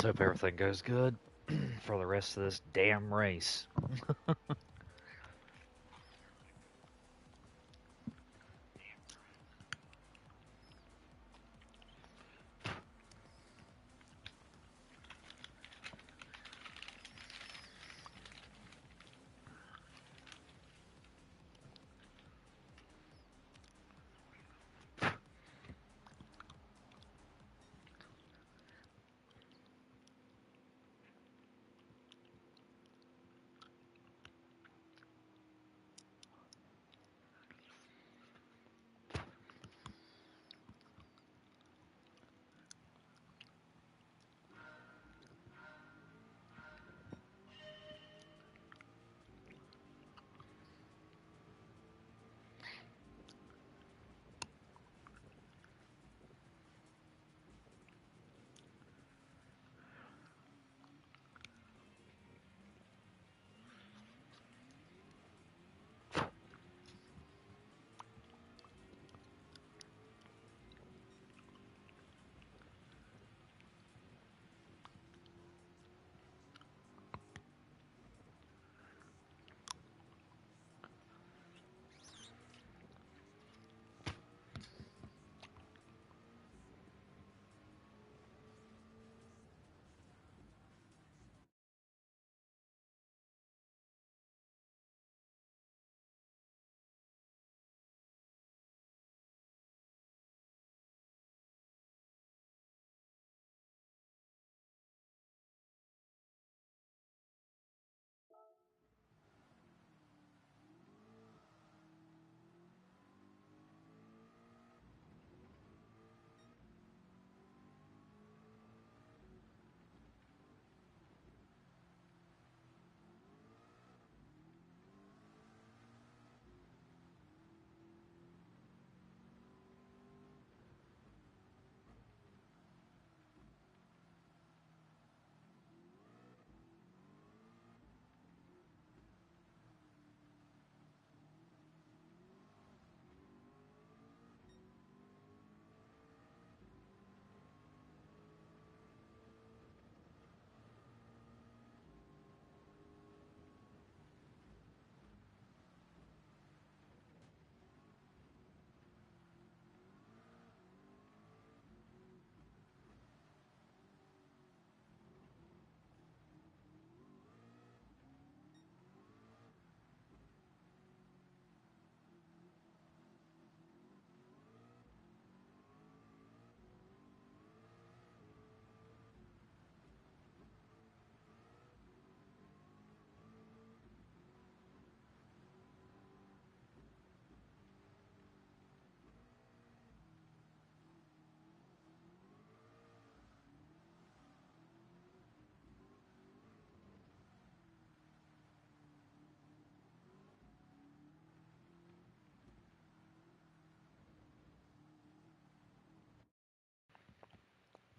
Hope everything goes good for the rest of this damn race.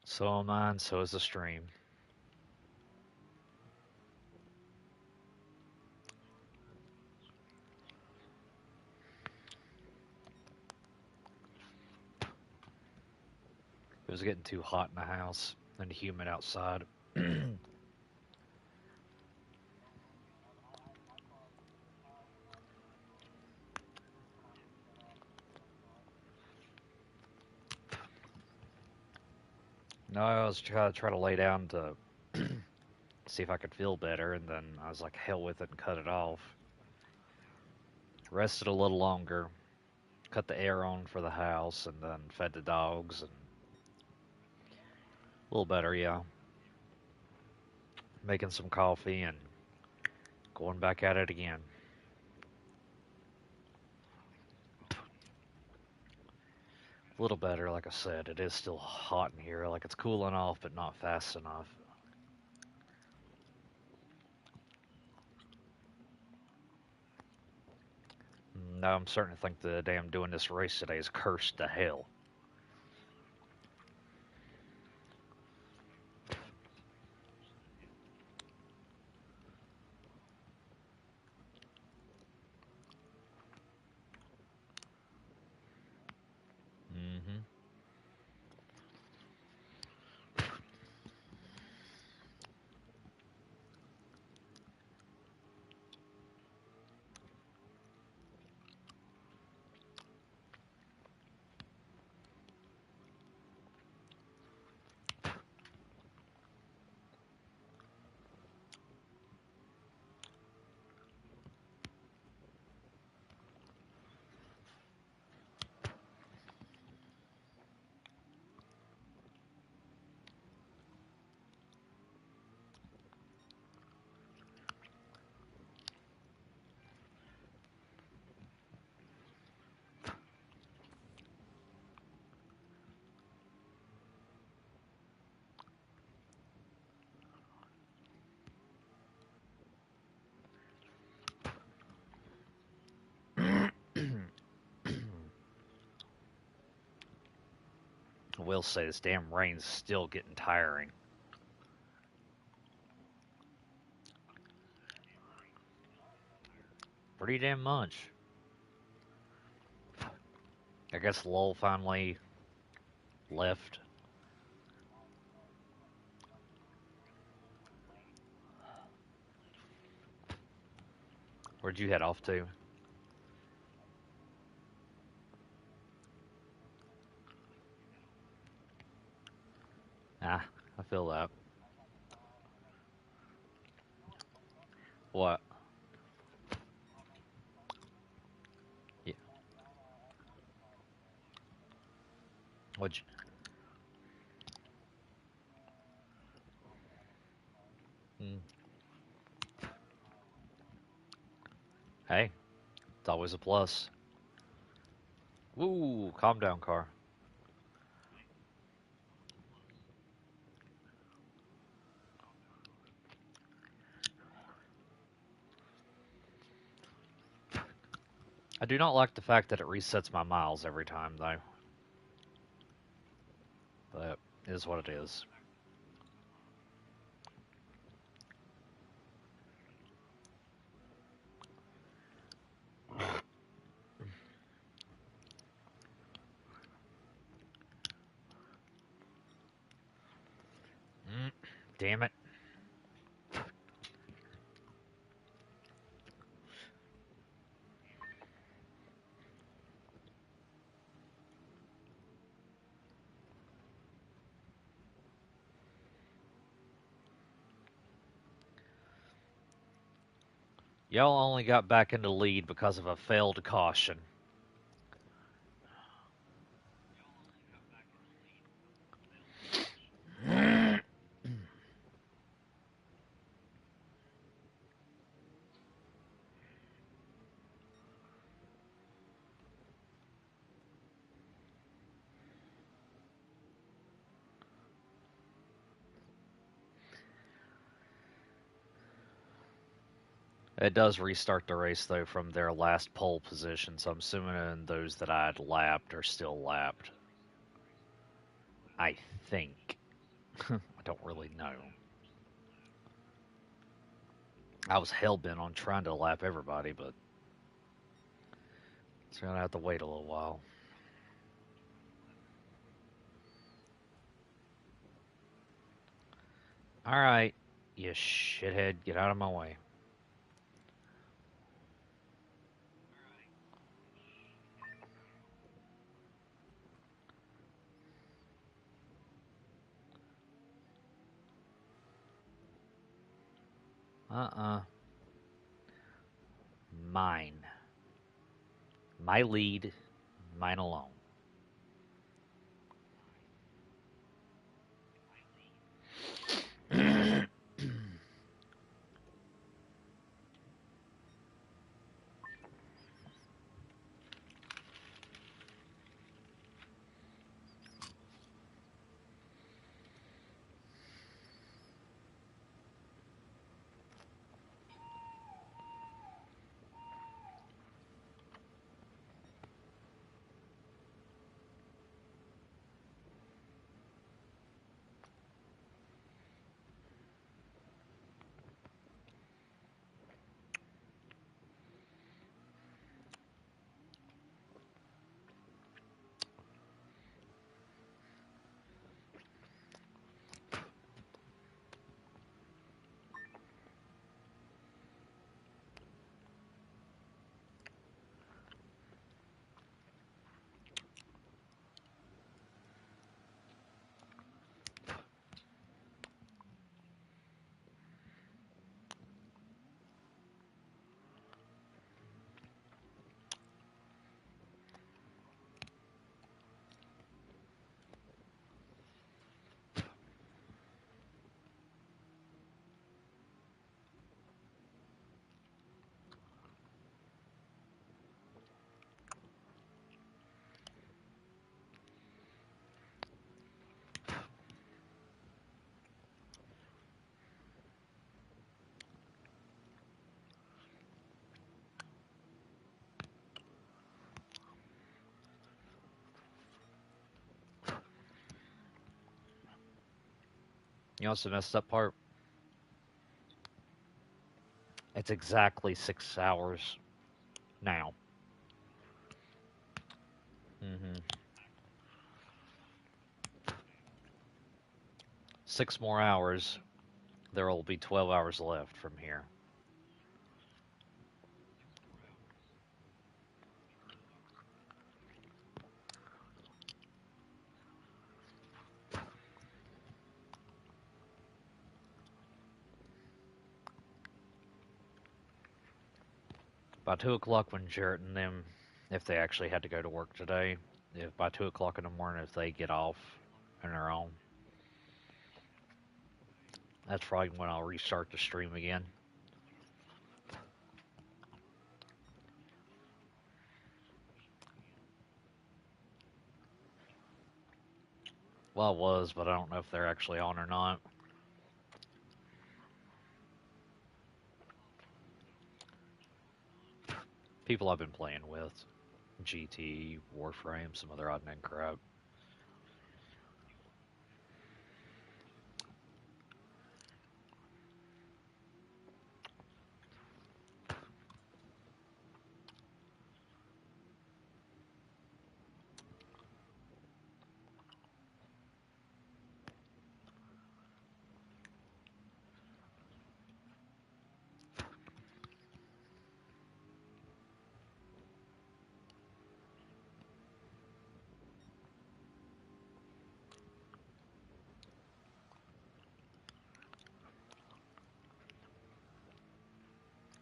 So am I, and so is the stream. It was getting too hot in the house and humid outside. No, I was try to lay down to see if I could feel better, and then I was like, hell with it and cut it off. Rested a little longer, cut the air on for the house, and then fed the dogs, and a little better, yeah. Making some coffee and going back at it again. A little better, like I said. It is still hot in here, like it's cooling off, but not fast enough. Now I'm starting to think the damn doing this race today is cursed to hell. Hmm. I will say this damn rain's still getting tiring. Pretty damn much. I guess Lowell finally left. Where'd you head off to? Ah, I feel that. What? Yeah. What'd you... Hey, it's always a plus. Woo, calm down, car. I do not like the fact that it resets my miles every time, though. But it is what it is. Mm, damn it. Y'all only got back into lead because of a failed caution. It does restart the race, though, from their last pole position, so I'm assuming those that I had lapped are still lapped. I think. I don't really know. I was hell-bent on trying to lap everybody, but it's going to have to wait a little while. Alright, you shithead, get out of my way. Uh-uh. Mine. My lead, mine alone. You know what's the messed up part? It's exactly 6 hours now. Hmm 6 more hours. There will be 12 hours left from here. By 2 o'clock when Jarrett and them, if they actually had to go to work today, if by 2 o'clock in the morning, if they get off on their own, that's probably when I'll restart the stream again. Well, it was, but I don't know if they're actually on or not. People I've been playing with. GT, Warframe, some other odd and end crap.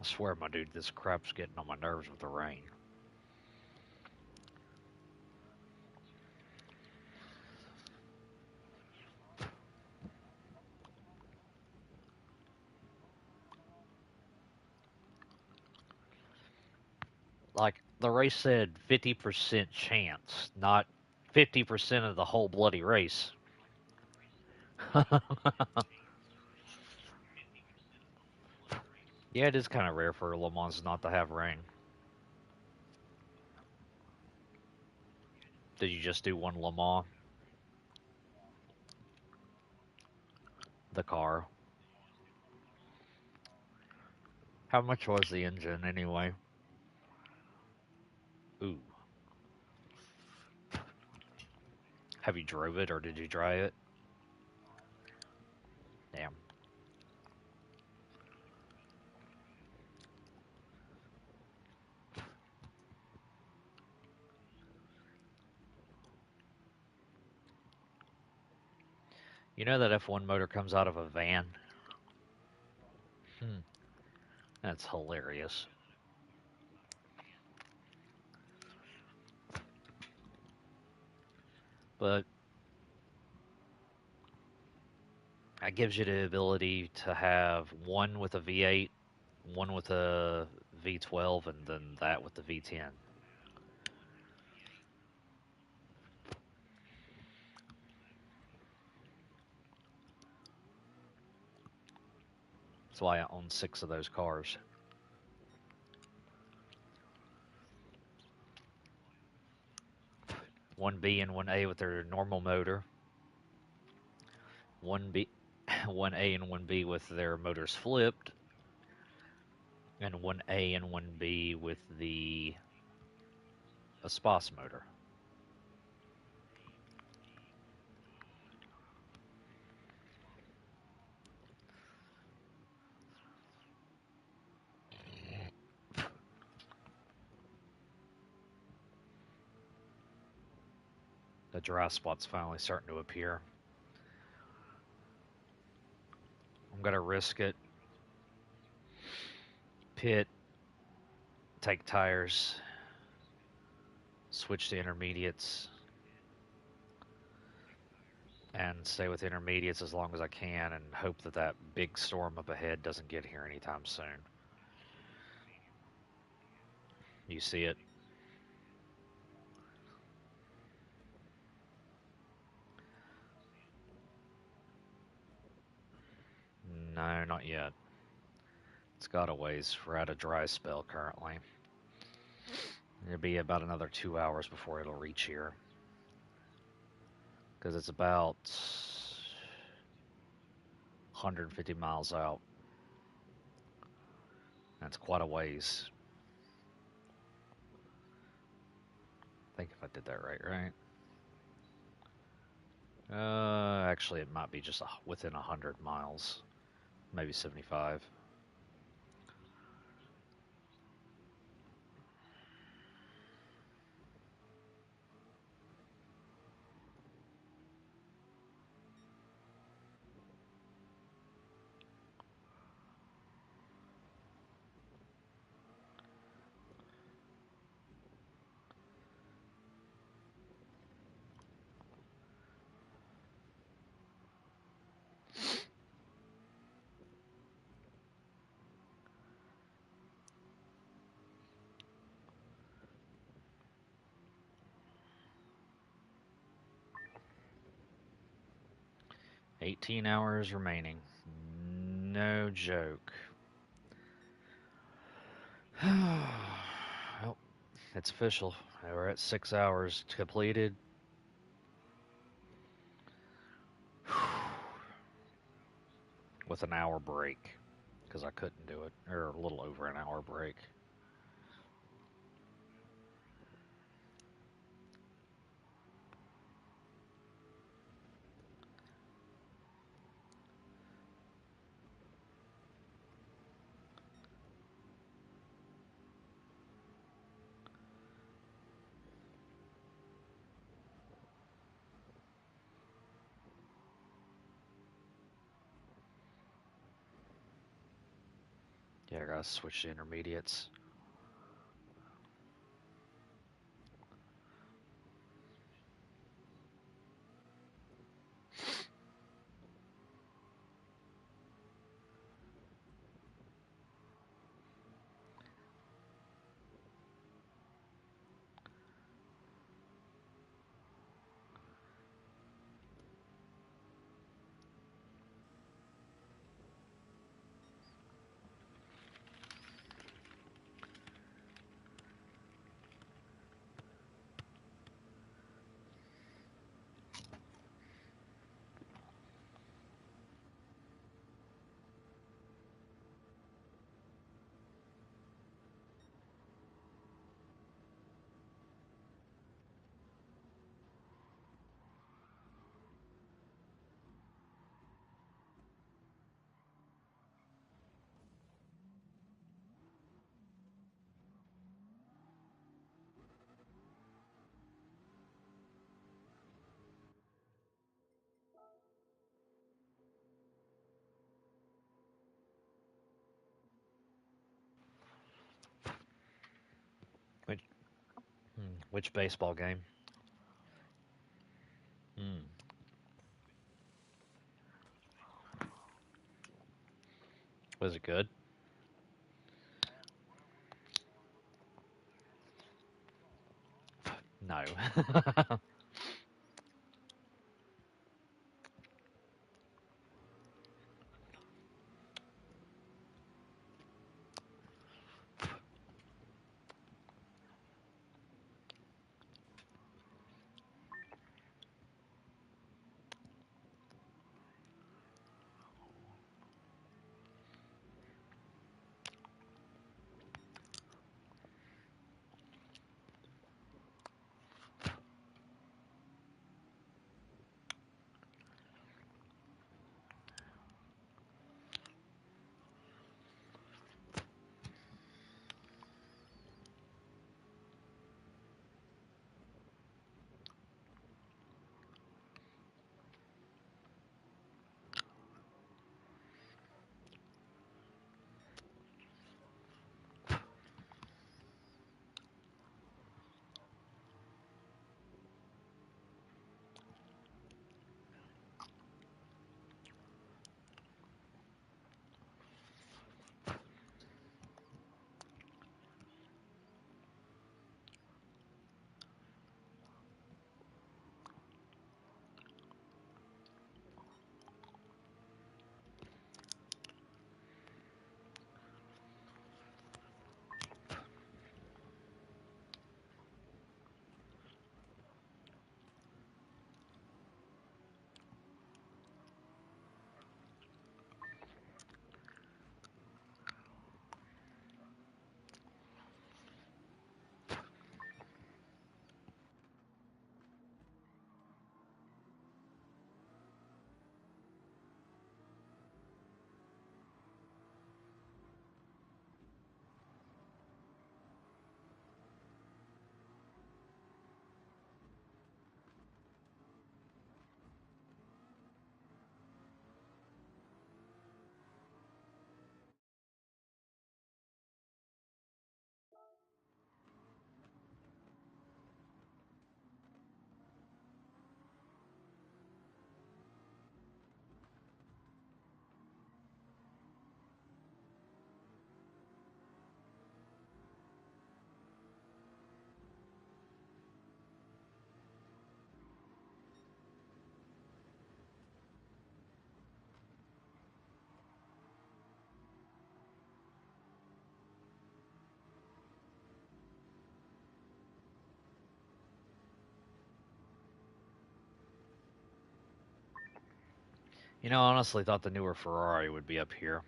I swear, my dude, this crap's getting on my nerves with the rain. Like, the race said 50% chance, not 50% of the whole bloody race. Yeah, it is kind of rare for Le Mans not to have rain. Did you just do one Le Mans? The car. How much was the engine anyway? Ooh. Have you drove it or did you drive it? Damn. You know that F1 motor comes out of a van? Hmm. That's hilarious. But that gives you the ability to have one with a V8, one with a V12, and then that with the V10. That's why I own 6 of those cars. One B and one A with their normal motor. One B, one A and one B with their motors flipped, and one A and one B with the Espas motor. The dry spot's finally starting to appear. I'm gonna risk it. Pit, take tires, switch to intermediates, and stay with intermediates as long as I can, and hope that that big storm up ahead doesn't get here anytime soon. You see it? No, not yet. It's got a ways. We're at a dry spell currently. It'll be about another 2 hours before it'll reach here. Because it's about 150 miles out. That's quite a ways. I think if I did that right? Actually, it might be just within 100 miles, maybe 75. $18 hours remaining. No joke. Well, it's official. We're at 6 hours completed. With an hour break. Because I couldn't do it. Or a little over an hour break. Yeah, I gotta switch to intermediates. Which, which baseball game? Hmm. Was it good? No. You know, I honestly thought the newer Ferrari would be up here.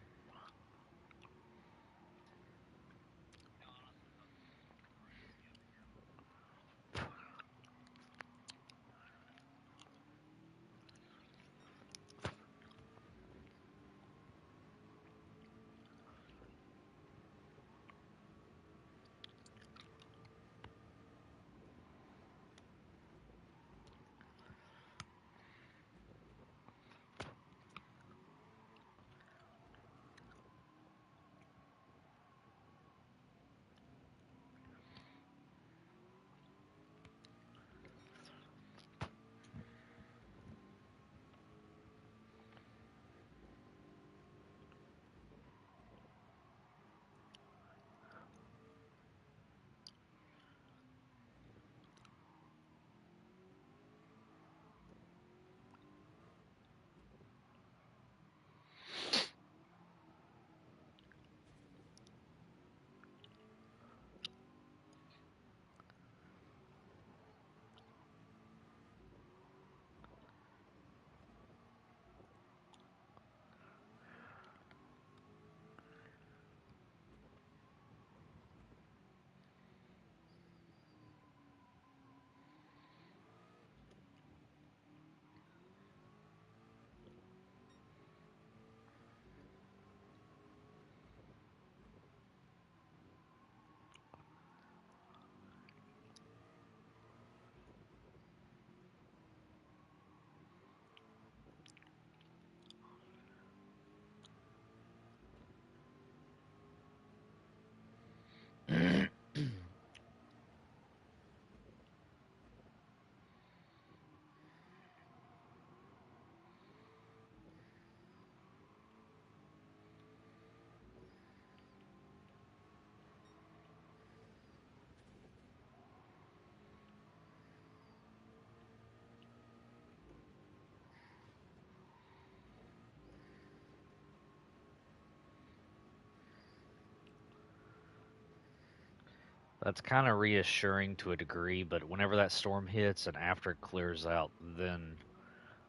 That's kind of reassuring to a degree, but whenever that storm hits and after it clears out, then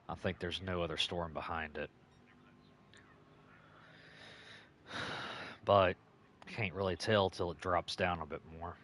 I think there's no other storm behind it. But can't really tell till it drops down a bit more.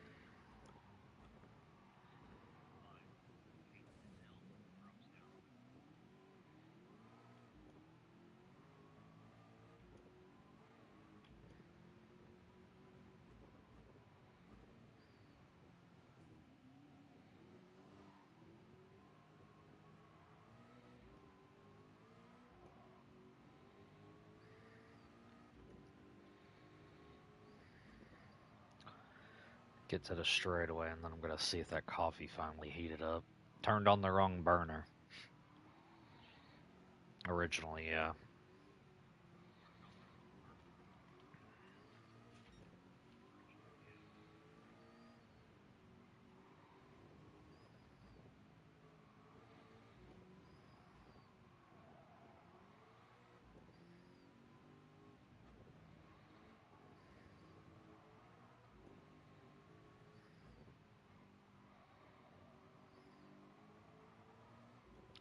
Get to the straightaway, and then I'm gonna see if that coffee finally heated up. Turned on the wrong burner. Originally, yeah.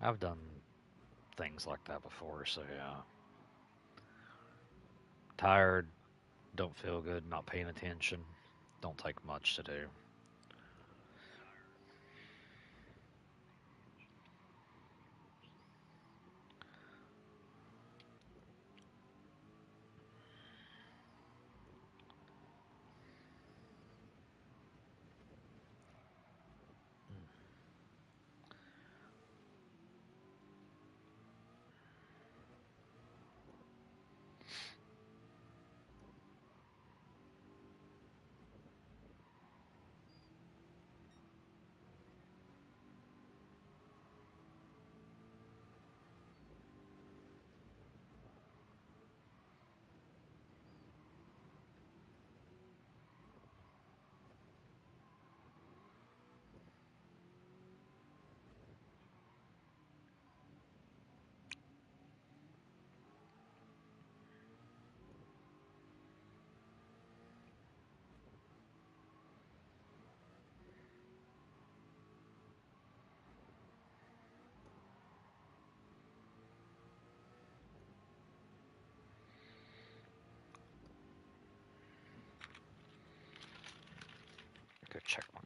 I've done things like that before, so yeah. Tired, don't feel good, not paying attention. Don't take much to do.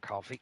coffee.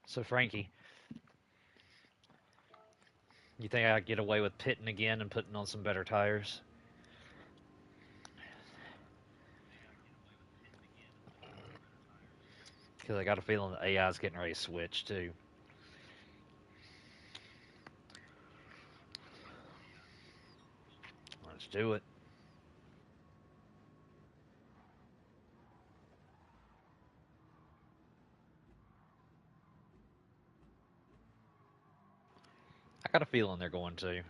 So, Frankie, you think I could get away with pitting again and putting on some better tires? Because I got a feeling the AI is getting ready to switch, too. Let's do it. I got a feeling they're going to.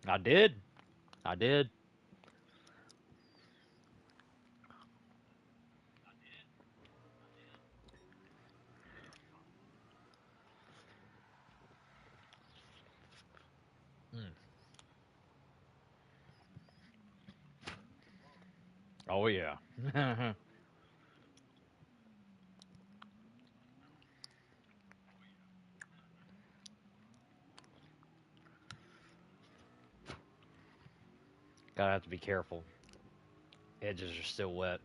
I did. I did. Mm. Oh, yeah. Gotta have to be careful. Edges are still wet.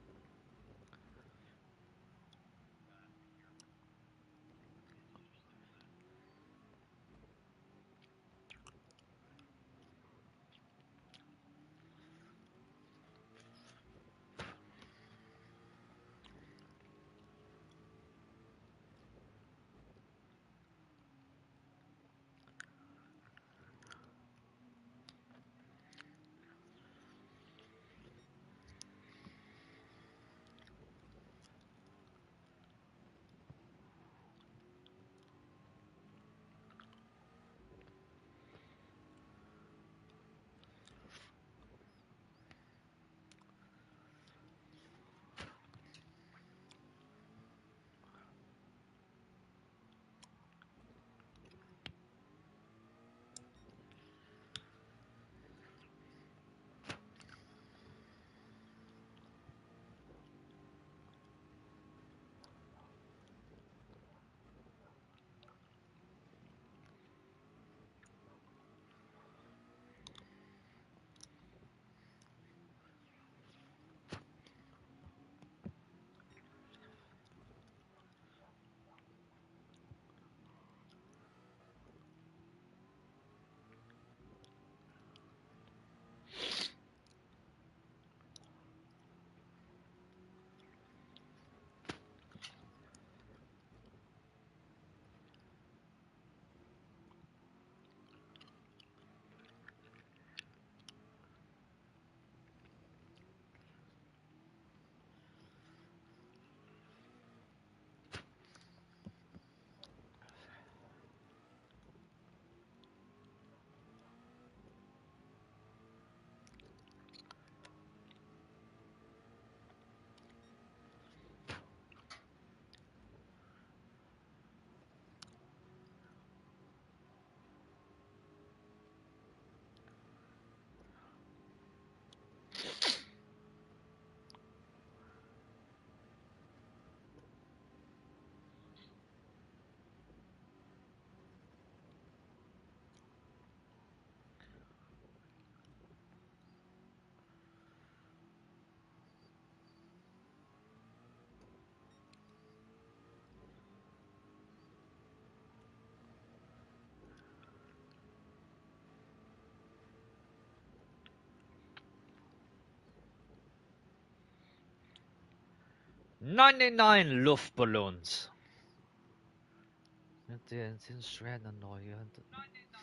99 Luftballons.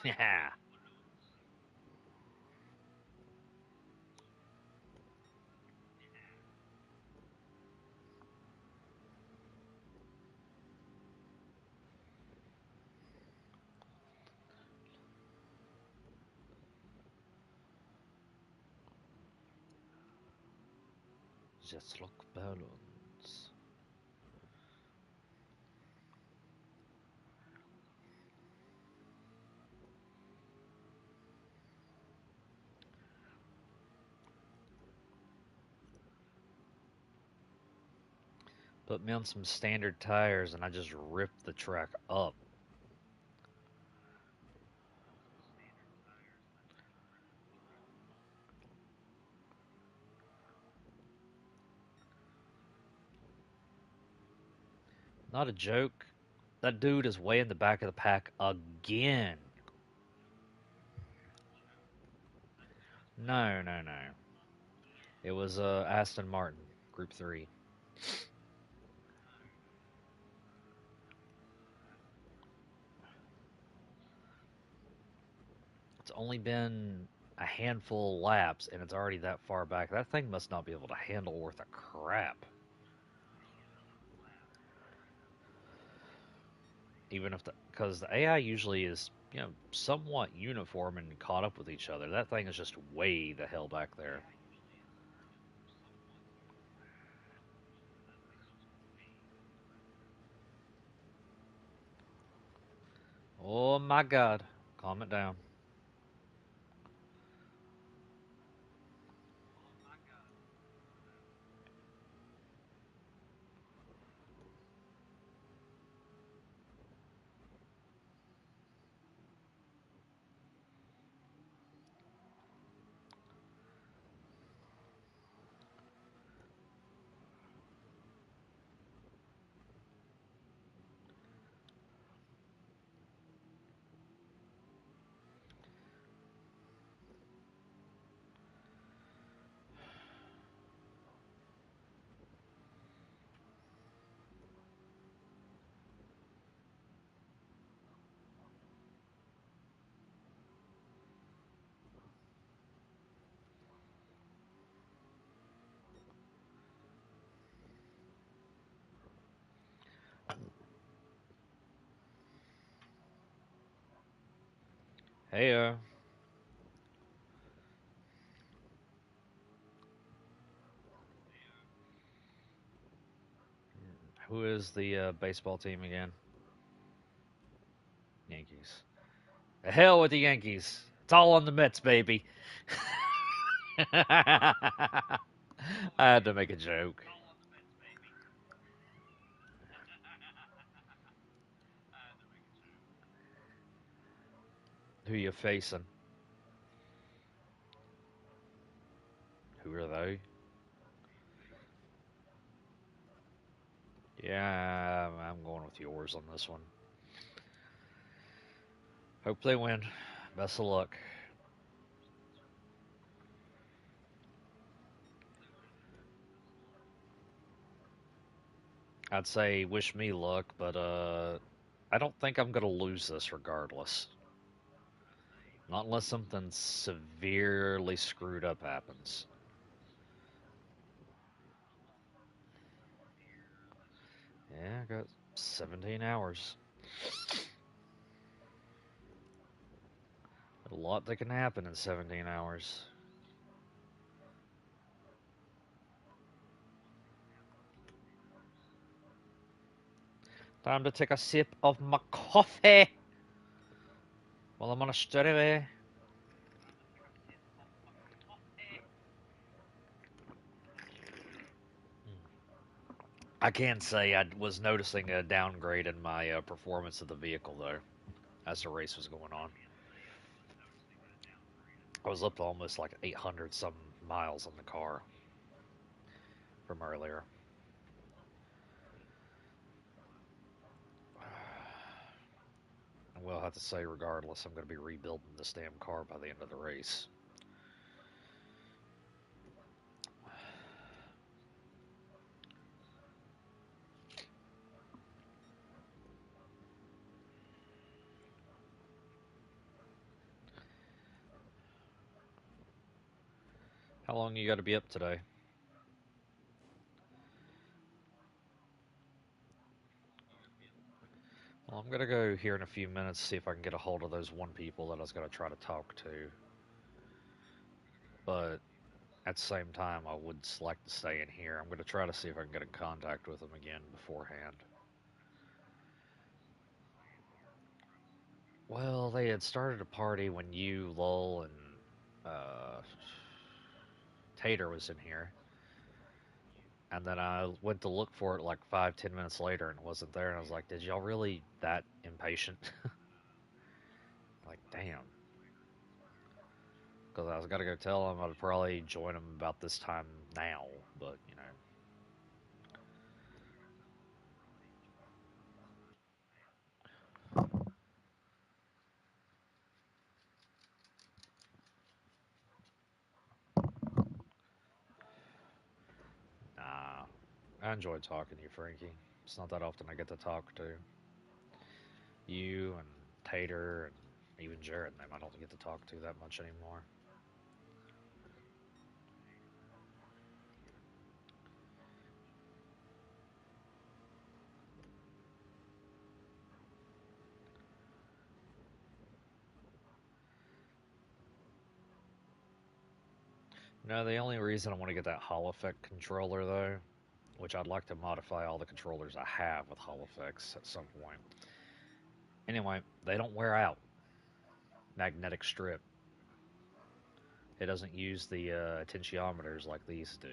Yeah. Jetluchtballons. Put me on some standard tires and I just ripped the track up. Not a joke. That dude is way in the back of the pack again. No, no, no. It was Aston Martin, Group 3. It's only been a handful of laps and it's already that far back. That thing must not be able to handle worth a crap. Even if because the AI usually is, somewhat uniform and caught up with each other. That thing is just way the hell back there. Oh my god. Calm it down. Hey, who is the baseball team again? Yankees. The hell with the Yankees. It's all on the Mets, baby. I had to make a joke. Who you facing? Who are they? Yeah, I'm going with yours on this one. Hope they win. Best of luck. I'd say wish me luck, but I don't think I'm gonna lose this regardless. Not unless something severely screwed up happens. Yeah, I got 17 hours. A lot that can happen in 17 hours. Time to take a sip of my coffee while I'm on a straightaway. I can say I was noticing a downgrade in my performance of the vehicle, though, as the race was going on. I was up to almost like 800 some miles on the car from earlier. I will have to say, regardless, I'm going to be rebuilding this damn car by the end of the race. How long you got to be up today? Well, I'm gonna go here in a few minutes, see if I can get a hold of those one people that I was gonna try to talk to. But at the same time, I would like to stay in here. I'm gonna try to see if I can get in contact with them again beforehand. Well, they had started a party when you, Lowell, and Tater was in here. And then I went to look for it like 5, 10 minutes later and it wasn't there. And I was like, did y'all really that impatient? Like, damn. Because I was going to go tell them I'd probably join them about this time now. But, nah. I enjoyed talking to you, Frankie. It's not that often I get to talk to you and Tater and even Jared and them. I don't get to talk to that much anymore. No, the only reason I want to get that Hall Effect controller, though, which I'd like to modify all the controllers I have with Hall Effects at some point. Anyway, they don't wear out. Magnetic strip. It doesn't use the potentiometers like these do,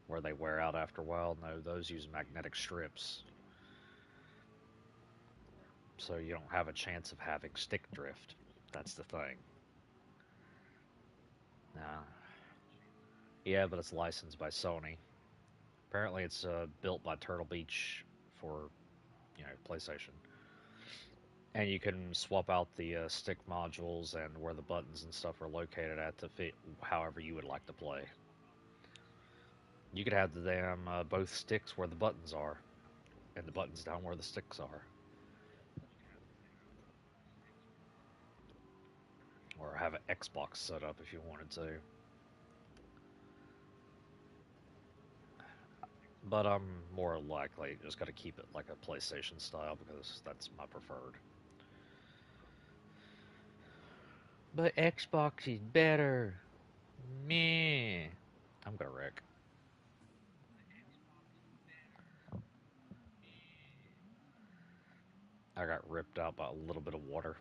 where they wear out after a while. No, those use magnetic strips, so you don't have a chance of having stick drift. That's the thing. Nah. Yeah, but it's licensed by Sony. Apparently, it's built by Turtle Beach for PlayStation, and you can swap out the stick modules and where the buttons and stuff are located at to fit however you would like to play. You could have the damn both sticks where the buttons are, and the buttons down where the sticks are, or have an Xbox set up if you wanted to. But I'm more likely just going to keep it like a PlayStation style because that's my preferred. But Xbox is better. Meh. I'm gonna wreck. I got ripped out by a little bit of water.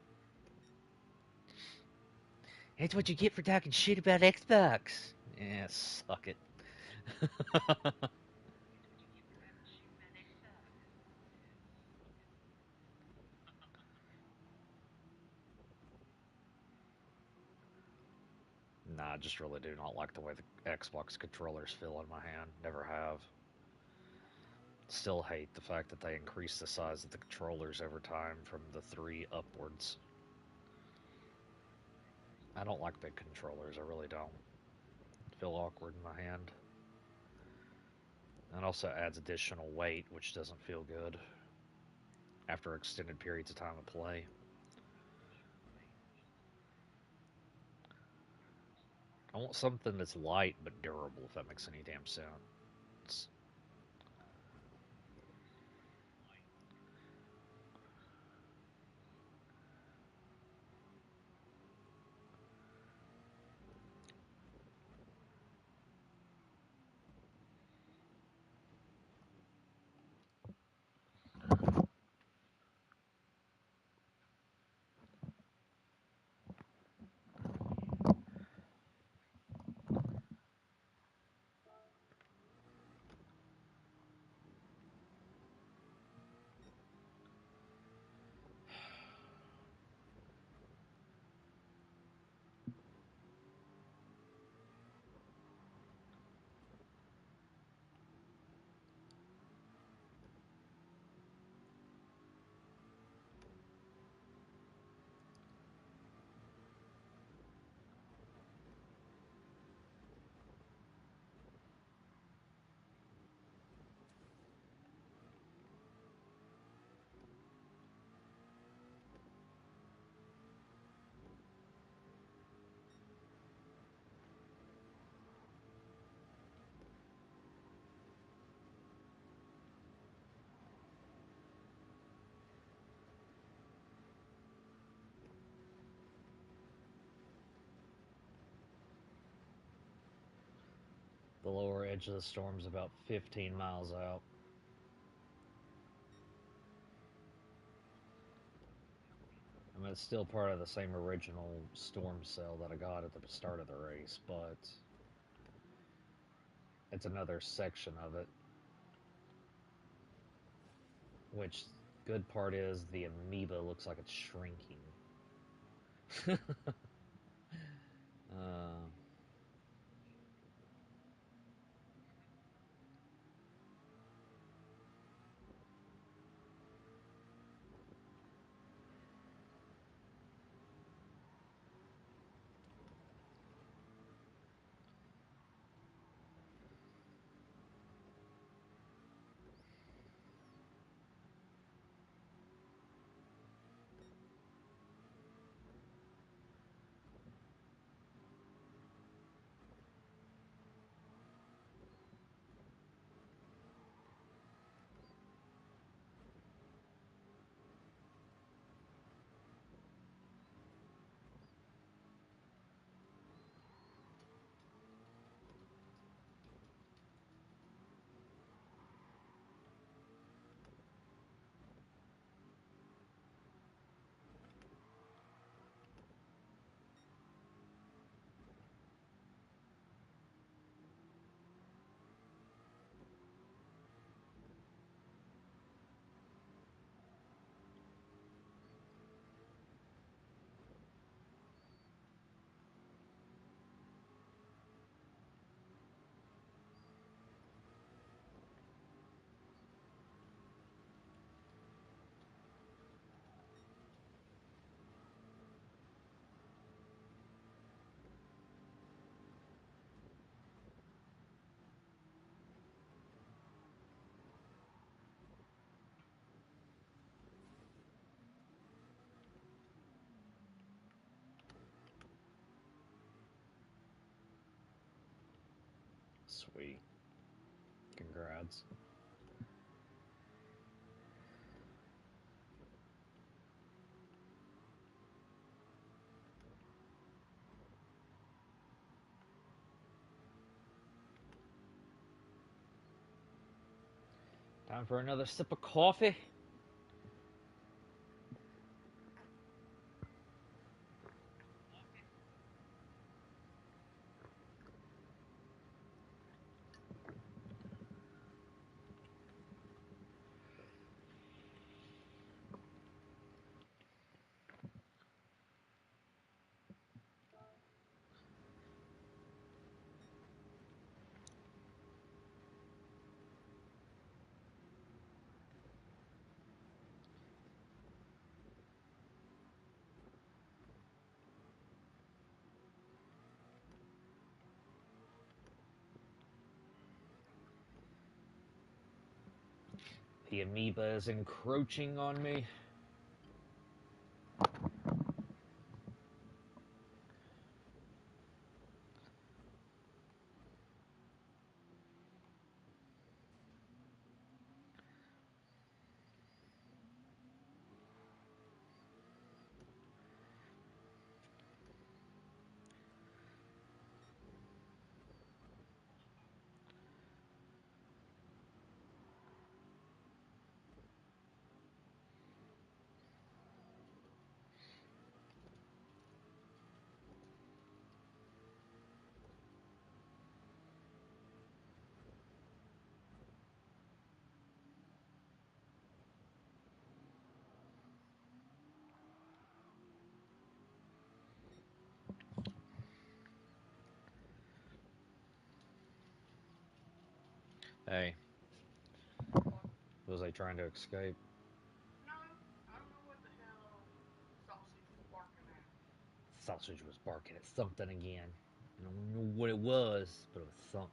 That's what you get for talking shit about Xbox. Yeah, suck it. Nah, I just really do not like the way the Xbox controllers feel in my hand. Never have. Still hate the fact that they increase the size of the controllers every time from the 3 upwards. I don't like big controllers, I really don't. Feel awkward in my hand. And also adds additional weight, which doesn't feel good after extended periods of time of play. I want something that's light but durable, if that makes any damn sense. The lower edge of the storm's about 15 miles out. I mean, it's still part of the same original storm cell that I got at the start of the race, but it's another section of it. Which, good part is, the amoeba looks like it's shrinking. uh, Sweet. Congrats. Time for another sip of coffee. The amoeba is encroaching on me. Hey, was I trying to escape? No, I don't know what the hell Sausage was barking at. Sausage was barking at something again. I don't know what it was, but it was something.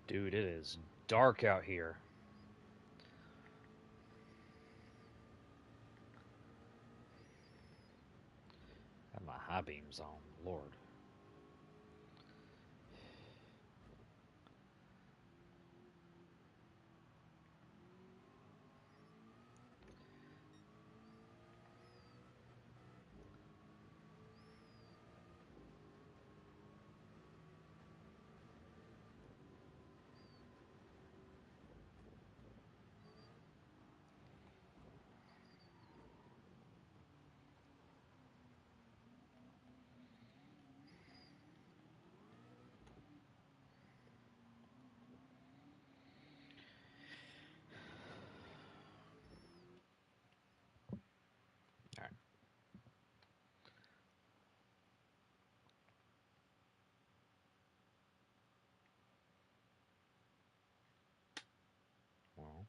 Dude, it is dark out here. Have my high beams on, Lord. All right. Well,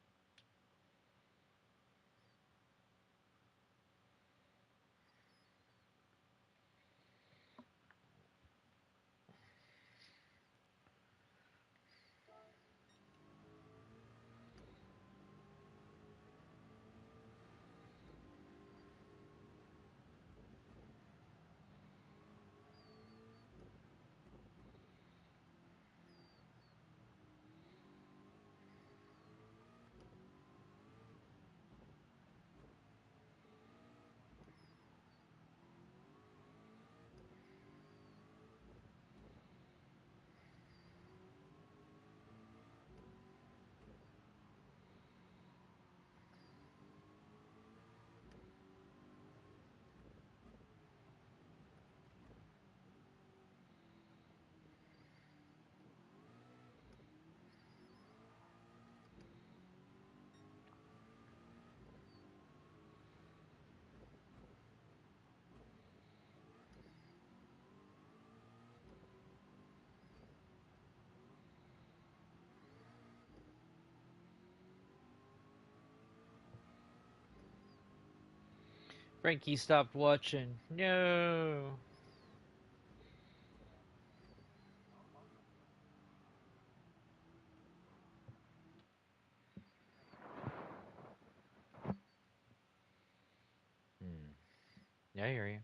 'Frankie stopped watching. No. Hmm. Yeah, I hear you.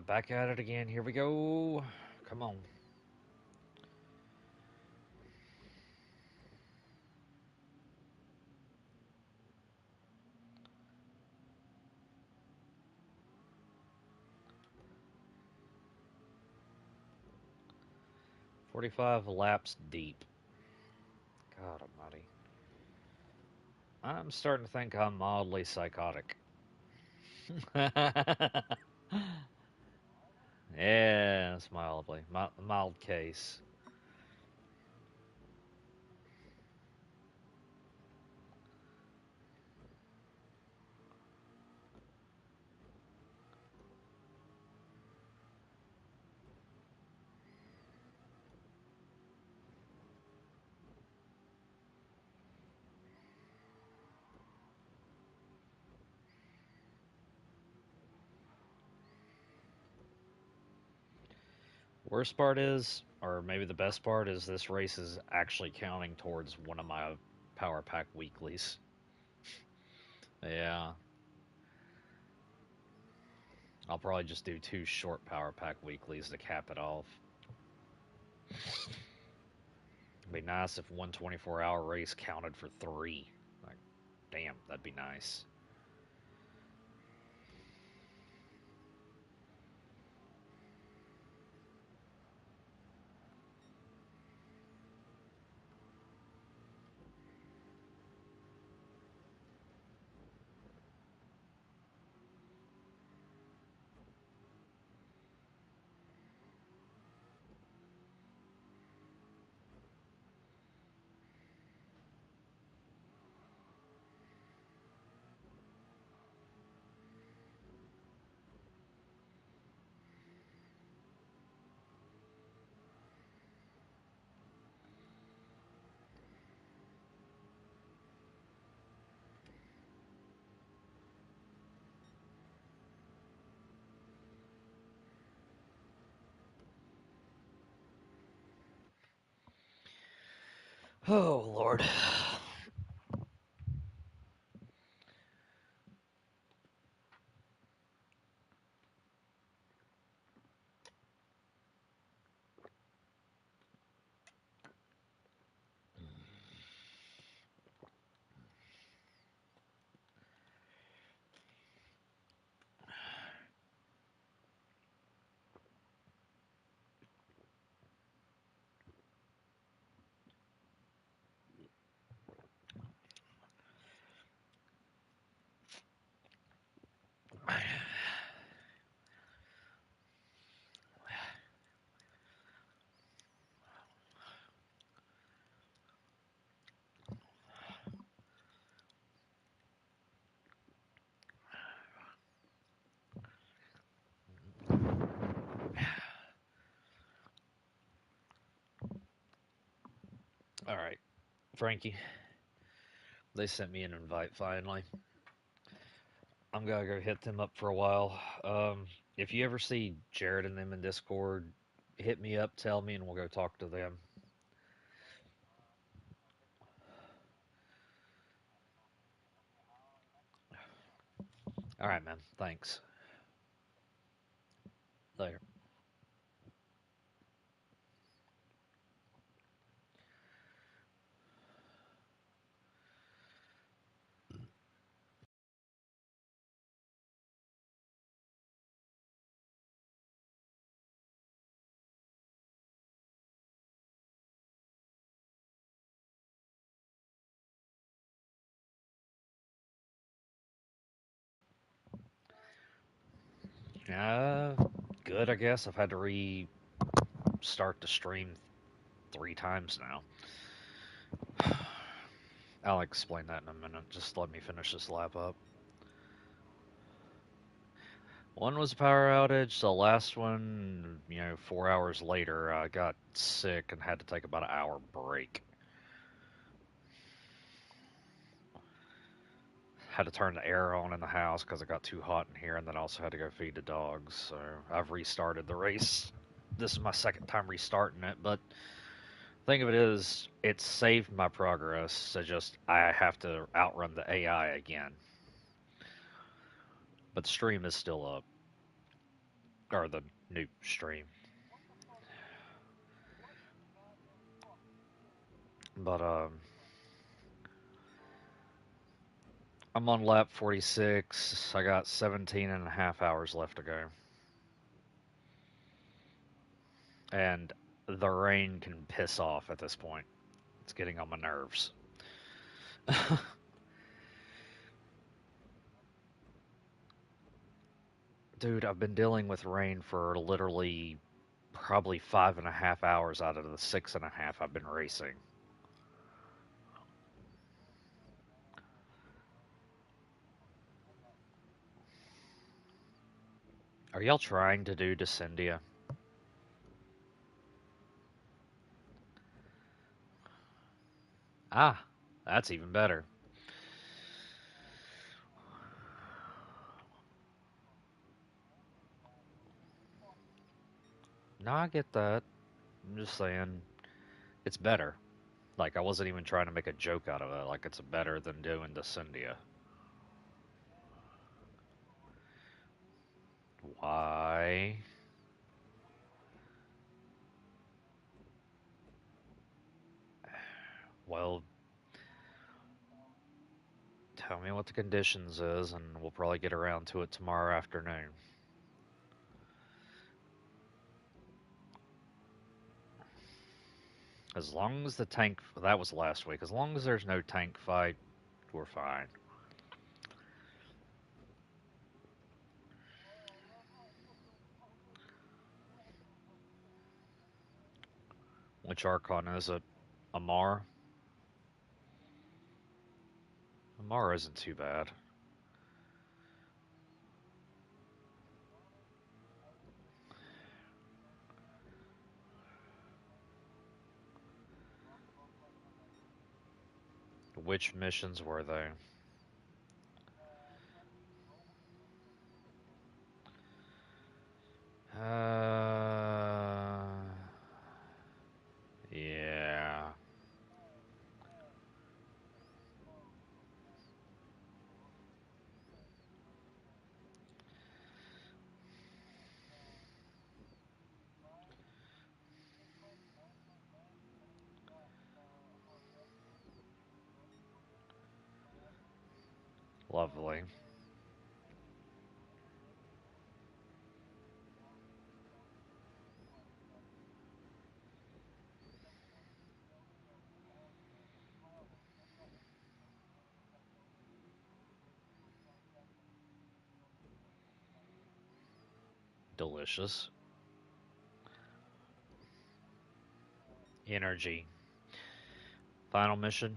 Back at it again. Here we go. Come on. 45 laps deep. God almighty. I'm starting to think I'm mildly psychotic. Yeah, Yeah, it's mildly. Mild case. Worst part is, or maybe the best part is, this race is actually counting towards one of my Power Pack weeklies. Yeah, I'll probably just do two short Power Pack weeklies to cap it off. It'd be nice if one 24-hour race counted for three. Like, damn, that'd be nice. Oh, Lord. All right, Frankie, they sent me an invite finally. I'm gonna go hit them up for a while. If you ever see Jared and them in Discord, hit me up, tell me, and we'll go talk to them. All right, man. Thanks. Later. Uh, Good, I guess. I've had to restart the stream 3 times now. I'll explain that in a minute. Just let me finish this lap up. One was a power outage. The last one, 4 hours later, I got sick and had to take about an hour break. Had to turn the air on in the house because it got too hot in here, and then also had to go feed the dogs. So I've restarted the race. This is my second time restarting it, but thing of it is, it saved my progress. So just I have to outrun the AI again. But the stream is still up, or the new stream. But I'm on lap 46. I got 17 and a half hours left to go. And the rain can piss off at this point. It's getting on my nerves. Dude, I've been dealing with rain for literally probably 5.5 hours out of the 6.5 I've been racing. Are y'all trying to do Descendia? Ah, that's even better. No, I get that. I'm just saying it's better. Like I wasn't even trying to make a joke out of it. Like it's better than doing Descendia. Why? Well, tell me what the conditions is, and we'll probably get around to it tomorrow afternoon. As long as the tank that was last week. As long as there's no tank fight, we're fine. Which Archon is it? Amar? Amar isn't too bad. Which missions were they? Uh, yeah. Lovely. Delicious. Energy. Final mission?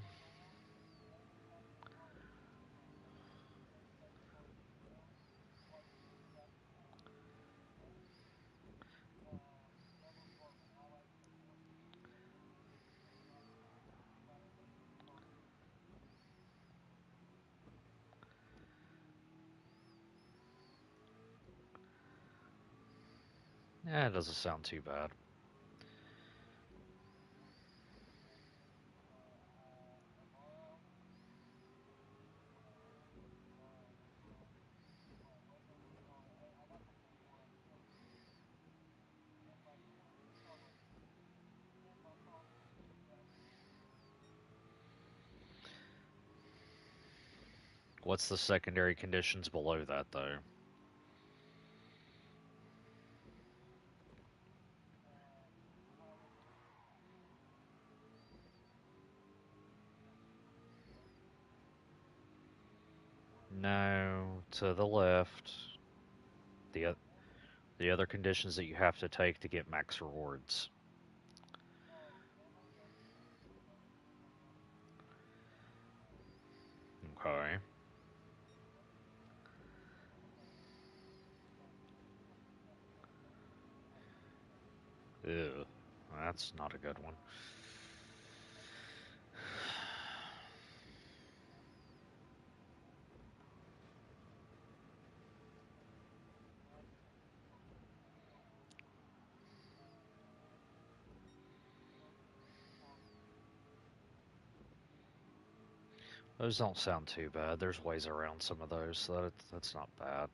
Yeah, it doesn't sound too bad. What's the secondary conditions below that, though? No, to the left. The the other conditions that you have to take to get max rewards. Okay. Ew, that's not a good one. Those don't sound too bad. There's ways around some of those, so that's not bad.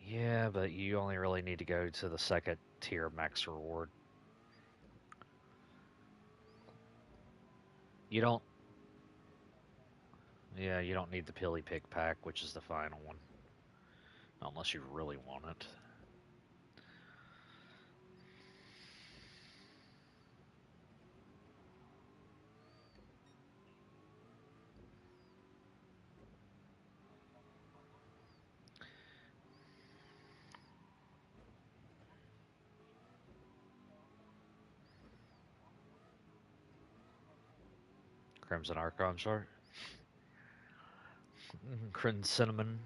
Yeah, but you only really need to go to the second tier max reward. You don't. Yeah, you don't need the Pilly Pick pack, which is the final one, unless you really want it. Crimson Archon shard. Crimson Cinnamon.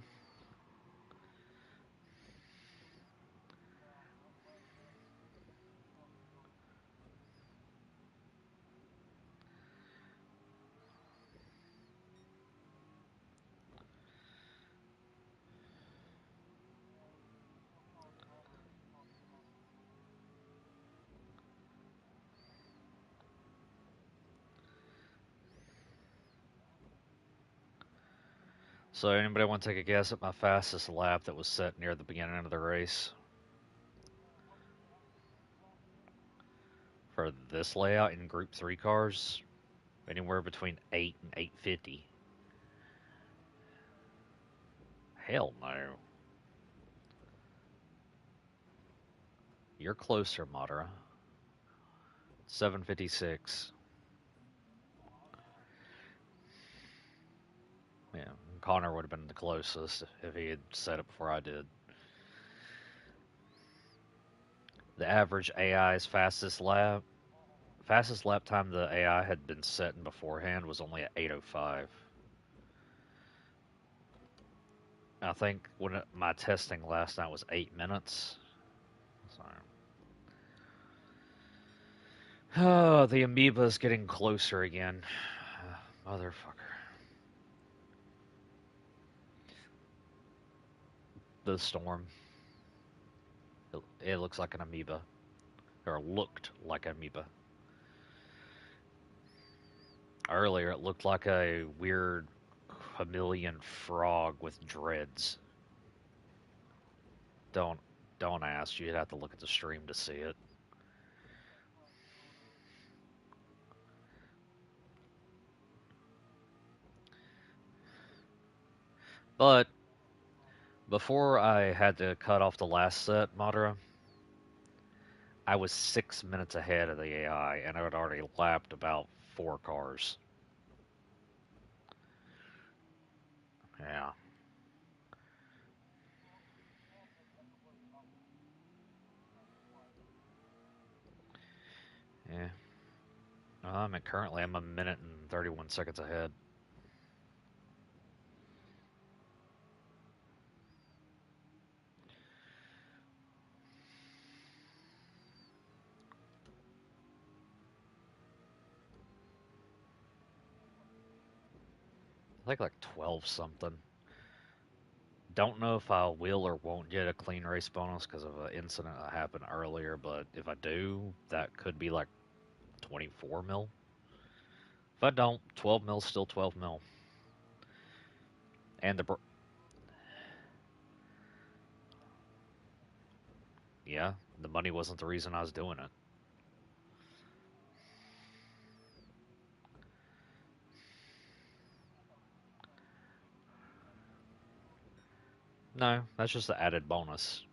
So anybody want to take a guess at my fastest lap that was set near the beginning of the race? For this layout in Group 3 cars, anywhere between 8 and 850. Hell no. You're closer, Madara. 756. Yeah, Connor would have been the closest if he had set it before I did. The average AI's fastest lap time the AI had been setting beforehand was only at 8:05. I think my testing last night was 8 minutes. So. Oh, the amoeba's getting closer again. Motherfucker. The storm. It looks like an amoeba. Or looked like an amoeba. Earlier, it looked like a weird chameleon frog with dreads. Don't don't ask. You'd have to look at the stream to see it. But before I had to cut off the last set, Madara, I was 6 minutes ahead of the AI, and I had already lapped about 4 cars. Yeah. Yeah. Currently I'm a minute and 31 seconds ahead. I think like 12 something. Don't know if I will or won't get a clean race bonus because of an incident that happened earlier, but if I do, that could be like 24 mil. If I don't, 12 mil still 12 mil. And yeah, the money wasn't the reason I was doing it. No, that's just the added bonus.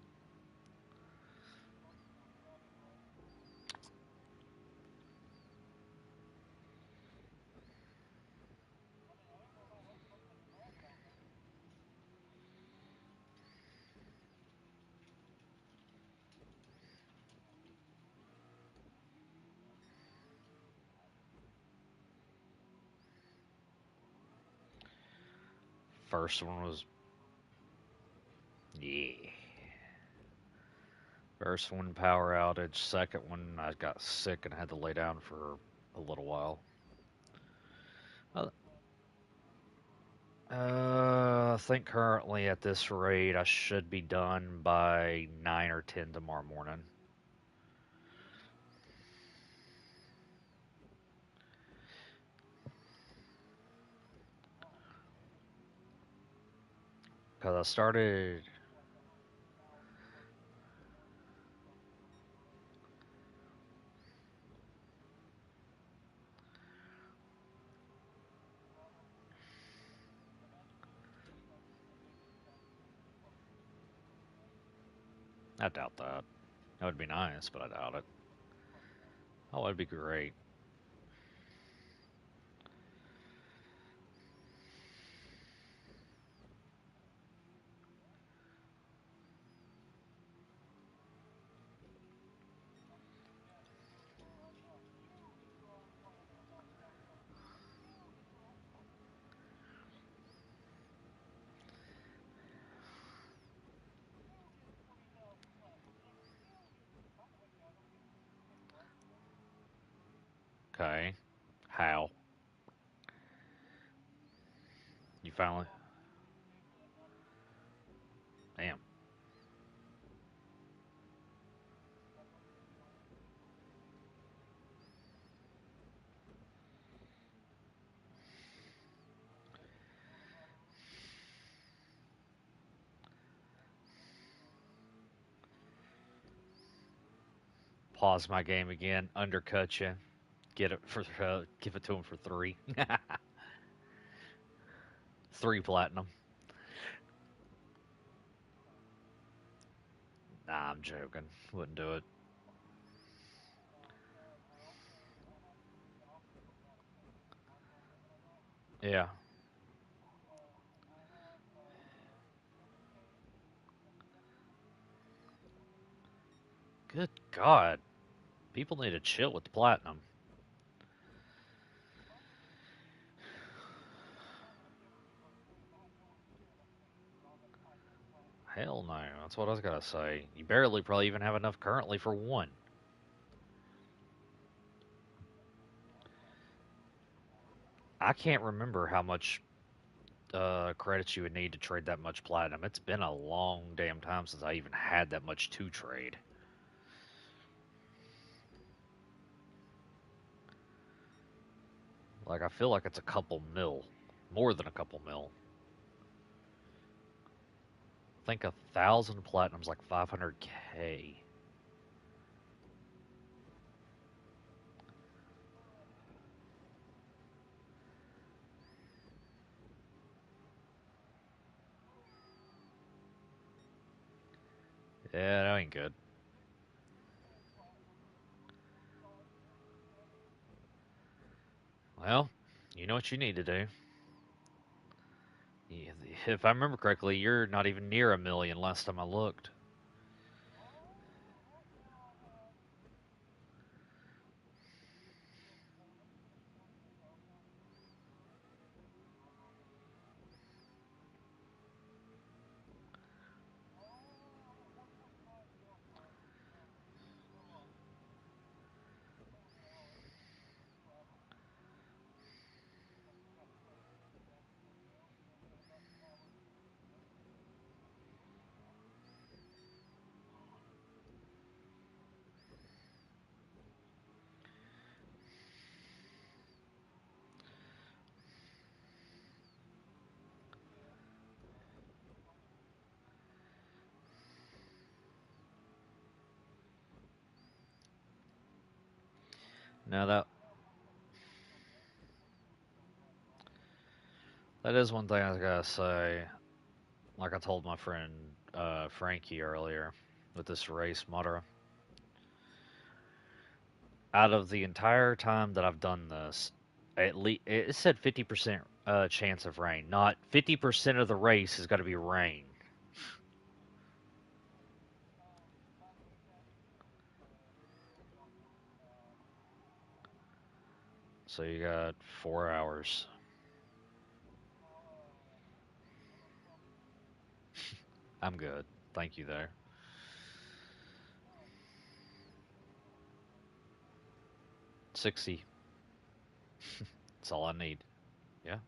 First one was, yeah. First one, power outage. Second one, I got sick and had to lay down for a little while. I think currently at this rate, I should be done by 9 or 10 tomorrow morning. Because I started. I doubt that. That would be nice, but I doubt it. Oh, that'd be great. Okay. How? You finally. Damn. Pause my game again. Undercut you. Get it for. Give it to him for three. Three platinum. Nah, I'm joking. Wouldn't do it. Yeah. Good God. People need to chill with the platinum. Hell no. That's what I was gonna say. You barely probably even have enough currently for one. I can't remember how much credits you would need to trade that much platinum. It's been a long damn time since I even had that much to trade. Like I feel like it's a couple mil, more than a couple mil. I think 1,000 platinum's like 500K. Yeah, that ain't good. Well, you know what you need to do. If I remember correctly, you're not even near a million last time I looked. Now that is one thing I was gotta say. Like I told my friend Frankie earlier with this race Mudra. Out of the entire time that I've done this, at least it said 50% chance of rain. Not 50% of the race is got to be rain. So you got 4 hours. I'm good. Thank you there. 60. That's all I need. Yeah.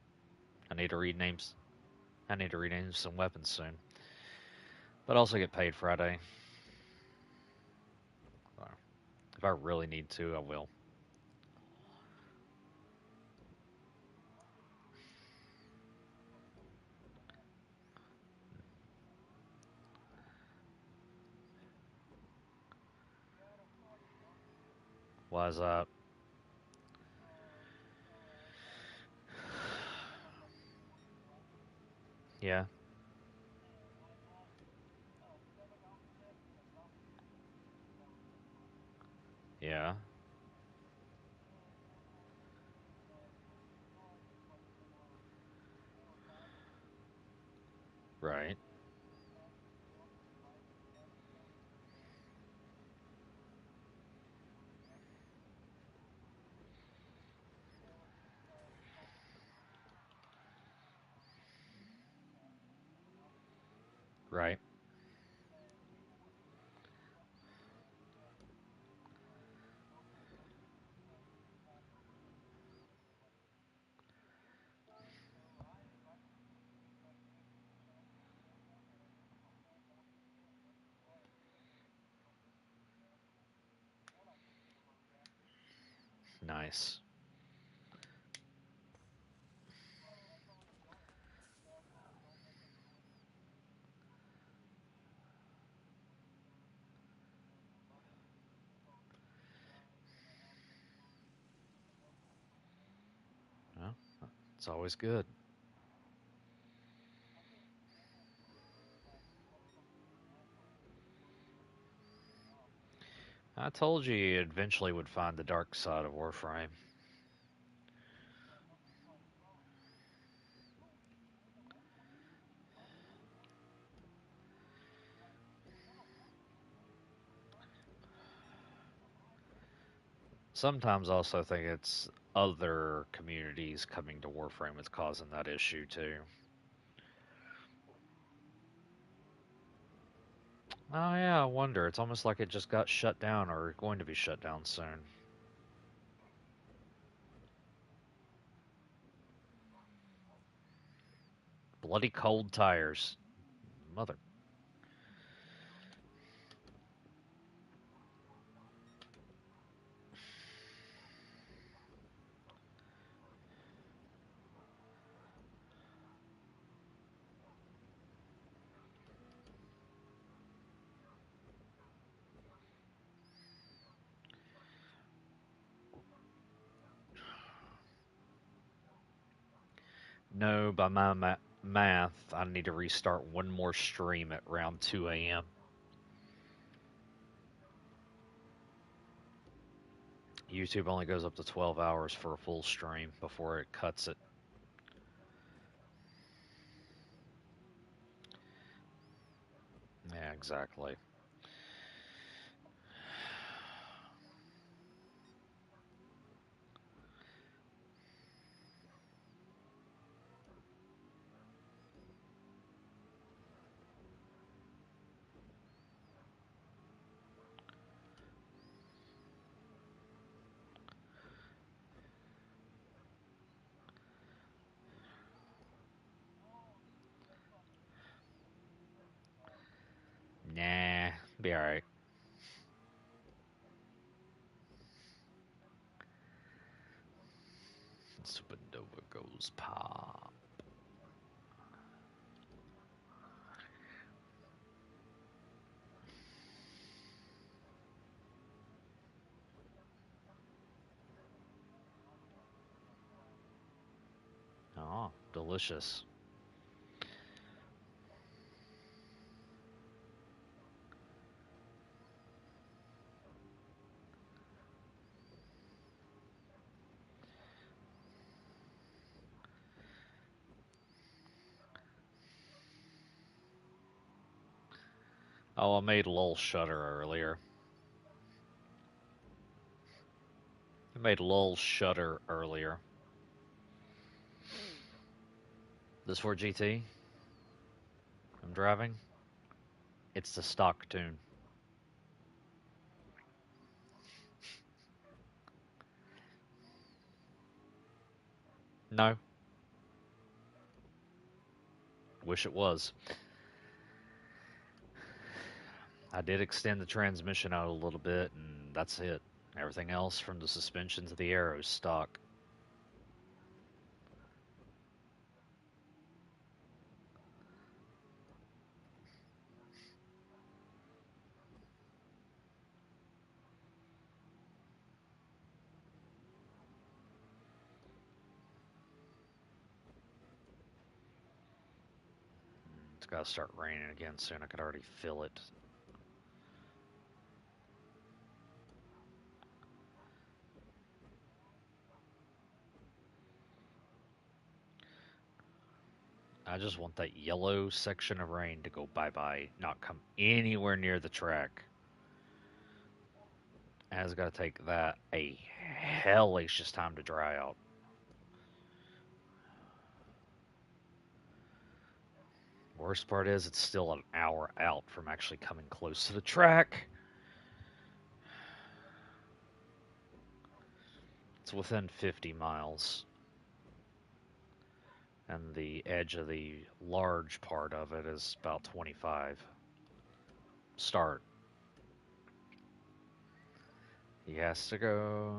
I need to read names. I need to rename some weapons soon. But also get paid Friday. If I really need to, I will. Why is that? Yeah. Yeah. Right. Right. Nice. Well, it's always good. I told you eventually would find the dark side of Warframe. Sometimes I also think it's other communities coming to Warframe that's causing that issue too. Oh yeah, I wonder. It's almost like it just got shut down or going to be shut down soon. Bloody cold tires. Mother. No, by my math, I need to restart one more stream at around 2 a.m. YouTube only goes up to 12 hours for a full stream before it cuts it. Yeah, exactly. Nah, be alright. Supernova goes pop. Oh, delicious. Oh, I made lol shudder earlier. I made lol shudder earlier. This Ford GT I'm driving, it's the stock tune. No, wish it was. I did extend the transmission out a little bit, and that's it. Everything else from the suspension to the arrows stock. It's got to start raining again soon. I could already feel it. I just want that yellow section of rain to go bye-bye, not come anywhere near the track. And it's got to take that a hellacious time to dry out. Worst part is it's still an hour out from actually coming close to the track. It's within 50 miles. And the edge of the large part of it is about 25. Start. He has to go.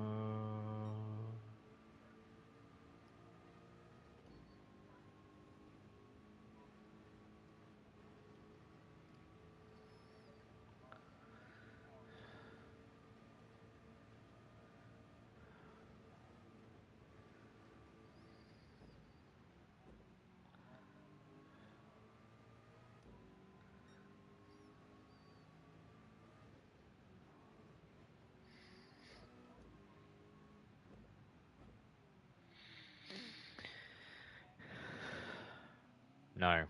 No.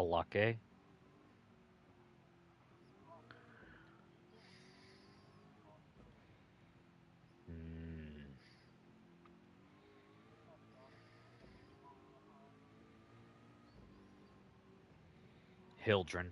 Balake? Mm. Hildren.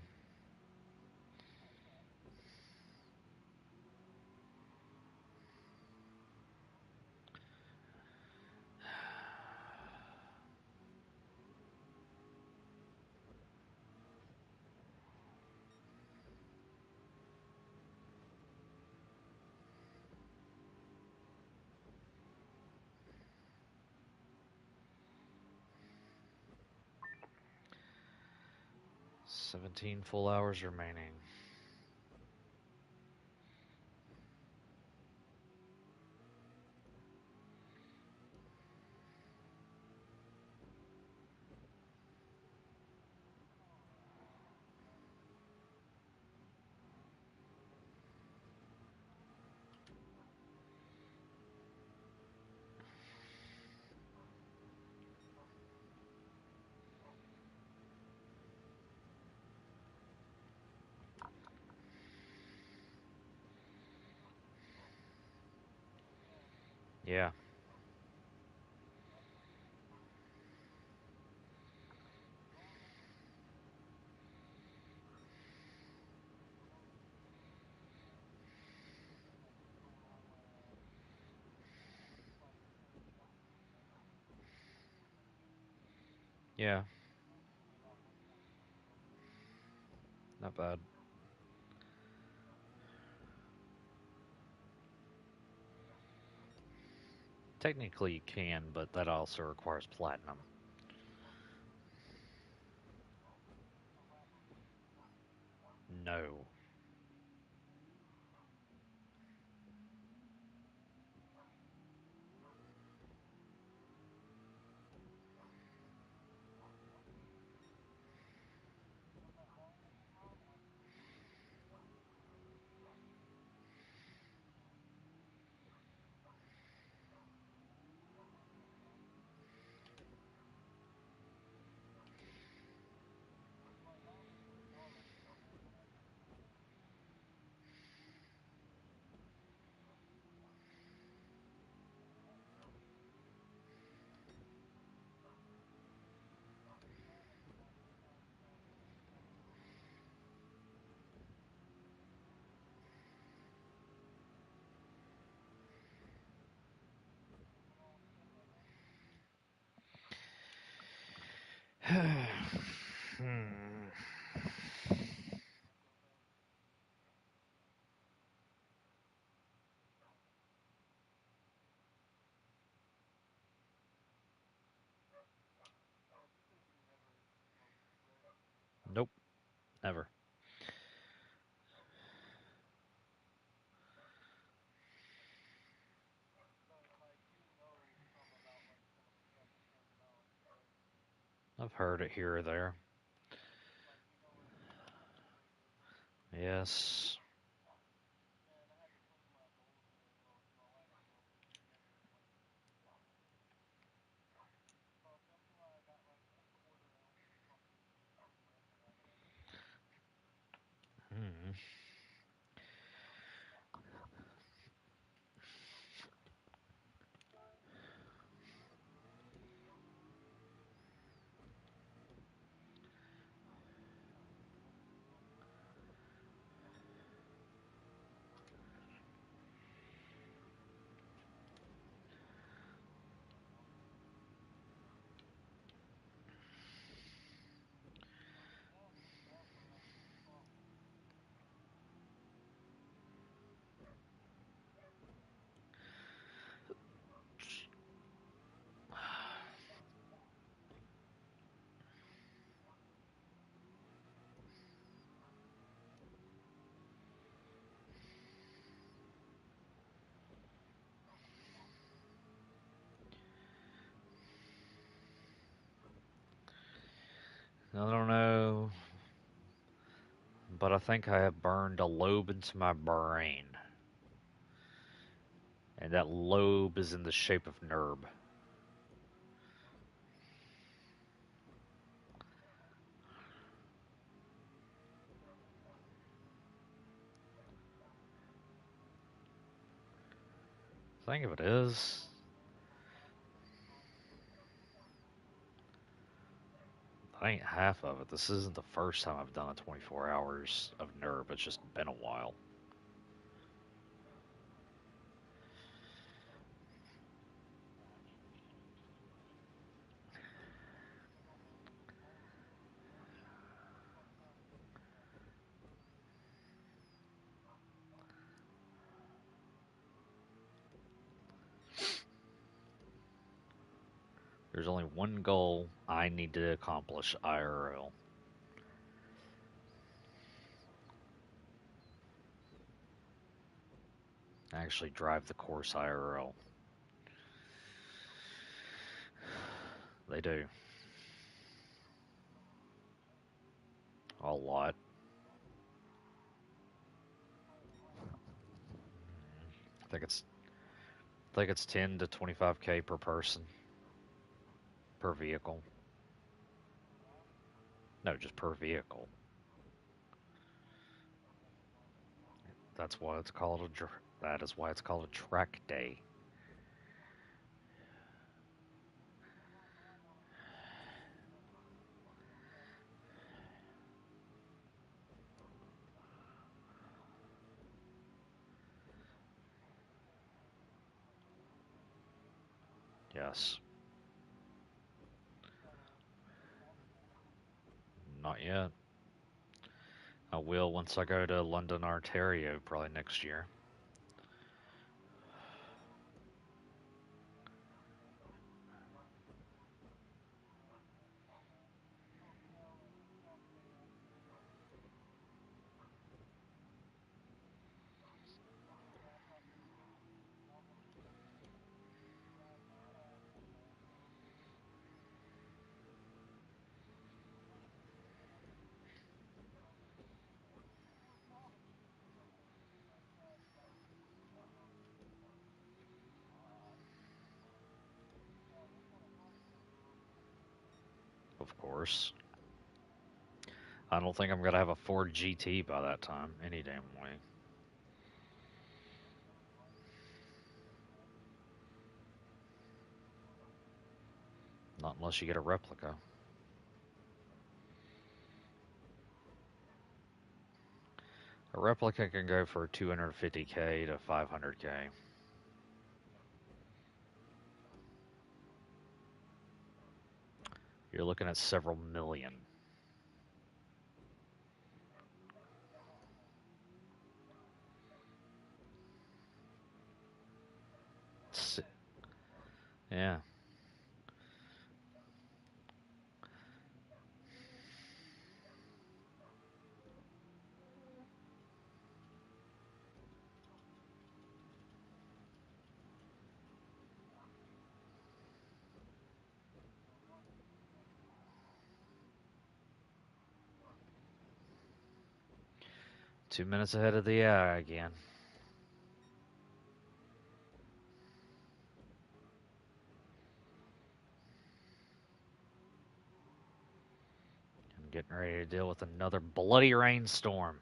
$17 full remaining. Yeah. Yeah. Not bad. Technically you can, but that also requires platinum. No. Hmm. Nope. Never. I've heard it here or there. Yes. Hmm. I don't know, but I think I have burned a lobe into my brain. And that lobe is in the shape of Nurb. Think of it is. That ain't half of it. This isn't the first time I've done a 24 hours of Nurb. It's just been a while. There's only one goal I need to accomplish IRL. Actually drive the course IRL. They do. A lot. I think it's 10 to 25k per person per vehicle. No, just per vehicle. That's why it's called that is why it's called a track day. Yes. Not yet. I will once I go to London, Ontario, probably next year. Of course. I don't think I'm gonna have a Ford GT by that time, any damn way. Not unless you get a replica. A replica can go for 250k to 500k. You're looking at several million. Yeah. 2 minutes ahead of the AI again. I'm getting ready to deal with another bloody rainstorm.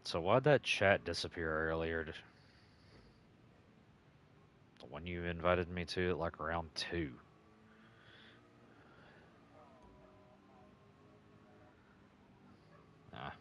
So why'd that chat disappear earlier? The one you invited me to at like around 2. Ah.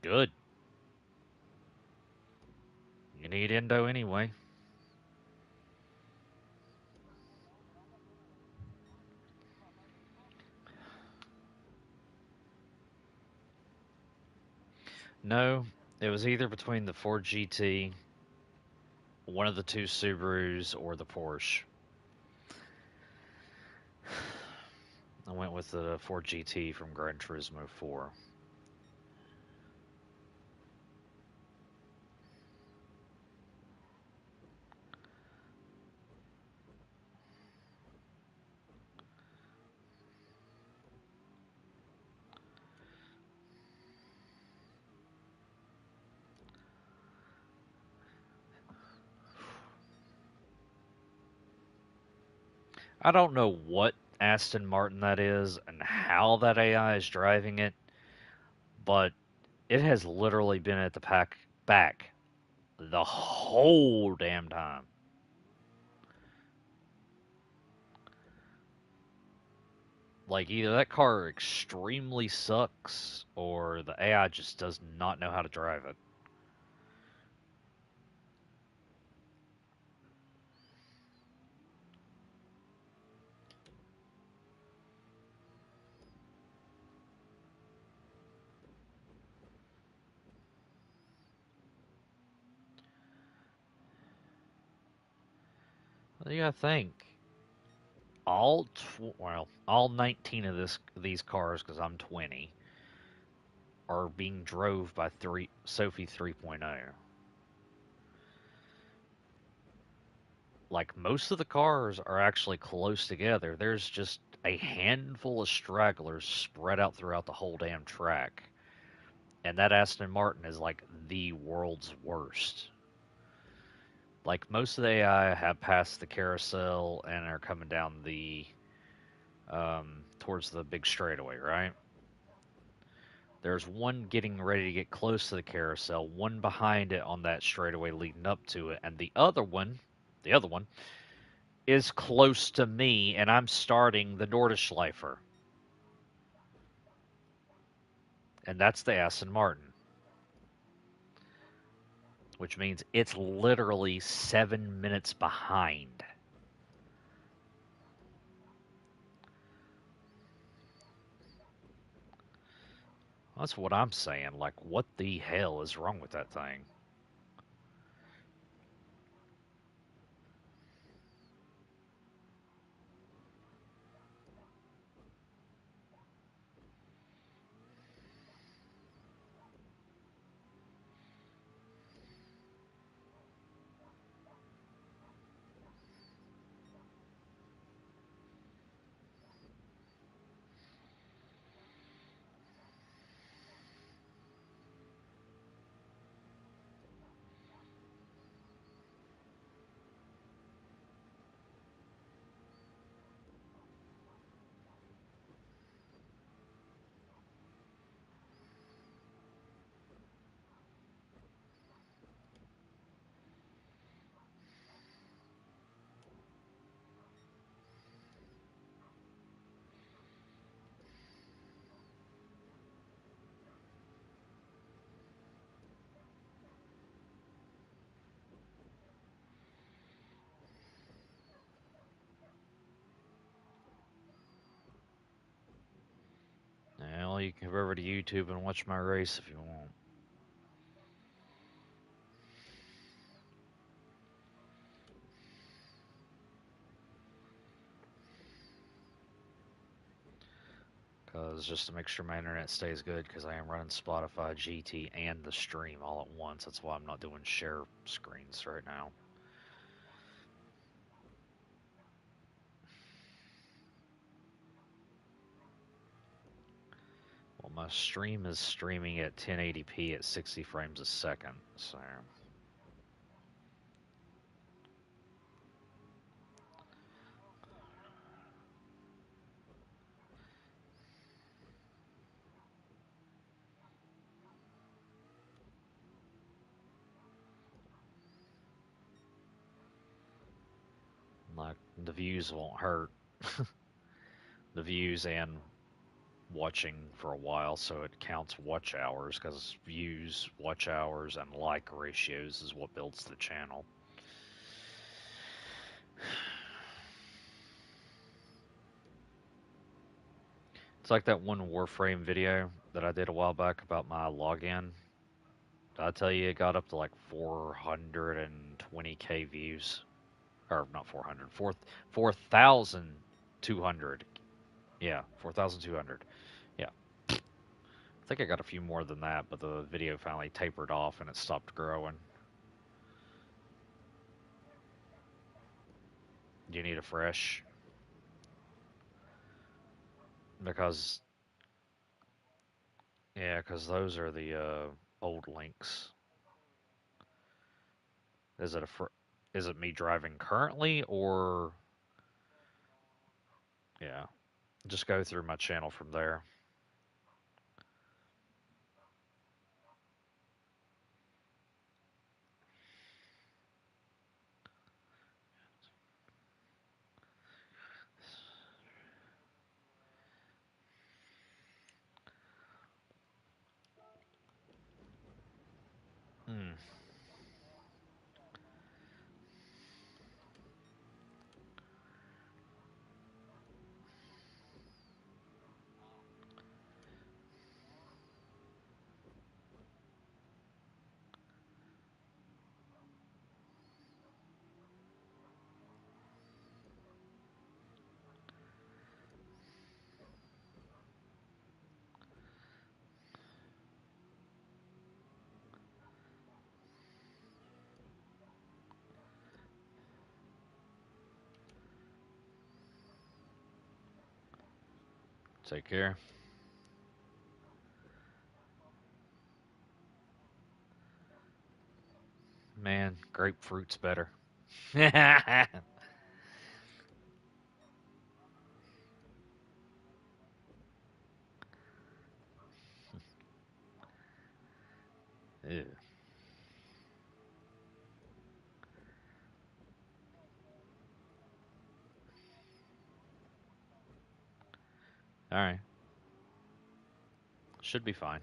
Good. You need endo anyway. No, it was either between the Ford GT, one of the two Subarus, or the Porsche. I went with the Ford GT from Gran Turismo 4. I don't know what Aston Martin that is and how that AI is driving it, but it has literally been at the pack back the whole damn time. Like either that car extremely sucks or the AI just does not know how to drive it. You gotta think all 19 of these cars, because I'm 20, are being drove by Sophie 3.0. Like most of the cars are actually close together. There's just a handful of stragglers spread out throughout the whole damn track. And that Aston Martin is like the world's worst. Like most of the AI have passed the carousel and are coming down the towards the big straightaway, right? There's one getting ready to get close to the carousel, one behind it on that straightaway leading up to it, and the other one is close to me, and I'm starting the Nordschleifer, and that's the Aston Martin, which means it's literally 7 minutes behind. That's what I'm saying. Like, what the hell is wrong with that thing? Well, you can go over to YouTube and watch my race if you want. Because just to make sure my internet stays good, because I am running Spotify, GT, and the stream all at once. That's why I'm not doing share screens right now. Well, my stream is streaming at 1080p at 60 frames a second, so like the views won't hurt. The views and watching for a while, so it counts watch hours because views, watch hours, and like ratios is what builds the channel. It's like that one Warframe video that I did a while back about my login. Did I tell you it got up to like 420k views? Or not 400, 4,200. Yeah, 4,200. Yeah. I think I got a few more than that, but the video finally tapered off and it stopped growing. Do you need a fresh? Because, yeah, because those are the old links. Is it is it me driving currently or yeah? Just go through my channel from there. Hmm. Take care. Man, grapefruit's better. Ew. All right. Should be fine.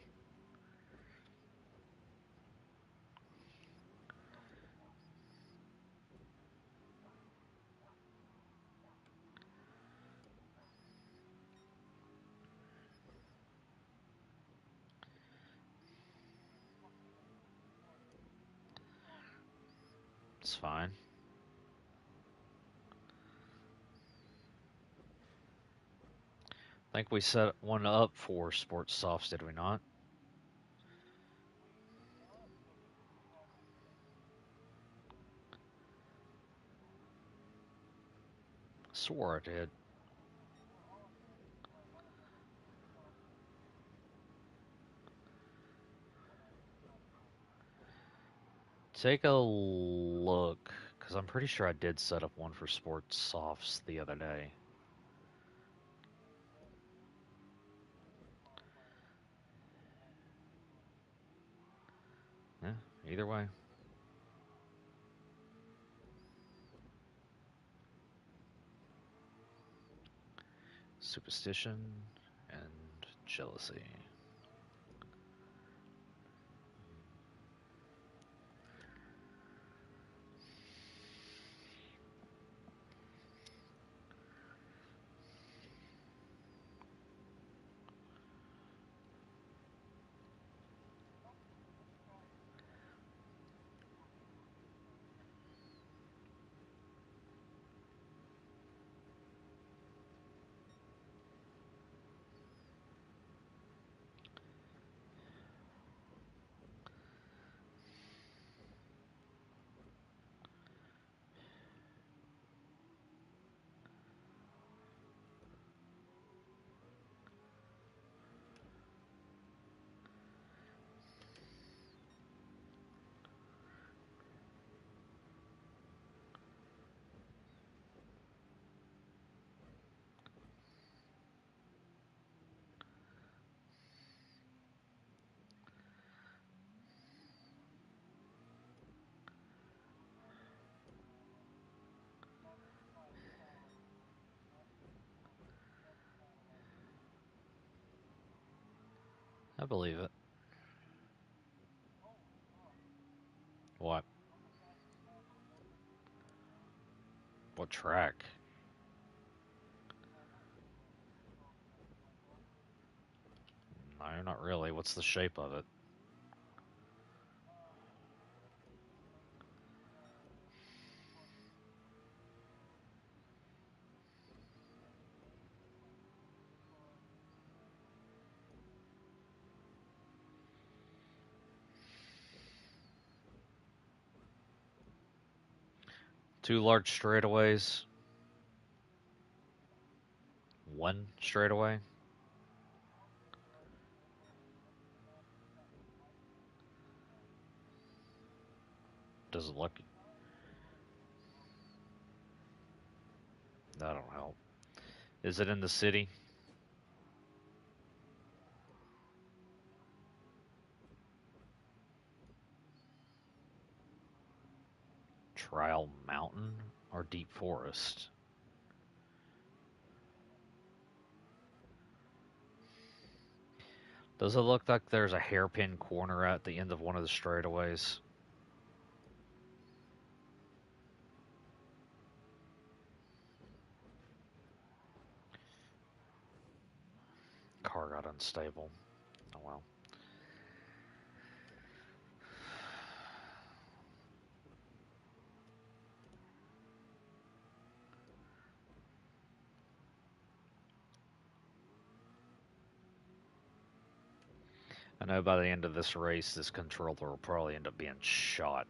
It's fine. I think we set one up for sports softs, did we not? Swore I did. Take a look, because I'm pretty sure I did set up one for sports softs the other day. Yeah, either way. Superstition and jealousy. I believe it. What? What track? No, not really. What's the shape of it? Two large straightaways. One straightaway. Does it look? That'll help. Is it in the city? Trial Mountain or Deep Forest? Does it look like there's a hairpin corner at the end of one of the straightaways? Car got unstable. Oh well. I know by the end of this race, this controller will probably end up being shot.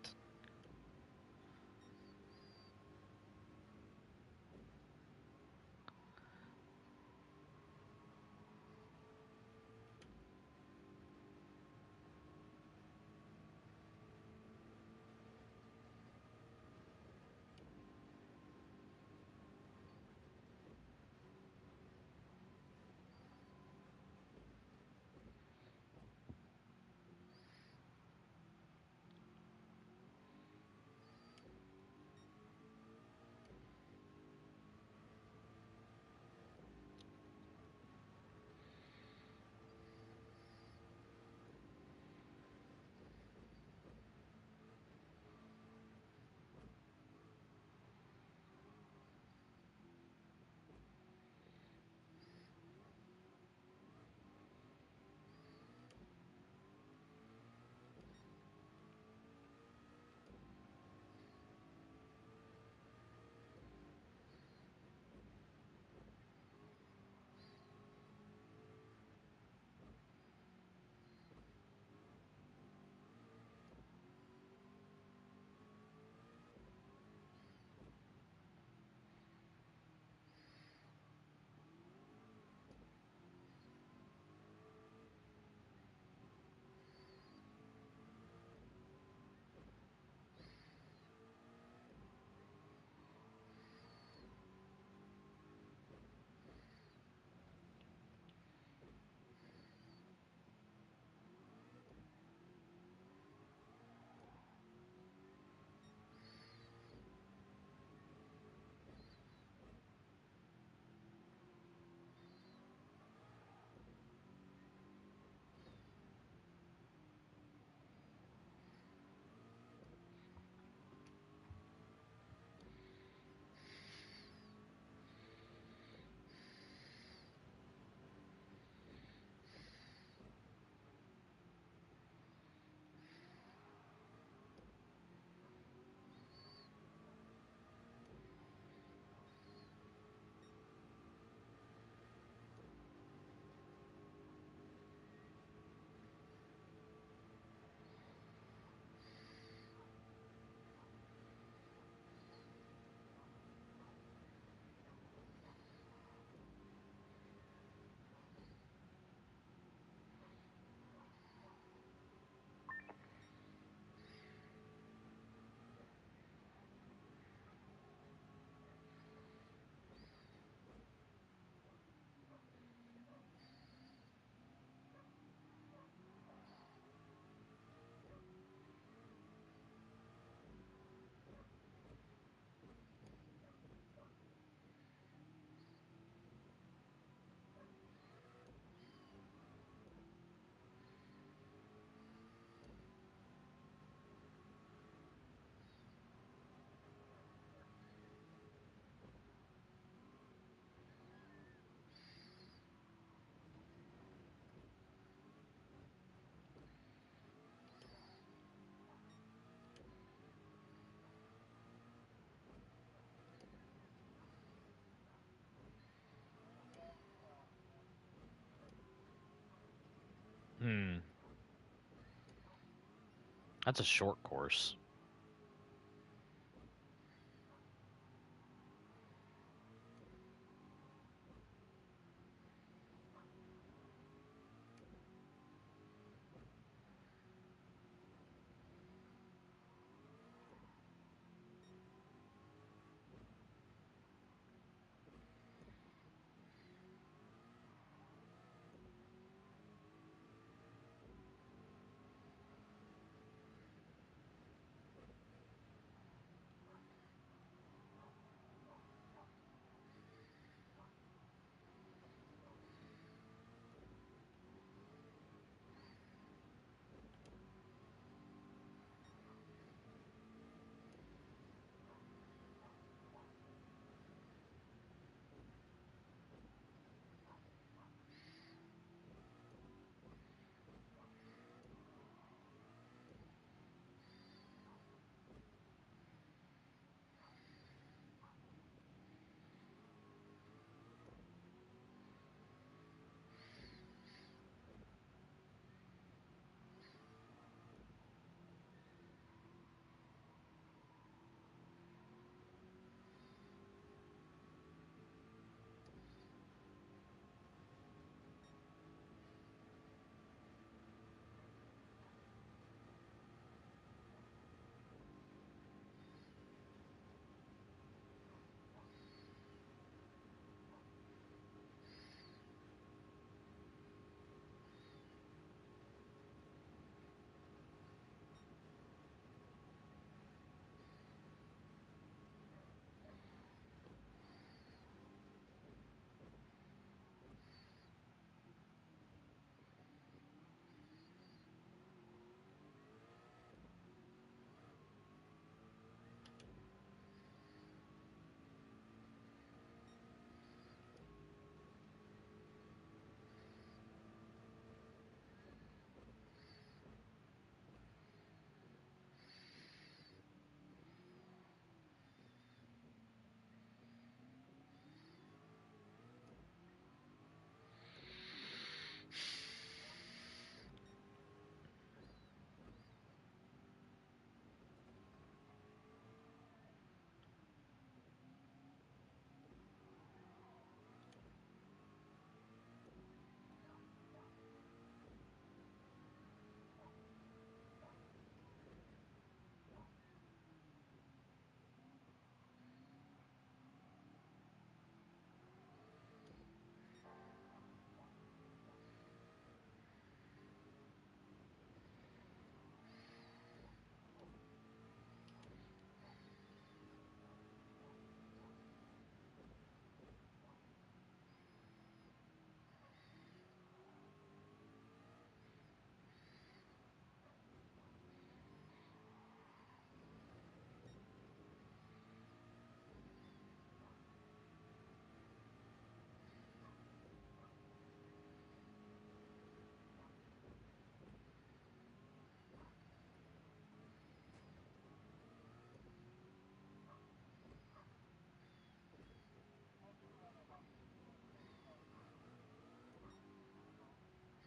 That's a short course.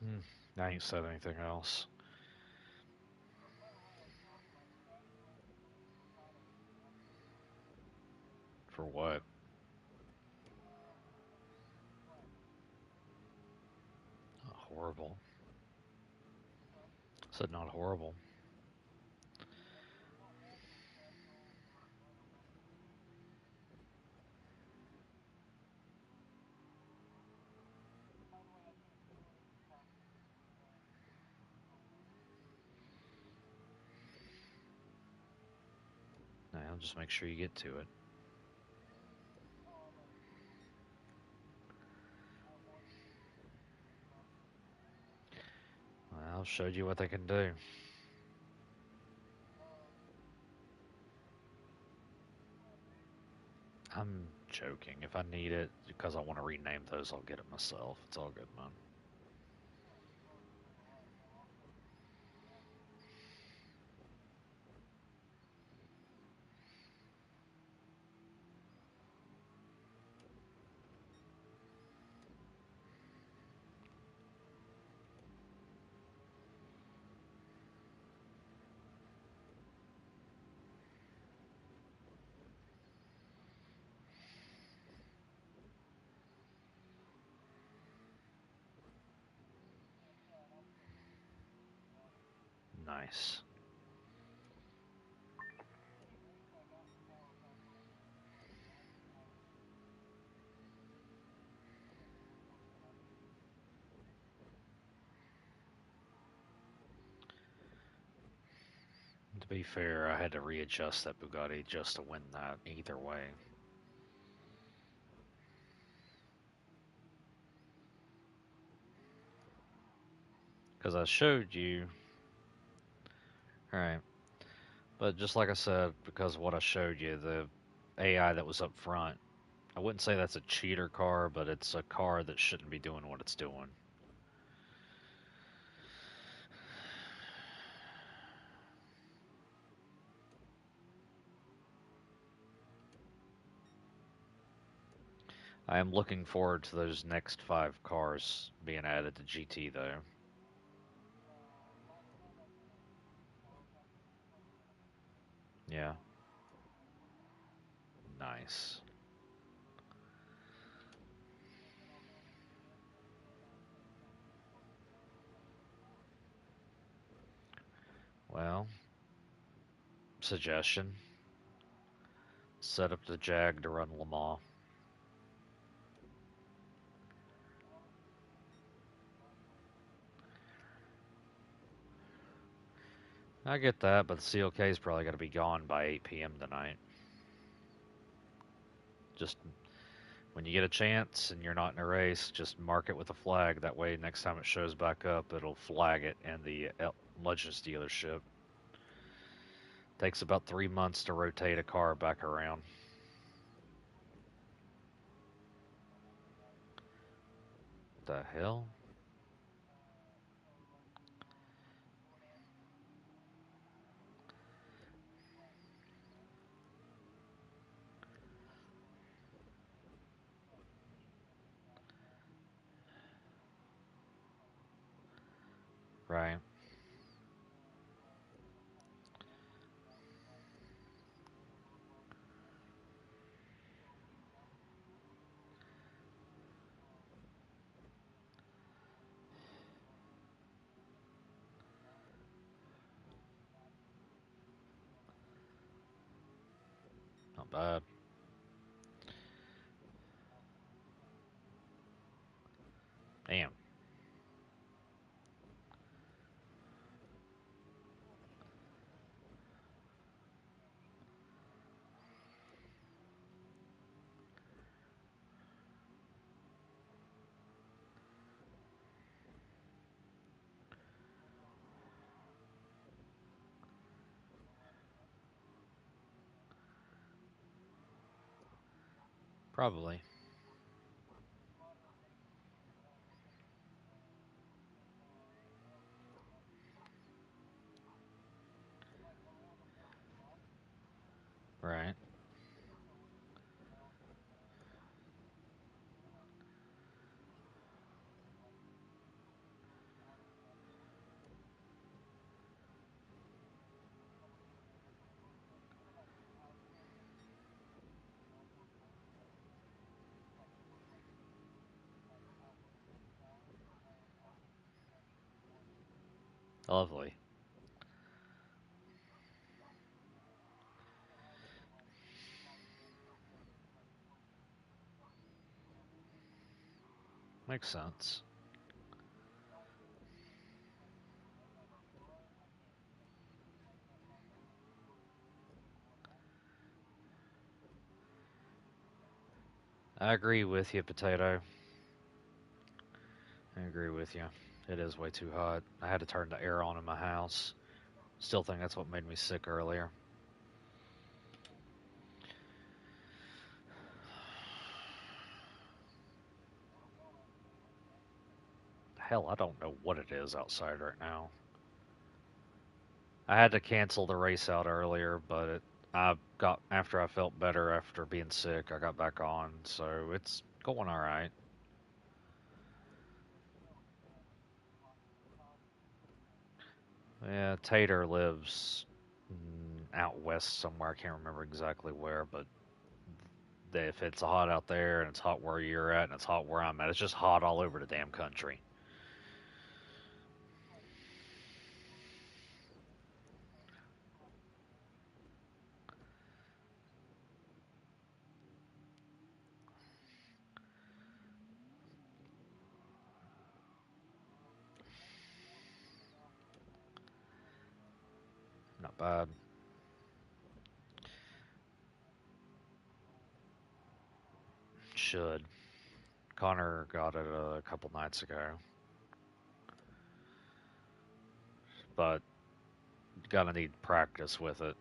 Hmm. I ain't said anything else. For what? Not horrible. I said not horrible. Now just make sure you get to it. Well, showed you what they can do. I'm joking. If I need it because I want to rename those, I'll get it myself. It's all good, man. Nice. To be fair, I had to readjust that Bugatti just to win that either way. Because I showed you, alright, but just like I said, because of what I showed you, the AI that was up front, I wouldn't say that's a cheater car, but it's a car that shouldn't be doing what it's doing. I am looking forward to those next 5 cars being added to GT, though. Yeah, nice. Well, suggestion: set up the Jag to run Le Mans. I get that, but the CLK is probably going to be gone by 8 p.m. tonight. Just when you get a chance and you're not in a race, just mark it with a flag. That way, next time it shows back up, it'll flag it in the Legends dealership. Takes about 3 months to rotate a car back around. The hell? Right. Not bad. Damn. Probably. Right. Lovely. Makes sense. I agree with you, Potato. I agree with you. It is way too hot. I had to turn the air on in my house. Still think that's what made me sick earlier. Hell, I don't know what it is outside right now. I had to cancel the race out earlier, but I got after I felt better after being sick. I got back on, so it's going all right. Yeah, Tater lives out west somewhere. I can't remember exactly where, but if it's hot out there and it's hot where you're at and it's hot where I'm at, it's just hot all over the damn country. bad. Should. Connor got it a couple nights ago, but gonna need practice with it.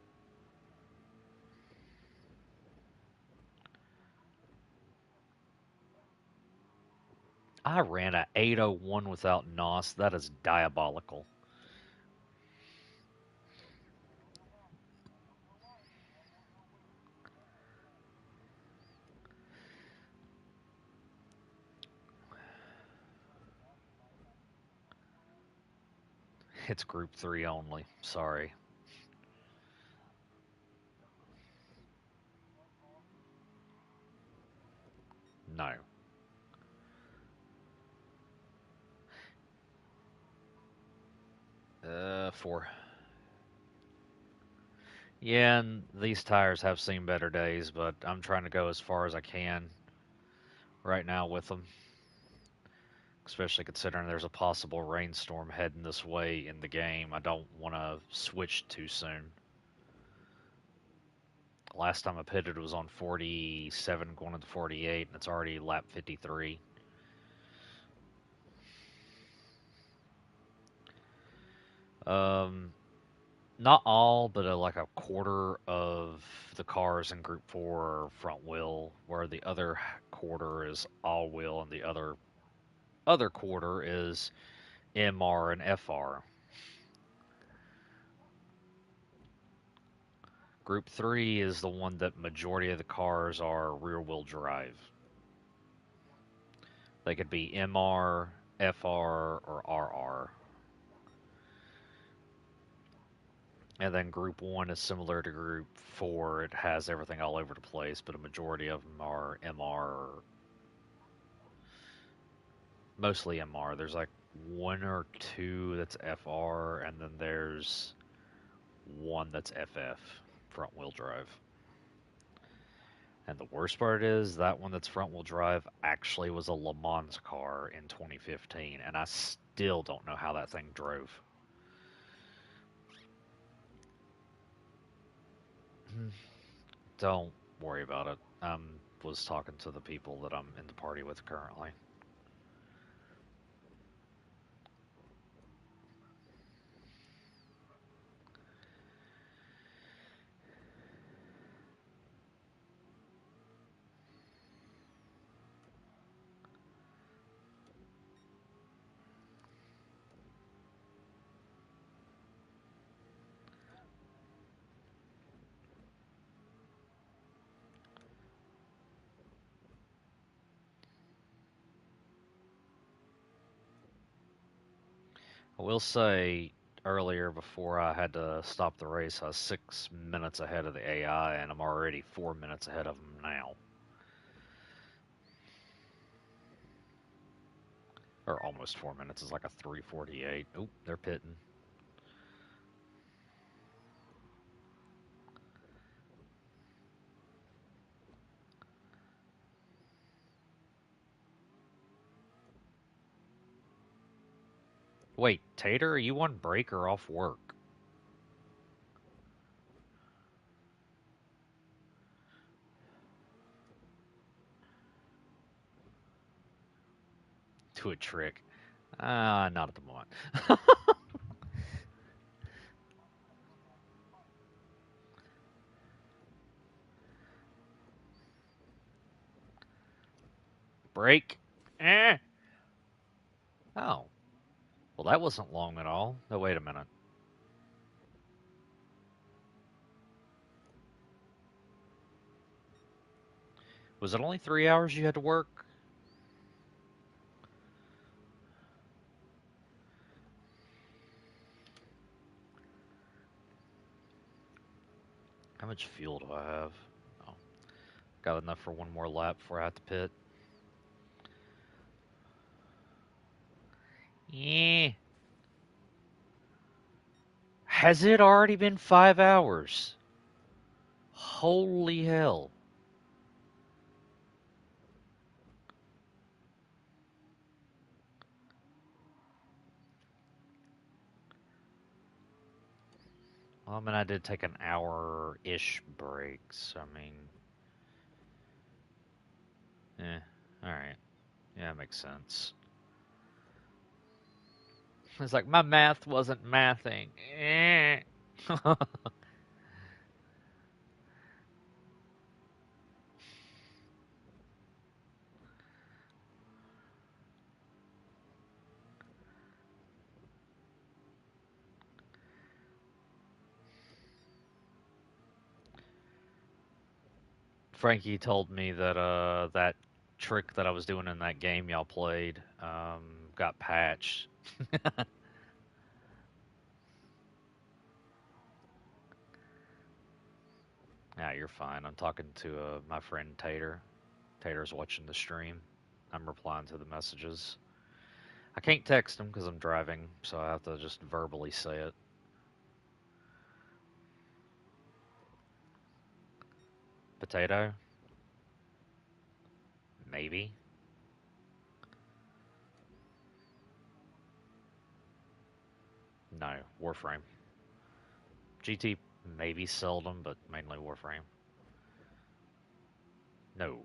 I ran a 801 without NOS. That is diabolical. It's Group 3 only. Sorry. No. 4. Yeah, and these tires have seen better days, but I'm trying to go as far as I can right now with them, especially considering there's a possible rainstorm heading this way in the game. I don't want to switch too soon. Last time I pitted was on 47 going into 48, and it's already lap 53. Um, Not all, but like a quarter of the cars in Group 4 are front wheel, where the other quarter is all wheel, and the other quarter is MR and FR. Group 3 is the one that majority of the cars are rear wheel drive. They could be MR, FR, or RR. And then Group 1 is similar to Group 4. It has everything all over the place, but a majority of them are MR, mostly MR. There's like one or two that's FR, and then there's one that's FF, front wheel drive. And the worst part is that one that's front wheel drive actually was a Le Mans car in 2015, and I still don't know how that thing drove. Don't worry about it. I was talking to the people that I'm in the party with currently. I will say earlier before I had to stop the race, I was 6 minutes ahead of the AI, and I'm already 4 minutes ahead of them now. Or almost 4 minutes. It's like a 3:48. Oh, they're pitting. Wait, Tater, are you on break or off work? To a trick. Not at the moment. Break? Eh. Oh. Well, that wasn't long at all. No, wait a minute. Was it only 3 hours you had to work? How much fuel do I have? Oh, got enough for one more lap before I have to pit. Yeah. Has it already been 5 hours? Holy hell. Well, I mean, I did take an hour-ish break, so I mean, alright. Yeah, that makes sense. It's like, my math wasn't mathing. Eh. Frankie told me that that trick that I was doing in that game y'all played got patched. Yeah, you're fine. I'm talking to my friend Tater. Tater's watching the stream. I'm replying to the messages. I can't text him because I'm driving, so I have to just verbally say it. Potato? Maybe. No, Warframe. GT maybe seldom, but mainly Warframe. No.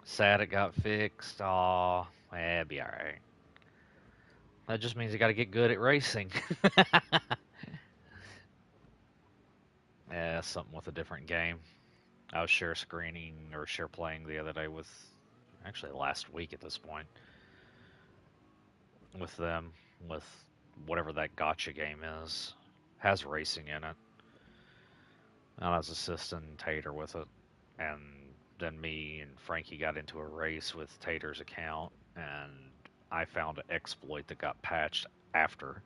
Sad it got fixed. Aw, be alright. That just means you gotta get good at racing. Yeah, something with a different game. I was share screening or share playing the other day with, actually last week at this point, with them, with whatever that gotcha game is. Has racing in it. And I was assisting Tater with it. And then me and Frankie got into a race with Tater's account, and I found an exploit that got patched after.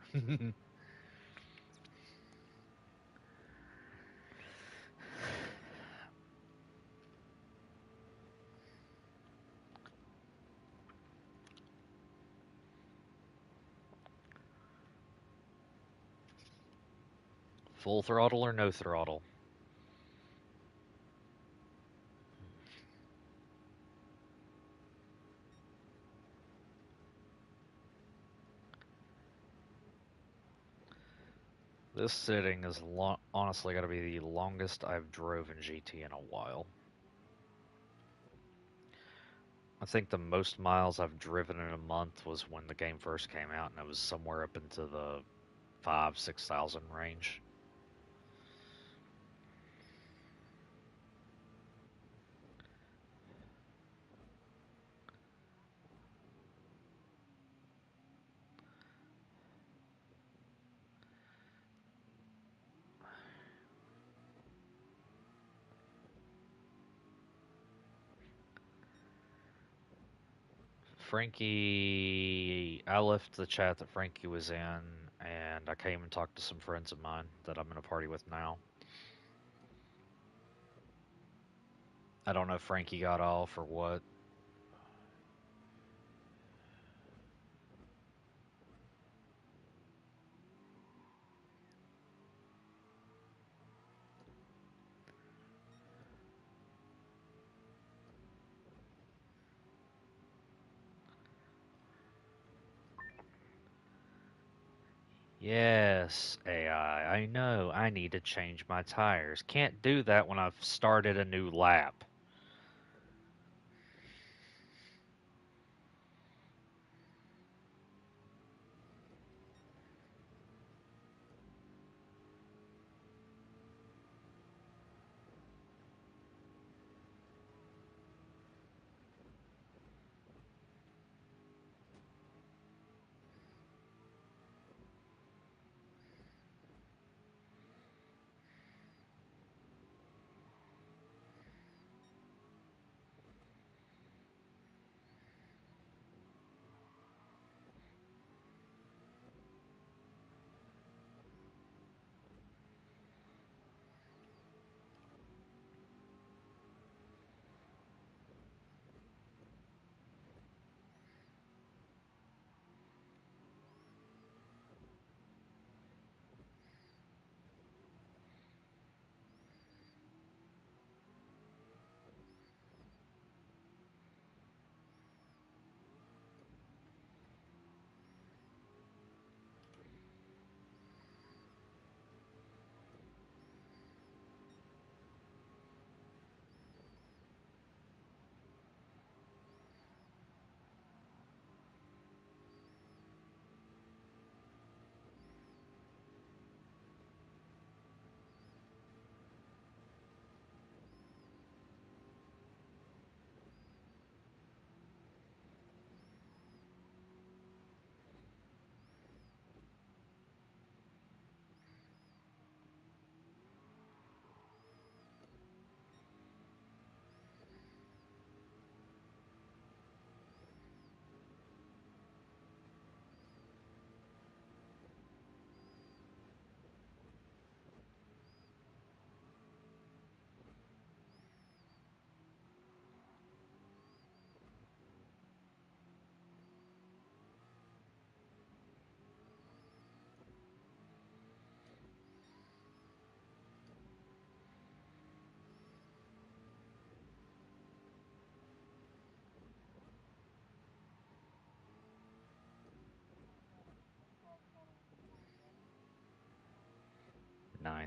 Full throttle or no throttle? This sitting is honestly got to be the longest I've drove in GT in a while. I think the most miles I've driven in a month was when the game first came out, and it was somewhere up into the 6,000 range. Frankie, I left the chat that Frankie was in, and I came and talked to some friends of mine that I'm in a party with now. I don't know if Frankie got off or what. Yes, AI, I know. I need to change my tires. Can't do that when I've started a new lap.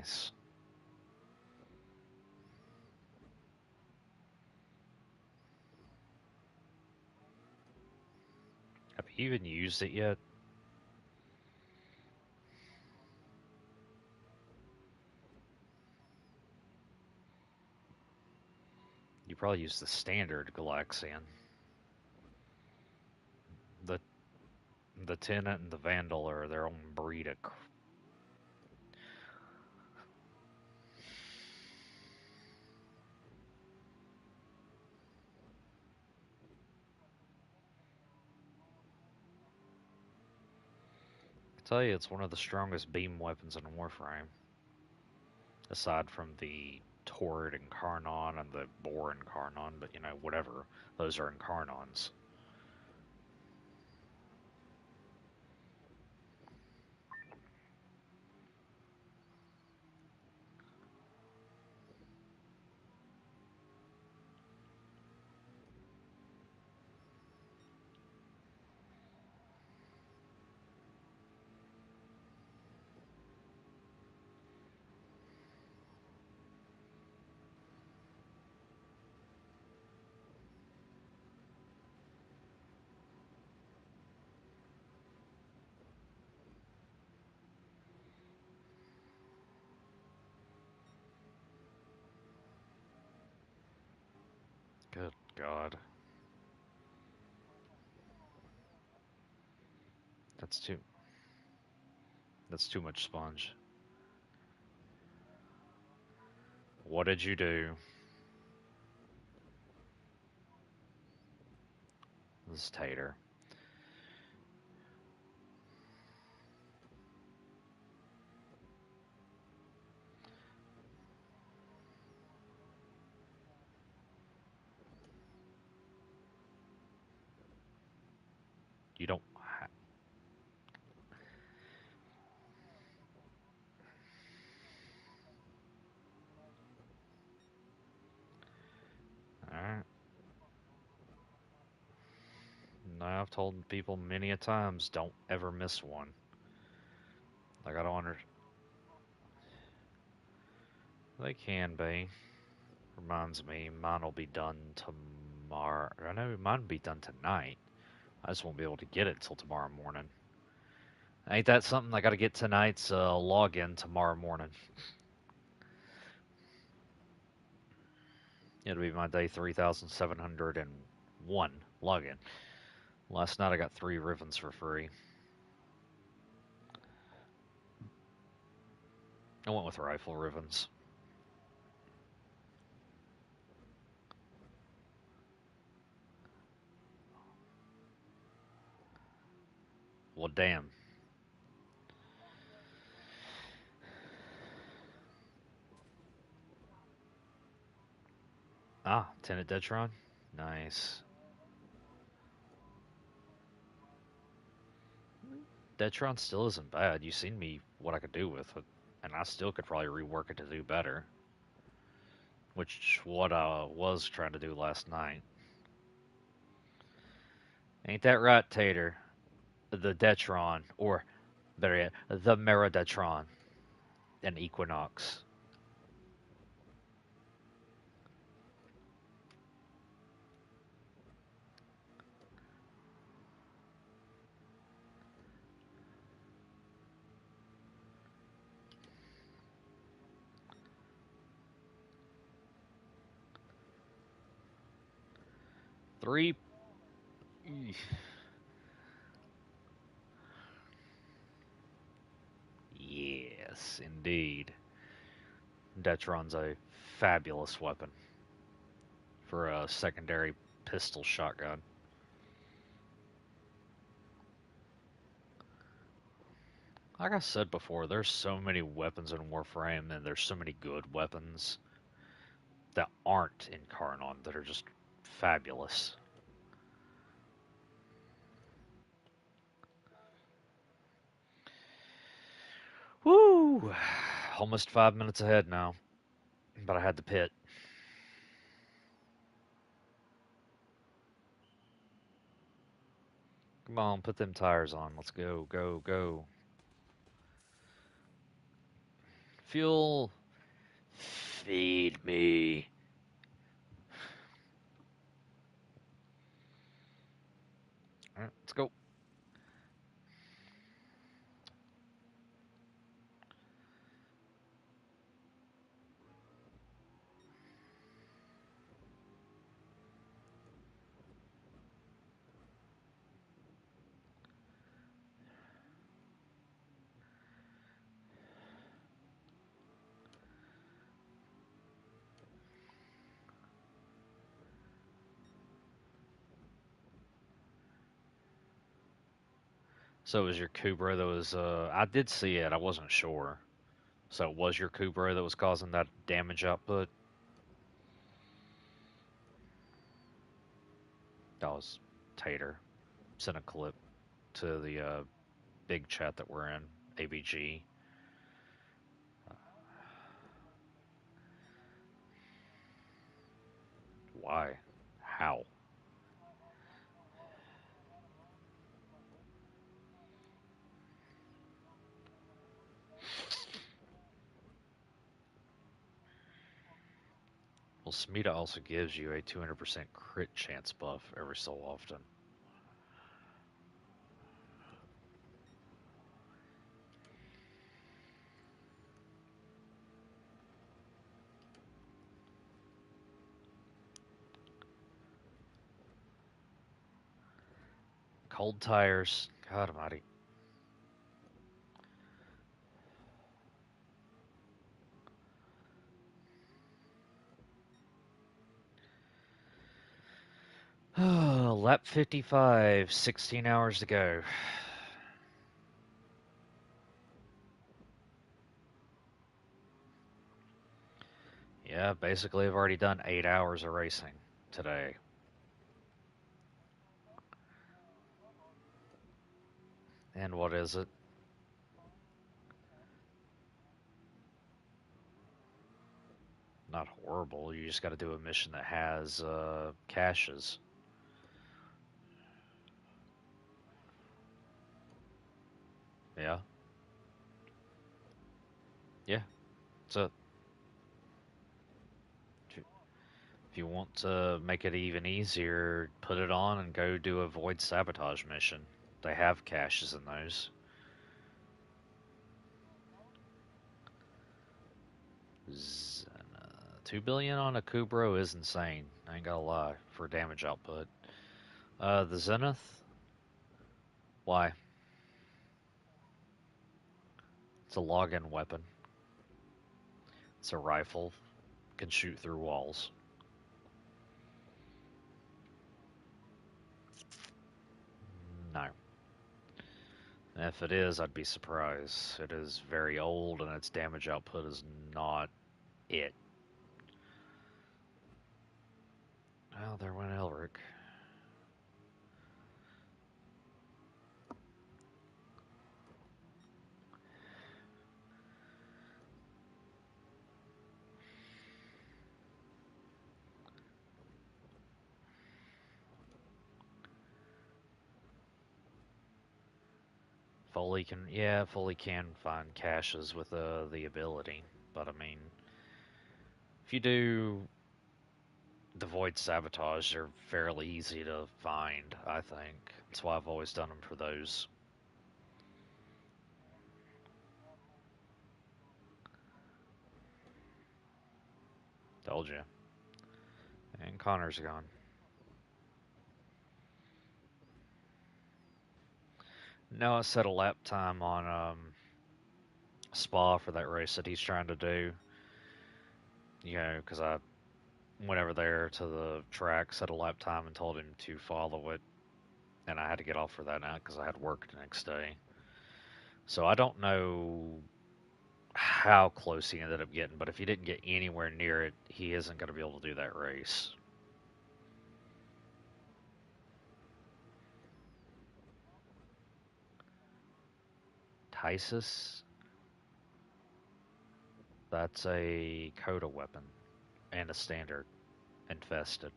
Nice. Have you even used it yet? You probably use the standard Galaxian. The the Tenant and the Vandal are their own breed of. I tell you, it's one of the strongest beam weapons in Warframe, aside from the Torrid Incarnon and the Boar Incarnon. But whatever, those are Incarnons. Good God, that's too that's too much sponge. What did you do? This tater. You don't. Alright. Now I've told people many a times, don't ever miss one. Like I don't under. They can be. Reminds me, mine will be done tomorrow. I know mine will be done tonight. I just won't be able to get it till tomorrow morning. Ain't that something? I got to get tonight's login tomorrow morning. It'll be my day 3,701 login. Last night I got 3 ribbons for free. I went with rifle ribbons. Well, damn. Ah, Tenant Detron? Nice. Detron still isn't bad. You've seen me what I could do with it, and I still could probably rework it to do better. Which what I was trying to do last night. Ain't that right, Tater? The Detron, or better yet, the Meridetron, and Equinox. 3. Yes, indeed. Detron's a fabulous weapon for a secondary pistol shotgun. Like I said before, there's so many weapons in Warframe, and there's so many good weapons that aren't in Carnon that are just fabulous. Woo! Almost 5 minutes ahead now, but I had to pit. Come on, put them tires on. Let's go, go, go. Fuel. Feed me. Alright, let's go. So it was your Cobra that was, I did see it, I wasn't sure. So it was your Cobra that was causing that damage output? That was Tater. Sent a clip to the big chat that we're in, ABG. Why? How? Well, Smita also gives you a 200% crit chance buff every so often. Cold tires. God almighty. Lap 55, 16 hours to go. Yeah, basically I've already done 8 hours of racing today. And what is it? Not horrible. You just got to do a mission that has caches. Yeah, yeah. So if you want to make it even easier, put it on and go do a void sabotage mission. They have caches in those. 2 billion on a Kubro is insane. I ain't gonna lie for damage output. The Zenith. Why? It's a login weapon. It's a rifle. Can shoot through walls. No. If it is, I'd be surprised. It is very old, and its damage output is not it. Oh, there went Elric. Foley can, yeah, Foley can find caches with the ability, but I mean, if you do the void sabotage, they're fairly easy to find. I think that's why I've always done them for those. Told you. And Connor's gone. No, I set a lap time on Spa for that race that he's trying to do. You know, because I went over there to the track, set a lap time, and told him to follow it. And I had to get off for that night because I had work the next day. So I don't know how close he ended up getting, but if he didn't get anywhere near it, he isn't going to be able to do that race. Tysus, that's a Coda weapon and a standard infested.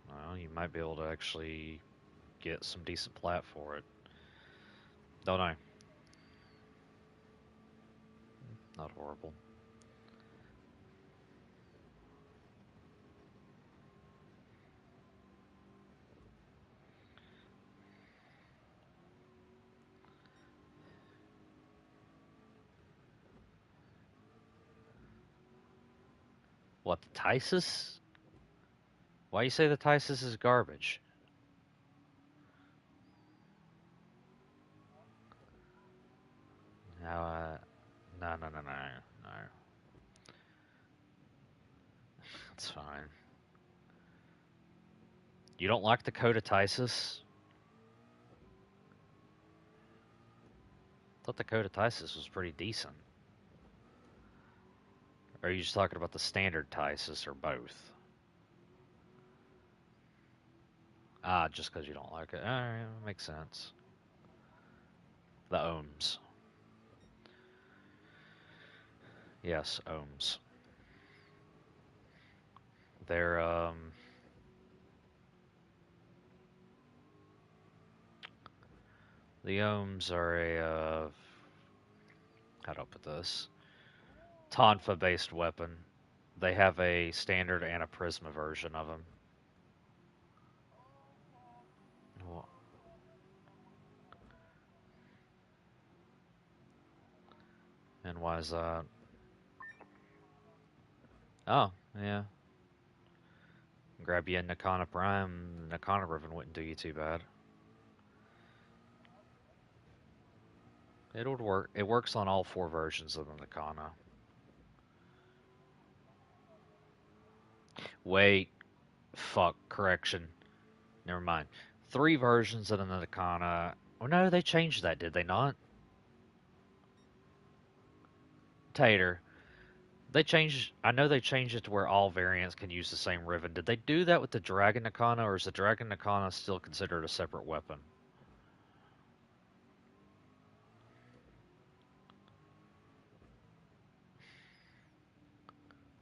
Well, you might be able to actually get some decent plat for it. Don't know. Not horrible. What, the Tysus? Why you say the Tysus is garbage? No, no, no, no, no, no. It's fine. You don't like the Codotysis? I thought the Codotysis was pretty decent. Or are you just talking about the standard Tysis or both? Ah, just because you don't like it. Alright, makes sense. The ohms. Yes, ohms. They're, the ohms are a, how do I put this? Tonfa-based weapon. They have a standard and a Prisma version of them. And why is that? Oh, yeah. Grab you a Nakana Prime, Nakana Riven wouldn't do you too bad. It would work. It works on all 4 versions of the Nakana. Wait, fuck, correction. Never mind. 3 versions of the Nakana. Oh no, they changed that, did they not? Tater. They changed. I know they changed it to where all variants can use the same Riven. Did they do that with the Dragon Nakana, or is the Dragon Nakana still considered a separate weapon?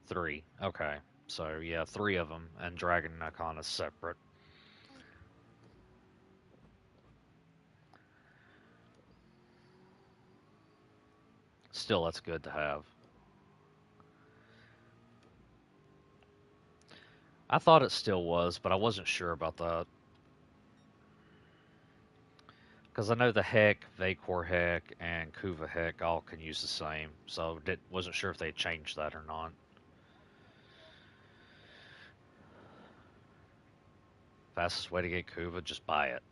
3. Okay. So yeah, 3 of them, and Dragon Nakana is separate. Still, that's good to have. I thought it still was, but I wasn't sure about that. Because I know the Heck, Vacor Heck, and Kuva Heck all can use the same, so wasn't sure if they changed that or not. Fastest way to get Kuva, just buy it.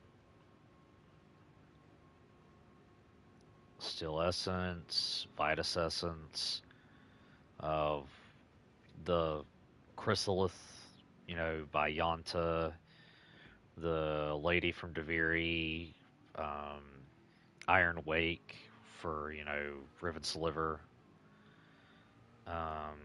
Steel Essence, Vitus Essence, of the Chrysalith, by Yanta, the Lady from Deviri, um, Iron Wake for, Riven Sliver. Um,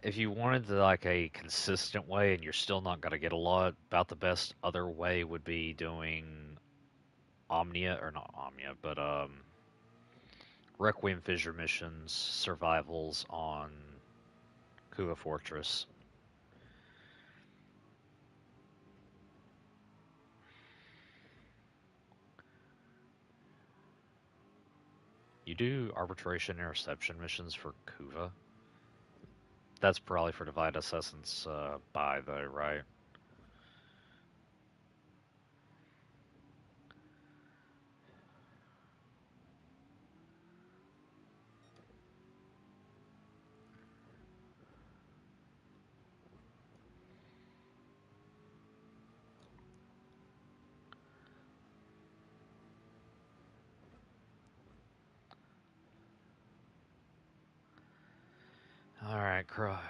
if you wanted like a consistent way and you're still not going to get a lot, about the best other way would be doing Omnia, or not Omnia, but Requiem Fissure missions, survivals on Kuva Fortress. You do arbitration interception missions for Kuva. That's probably for Divide Essence buy though, right? Alright,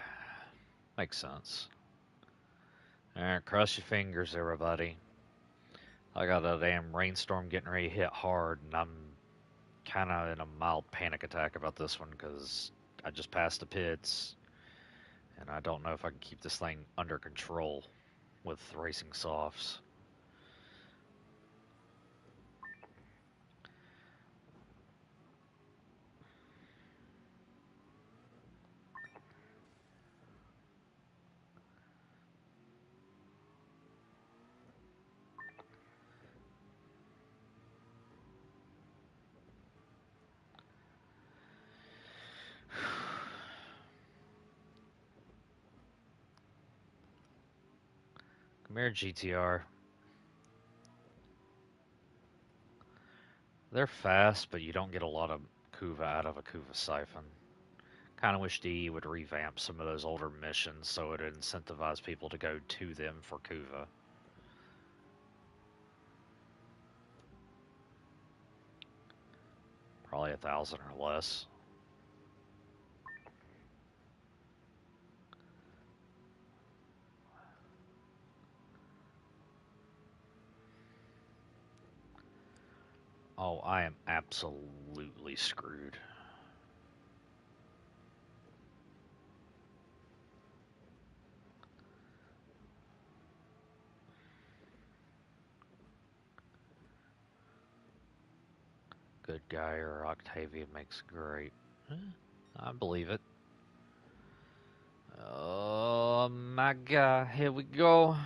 makes sense. Alright, cross your fingers, everybody. I got a damn rainstorm getting ready to hit hard, and I'm kind of in a mild panic attack about this one because I just passed the pits, and I don't know if I can keep this thing under control with racing softs. Come here, GTR. They're fast, but you don't get a lot of Kuva out of a Kuva Siphon. Kind of wish DE would revamp some of those older missions so it would incentivize people to go to them for Kuva. Probably 1,000 or less. Oh, I am absolutely screwed. Good guy or Octavia makes great. I believe it. Oh my god, here we go.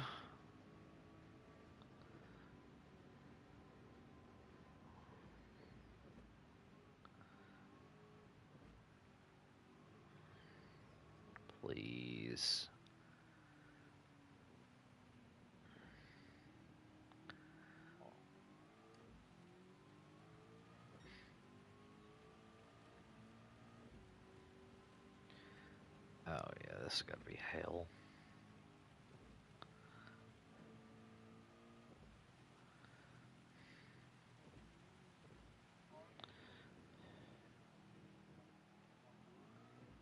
Please. Oh yeah, this is gonna be hell.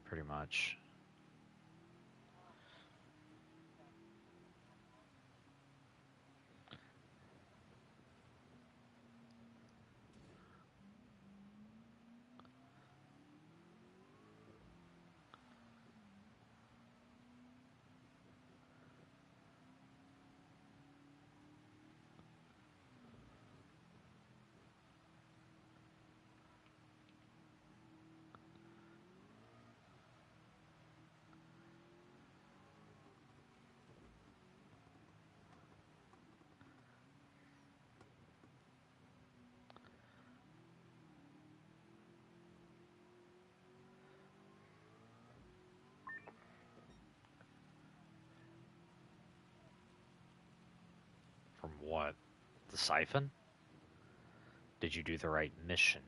Pretty much. From what? The siphon? Did you do the right mission?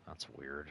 That's weird.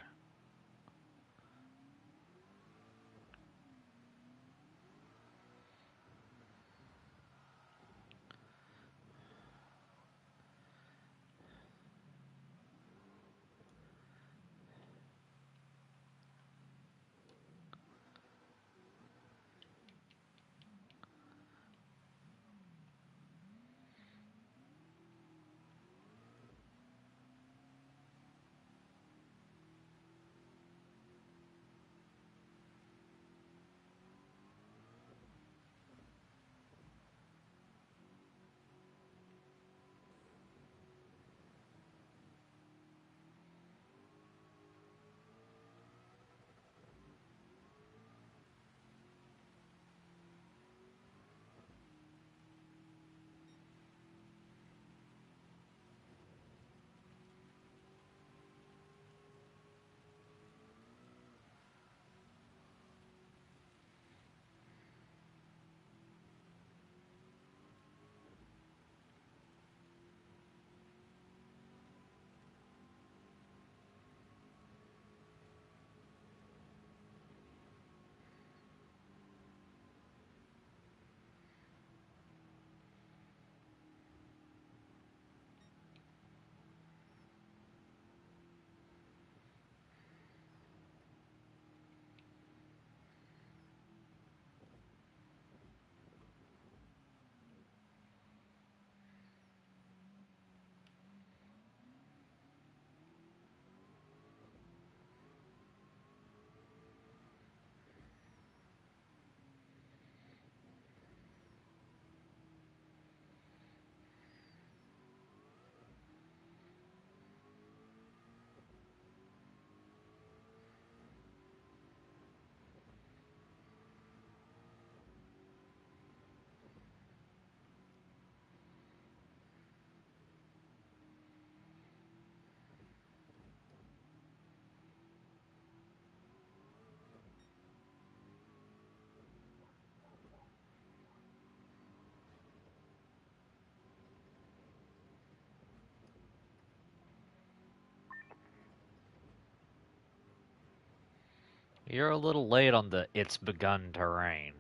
You're a little late on the "It's begun to rain"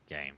game.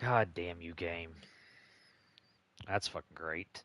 God damn you, game. That's fucking great.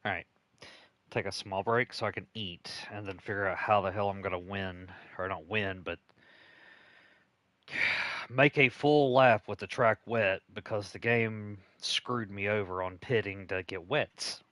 All right. Take a small break so I can eat, and then figure out how the hell I'm gonna win, or not win, but make a full lap with the track wet because the game screwed me over on pitting to get wets.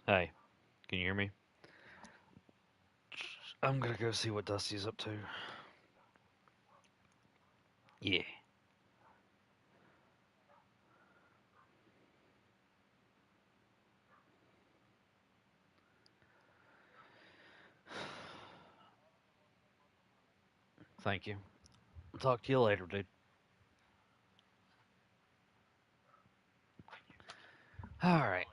Hey, can you hear me? I'm gonna go see what Dusty's up to. Yeah. Thank you. Talk to you later, dude. Alright.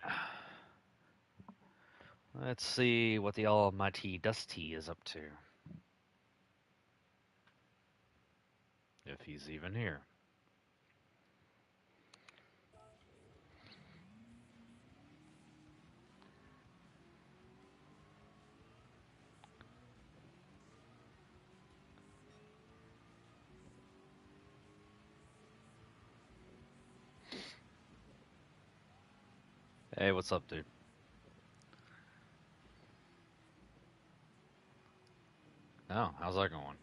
Let's see what the almighty Dusty is up to. If he's even here. Hey, what's up, dude? Oh, how's that going?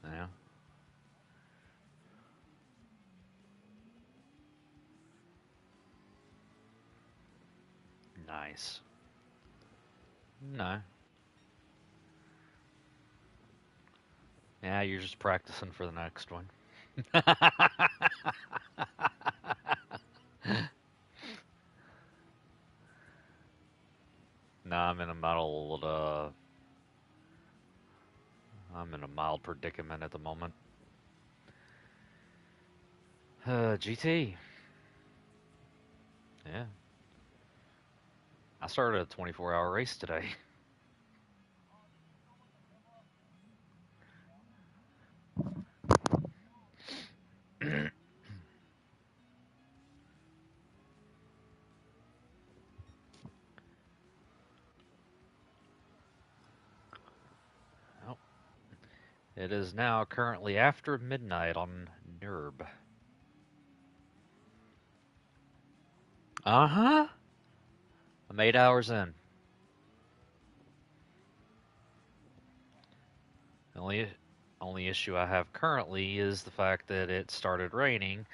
Yeah. Nice. No. Yeah, you're just practicing for the next one. No, I'm in a mild predicament at the moment. GT. Yeah. I started a 24-hour race today. Oh, it is now currently after midnight on Nurb. Uh-huh. I'm 8 hours in. The only issue I have currently is the fact that it started raining.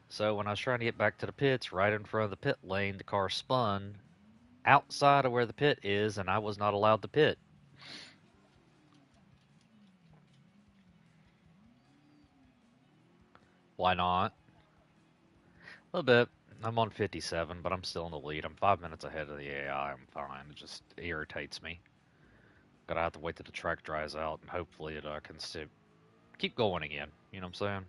So when I was trying to get back to the pits, right in front of the pit lane, the car spun outside of where the pit is, and I was not allowed to pit. Why not? A little bit. I'm on 57, but I'm still in the lead. I'm 5 minutes ahead of the AI. I'm fine. It just irritates me. Gotta have to wait till the track dries out, and hopefully it can keep going again. You know what I'm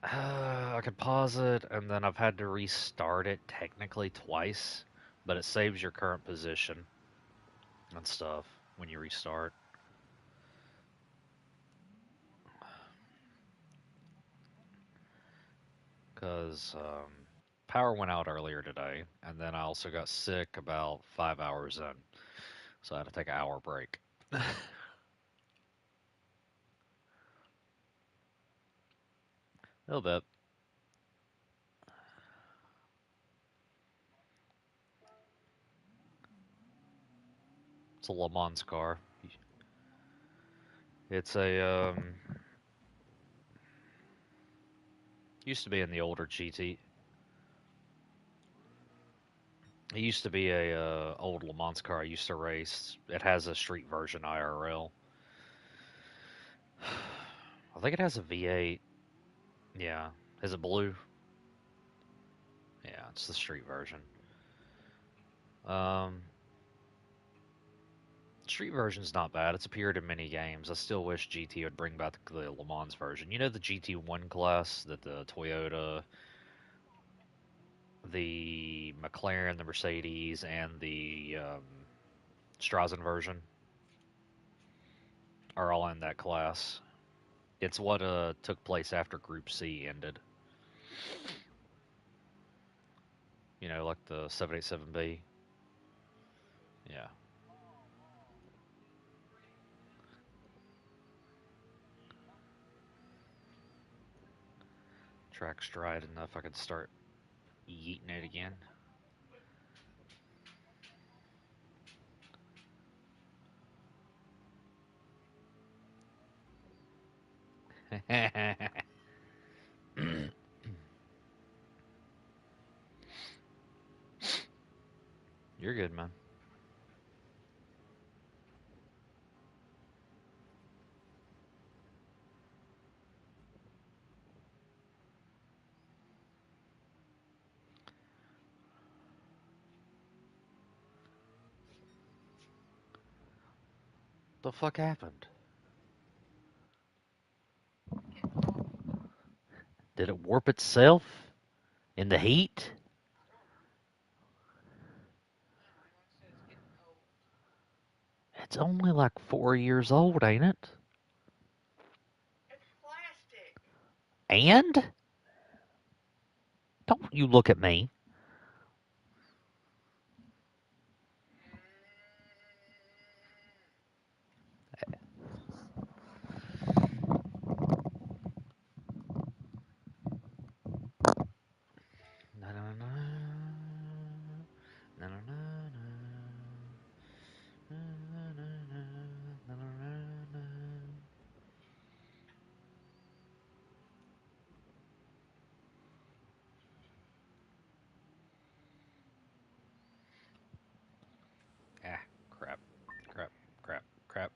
saying? I could pause it, and then I've had to restart it technically twice, but it saves your current position and stuff when you restart. Because power went out earlier today, and then I also got sick about 5 hours in, so I had to take an hour break. A little bit. It's a Le Mans car. It's a used to be in the older GT. It used to be a old Le Mans car I used to race. It has a street version IRL. I think it has a V8. Yeah. Is it blue? Yeah, it's the street version. Um, Street version's not bad. It's appeared in many games. I still wish GT would bring back the Le Mans version. You know the GT1 class that the Toyota, the McLaren, the Mercedes, and the Strazen version are all in that class. It's what took place after Group C ended. You know, like the 787B. Yeah. Track's dried enough I could start yeeting it again. You're good, man. The fuck happened? Getting old. Did it warp itself in the heat? I don't know. Like I said, it's getting old. It's only like 4 years old, ain't it? It's plastic. And don't you look at me. Na na na na na na na na na na. Ah, crap, crap, crap, crap.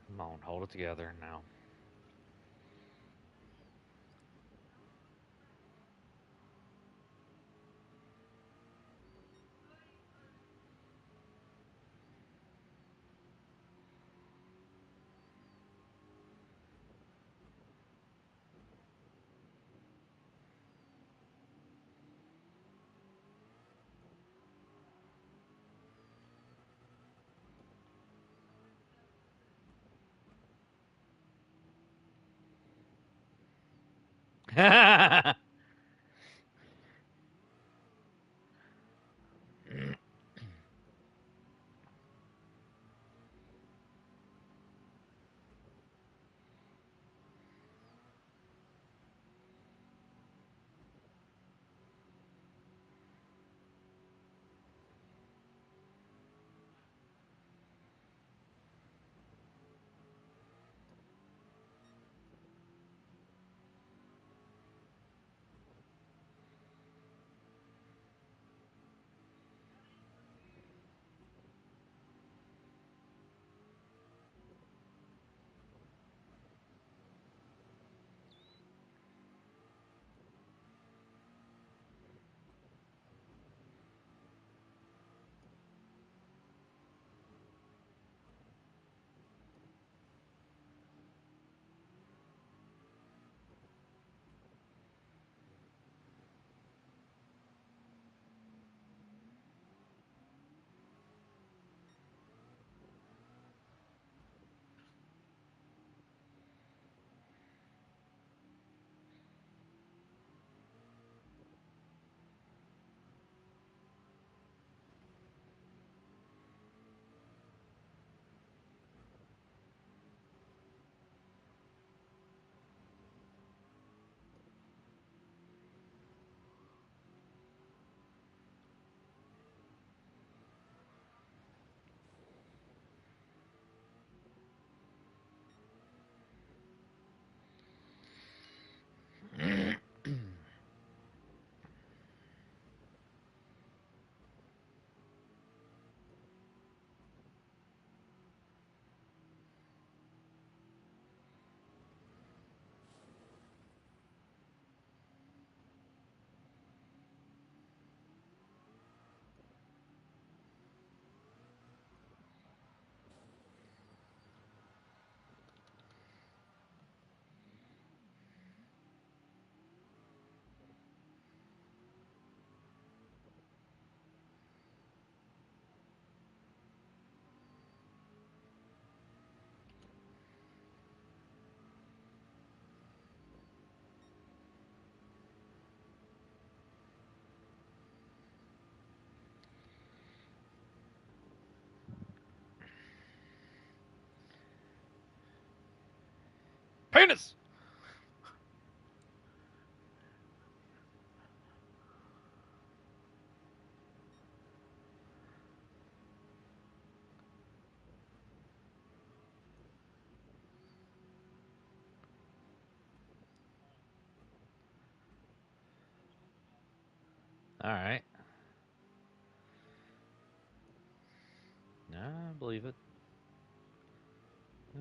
Come on, hold it together now. Penis! Alright. I believe it. Yeah.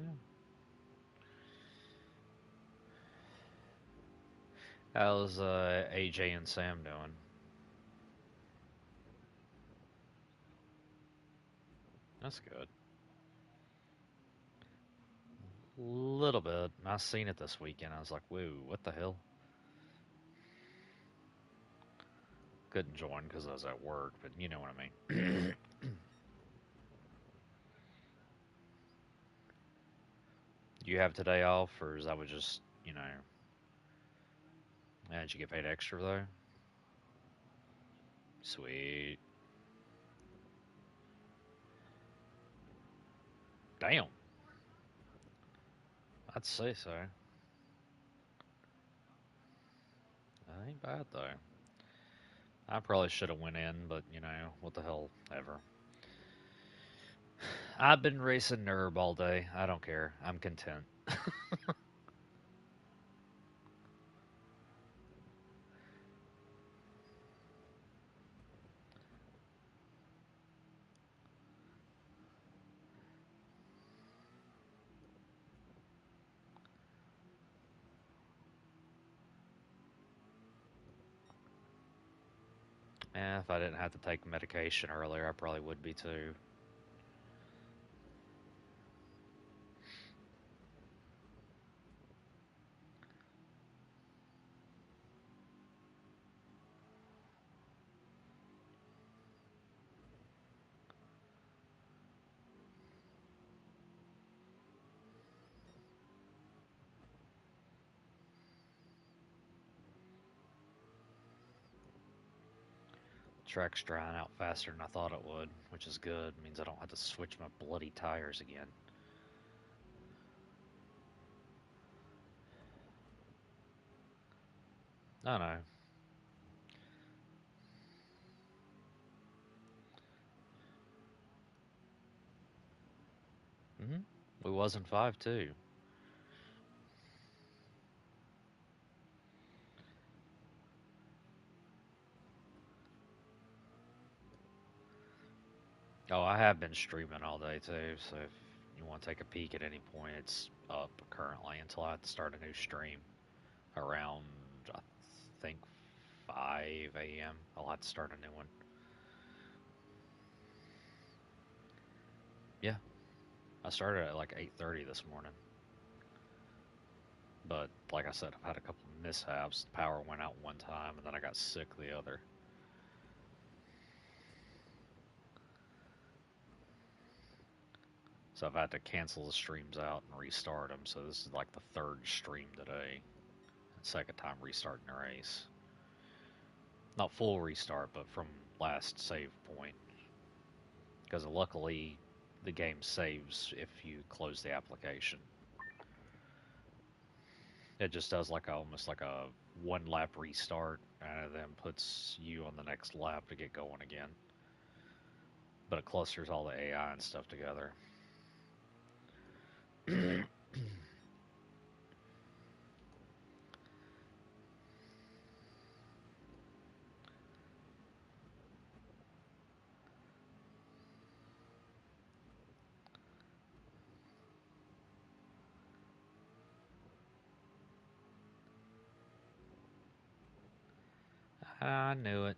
How's AJ and Sam doing? That's good. Little bit. I seen it this weekend. I was like, whoa, what the hell? Couldn't join because I was at work, but you know what I mean. Do you have today off, or is that would just, did you get paid extra though? Sweet. Damn. I'd say so. That ain't bad though. I probably should have went in, but what the hell ever. I've been racing Nurb all day. I don't care. I'm content. If I didn't have to take medication earlier, I probably would be too. Track's drying out faster than I thought it would, which is good. It means I don't have to switch my bloody tires again. I know. We was in 5 too. Oh, I have been streaming all day too, so if you want to take a peek at any point, it's up currently until I have to start a new stream around, I think, 5 a.m. I'll have to start a new one. Yeah, I started at like 8:30 this morning. But like I said, I've had a couple of mishaps. The power went out one time, and then I got sick the other. So I've had to cancel the streams out and restart them. So this is like the third stream today. And second time restarting the race. Not full restart, but from last save point. Because luckily, the game saves if you close the application. It just does like almost like a one lap restart, and then puts you on the next lap to get going again. But it clusters all the AI and stuff together. I knew it.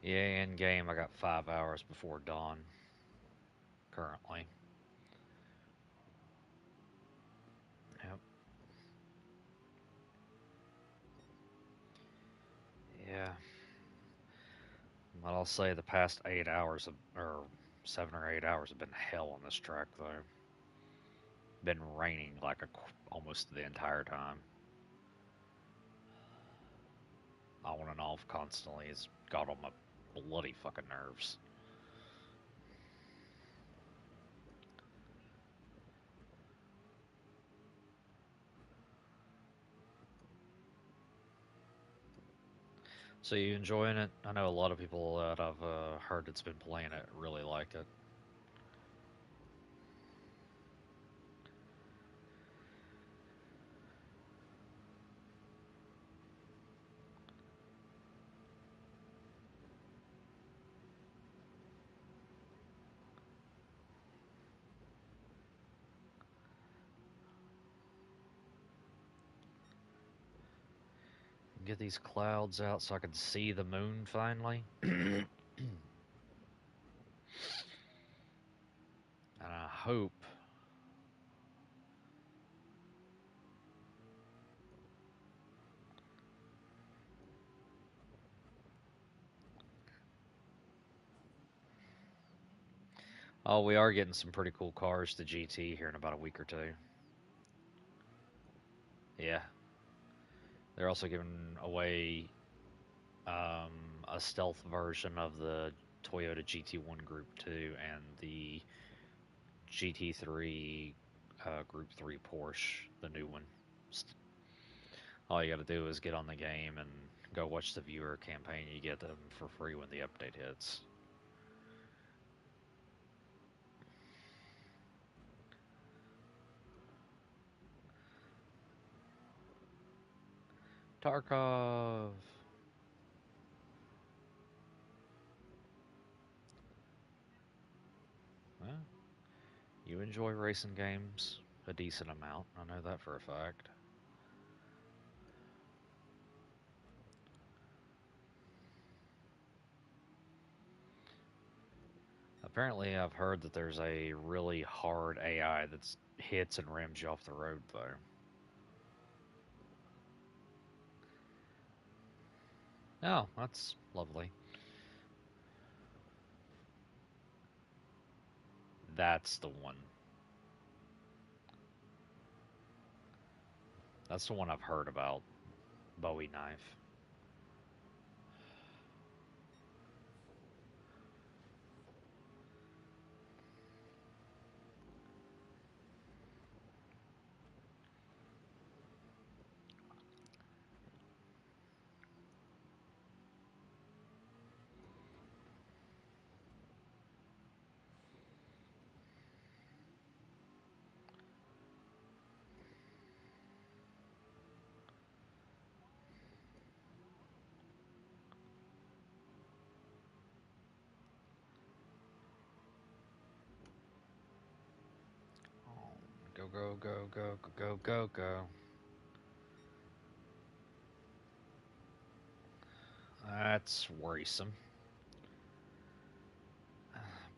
Yeah, in game, I got 5 hours before dawn currently. Yep. Yeah. But I'll say the past 8 hours, or 7 or 8 hours, have been hell on this track, though. been raining like almost the entire time, on and off constantly. It's got on my bloody fucking nerves. So you enjoying it? I know a lot of people that I've heard that's been playing it really like it. Get these clouds out so I can see the moon finally. And I hope. Oh, we are getting some pretty cool cars to GT here in about a week or two. Yeah. They're also giving away um, a stealth version of the Toyota GT1 Group 2 and the GT3 Group 3 Porsche, the new one. All you got to do is get on the game and go watch the viewer campaign. You get them for free when the update hits. Tarkov. Well, you enjoy racing games a decent amount. I know that for a fact. Apparently, I've heard that there's a really hard AI that hits and rams you off the road, though. Oh, that's lovely. That's the one. That's the one I've heard about. Bowie knife. Oh, go, go, go, go, go, go, go, go. That's worrisome.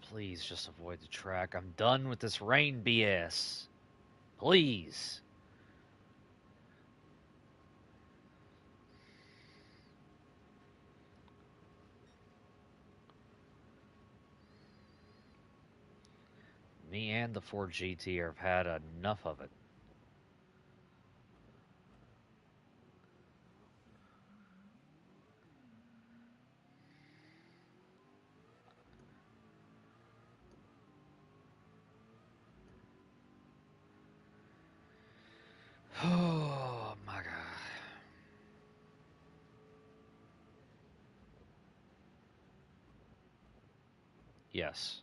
Please just avoid the track. I'm done with this rain BS. Please. Me and the Ford GT have had enough of it. Oh my god. Yes.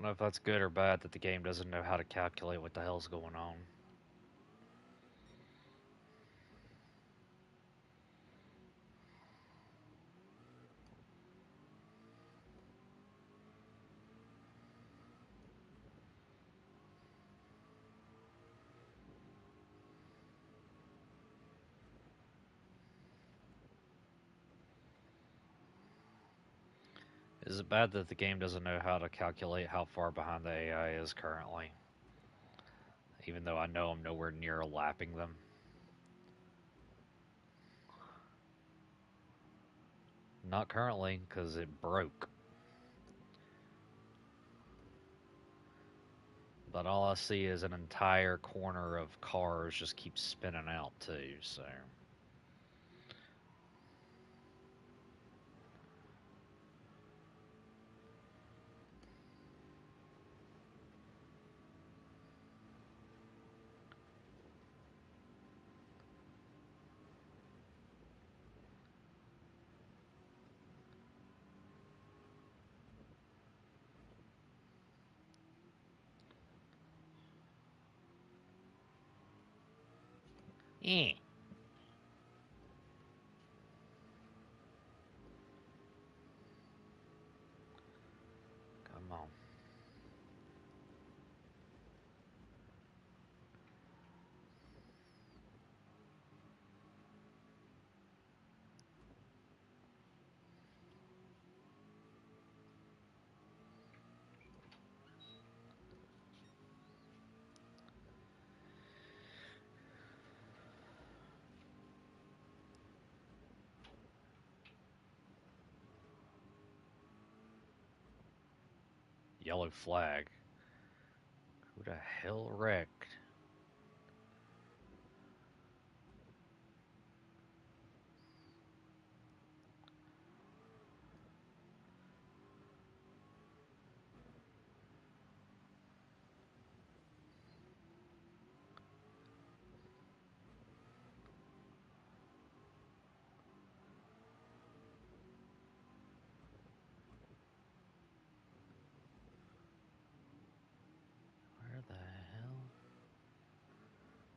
know if that's good or bad that the game doesn't know how to calculate what the hell's going on. Is it bad that the game doesn't know how to calculate how far behind the AI is currently? Even though I know I'm nowhere near lapping them. Not currently, because it broke. But all I see is an entire corner of cars just keep spinning out too, so. Eh. Come on. Yellow flag. Who the hell wrecked? Where the hell?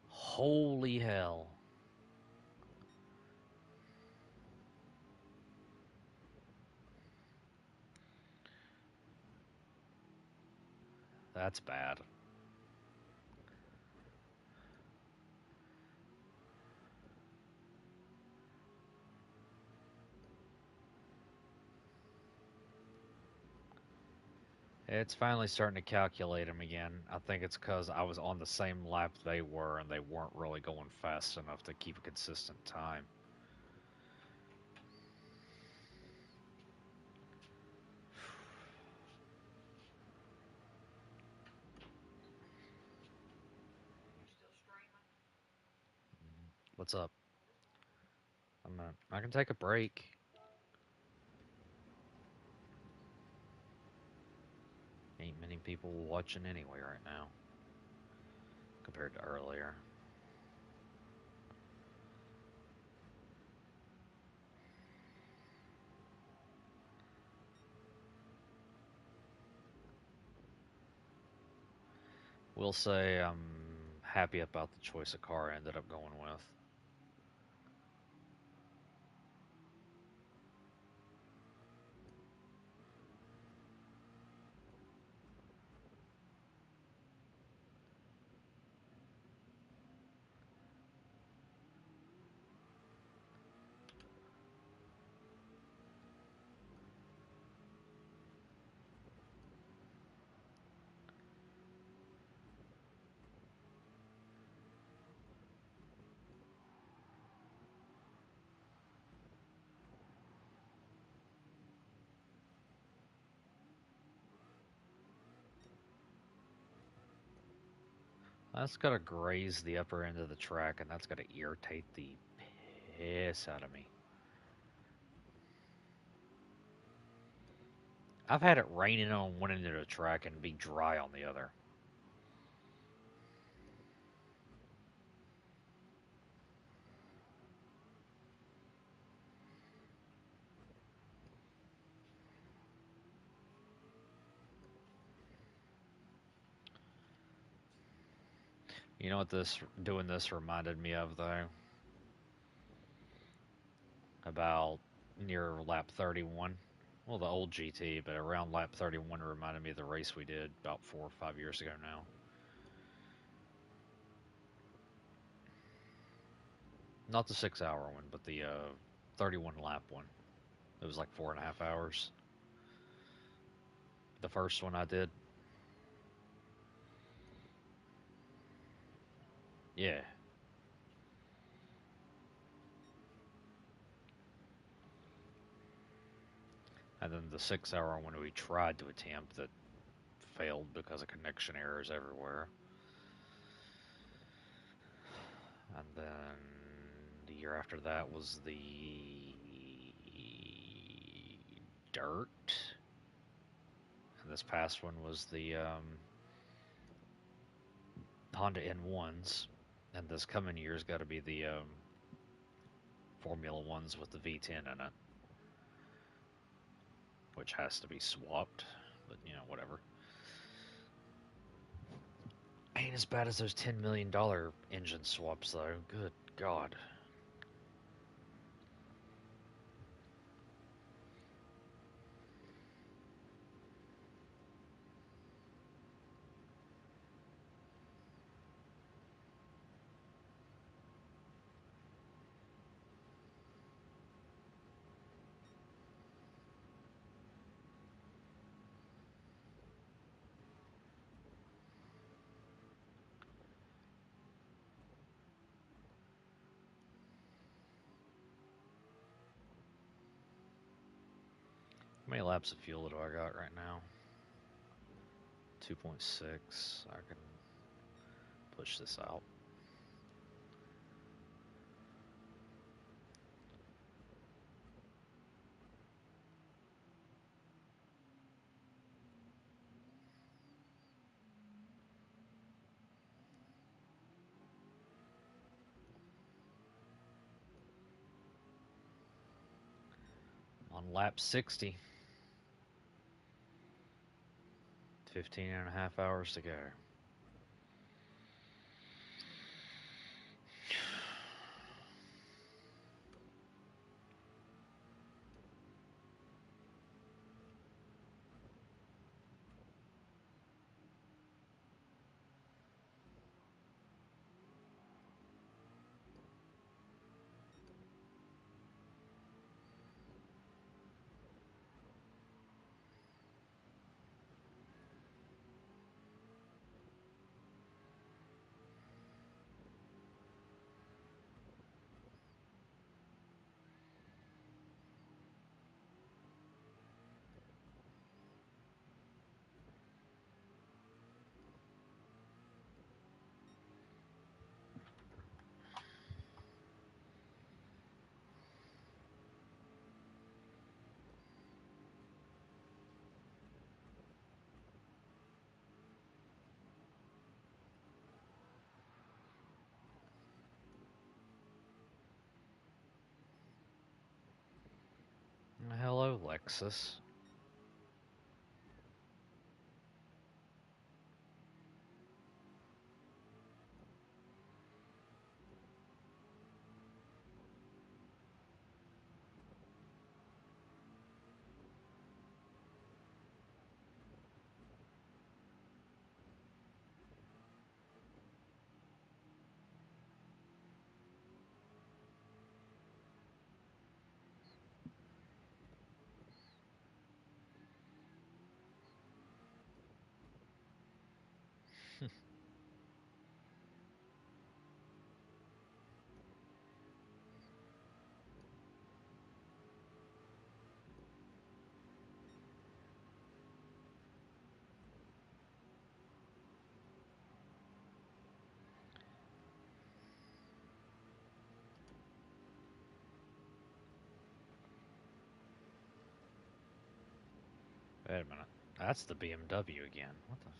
Holy hell. That's bad. It's finally starting to calculate them again. I think it's because I was on the same lap they were and they weren't really going fast enough to keep a consistent time. You still streaming? What's up? I can take a break. Ain't many people watching anyway right now compared to earlier. We'll say I'm happy about the choice of car I ended up going with. That's gotta graze the upper end of the track, and that's gotta irritate the piss out of me. I've had it raining on one end of the track and be dry on the other. You know what this doing this reminded me of though? About near lap 31. Well, the old GT, but around lap 31 reminded me of the race we did about 4 or 5 years ago now. Not the 6 hour one, but the 31 lap one. It was like 4.5 hours. The first one I did. Yeah. And then the 6 hour one we tried to attempt that failed because of connection errors everywhere. And then the year after that was the dirt. And this past one was the Honda N1s. And this coming year's got to be the Formula Ones with the V10 in it, which has to be swapped. But whatever. Ain't as bad as those $10 million engine swaps, though. Good God. How many laps of fuel do I got right now? 2.6. I can push this out. On lap 60. 15.5 hours to go. Hello, Lexus. Wait a minute. That's the BMW again. What the fuck?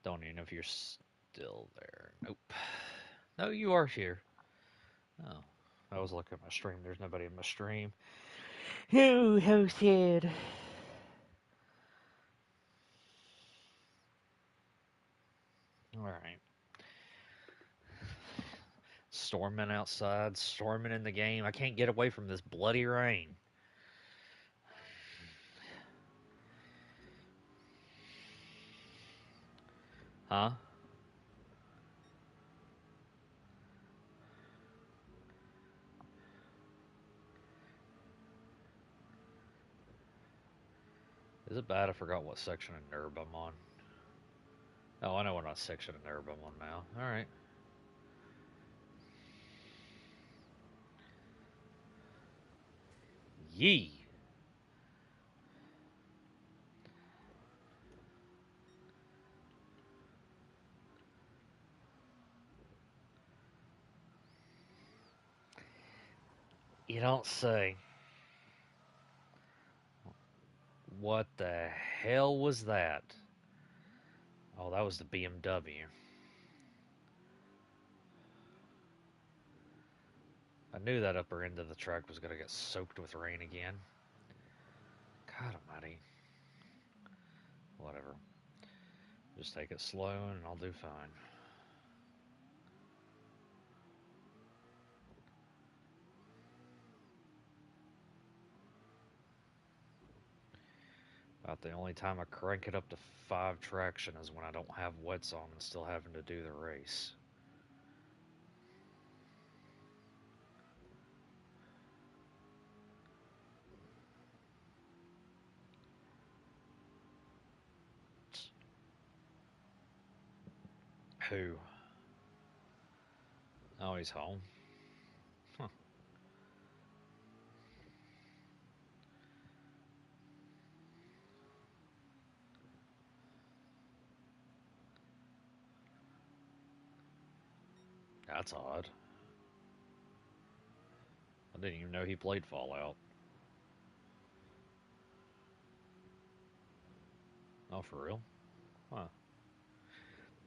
Don't even know if you're still there. Nope. No, you are here. Oh, I was looking at my stream. There's nobody in my stream. Oh, how sad. All right. Storming outside, storming in the game. I can't get away from this bloody rain. Huh? Is it bad I forgot what section of Nurb I'm on? Oh, I know what section of Nurb I'm on now. Alright. Yee! You don't say. What the hell was that? Oh, that was the BMW. I knew that upper end of the track was going to get soaked with rain again. God almighty. Whatever. Just take it slow and I'll do fine. About the only time I crank it up to 5 traction is when I don't have wets on and still having to do the race. Who? Oh, he's home. Huh. That's odd. I didn't even know he played Fallout. Oh, for real? Huh.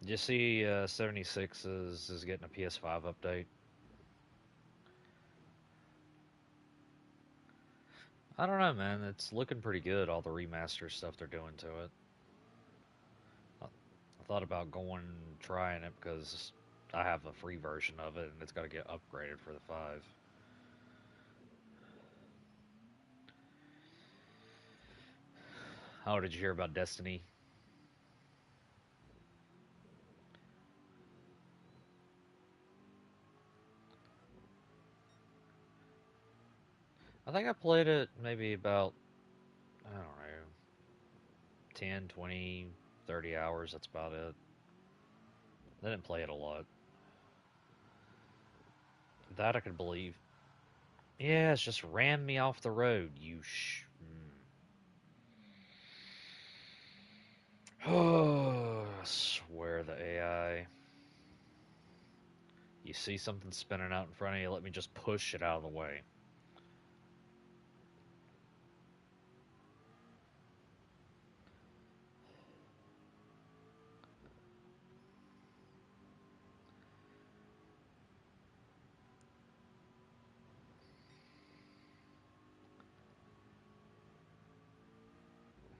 Did you see 76 is getting a PS5 update? I don't know, man. It's looking pretty good, all the remaster stuff they're doing to it. I thought about going and trying it because I have a free version of it and it's got to get upgraded for the 5. Oh, did you hear about Destiny? I think I played it maybe about, I don't know, 10, 20, 30 hours. That's about it. I didn't play it a lot. That I could believe. Yeah, it's just ran me off the road, you Oh, I swear the AI. You see something spinning out in front of you, let me just push it out of the way.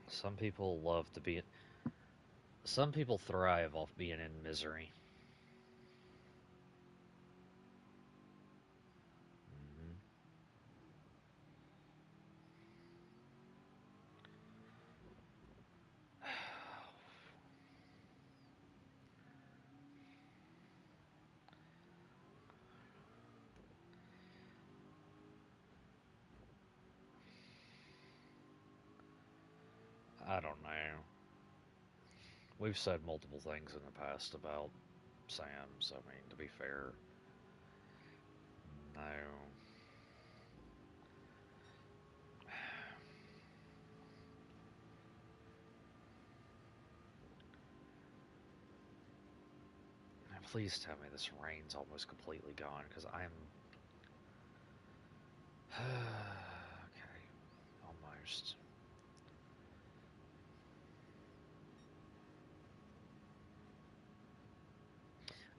Some people love to be. Some people thrive off being in misery. Hmm. I don't know. We've said multiple things in the past about Sam, so I mean, to be fair, no. Please tell me this rain's almost completely gone, because I'm. Okay, almost.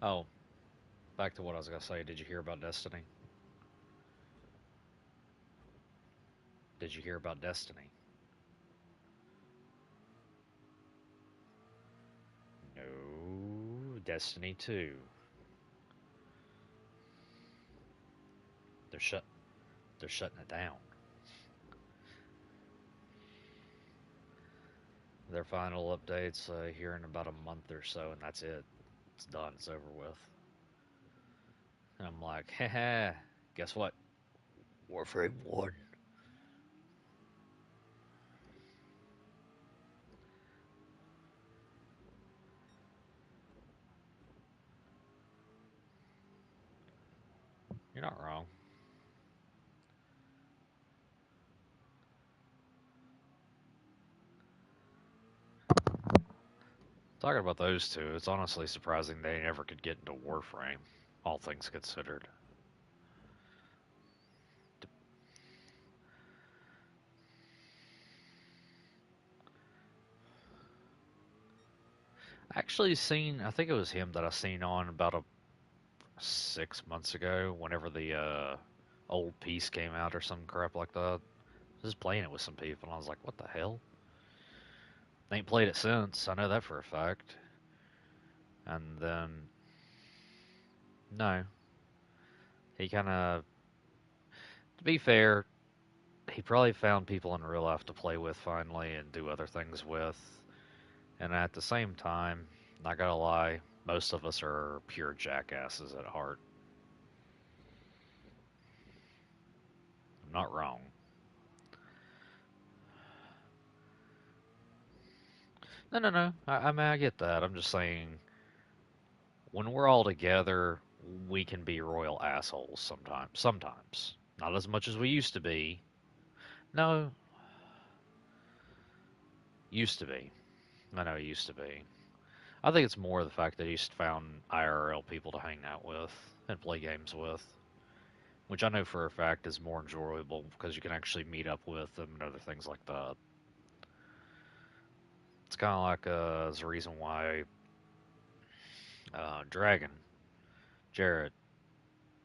Oh, back to what I was gonna say. Did you hear about Destiny? Did you hear about Destiny? No, Destiny 2. They're shut. They're shutting it down. Their final updates here in about a month or so, and that's it. It's done. It's over with. And I'm like, haha. Guess what? Warframe 1. You're not wrong. Talking about those two, it's honestly surprising they never could get into Warframe, all things considered. Actually, seen, I think it was him that I seen on about 6 months ago, whenever the old piece came out or some crap like that. Just playing it with some people, and I was like, what the hell? They ain't played it since. I know that for a fact. And then, no, he kind of, to be fair, he probably found people in real life to play with finally and do other things with. And at the same time, not gonna lie, most of us are pure jackasses at heart. I'm not wrong. No, no, no. I mean, I get that. I'm just saying, when we're all together, we can be royal assholes sometimes. Sometimes. Not as much as we used to be. No, used to be. I know it used to be. I think it's more the fact that he's found IRL people to hang out with and play games with, which I know for a fact is more enjoyable because you can actually meet up with them and other things like that. It's kind of like there's a reason why Dragon Jarrett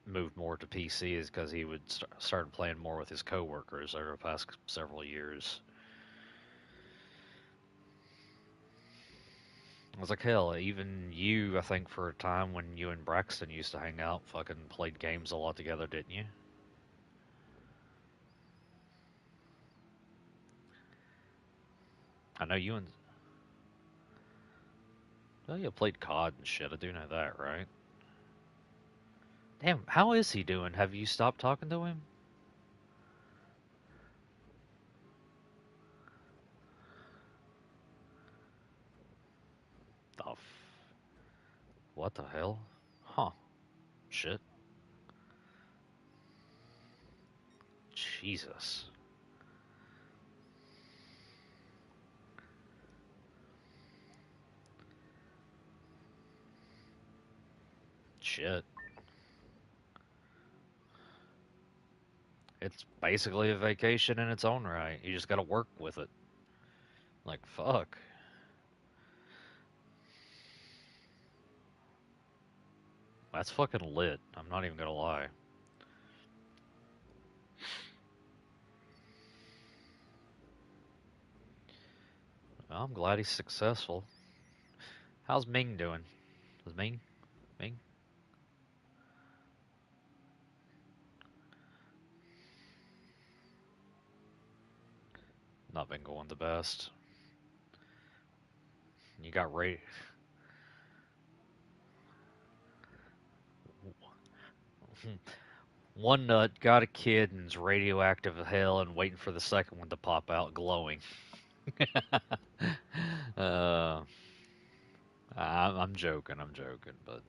moved more to PC is because he would started playing more with his coworkers over the past several years. I was like, hell, even you, I think, for a time when you and Braxton used to hang out, fucking played games a lot together, didn't you? I know you and oh, you played COD and shit. I do know that, right? Damn, how is he doing? Have you stopped talking to him? The what the hell? Huh? Shit. Jesus. Shit. It's basically a vacation in its own right. You just gotta work with it. Like, fuck. That's fucking lit. I'm not even gonna lie. Well, I'm glad he's successful. How's Ming doing? Is Ming? Not been going the best. You got Ray. One nut got a kid and is radioactive as hell and waiting for the second one to pop out glowing. uh, I'm joking, but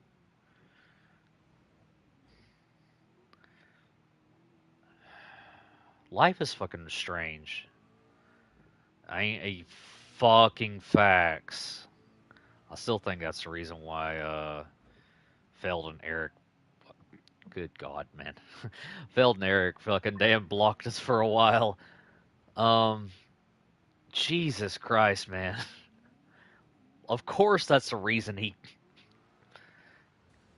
life is fucking strange. I ain't a fucking facts. I still think that's the reason why Feld and Eric, good God, man, Feld and Eric fucking damn blocked us for a while. Um, Jesus Christ, man. Of course, that's the reason he.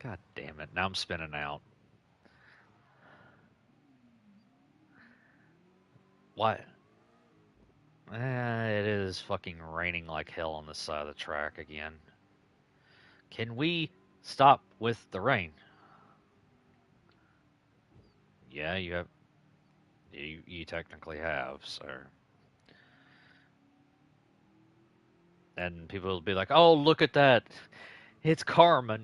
God damn it. Now I'm spinning out. What? It is fucking raining like hell on this side of the track again. Can we stop with the rain? Yeah, you have. You technically have, so. And people will be like, "Oh, look at that! It's karma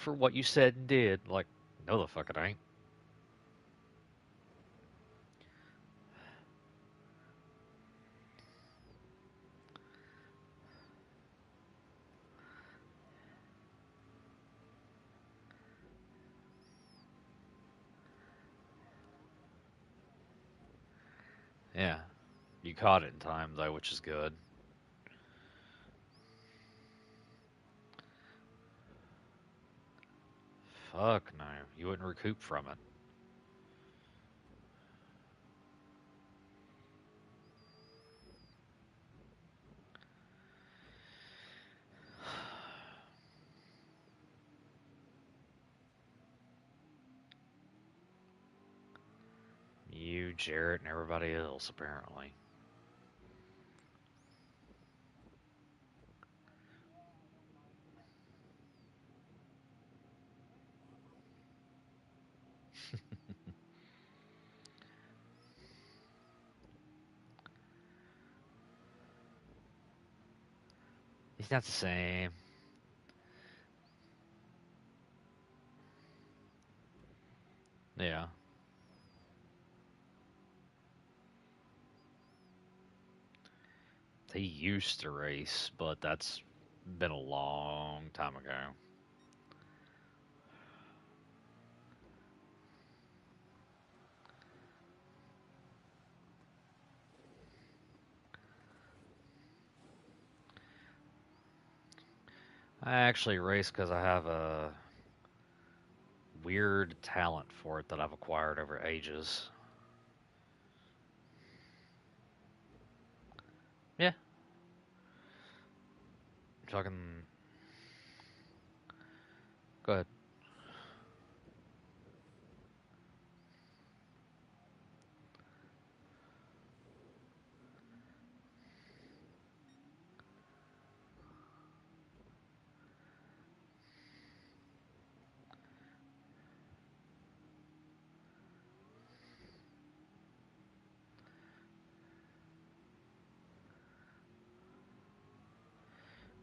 for what you said and did." Like, no, the fuck it ain't. Yeah, you caught it in time though, which is good. Fuck no, you wouldn't recoup from it. You, Jarrett, and everybody else apparently. He's not the same. Yeah, he used to race, but that's been a long time ago. I actually race because I have a weird talent for it that I've acquired over ages. Yeah, talking. Go ahead.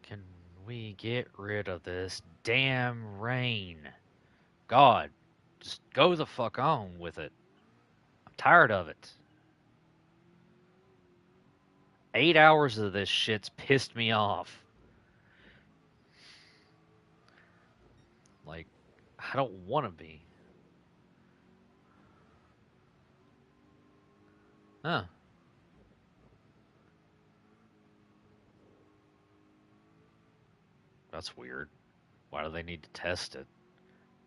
Can we get rid of this damn rain? God, just go the fuck on with it. I'm tired of it. 8 hours of this shit's pissed me off. Like, I don't want to be. Huh, that's weird. Why do they need to test it?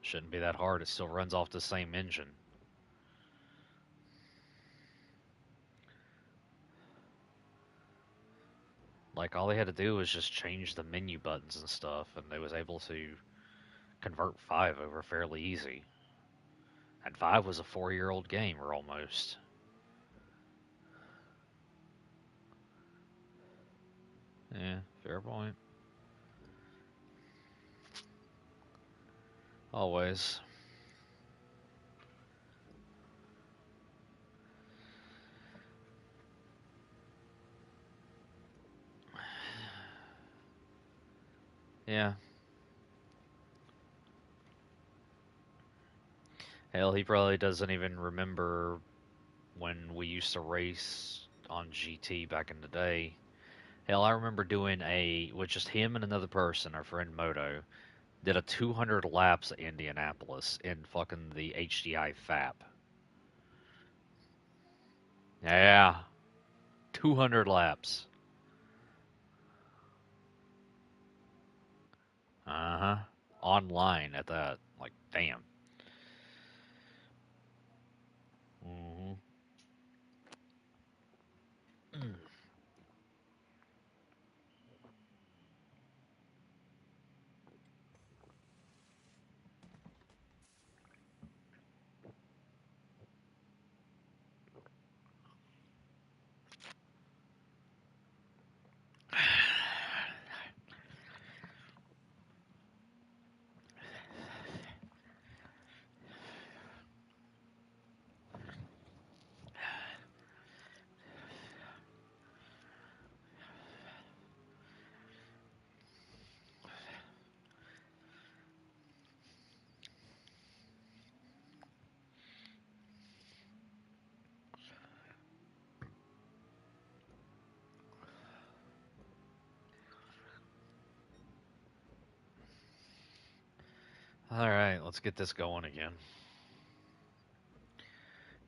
Shouldn't be that hard. It still runs off the same engine. Like, all they had to do was just change the menu buttons and stuff, and they was able to convert 5 over fairly easy. And 5 was a 4-year-old game, or almost. Yeah, fair point. Always. Yeah. Hell, he probably doesn't even remember when we used to race on GT back in the day. Hell, I remember doing with just him and another person, our friend Moto, did a 200 laps at Indianapolis in fucking the HDI FAP. Yeah, 200 laps. Uh huh. Online at that. Like, damn. Hmm. Alright, let's get this going again.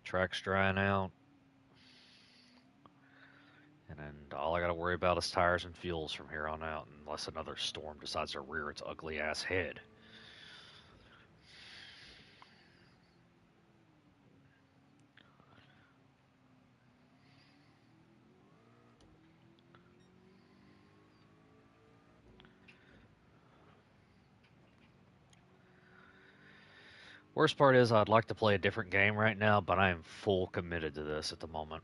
Track's drying out. And then all I gotta worry about is tires and fuels from here on out, unless another storm decides to rear its ugly ass head. Worst part is I'd like to play a different game right now, but I am full committed to this at the moment.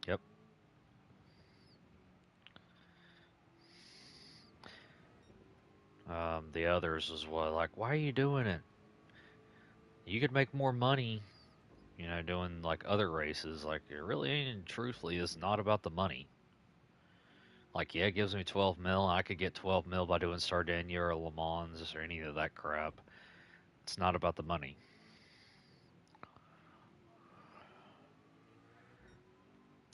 Yep. The others was what, like, why are you doing it? You could make more money, doing like other races. Like, it really ain't, truthfully, is not about the money. Like, yeah, it gives me 12 mil. I could get 12 mil by doing Sardinia or Le Mans or any of that crap. It's not about the money.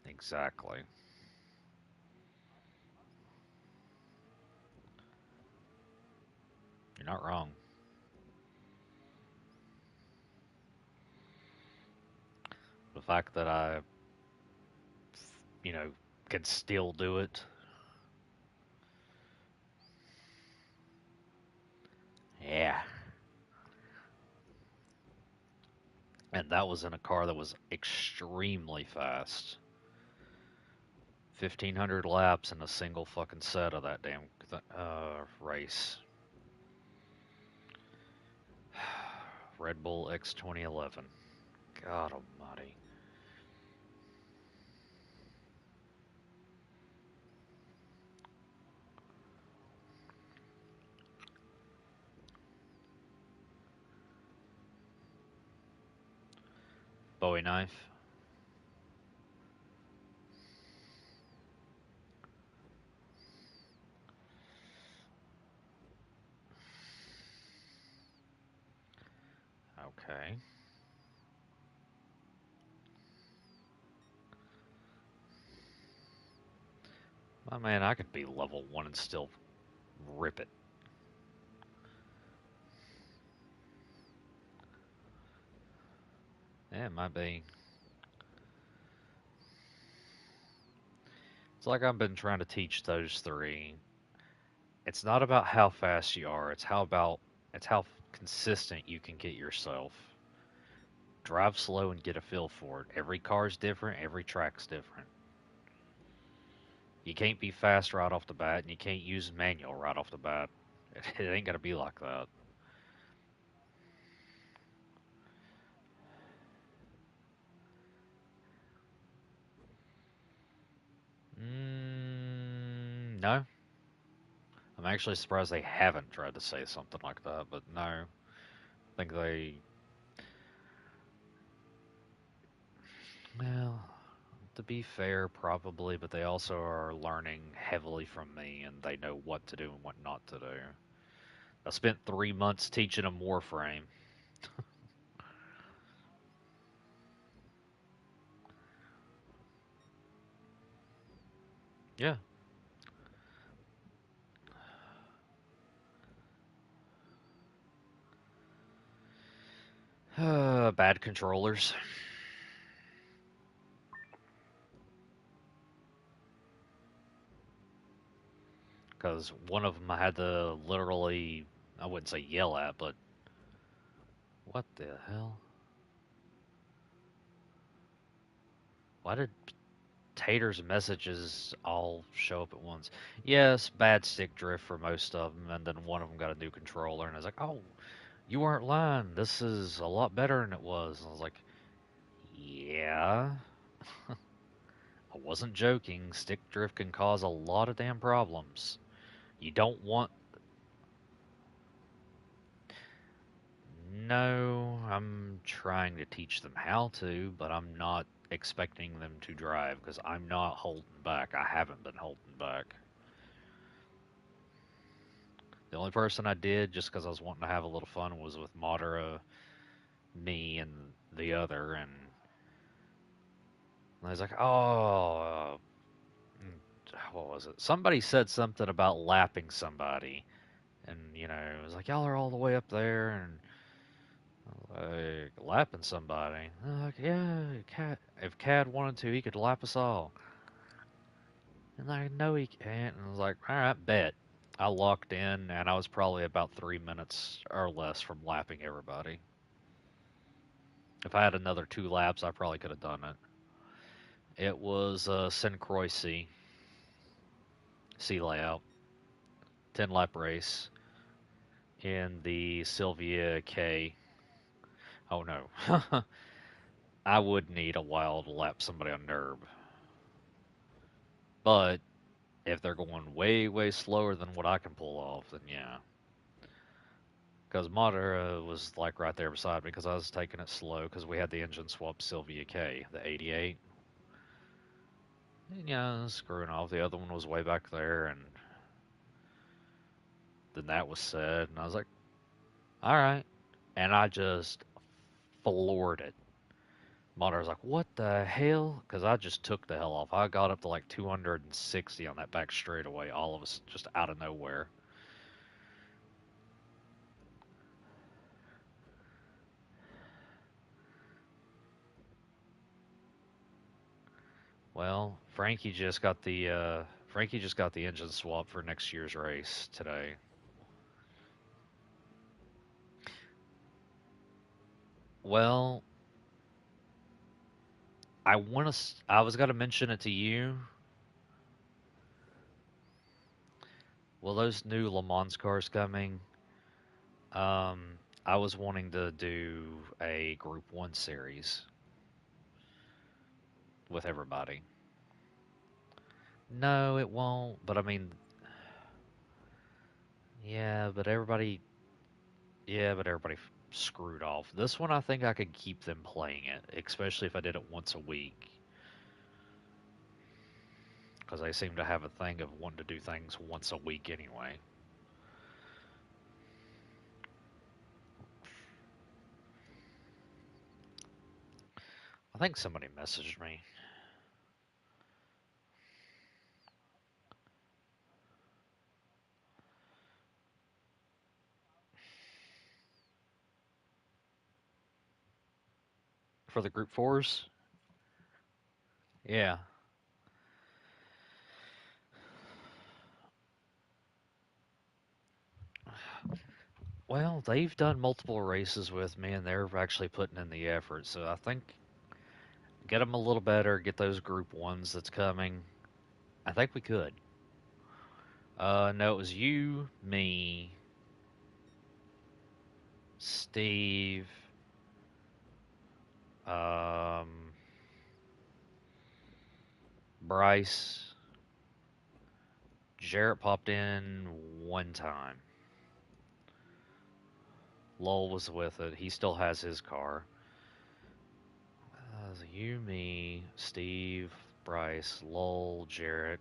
Exactly. You're not wrong. The fact that I, you know, can still do it. Yeah. And that was in a car that was extremely fast. 1,500 laps in a single fucking set of that damn race. Red Bull X 2011. God almighty. Bowie knife. Okay. My man, I could be level 1 and still rip it. Yeah, it might be. It's like I've been trying to teach those three. It's not about how fast you are, it's how consistent you can get yourself. Drive slow and get a feel for it. Every car's different, every track's different. You can't be fast right off the bat, and you can't use manual right off the bat. It ain't gonna be like that. No. I'm actually surprised they haven't tried to say something like that, but no. I think they. Well, to be fair, probably, but they also are learning heavily from me, and they know what to do and what not to do. I spent 3 months teaching them Warframe. Yeah. Bad controllers. Because one of them I had to literally, I wouldn't say yell at, but what the hell? Why did Tater's messages all show up at once? Yes, bad stick drift for most of them, and then one of them got a new controller, and I was like, oh, you weren't lying. This is a lot better than it was. And I was like, yeah, I wasn't joking. Stick drift can cause a lot of damn problems. You don't want. No, I'm trying to teach them how to, but I'm not expecting them to drive because I'm not holding back. I haven't been holding back. The only person I did just because I was wanting to have a little fun was with Madara, me, and the other, and I was like, oh, what was it? Somebody said something about lapping somebody, and it was like y'all are all the way up there, and like lapping somebody. Like, yeah, if Cad wanted to, he could lap us all. And like, no, he can't. And I was like, all right, bet. I locked in, and I was probably about 3 minutes or less from lapping everybody. If I had another 2 laps, I probably could have done it. It was St. Croix C layout, 10 lap race in the Sylvia K. Oh no, I would need a while to lap somebody on Nurb, but if they're going way, way slower than what I can pull off, then yeah. Because Madara was like right there beside me because I was taking it slow because we had the engine swap Sylvia K, the 88. And yeah, screwing off. The other one was way back there, and then that was said, and I was like, all right. And I just floored it. Madara's like, what the hell? Because I just took the hell off. I got up to like 260 on that back straightaway, all of us just out of nowhere. Well, Frankie just got the engine swap for next year's race today. Well, I was gonna mention it to you. Well, those new Le Mans cars coming. I was wanting to do a Group One series with everybody. No, it won't. But I mean, yeah, but everybody screwed off. This one, I think I could keep them playing it, especially if I did it once a week, because they seem to have a thing of wanting to do things once a week anyway. I think somebody messaged me for the Group Fours. Yeah. Well, they've done multiple races with me, and they're actually putting in the effort. So I think get them a little better, get those Group Ones that's coming. I think we could. No, it was you, me, Steve, um, Bryce. Jarrett popped in one time. Lowell was with it. He still has his car. You, me, Steve, Bryce, Lowell, Jarrett.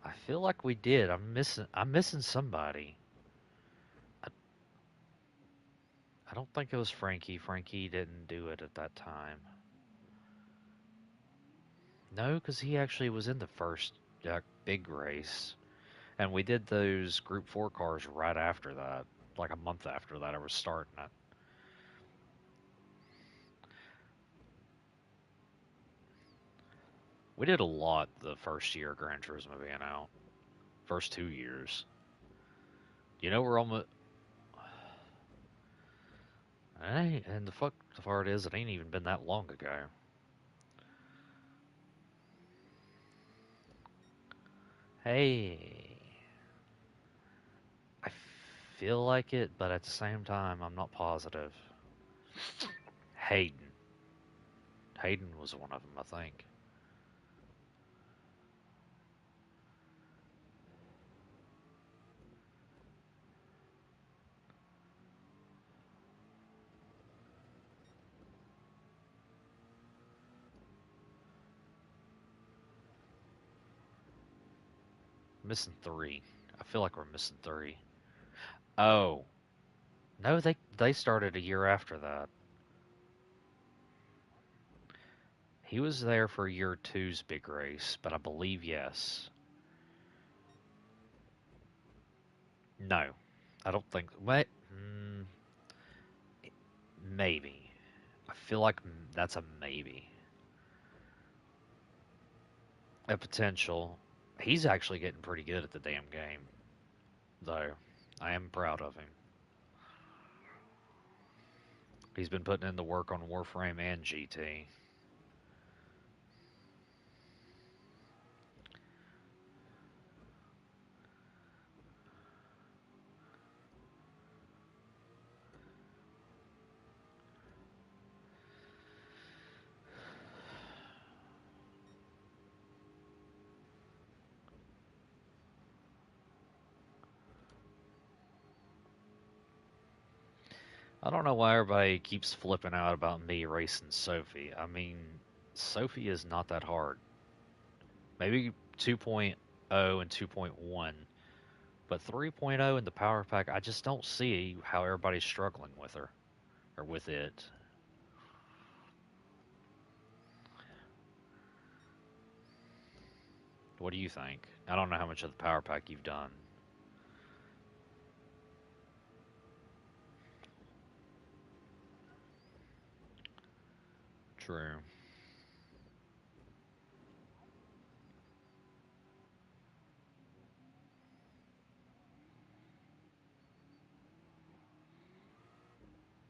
I feel like we did. I'm missing somebody. I, I don't think it was Frankie. Frankie didn't do it at that time. No, because he actually was in the first big race. And we did those Group 4 cars right after that. Like a month after that, I was starting it. We did a lot the first year Gran Turismo being out. First 2 years. We're almost. And the fuck the part is, it ain't even been that long ago. Hey, I feel like it, but at the same time, I'm not positive. Hayden. Hayden was one of them, I think. Missing three. I feel like we're missing three. Oh, no, they started a year after that. He was there for year two's big race, but I believe yes. No, I don't think. What? Maybe. I feel like that's a maybe. A potential. He's actually getting pretty good at the damn game, though. I am proud of him. He's been putting in the work on Warframe and GT. I don't know why everybody keeps flipping out about me racing Sophie. I mean, Sophie is not that hard. Maybe 2.0 and 2.1, but 3.0 in the Power Pack, I just don't see how everybody's struggling with her or with it. What do you think? I don't know how much of the Power Pack you've done. True.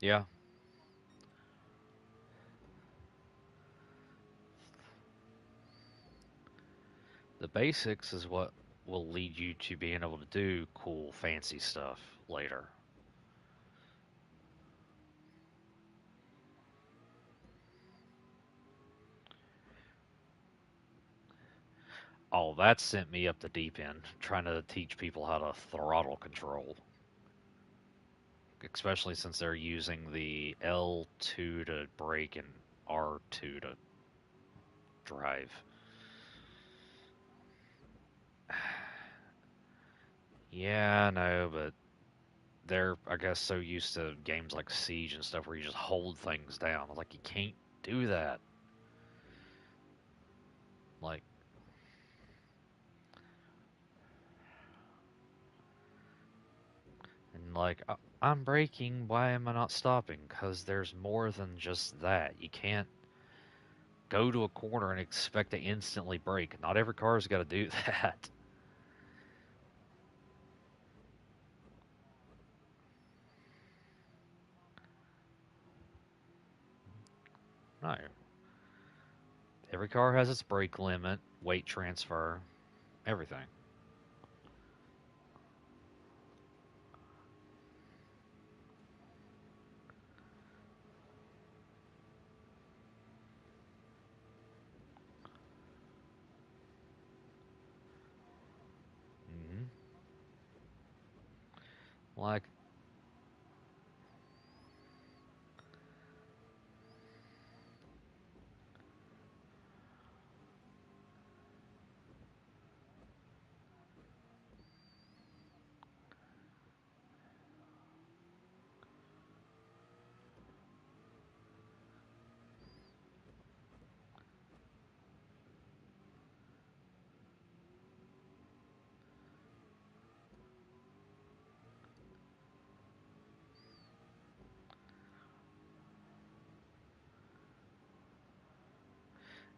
Yeah, the basics is what will lead you to being able to do cool, fancy stuff later. Oh, that sent me up the deep end, trying to teach people how to throttle control, especially since they're using the L2 to brake and R2 to drive. Yeah, I know, but they're, I guess, so used to games like Siege and stuff where you just hold things down. Like, you can't do that. Like, and like, I'm braking, why am I not stopping? Because there's more than just that. You can't go to a corner and expect to instantly brake. Not every car's got to do that. No. Every car has its brake limit, weight transfer, everything. Hmm. Like,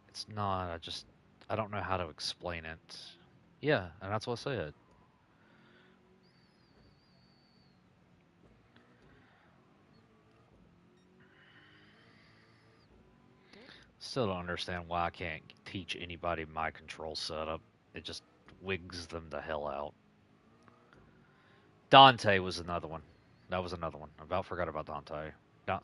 it's not. I don't know how to explain it. Yeah, and that's what I said. Still don't understand why I can't teach anybody my control setup. It just wigs them the hell out. Dante was another one. That was another one. I about forgot about Dante. Da-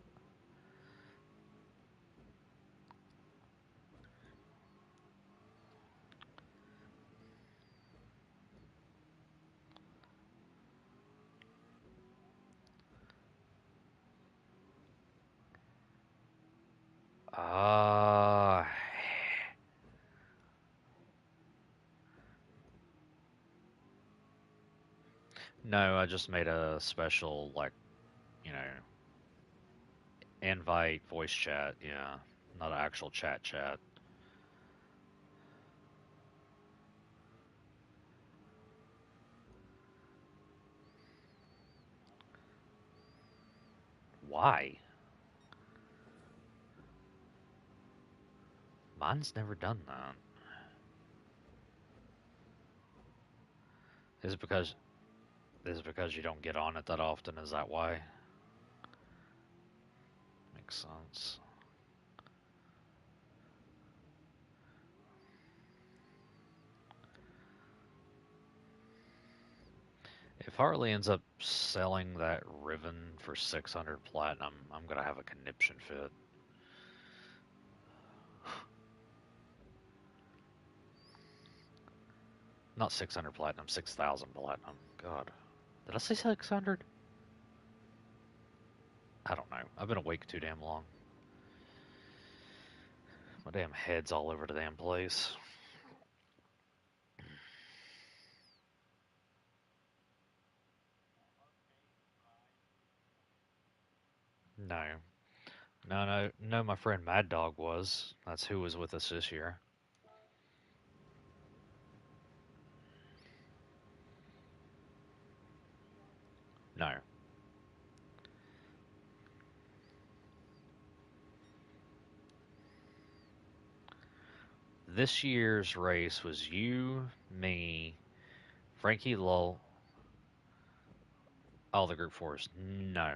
uh, no, I just made a special, like, you know, invite voice chat. Yeah. not an actual chat. Why? Mine's never done that. Is it because you don't get on it that often? Is that why? Makes sense. If Harley ends up selling that Riven for 600 platinum, I'm gonna have a conniption fit. Not 600 platinum, 6,000 platinum. God. Did I say 600? I don't know. I've been awake too damn long. My damn head's all over the damn place. No. No, my friend Mad Dog was. That's who was with us this year. No. This year's race was you, me, Frankie Lull, all the group fours. No.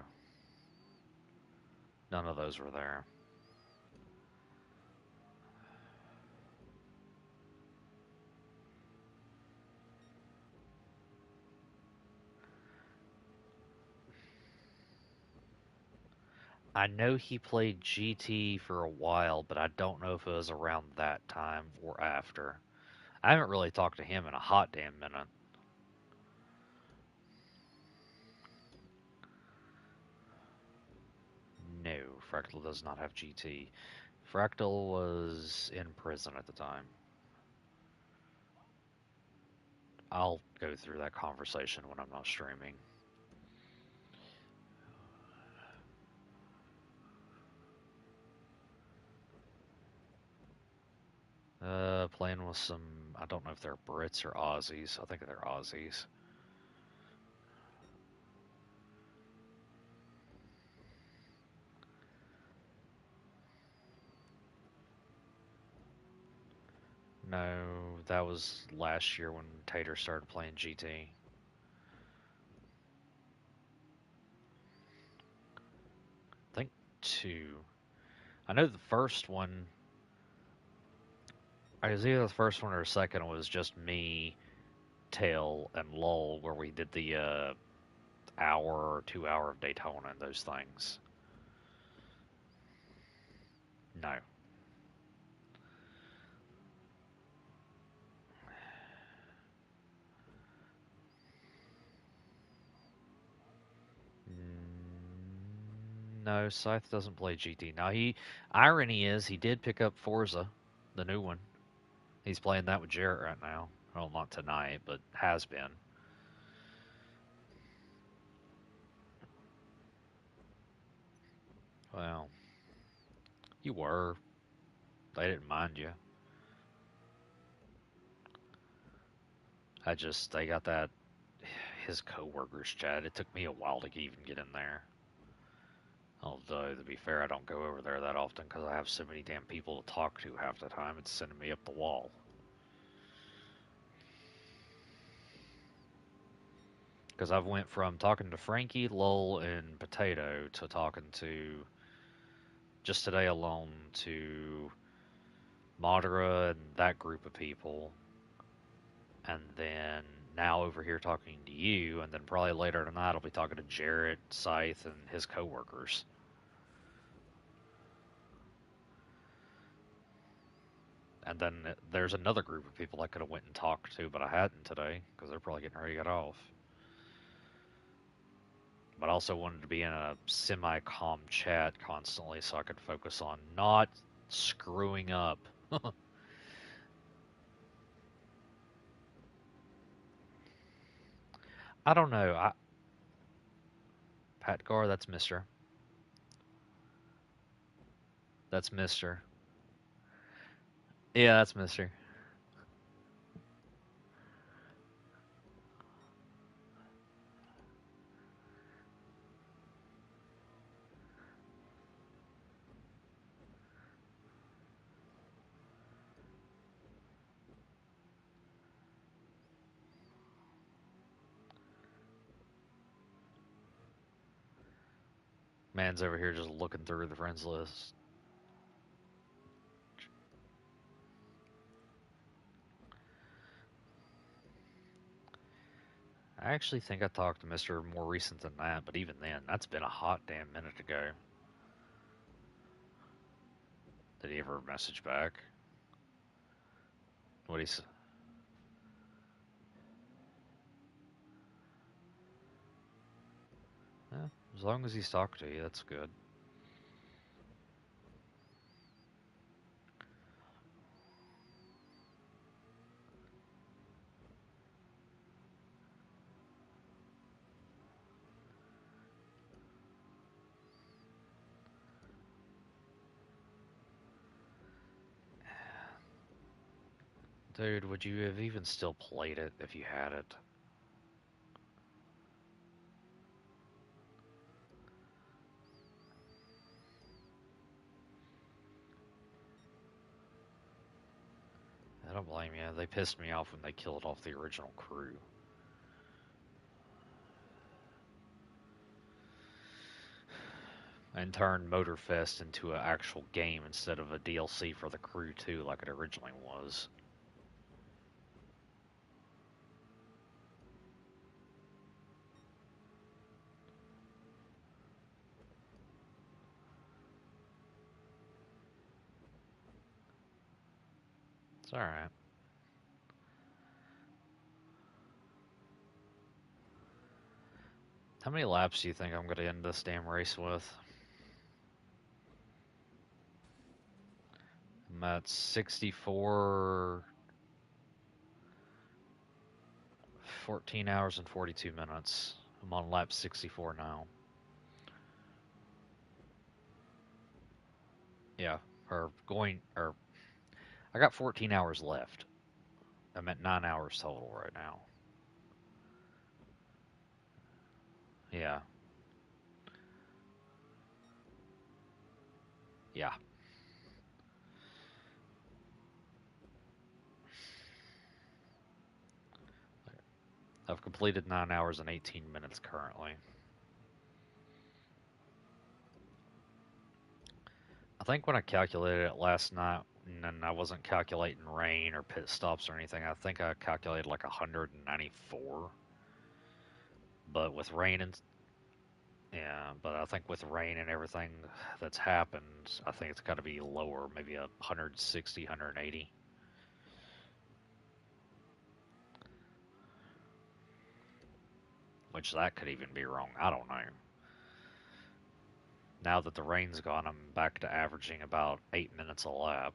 None of those were there. I know he played GT for a while, but I don't know if it was around that time or after. I haven't really talked to him in a hot damn minute. No, Fractal does not have GT. Fractal was in prison at the time. I'll go through that conversation when I'm not streaming. Playing with some, I don't know if they're Brits or Aussies. I think they're Aussies. No, that was last year when Tater started playing GT. I think two. I know the first one, I was either the first one or the second was just me, Tail, and Lowell, where we did the hour or 2 hour of Daytona and those things. No. No, Scythe doesn't play GT. Now irony is he did pick up Forza, the new one. He's playing that with Jarrett right now. Well, not tonight, but has been. Well, you were. They didn't mind you. They got that, his coworkers chat. It took me a while to even get in there. Although, to be fair, I don't go over there that often because I have so many damn people to talk to half the time. It's sending me up the wall. Because I've went from talking to Frankie, Lowell, and Potato to talking to, just today alone, to Madara and that group of people. And then now over here talking to you. And then probably later tonight I'll be talking to Jarrett, Scythe, and his coworkers. And then there's another group of people I could have went and talked to, but I hadn't today because they're probably getting ready to get off. But I also wanted to be in a semi-calm chat constantly so I could focus on not screwing up. I don't know. Pat Gar, that's Mister. That's Mister. Yeah, that's Mister. Man's over here just looking through the friends list. I actually think I talked to Mister more recent than that, but even then, that's been a hot damn minute ago. Did he ever message back? What he said? Yeah, as long as he's talking to you, that's good. Dude, would you have even still played it if you had it? I don't blame you. They pissed me off when they killed off the original crew. And turned Motorfest into an actual game instead of a DLC for the crew too, like it originally was. It's alright. How many laps do you think I'm going to end this damn race with? I'm at 64, 14 hours and 42 minutes. I'm on lap 64 now. Yeah, or I got 14 hours left. I'm at 9 hours total right now. Yeah, yeah. I've completed 9 hours and 18 minutes currently. I think when I calculated it last night, and I wasn't calculating rain or pit stops or anything, I think I calculated like 194. But with rain and yeah, but I think with rain and everything that's happened, I think it's got to be lower, maybe 160, 180. Which that could even be wrong. I don't know. Now that the rain's gone, I'm back to averaging about 8 minutes a lap.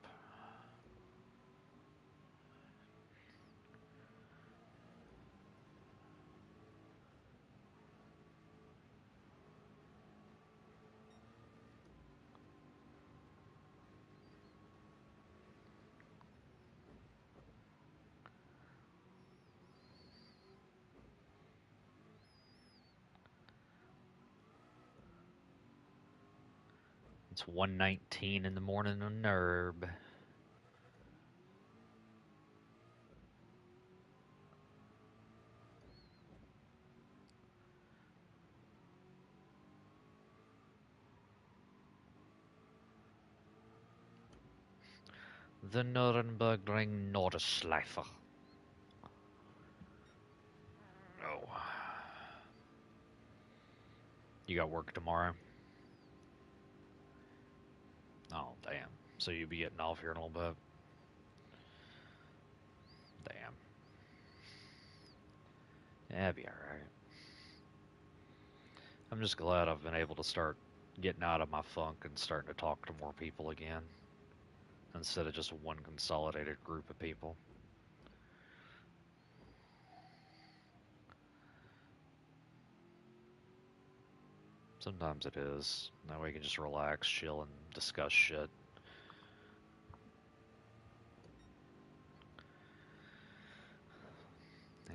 It's 1:19 in the morning on Nurb. The Nurburgring Nordschleife. Oh. You got work tomorrow? Oh, damn. So you'll be getting off here in a little bit? Damn. Yeah, that'd be alright. I'm just glad I've been able to start getting out of my funk and starting to talk to more people again instead of just one consolidated group of people. Sometimes it is. That way you can just relax, chill, and discuss shit.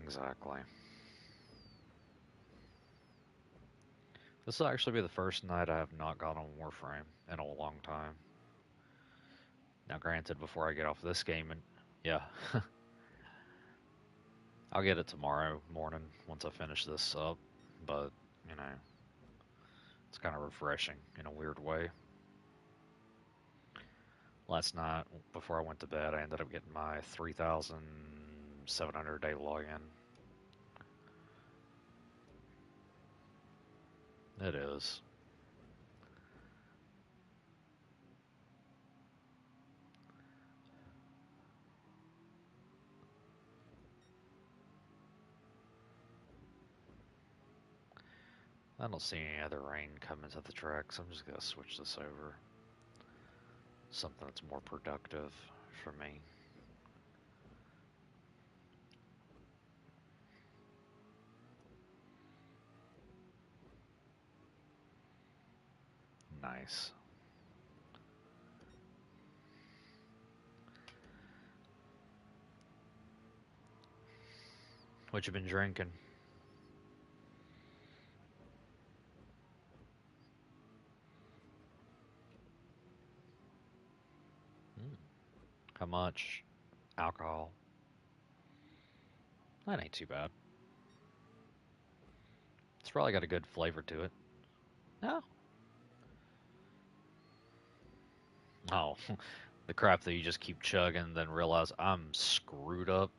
Exactly. This will actually be the first night I have not gone on Warframe in a long time. Now, granted, before I get off this game, and yeah, I'll get it tomorrow morning once I finish this up, but, you know, it's kind of refreshing in a weird way. Last night, before I went to bed, I ended up getting my 3,700 day login. It is. I don't see any other rain coming to the track, so I'm just going to switch this over. Something that's more productive for me. Nice. What you been drinking? Mm. How much alcohol? That ain't too bad. It's probably got a good flavor to it. No. Oh, the crap that you just keep chugging and then realize I'm screwed up.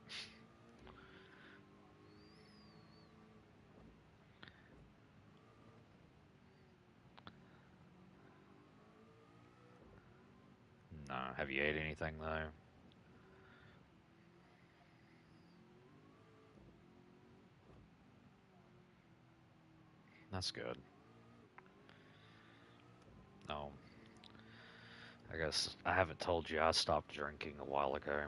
No. Have you ate anything though? That's good. No. I guess I haven't told you I stopped drinking a while ago.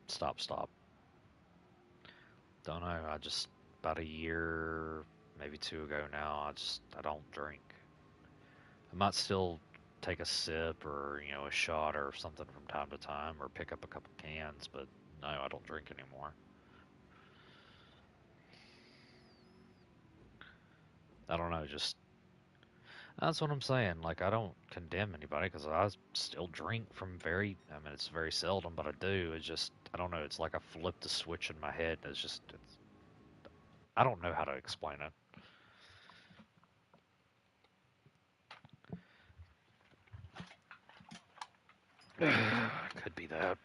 Stop. Don't know. I just about a year, maybe two ago now. I don't drink. I might still take a sip or a shot or something from time to time or pick up a couple cans, but no, I don't drink anymore. I don't know. Just that's what I'm saying. Like I don't condemn anybody because I still drink from very. I mean, it's very seldom, but I do. It's just I don't know. It's like I flipped a switch in my head. It's I don't know how to explain it. Could be that.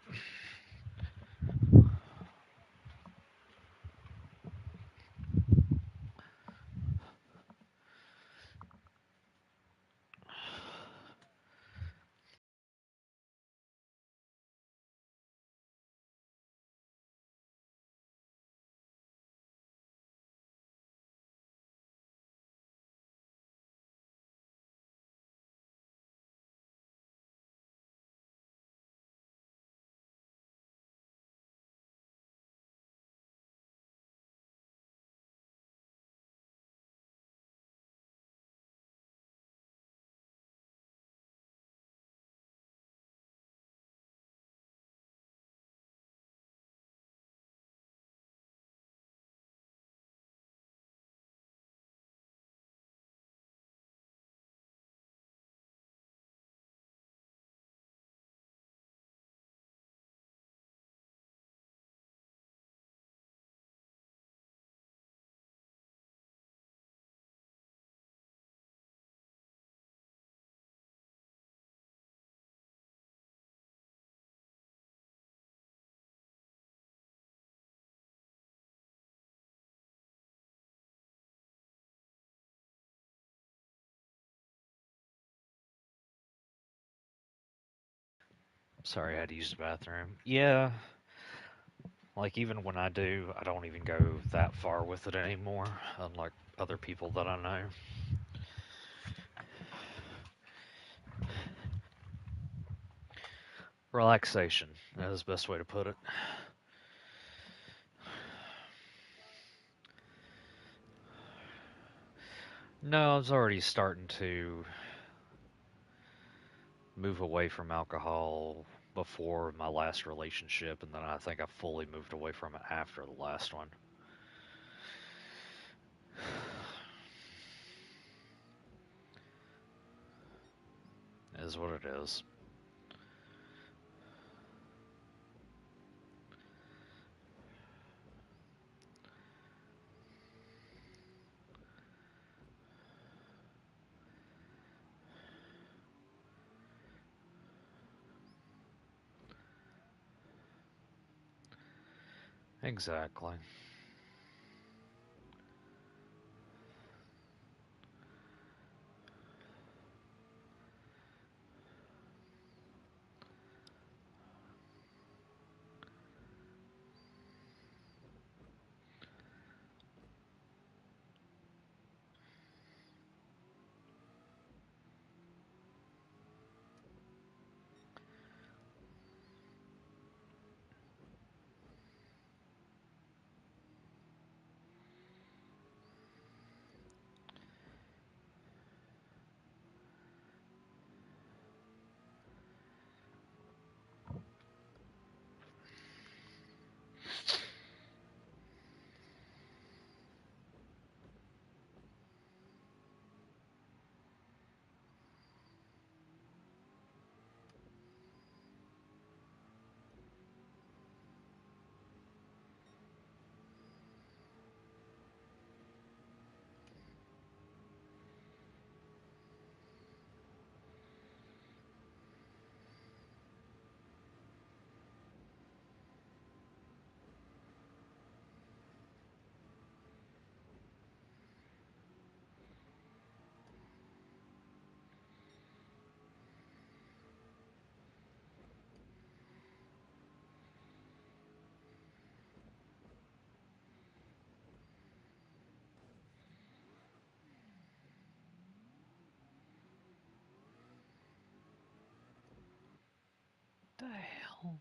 Sorry, I had to use the bathroom. Yeah, like even when I do, I don't even go that far with it anymore, unlike other people that I know. Relaxation, that is the best way to put it. No, I was already starting to move away from alcohol before my last relationship, and then I think I fully moved away from it after the last one. It is what it is. Exactly. The hell?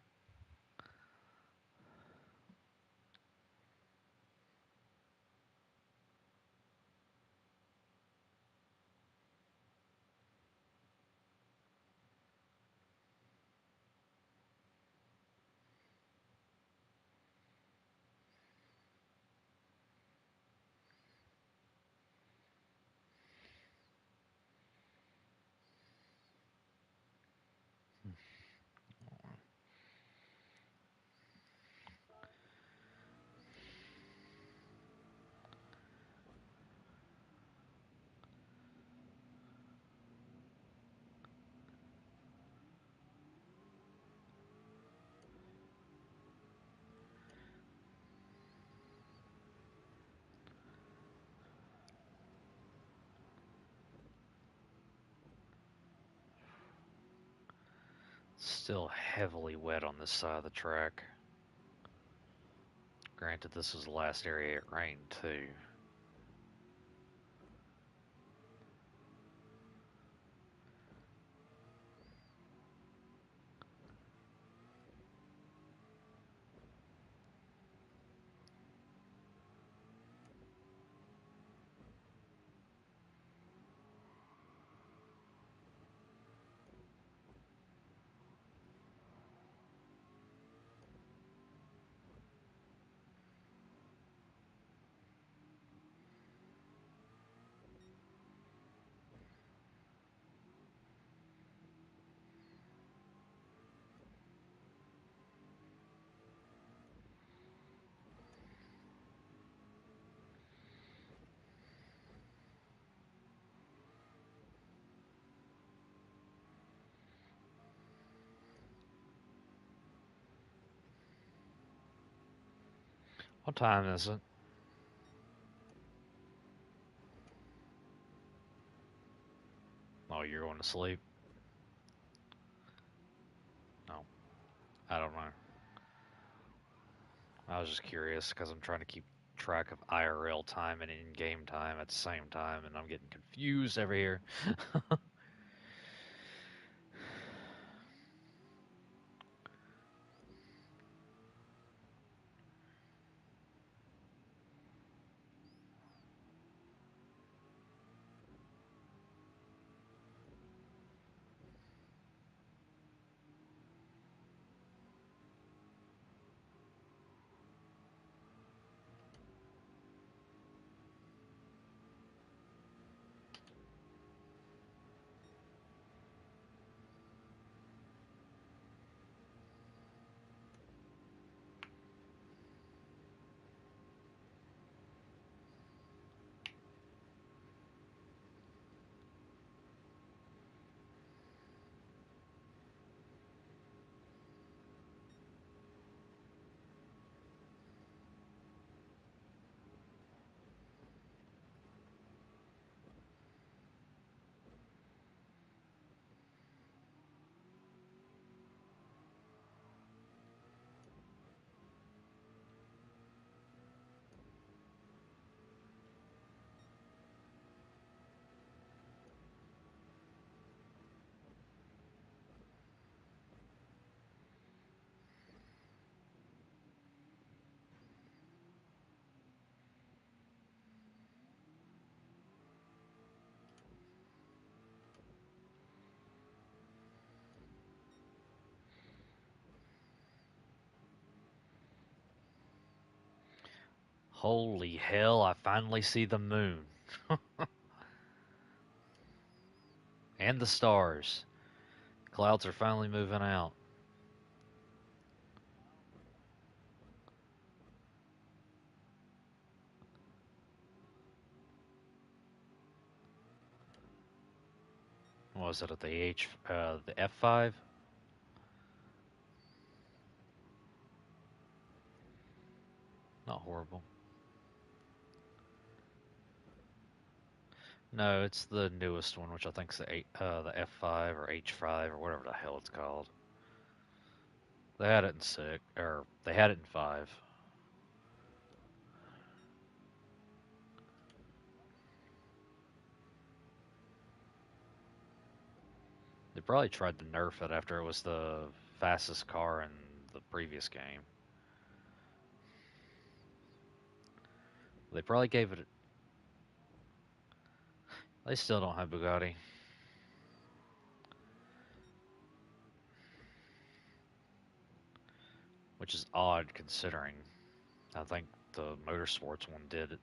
Still heavily wet on this side of the track. Granted, this was the last area it rained too. What time is it? Oh, you're going to sleep? No, I don't know. I was just curious because I'm trying to keep track of IRL time and in-game time at the same time, and I'm getting confused over here. Holy hell, I finally see the moon. And the stars. Clouds are finally moving out. What was it at the F5? Not horrible. No, it's the newest one, which I think is the F5 or H5 or whatever the hell it's called. They had it in six, or they had it in five. They probably tried to nerf it after it was the fastest car in the previous game. They probably gave it. They still don't have Bugatti, which is odd considering. I think the motorsports one did it.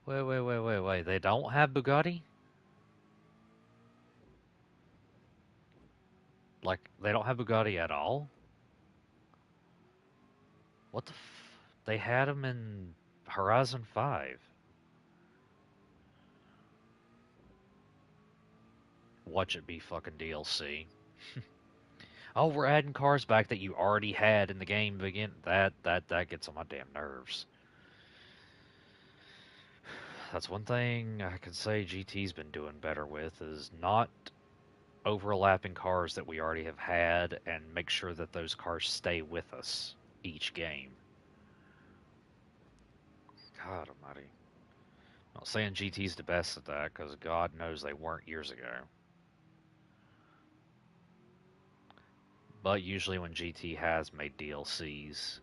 Wait. They don't have Bugatti? Like, they don't have Bugatti at all? What the They had them in Horizon 5. Watch it be fucking DLC. Oh, we're adding cars back that you already had in the game begin. That gets on my damn nerves. That's one thing I can say GT's been doing better with is not overlapping cars that we already have had and make sure that those cars stay with us each game. God almighty. I'm not saying GT's the best at that because God knows they weren't years ago. But usually when GT has made DLCs,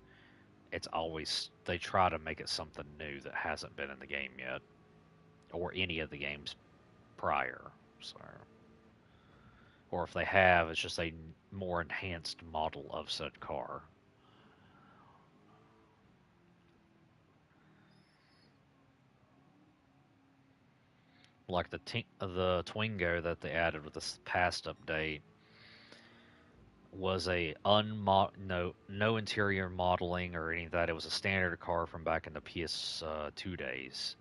it's always they try to make it something new that hasn't been in the game yet or any of the games prior. So, or if they have, it's just a more enhanced model of said car. Like the Twingo that they added with this past update was a no interior modeling or any of that. It was a standard car from back in the PS2 days.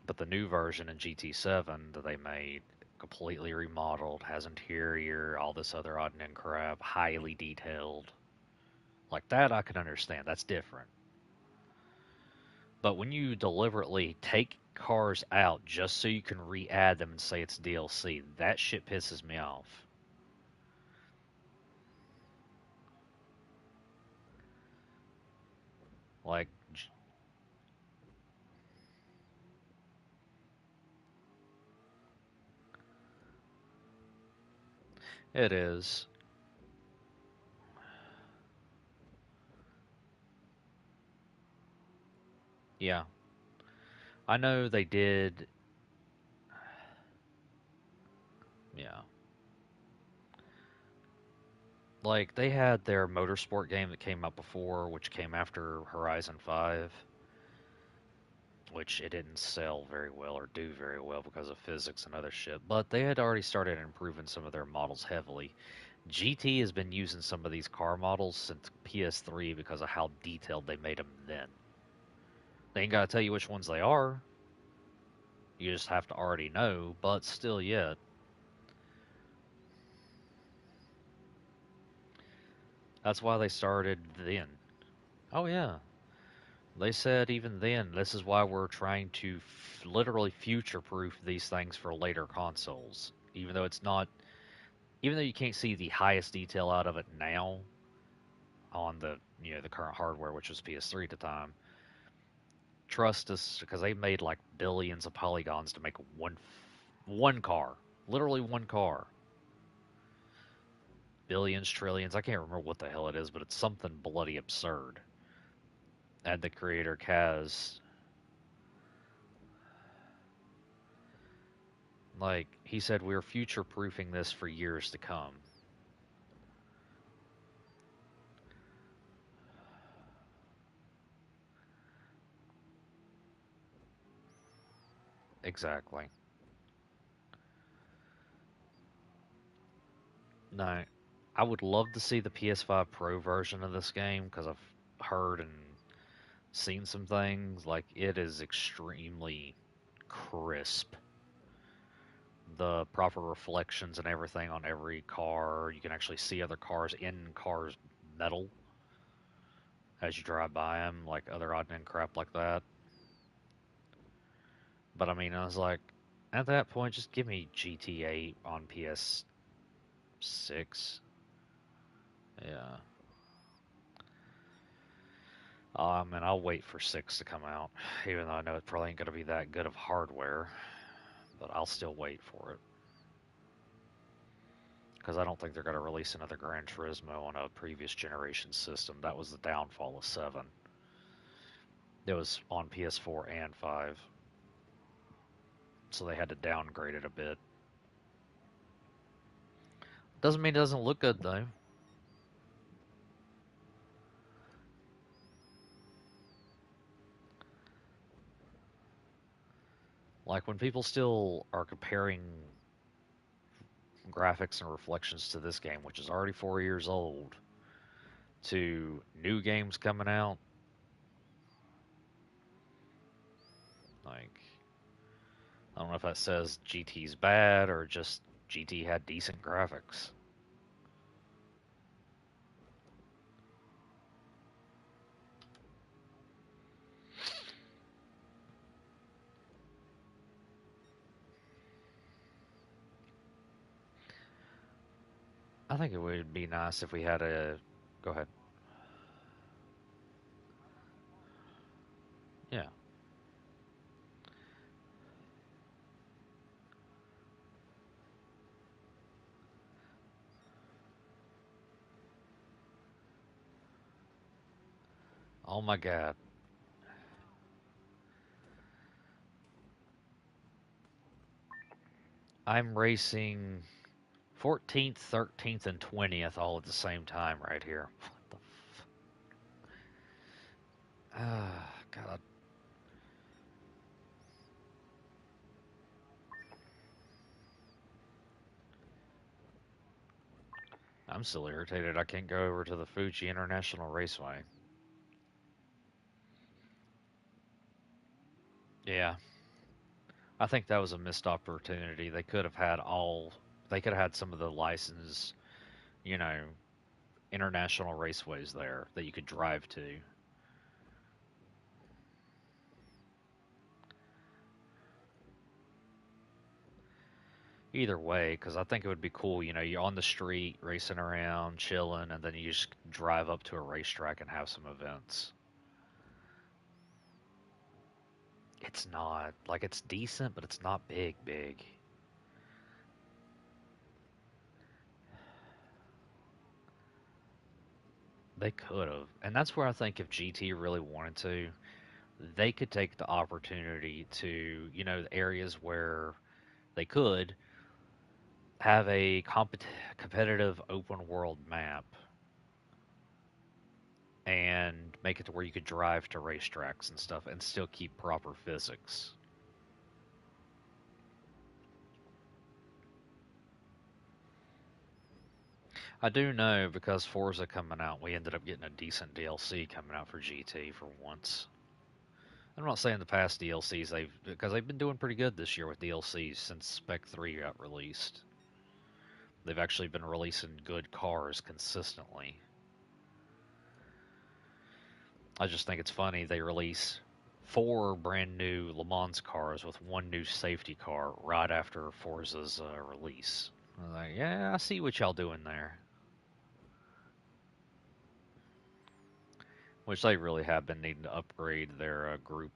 But the new version in GT7 that they made, completely remodeled, has interior, all this other odd and end crap, highly detailed. Like that, I can understand. That's different. But when you deliberately take cars out just so you can re-add them and say it's DLC, that shit pisses me off. Like it is. Yeah, I know they did. Yeah, like they had their motorsport game that came out before, which came after Horizon 5, which it didn't sell very well or do very well because of physics and other shit. But they had already started improving some of their models heavily. GT has been using some of these car models since PS3 because of how detailed they made them then. They ain't got to tell you which ones they are. You just have to already know, but still yet. That's why they started then. Oh, yeah. They said even then, this is why we're trying to literally future proof these things for later consoles. Even though you can't see the highest detail out of it now on the current hardware, which was PS3 at the time, trust us because they made like billions of polygons to make one car, literally one car. Billions, trillions, I can't remember what the hell it is, but it's something bloody absurd. And the creator Kaz, Like, he said, we're future proofing this for years to come. Exactly. No, I would love to see the PS5 Pro version of this game because I've heard and seen some things. Like, it is extremely crisp. The proper reflections and everything on every car. You can actually see other cars in cars' metal as you drive by them, like other odd and crap like that. But I mean, I was like, at that point, just give me GTA on PS6. Yeah. And I'll wait for 6 to come out, even though I know it probably ain't going to be that good of hardware, but I'll still wait for it. Because I don't think they're going to release another Gran Turismo on a previous generation system. That was the downfall of 7. It was on PS4 and 5, so they had to downgrade it a bit. Doesn't mean it doesn't look good, though. Like, when people still are comparing graphics and reflections to this game, which is already 4 years old, to new games coming out, like, I don't know if that says GT's bad or just GT had decent graphics. I think it would be nice if we had a. Go ahead. Yeah. Oh my God. I'm racing 14th, 13th, and 20th all at the same time right here. What the God. I'm still irritated. I can't go over to the Fuji International Raceway. Yeah. I think that was a missed opportunity. They could have had all. They could have had some of the licensed, you know, international raceways there that you could drive to. Either way, because I think it would be cool. You know, you're on the street racing around, chilling, and then you just drive up to a racetrack and have some events. It's not like it's decent, but it's not big, big. They could have, and that's where I think if GT really wanted to, they could take the opportunity to, you know, the areas where they could have a competitive open world map and make it to where you could drive to racetracks and stuff and still keep proper physics. I do know because Forza coming out, we ended up getting a decent DLC coming out for GT for once. I'm not saying the past DLCs they've because they've been doing pretty good this year with DLCs since Spec 3 got released. They've actually been releasing good cars consistently. I just think it's funny they release 4 brand new Le Mans cars with 1 new safety car right after Forza's release. I'm like, yeah, I see what y'all doing there. Which they really have been needing to upgrade their group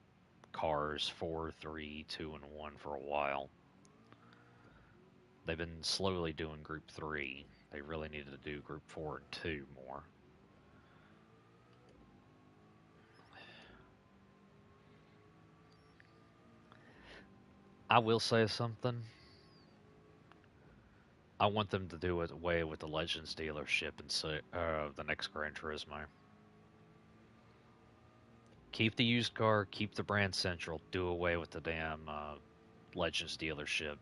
cars 4, 3, 2, and 1 for a while. They've been slowly doing Group 3. They really needed to do Group 4 and 2 more. I will say something. I want them to do it away with the Legends dealership and the next Gran Turismo. Keep the used car, keep the brand central, do away with the damn Legends dealership.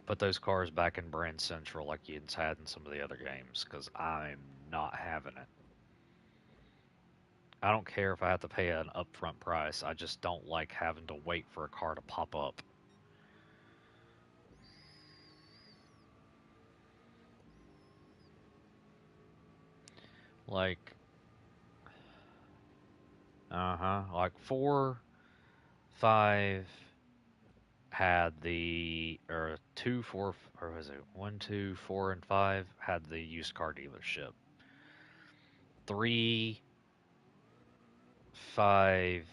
Put those cars back in brand central like you had in some of the other games, because I'm not having it. I don't care if I have to pay an upfront price. I just don't like having to wait for a car to pop up. Like, like 4, 5 had or 2, 4, or was it 1, 2, 4, and 5 had the used car dealership. 3, 5,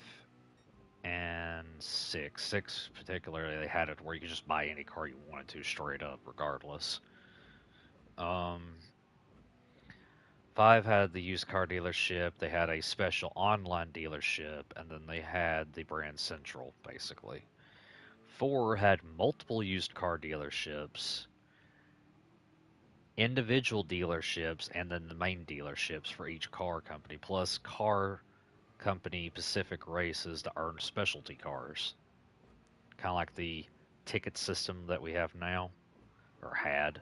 and 6 particularly, they had it where you could just buy any car you wanted to straight up, regardless. Um, 5 had the used car dealership, they had a special online dealership, and then they had the brand central, basically. 4 had multiple used car dealerships, individual dealerships, and then the main dealerships for each car company, plus car company specific races to earn specialty cars. Kind of like the ticket system that we have now, or had,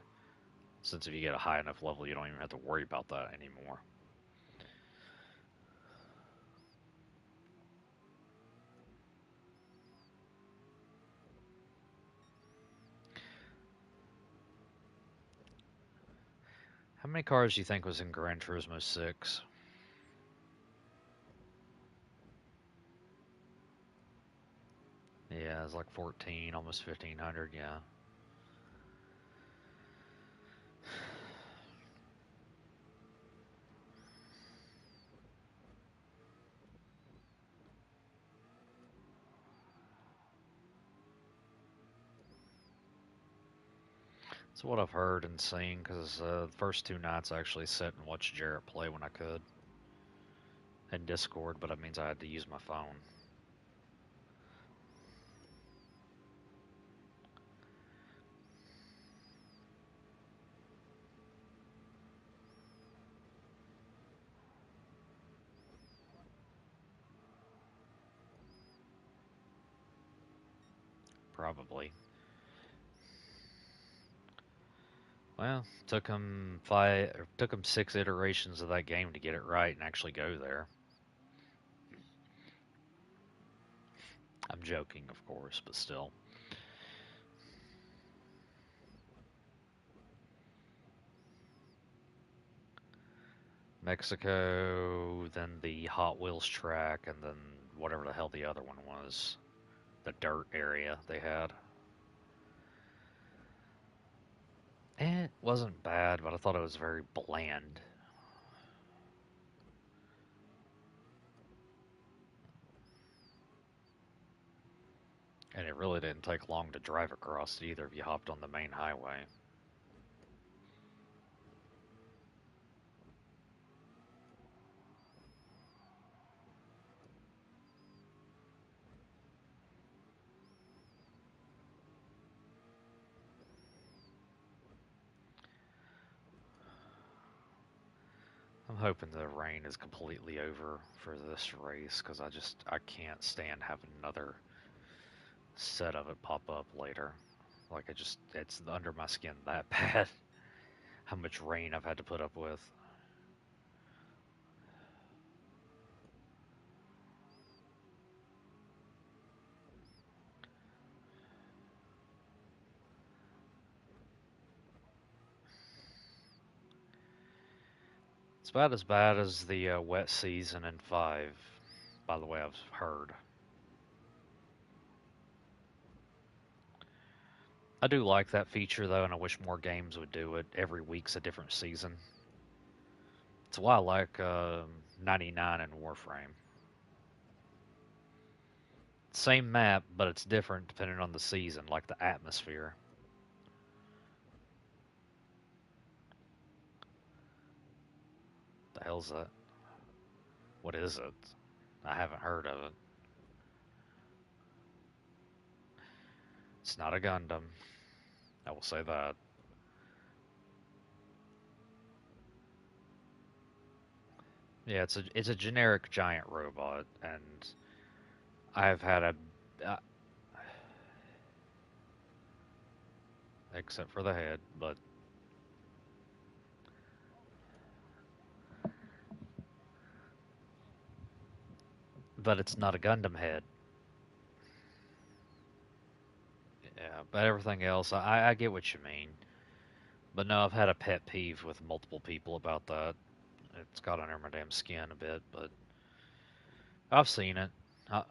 since if you get a high enough level, you don't even have to worry about that anymore. How many cars do you think was in Gran Turismo 6? Yeah, it's like 14, almost 1,500, yeah. That's what I've heard and seen, because the first 2 nights I actually sat and watched Jarrett play when I could. In Discord, but it means I had to use my phone. Probably. Well, took him 6 iterations of that game to get it right and actually go there. I'm joking, of course, but still. Mexico, then the Hot Wheels track, and then whatever the hell the other one was. The dirt area they had. It wasn't bad, but I thought it was very bland. And it really didn't take long to drive across it either if you hopped on the main highway. I'm hoping the rain is completely over for this race because I can't stand having another set of it pop up later. Like it's under my skin that bad. How much rain I've had to put up with. It's about as bad as the wet season in 5, by the way I've heard. I do like that feature though, and I wish more games would do it. Every week's a different season. It's why I like 99 and Warframe. Same map, but it's different depending on the season, like the atmosphere. The hell's that? What is it? I haven't heard of it. It's not a Gundam. I will say that. Yeah, it's a generic giant robot, and I've had uh, except for the head, but it's not a Gundam head. Yeah, but everything else, I get what you mean. But no, I've had a pet peeve with multiple people about that. It's got under my damn skin a bit, but I've seen it. Uh,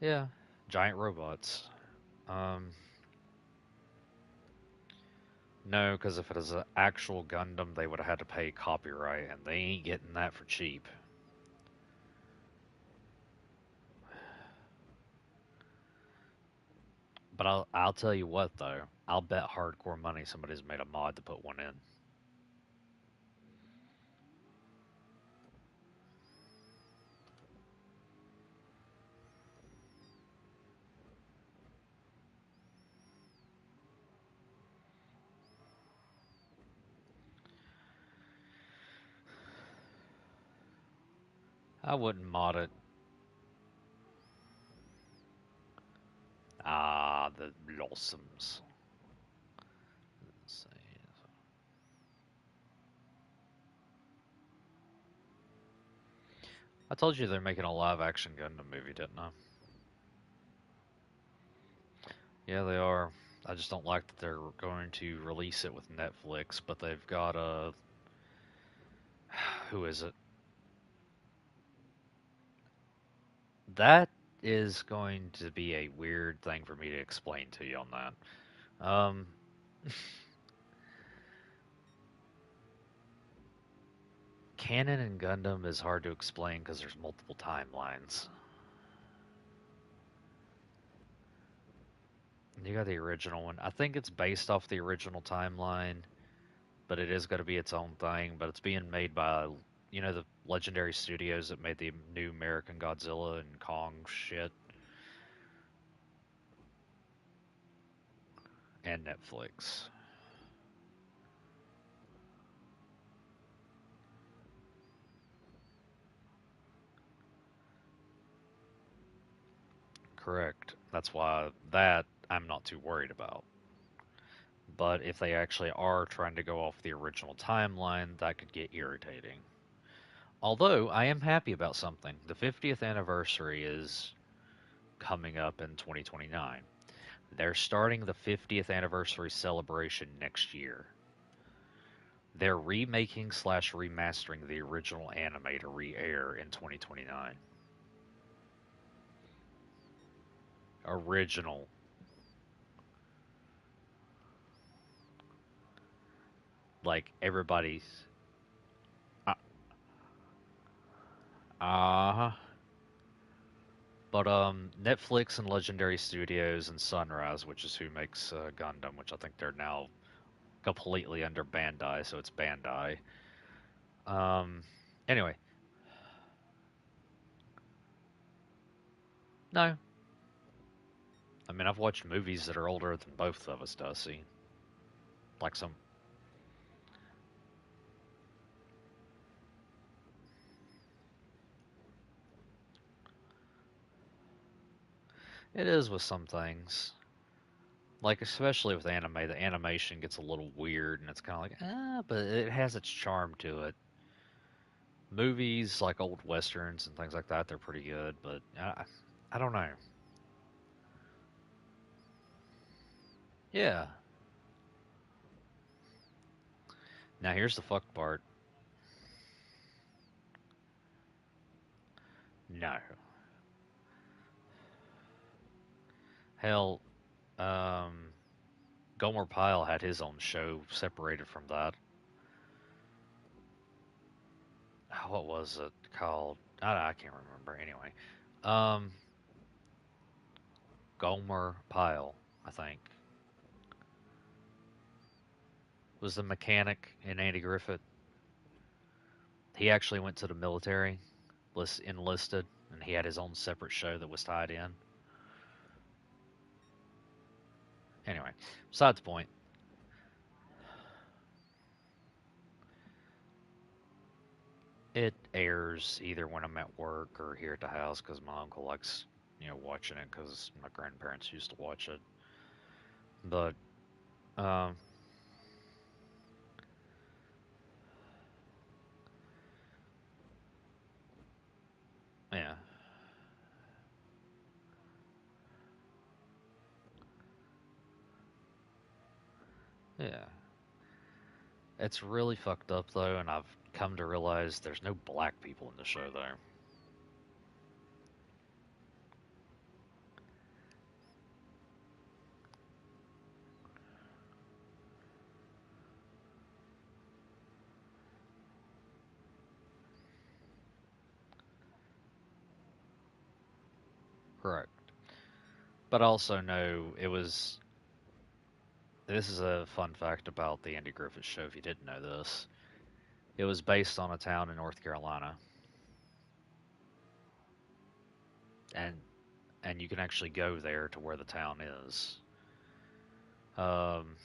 yeah, giant robots. Um, no, because if it is an actual Gundam, they would have had to pay copyright, and they ain't getting that for cheap. But I'll tell you what though, I'll bet hardcore money somebody's made a mod to put one in. I wouldn't mod it. Ah, the blossoms. Let's see. I told you they're making a live action Gundam movie, didn't I? Yeah, they are. I just don't like that they're going to release it with Netflix, but they've got a who is it? That is going to be a weird thing for me to explain to you on that. Canon and Gundam is hard to explain because there's multiple timelines. You got the original one. I think it's based off the original timeline, but it is going to be its own thing. But it's being made by, the legendary studios that made the new American Godzilla and Kong shit, and Netflix. Correct. That's why that I'm not too worried about. But if they actually are trying to go off the original timeline, that could get irritating. Although I am happy about something. The 50th anniversary is coming up in 2029. They're starting the 50th anniversary celebration next year. They're remaking slash remastering the original anime to re-air in 2029. Original. Like everybody's. Uh huh. But Netflix and Legendary Studios and Sunrise, which is who makes Gundam, which I think they're now completely under Bandai, so it's Bandai. Um, anyway, no, I mean I've watched movies that are older than both of us, Dusty. Like some, it is with some things. Like especially with anime, the animation gets a little weird, and it's kind of like but it has its charm to it. Movies like old westerns and things like that, they're pretty good, but I don't know. Yeah. Now here's the fuck part. No. Hell, um, Gomer Pyle had his own show separated from that. What was it called? I can't remember. Anyway, um, Gomer Pyle, I think, was the mechanic in Andy Griffith. He actually went to the military, enlisted, and he had his own separate show that was tied in. Anyway, besides the point, it airs either when I'm at work or here at the house because my uncle likes, watching it because my grandparents used to watch it. But, um, yeah, yeah. It's really fucked up though, and I've come to realize there's no black people in the show there. Correct. But I also know it was. This is a fun fact about the Andy Griffith Show. If you didn't know this, it was based on a town in North Carolina, and you can actually go there to where the town is. Um,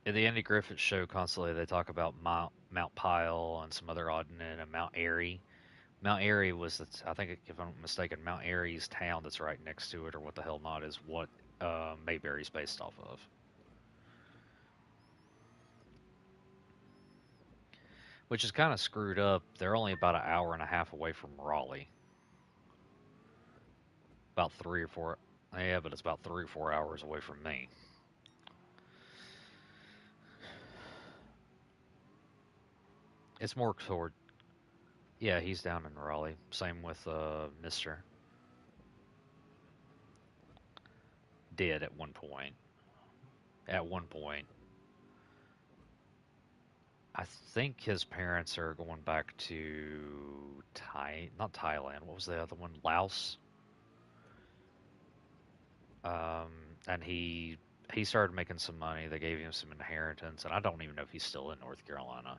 in the Andy Griffith Show, constantly they talk about Mount Pyle and some other odd name, and Mount Airy. Mount Airy was, I think, if I'm not mistaken, Mount Airy's town that's right next to it, or what the hell not, is what Mayberry's based off of. Which is kind of screwed up. They're only about an hour and a half away from Raleigh. About 3 or 4. Yeah, but it's about 3 or 4 hours away from me. It's more toward. Yeah, he's down in Raleigh. Same with Mister. Did at one point. At one point, I think his parents are going back to not Thailand. What was the other one? Laos. Um, and he started making some money. They gave him some inheritance, and I don't even know if he's still in North Carolina.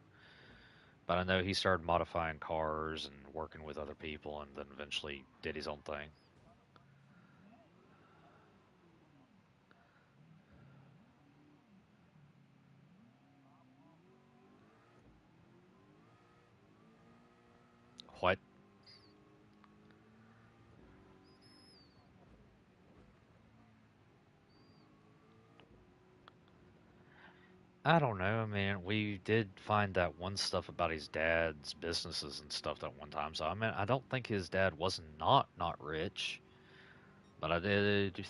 But I know he started modifying cars and working with other people, and then eventually did his own thing. What? I don't know. I mean, we did find that one stuff about his dad's businesses and stuff that one time. So I mean, I don't think his dad was not rich, but I did.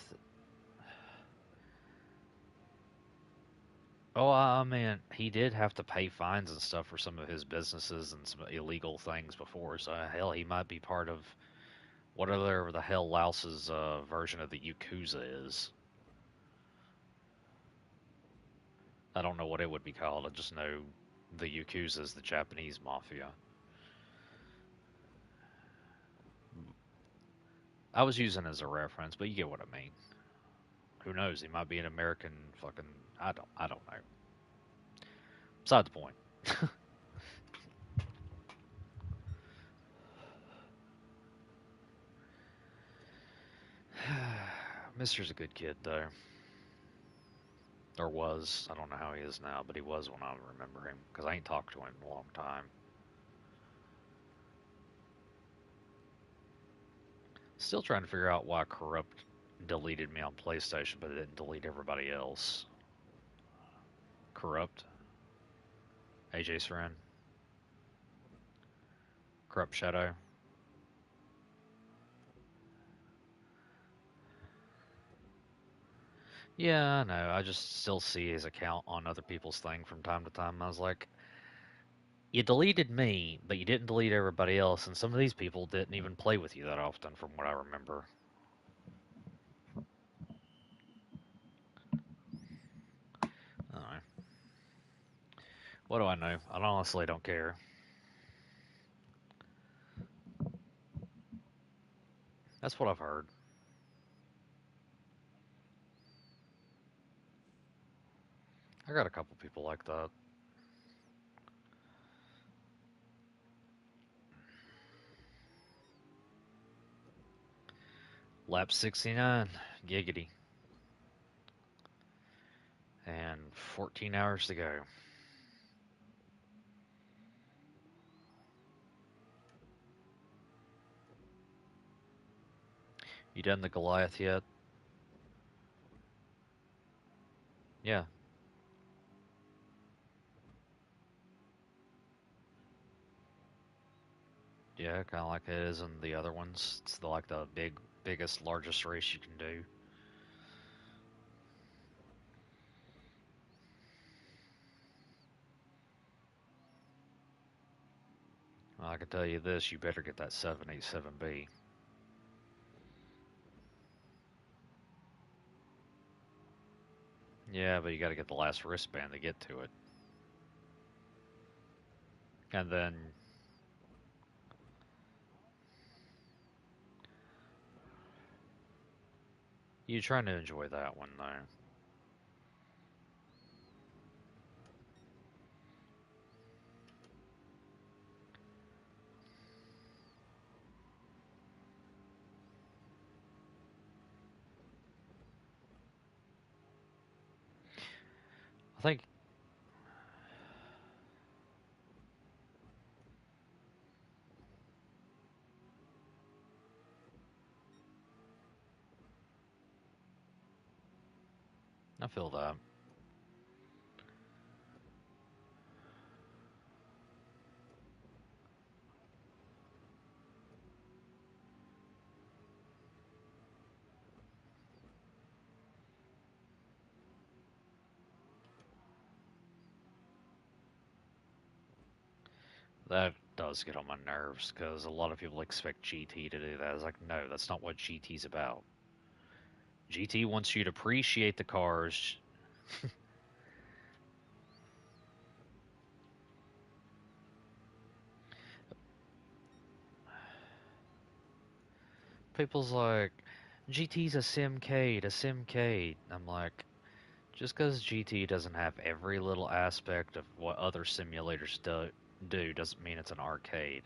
Oh, I mean, he did have to pay fines and stuff for some of his businesses and some illegal things before. So hell, he might be part of whatever the hell Laos's version of the Yakuza is. I don't know what it would be called. I just know the Yakuza is the Japanese mafia. I was using it as a reference, but you get what I mean. Who knows? He might be an American fucking. I don't know. Beside the point. Mister's a good kid though, or was. I don't know how he is now, but he was when I remember him because I ain't talked to him in a long time. Still trying to figure out why Corrupt deleted me on PlayStation, but it didn't delete everybody else. Corrupt, AJ's friend, Corrupt Shadow. Yeah, I know. I just still see his account on other people's thing from time to time. I was like, you deleted me, but you didn't delete everybody else, and some of these people didn't even play with you that often, from what I remember. I What do I know? I honestly don't care. That's what I've heard. I got a couple people like that. Lap 69, giggity. and 14 hours to go. You done the Goliath yet? Yeah. Yeah, kind of like it is in the other ones. It's like the biggest, largest race you can do. Well, I can tell you this: you better get that 787B. Yeah, but you got to get the last wristband to get to it, and then you're trying to enjoy that one though. I think I feel that. That does get on my nerves because a lot of people expect GT to do that. It's like, no, that's not what GT's about. GT wants you to appreciate the cars. People's like, GT's a simcade, a simcade. I'm like, just because GT doesn't have every little aspect of what other simulators do doesn't mean it's an arcade.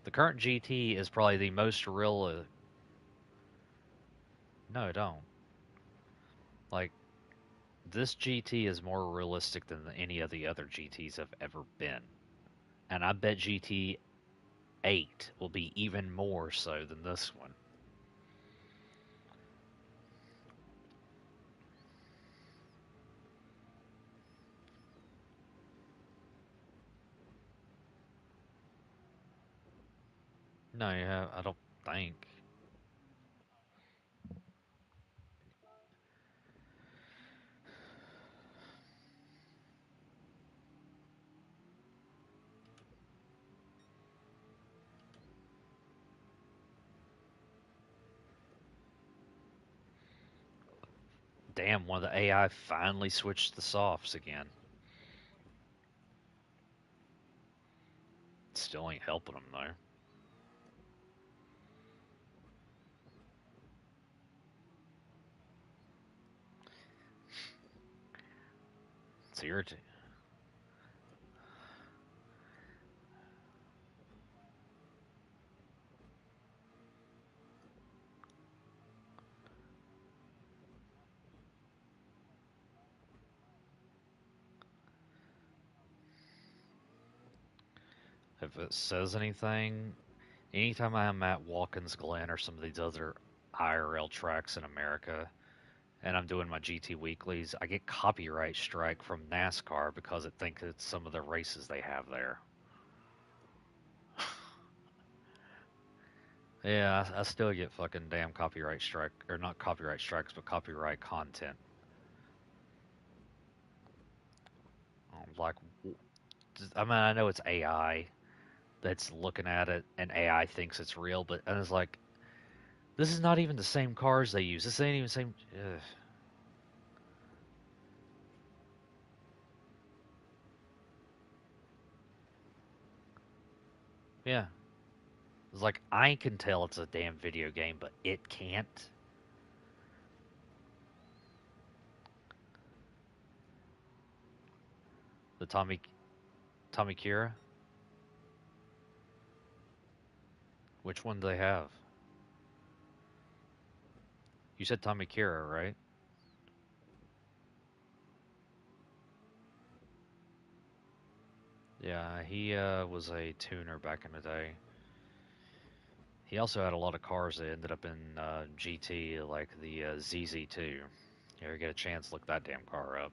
The current GT is probably the most real. No, don't. Like, this GT is more realistic than any of the other GTs have ever been. And I bet GT 8 will be even more so than this one. No, yeah, I don't think. Damn, one of the AI finally switched the softs again. Still ain't helping them though. It's irritating. If it says anything, anytime I'm at Watkins Glen or some of these other IRL tracks in America, and I'm doing my GT weeklies, I get copyright strike from NASCAR because it thinks it's some of the races they have there. Yeah, I still get fucking damn copyright strike, or not copyright strikes, but copyright content. Like, I mean, I know it's AI that's looking at it, and AI thinks it's real, but and it's like, this is not even the same cars they use. This ain't even the same. Ugh. Yeah, it's like I can tell it's a damn video game, but it can't. The Tommy Kira. Which one do they have? You said Tommy Kira, right? Yeah, he was a tuner back in the day. He also had a lot of cars that ended up in GT, like the ZZ2. You ever get a chance, look that damn car up.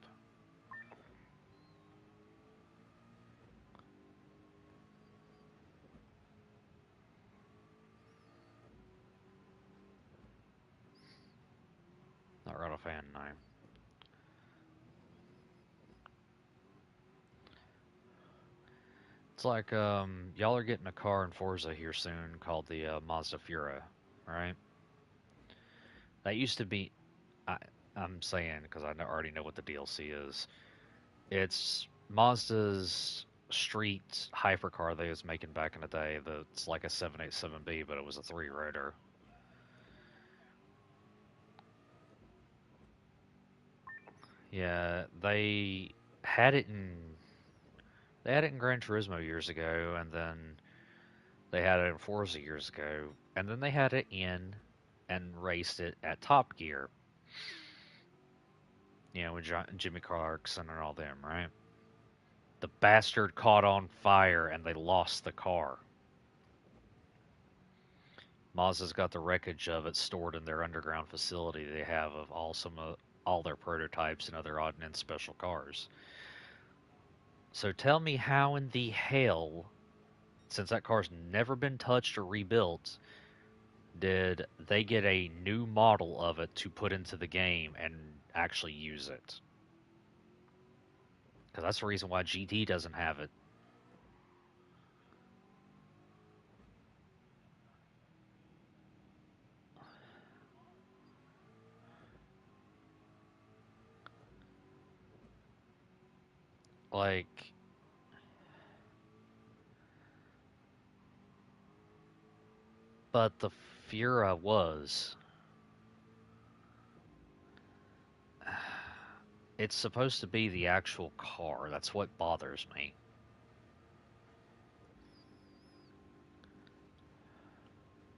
Not real a fan, no. It's like y'all are getting a car in Forza here soon called the Mazda Fura, right? That used to be. I, I'm saying because already know what the DLC is. It's Mazda's street hypercar they was making back in the day. That's like a 787B, but it was a three-rotor. Yeah, had it in they had it in Gran Turismo years ago, and then they had it in Forza years ago, and then they had it in and raced it at Top Gear. With Jimmy Clarkson and all them, right? The bastard caught on fire and they lost the car. Mazda's got the wreckage of it stored in their underground facility they have of all their prototypes and other odd and end special cars. So tell me how in the hell, since that car's never been touched or rebuilt, did they get a new model of it to put into the game and actually use it? Because that's the reason why GT doesn't have it. Like, but the Fura was. It's supposed to be the actual car. That's what bothers me.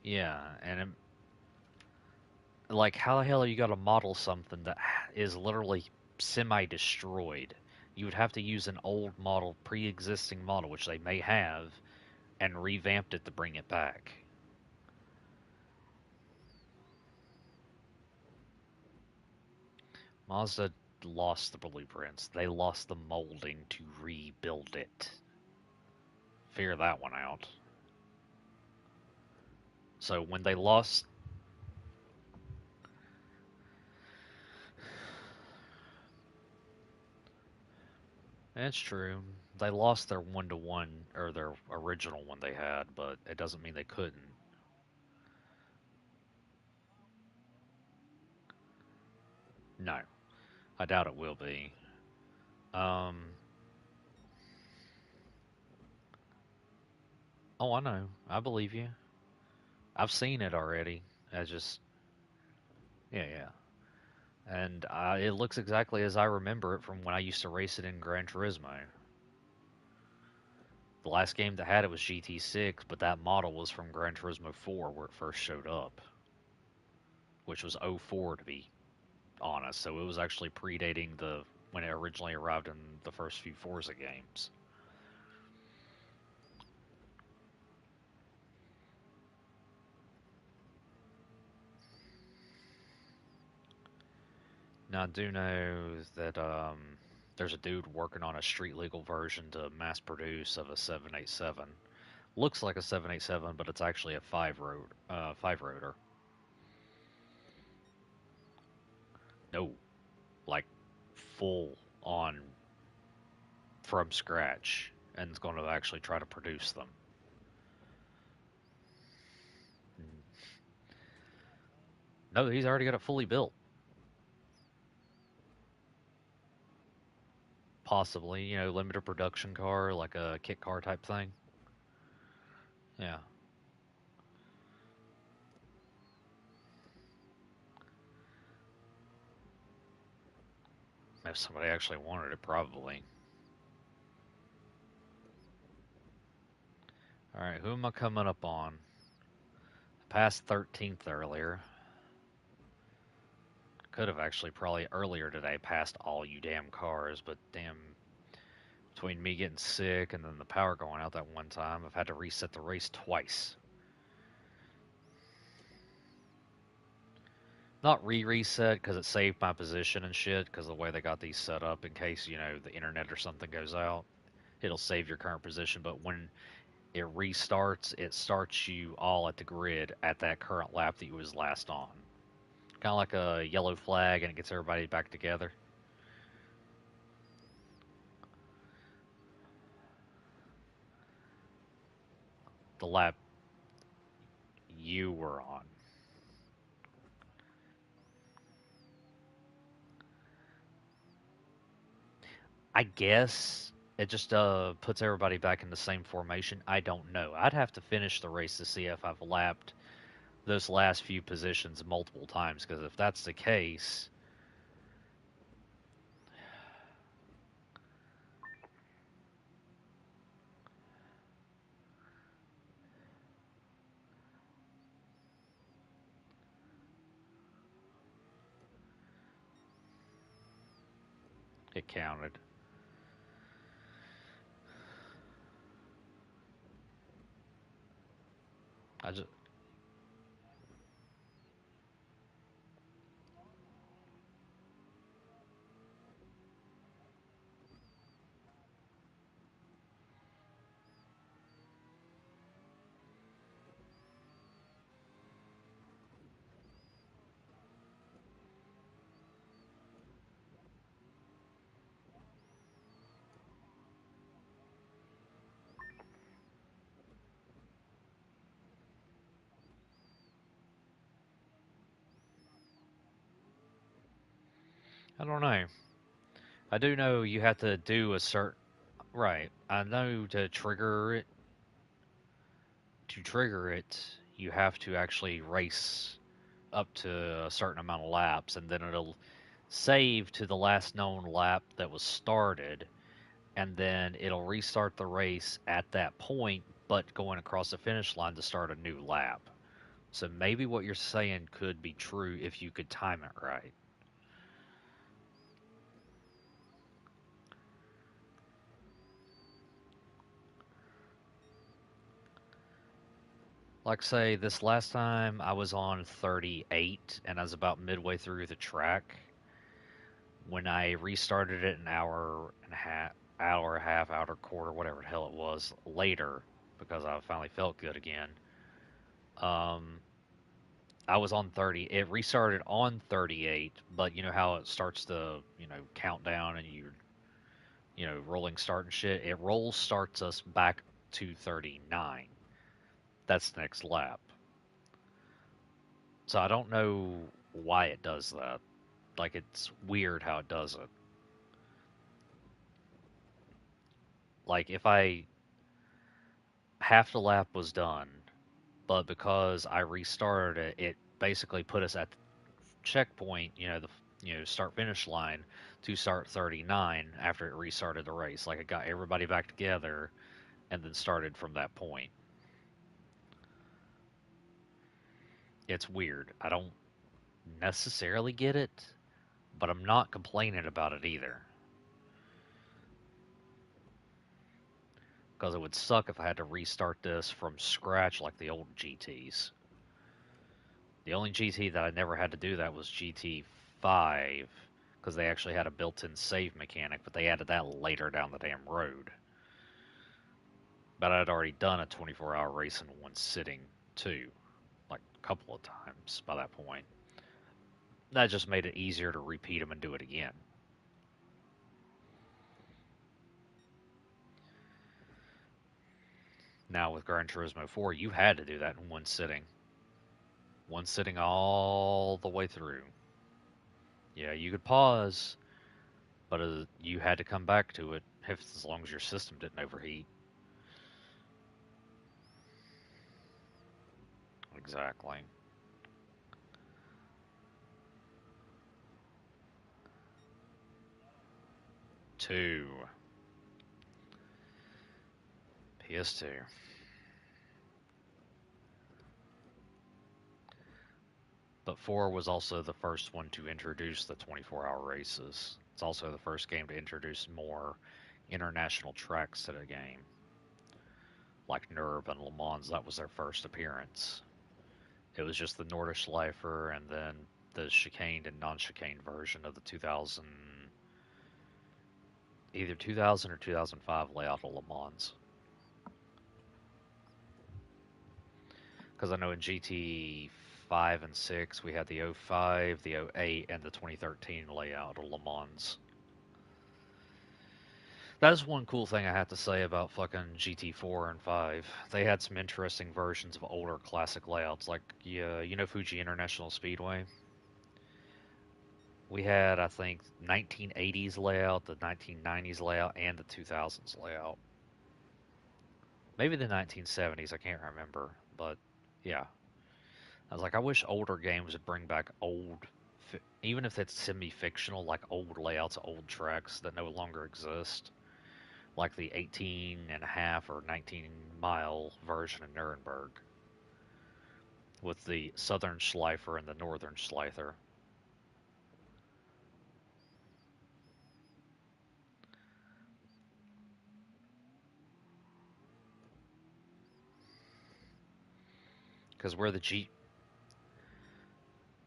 Yeah, and like, how the hell are you got to model something that is literally semi-destroyed? You would have to use an old model, pre-existing model, which they may have, and revamped it to bring it back. Mazda lost the blueprints. They lost the molding to rebuild it. Figure that one out. So when they lost, that's true. They lost their one to one or their original one they had, but it doesn't mean they couldn't. No, I doubt it will be. Um, oh, I know. I believe you. I've seen it already. I just, yeah, yeah. And it looks exactly as I remember it from when I used to race it in Gran Turismo. The last game that had it was GT6, but that model was from Gran Turismo 4 where it first showed up, which was '04 to be honest. So it was actually predating the when it originally arrived in the first few Forza games. Now I do know that there's a dude working on a street legal version to mass produce of a 787. Looks like a 787, but it's actually a five rotor. No, like full on from scratch, and it's going to actually try to produce them. No, he's already got it fully built. Possibly, limited production car, like a kit car type thing. Yeah. If somebody actually wanted it, probably. Alright, who am I coming up on? Passed 13th earlier. Could have actually probably earlier today passed all you damn cars, but damn, Between me getting sick and then the power going out that one time, I've had to reset the race twice. Not reset because it saved my position and shit, because of the way they got these set up in case, the internet or something goes out. It'll save your current position, but when it restarts, it starts you all at the grid at that current lap that you was last on. Kind of like a yellow flag, and it gets everybody back together. The lap you were on. I guess it just puts everybody back in the same formation. I don't know. I'd have to finish the race to see if I've lapped those last few positions multiple times, because if that's the case, it counted. I just I don't know. I do know you have to do a certain right. I know to trigger it, you have to actually race up to a certain amount of laps, and then it'll save to the last known lap that was started, and then it'll restart the race at that point, but going across the finish line to start a new lap. So maybe what you're saying could be true if you could time it right. Like, say, this last time I was on 38 and I was about midway through the track. When I restarted it an hour, quarter, whatever the hell it was, later, because I finally felt good again, um, I was on 30. It restarted on 38, but you know how it starts to, count down and rolling start and shit? It rolls starts us back to 39. That's the next lap. So I don't know why it does that. Like, it's weird how it does it. Like, if I half the lap was done, but because I restarted it, it basically put us at the checkpoint, the start finish line to start 39 after it restarted the race. Like, it got everybody back together and then started from that point. It's weird. I don't necessarily get it, but I'm not complaining about it either. Because it would suck if I had to restart this from scratch like the old GTs. The only GT that I never had to do that was GT5, because they actually had a built-in save mechanic, but they added that later down the damn road. But I'd already done a 24-hour race in one sitting, too, like a couple of times by that point. That just made it easier to repeat them and do it again. Now with Gran Turismo 4, you had to do that in one sitting. One sitting all the way through. Yeah, you could pause, but you had to come back to it as long as your system didn't overheat. Exactly. 2. PS2. But 4 was also the first one to introduce the 24-hour races. It's also the first game to introduce more international tracks to the game, like Nurb and Le Mans. That was their first appearance. It was just the Nordschleifer and then the chicaned and non-chicaned version of the 2000, either 2000 or 2005 layout of Le Mans. Because I know in GT 5 and 6 we had the 05, the 08, and the 2013 layout of Le Mans. That is one cool thing I have to say about fucking GT4 and 5. They had some interesting versions of older classic layouts, like you know Fuji International Speedway. We had, I think, 1980s layout, the 1990s layout, and the 2000s layout. Maybe the 1970s, I can't remember, but yeah. I was like, I wish older games would bring back old, even if it's semi-fictional, like old layouts of old tracks that no longer exist, like the 18 and a half or 19-mile version of Nuremberg with the southern Schleifer and the northern Schleifer. Because where the G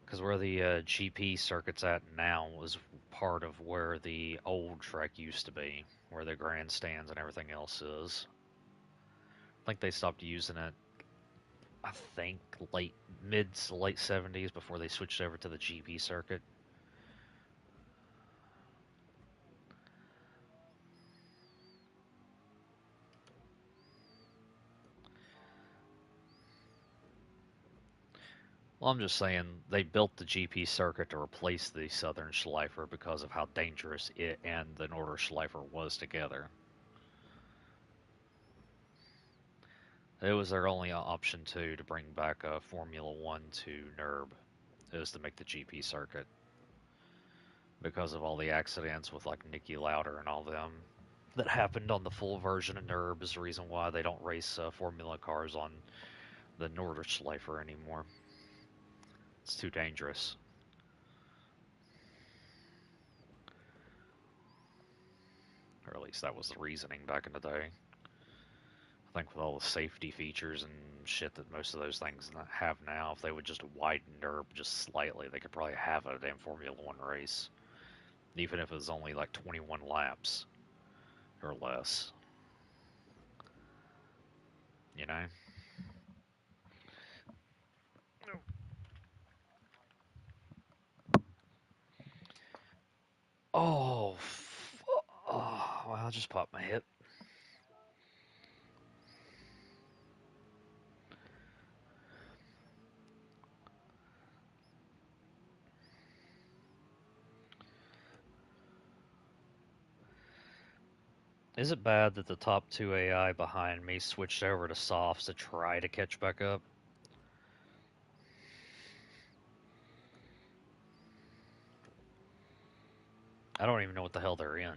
because where the GP circuit's at now is part of where the old track used to be, where the grandstands and everything else is. I think they stopped using it. I think mid to late 70s before they switched over to the GP circuit. Well, I'm just saying they built the GP circuit to replace the Southern Schleifer because of how dangerous it and the Northern Schleifer was together. It was their only option too to bring back a Formula One to Nurb, is to make the GP circuit because of all the accidents with like Nicky Lauder and all them that happened on the full version of Nurb is the reason why they don't race Formula cars on the Nordschleifer anymore. It's too dangerous. Or at least that was the reasoning back in the day. I think with all the safety features and shit that most of those things have now, if they would just widen Nurb just slightly, they could probably have a damn Formula One race, even if it was only like 21 laps or less. You know? Oh, oh, well, I just popped my hip. Is it bad that the top two AI behind me switched over to softs to try to catch back up? I don't even know what the hell they're in.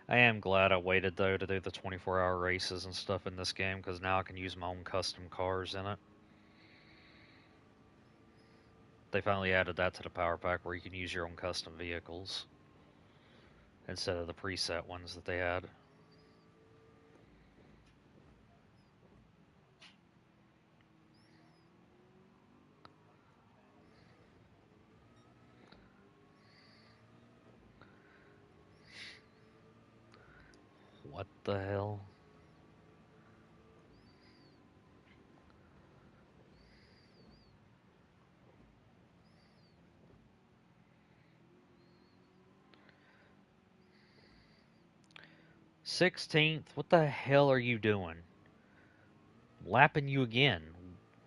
I am glad I waited though to do the 24-hour races and stuff in this game because now I can use my own custom cars in it. They finally added that to the power pack where you can use your own custom vehicles instead of the preset ones that they had. What the hell? '16th? What the hell are you doing? Lapping you again.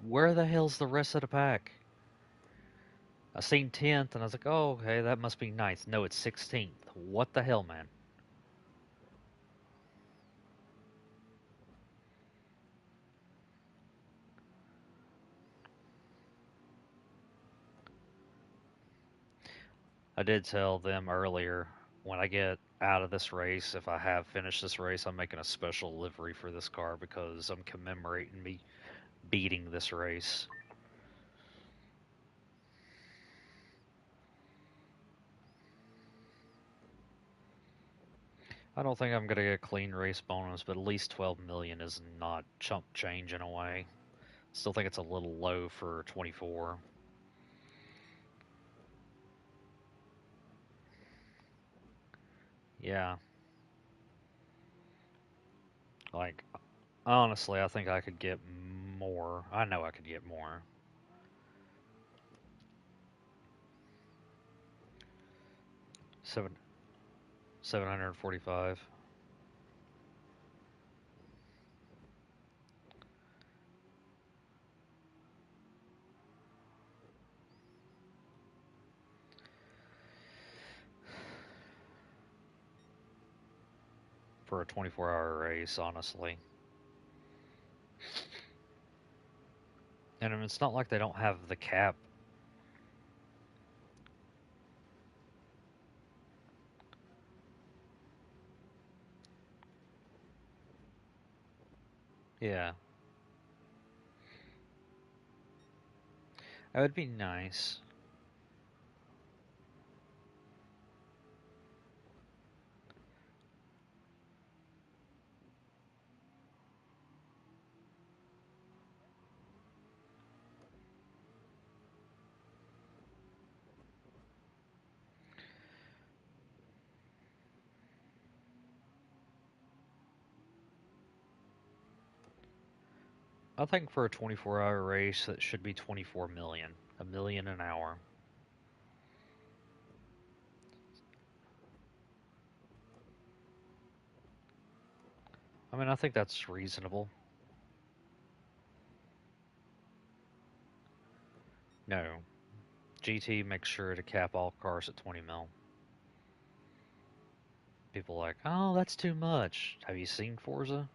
Where the hell's the rest of the pack? I seen 10th and I was like, oh, okay, that must be ninth. No, it's 16th. What the hell, man? I did tell them earlier when I get out of this race, if I have finished this race, I'm making a special livery for this car because I'm commemorating me beating this race. I don't think I'm gonna get a clean race bonus, but at least 12 million is not chump change in a way. Still think it's a little low for 24. Yeah, like honestly, I think I could get more. I know I could get more. Seven 745 for a 24-hour race, honestly. And I mean, it's not like they don't have the cap. Yeah, that would be nice. I think for a 24-hour race, that should be 24 million, a million an hour. I mean, I think that's reasonable. No, GT makes sure to cap all cars at 20 mil. People are like, oh, that's too much. Have you seen Forza?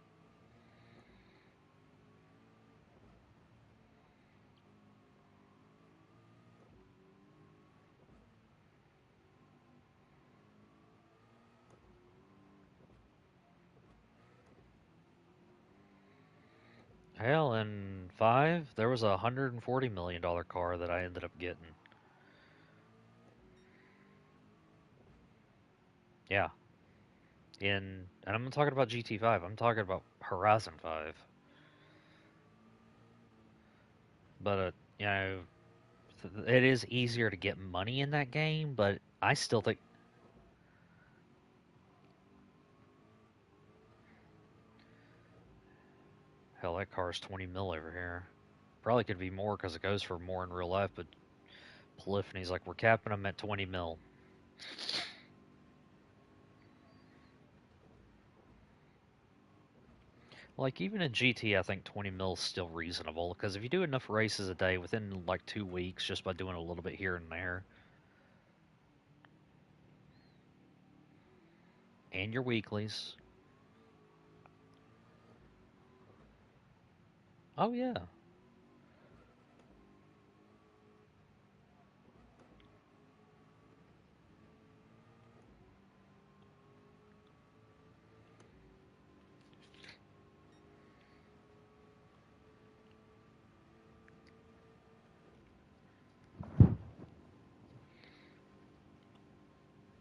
Hell, in 5, there was a $140 million car that I ended up getting. Yeah, and I'm not talking about GT5. I'm talking about Horizon 5. But you know, it is easier to get money in that game. But I still think, hell, that car's 20 mil over here. Probably could be more because it goes for more in real life. But Polyphony's like, we're capping them at 20 mil. Like even in GT, I think 20 mil is still reasonable because if you do enough races a day within like 2 weeks, just by doing a little bit here and there, and your weeklies. Oh yeah,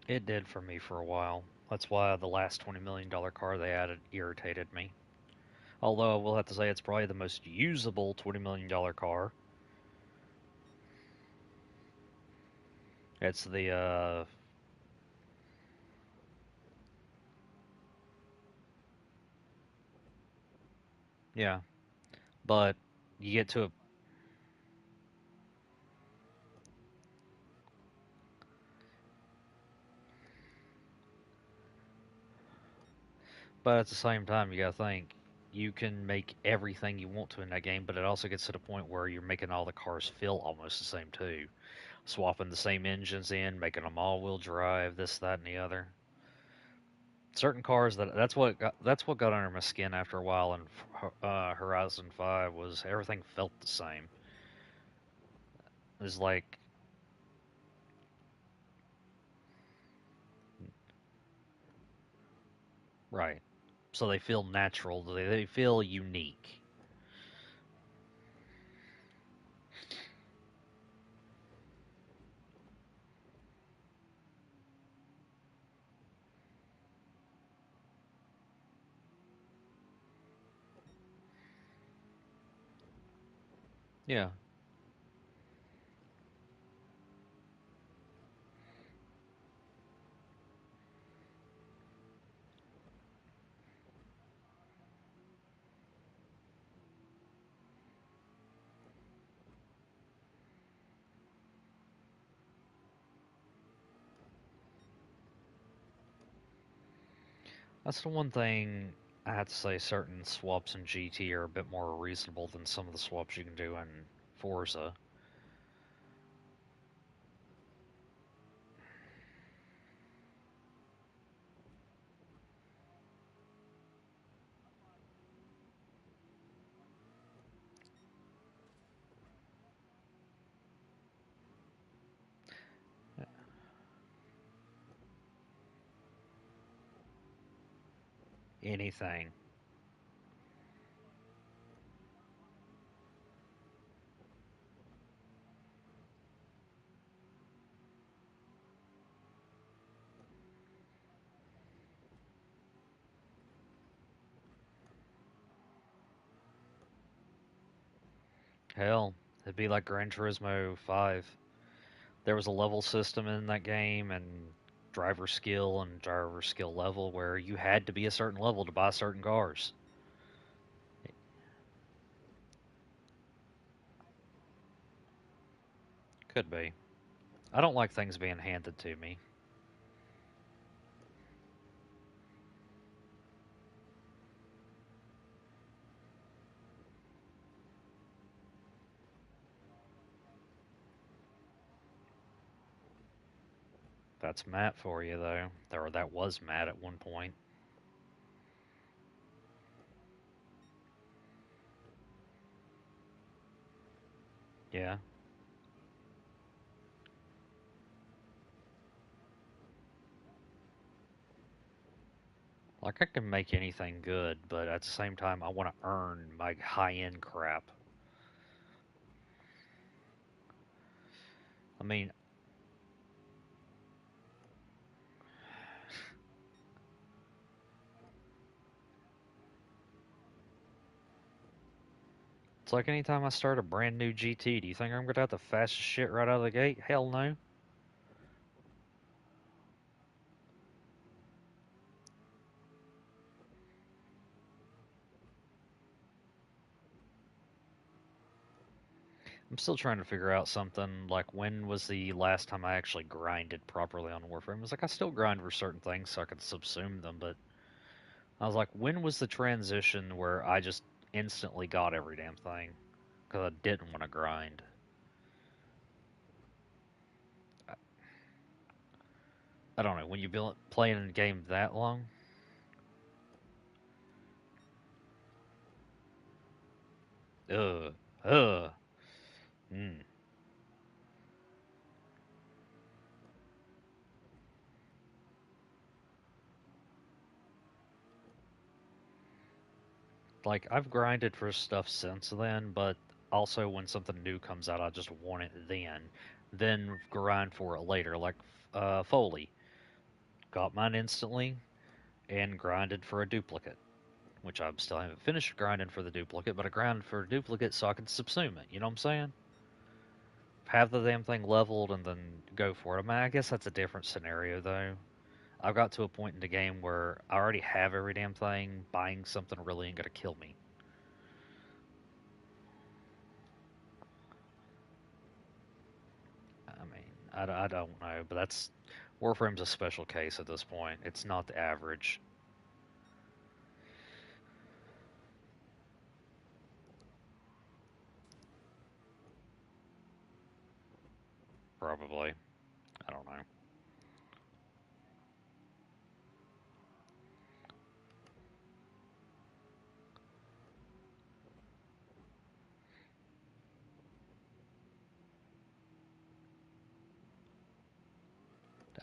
it did for me for a while. That's why the last $20 million car they added irritated me. Although I will have to say it's probably the most usable $20 million car. It's the yeah, but you get to a but at the same time you gotta think you can make everything you want to in that game, but it also gets to the point where you're making all the cars feel almost the same too. Swapping the same engines in, making them all-wheel drive, this, that, and the other. Certain cars that's what got under my skin after a while in Horizon 5 was everything felt the same. It was like right, so they feel natural. They feel unique. Yeah. That's the one thing I have to say. Certain swaps in GT are a bit more reasonable than some of the swaps you can do in Forza. Anything. Hell, it'd be like Gran Turismo 5. There was a level system in that game and driver skill level where you had to be a certain level to buy certain cars. Could be. I don't like things being handed to me. That's Matt for you, though. Or that was Matt at one point. Yeah. Like, I can make anything good, but at the same time, I want to earn my high end crap. I mean, it's like anytime I start a brand new GT, do you think I'm going to have the fastest shit right out of the gate? Hell no. I'm still trying to figure out something like when was the last time I actually grinded properly on Warframe? It was like I still grind for certain things so I could subsume them, but I was like, when was the transition where I just instantly got every damn thing because I didn't want to grind? I, I don't know. When you've been playing a game that long, ugh, ugh, mm. Like I've grinded for stuff since then, but also when something new comes out, I just want it then grind for it later. Like Foley, got mine instantly and grinded for a duplicate, which I still haven't finished grinding for the duplicate, but I grinded for a duplicate so I can subsume it. You know what I'm saying? Have the damn thing leveled and then go for it. I mean, I guess that's a different scenario though. I've got to a point in the game where I already have every damn thing. Buying something really ain't gonna kill me. I mean, I don't know, but that's Warframe's a special case at this point. It's not the average, probably. I don't know.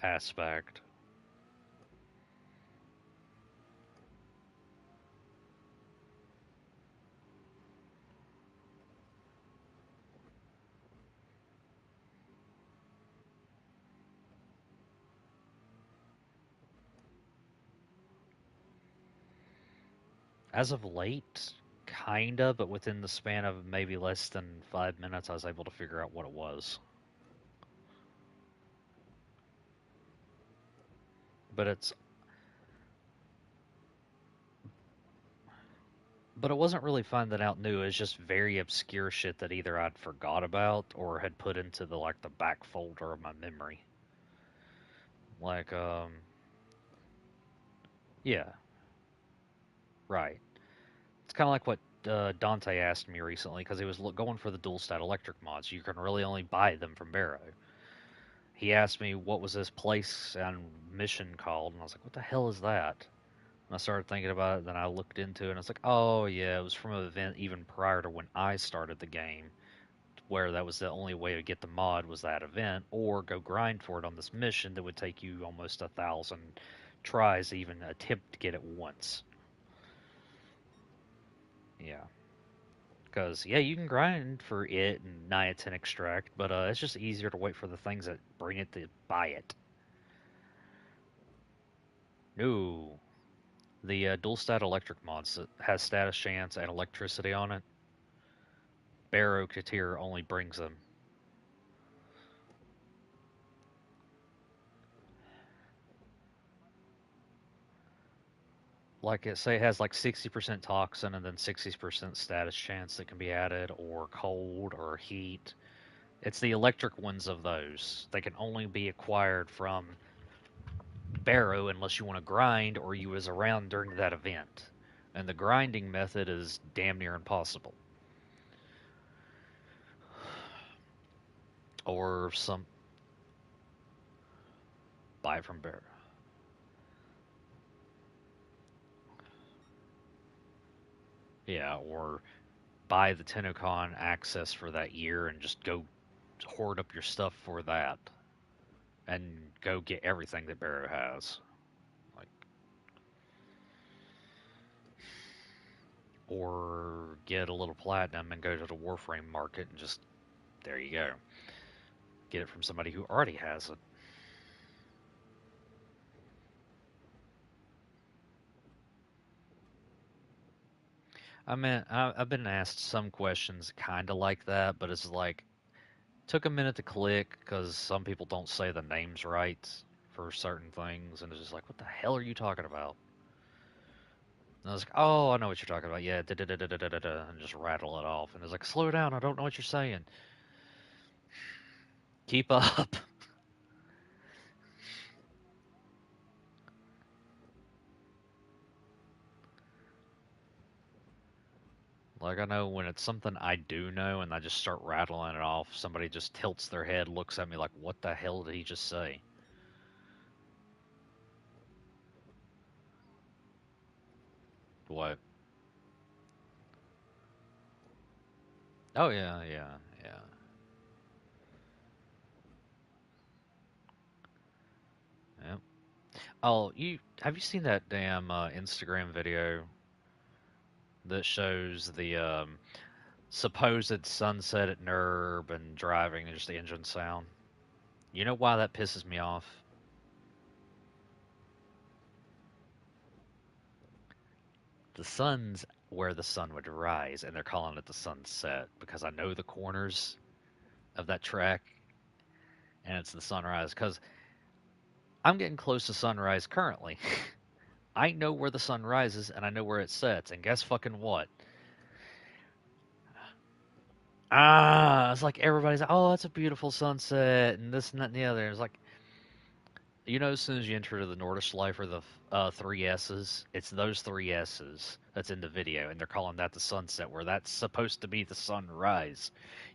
Aspect. As of late, kinda, but within the span of maybe less than 5 minutes, I was able to figure out what it was. But it's but it wasn't really finding out new. It was just very obscure shit that either I'd forgot about or had put into the back folder of my memory. Like yeah, right. It's kind of like what Dante asked me recently because he was going for the dual stat electric mods. You can really only buy them from Barrow. He asked me what was this place and mission called, and I was like, "What the hell is that?" And I started thinking about it. Then I looked into it, and it's like, "Oh yeah, it was from an event even prior to when I started the game, where that was the only way to get the mod was that event, or go grind for it on this mission that would take you almost 1,000 tries to even attempt to get it once." Yeah. Because, yeah, you can grind for it and niacin extract, but it's just easier to wait for the things that bring it to buy it. No. The dual stat electric mods that has status chance and electricity on it, Barrow Katir only brings them. Like it say it has like 60% toxin and then 60% status chance that can be added, or cold or heat. It's the electric ones of those. They can only be acquired from Barrow unless you want to grind or you was around during that event. And the grinding method is damn near impossible. Or some buy from Barrow. Yeah, or buy the TennoCon access for that year and just go hoard up your stuff for that and go get everything that Barrow has. Like, or get a little platinum and go to the Warframe market and just there you go. Get it from somebody who already has it. I mean, I've been asked some questions kind of like that, but it's like took a minute to click because some people don't say the names right for certain things, and it's just like, what the hell are you talking about? And I was like, oh, I know what you're talking about. Yeah, da da da da da da da, and just rattle it off. And it's like, slow down, I don't know what you're saying. Keep up. Like I know when it's something I do know, and I just start rattling it off, somebody just tilts their head, looks at me like, what the hell did he just say? What? Oh yeah, yeah, yeah, yeah. Oh, you have you seen that damn Instagram video that shows the supposed sunset at Nurb and driving and just the engine sound? You know why that pisses me off? The sun's where the sun would rise, and they're calling it the sunset because I know the corners of that track, and it's the sunrise. Because I'm getting close to sunrise currently. I know where the sun rises and I know where it sets, and guess fucking what? It's like everybody's like, oh, it's a beautiful sunset, and this and that and the other. It's like, as soon as you enter the Nordschleife or the three S's, it's those three S's that's in the video, and they're calling that the sunset, where that's supposed to be the sunrise.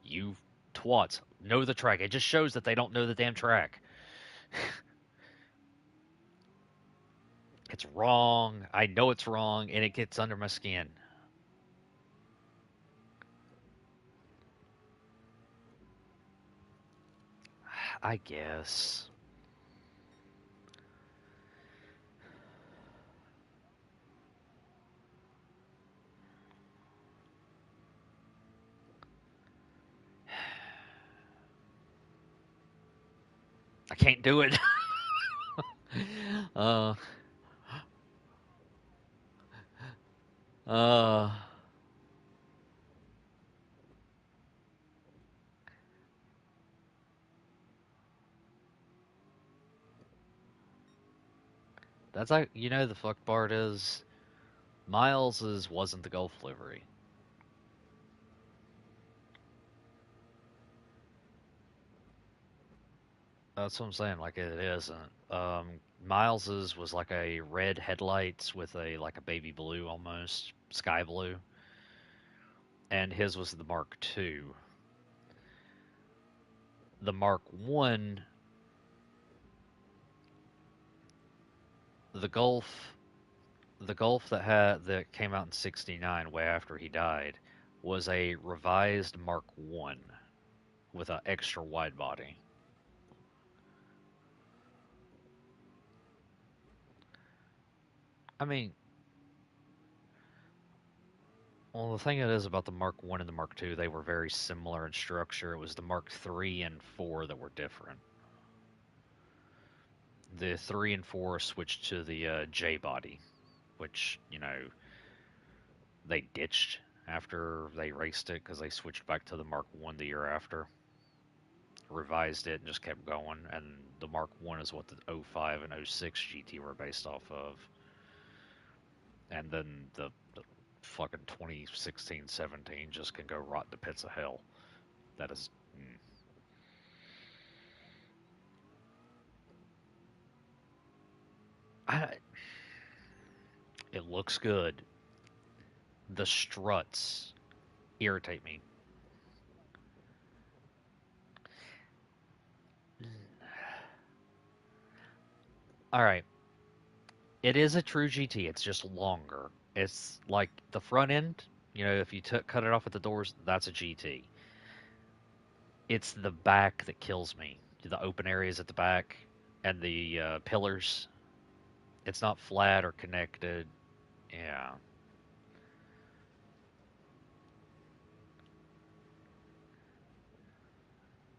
You twats know the track. It just shows that they don't know the damn track. It's wrong. I know it's wrong, and it gets under my skin. I guess. I can't do it. uh, uh, That's like, the fuck part is Miles's wasn't the Gulf livery. That's what I'm saying. Like it isn't. Miles's was like a red headlights with a baby blue almost sky blue, and his was the Mark II. The Mark One, the Gulf, the Gulf that came out in '69, way after he died, was a revised Mark One with an extra wide body. I mean, well, the thing it is about the Mark One and the Mark II, they were very similar in structure. It was the Mark III and IV that were different. The three and four switched to the J body, which they ditched after they raced it because they switched back to the Mark One the year after, revised it, and just kept going. And the Mark One is what the '05 and '06 GT were based off of, and then the fucking 2016-17 just can go rot in the pits of hell. That is. I, it looks good. The struts irritate me. All right, it is a true GT. It's just longer. It's like the front end. If you cut it off at the doors, that's a GT. It's the back that kills me. The open areas at the back and the pillars. It's not flat or connected. Yeah,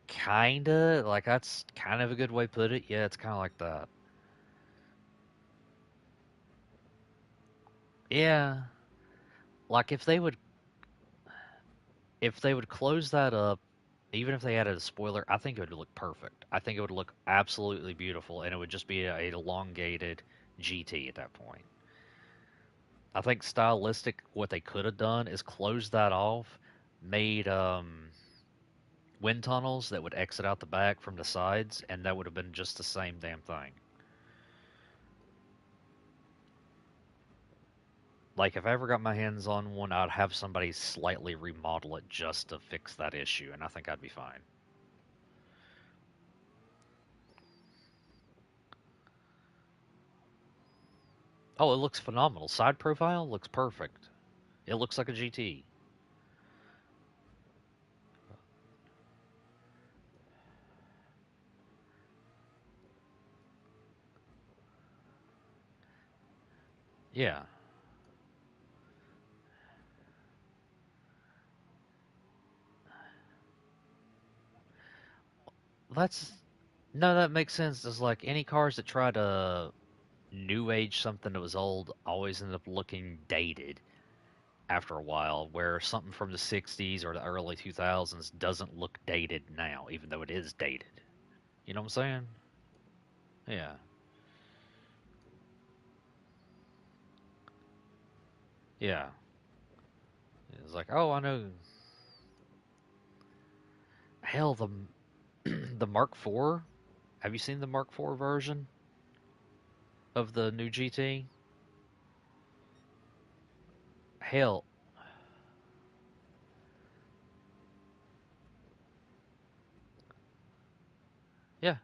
kinda. Like that's kind of a good way to put it. Yeah, it's kind of like that. Yeah, like if they would close that up, even if they added a spoiler, I think it would look perfect. I think it would look absolutely beautiful, and it would just be a elongated GT at that point. I think stylistic, what they could have done is close that off, made wind tunnels that would exit out the back from the sides, and that would have been just the same damn thing. Like if I ever got my hands on one, I'd have somebody slightly remodel it just to fix that issue, and I think I'd be fine. Oh, it looks phenomenal. Side profile looks perfect. It looks like a GT. Yeah, that's no, that makes sense. It's like any cars that try to new age something that was old always end up looking dated after a while, where something from the '60s or the early 2000s doesn't look dated now, even though it is dated. You know what I'm saying? Yeah, yeah. It's like, oh, I know. Hell, the the Mark IV. Have you seen the Mark IV version of the new GT? Hell, yeah.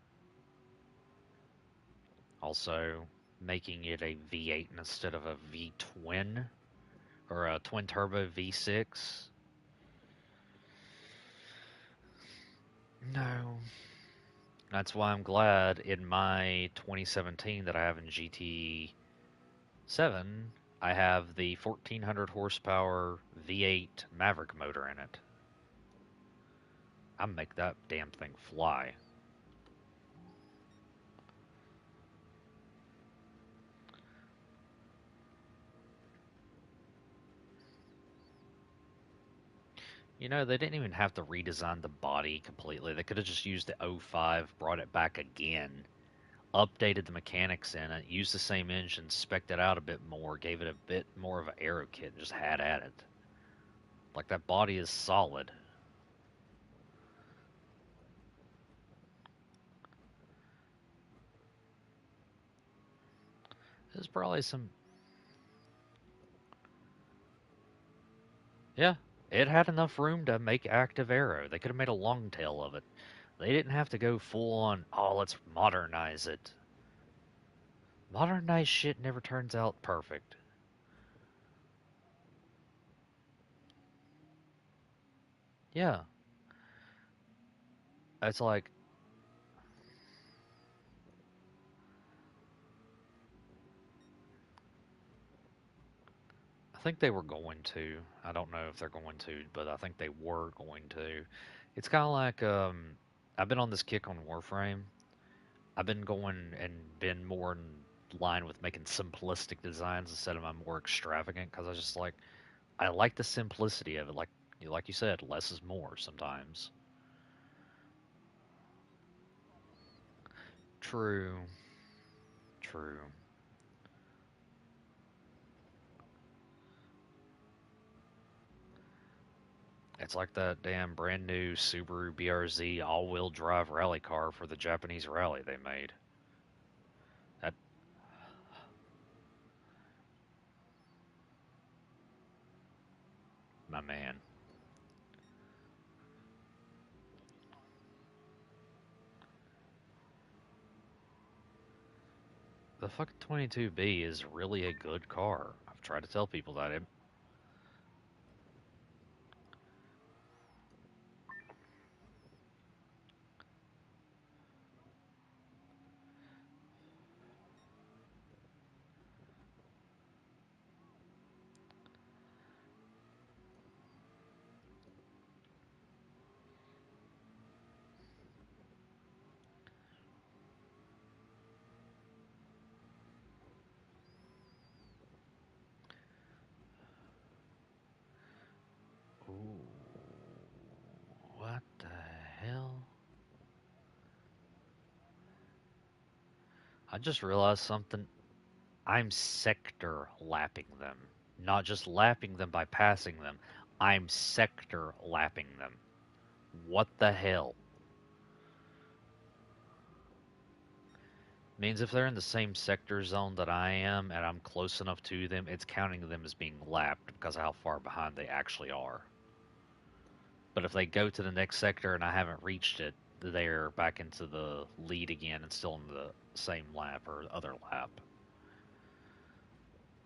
Also, making it a V8 instead of a V twin or a twin turbo V6. No. That's why I'm glad in my 2017 that I have in GT7, I have the 1400 horsepower V8 Maverick motor in it. I make that damn thing fly. They didn't even have to redesign the body completely. They could have just used the '05, brought it back again, updated the mechanics in it, used the same engine, spec'd it out a bit more, gave it a bit more of an aero kit, and just had at it. Like that body is solid. There's probably some. Yeah, it had enough room to make active aero. They could have made a long tail of it. They didn't have to go full on, oh, let's modernize it. Modernized shit never turns out perfect. Yeah, it's like, I think they were going to. I don't know if they're going to, but I think they were going to. It's kind of like, I've been on this kick on Warframe. I've been going and been more in line with making simplistic designs instead of my more extravagant because I just I like the simplicity of it. Like you said, less is more sometimes. True, true. It's like that damn brand new Subaru BRZ all-wheel drive rally car for the Japanese rally they made. That my man. The fucking 22B is really a good car. I've tried to tell people that. Ooh, what the hell? I just realized something. I'm sector lapping them. Not just lapping them by passing them. I'm sector lapping them. What the hell? Means if they're in the same sector zone that I am and I'm close enough to them, it's counting them as being lapped because of how far behind they actually are. But if they go to the next sector and I haven't reached it, they're back into the lead again and still in the same lap or other lap.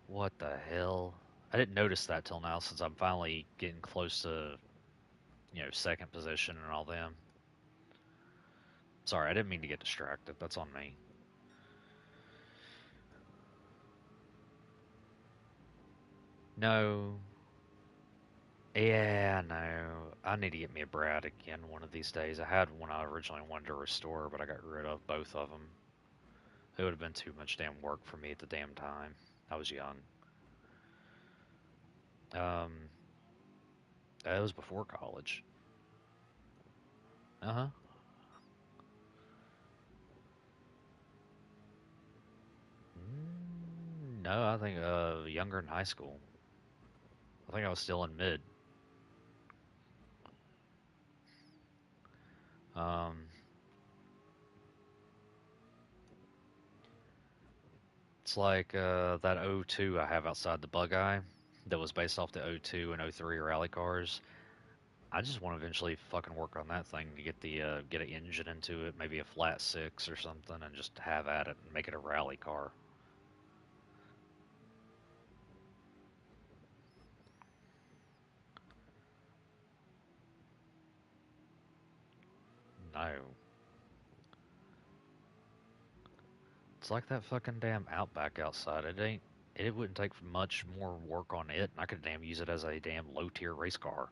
What the hell? I didn't notice that till now since I'm finally getting close to, second position and all them. Sorry, I didn't mean to get distracted. That's on me. No. Yeah, no. I need to get me a Brad again one of these days. I had one I originally wanted to restore, but I got rid of both of them. It would have been too much damn work for me at the damn time. I was young. Um, it was before college. Uh huh. No, I think younger in high school. I think I was still in mid. Um, it's like that O2 I have outside the Bug Eye that was based off the O2 and O3 rally cars. I just want to eventually fucking work on that thing to get the get an engine into it, maybe a flat six or something, and just have at it and make it a rally car. No, it's like that fucking damn Outback outside. It ain't. It wouldn't take much more work on it, and I could damn use it as a damn low tier race car.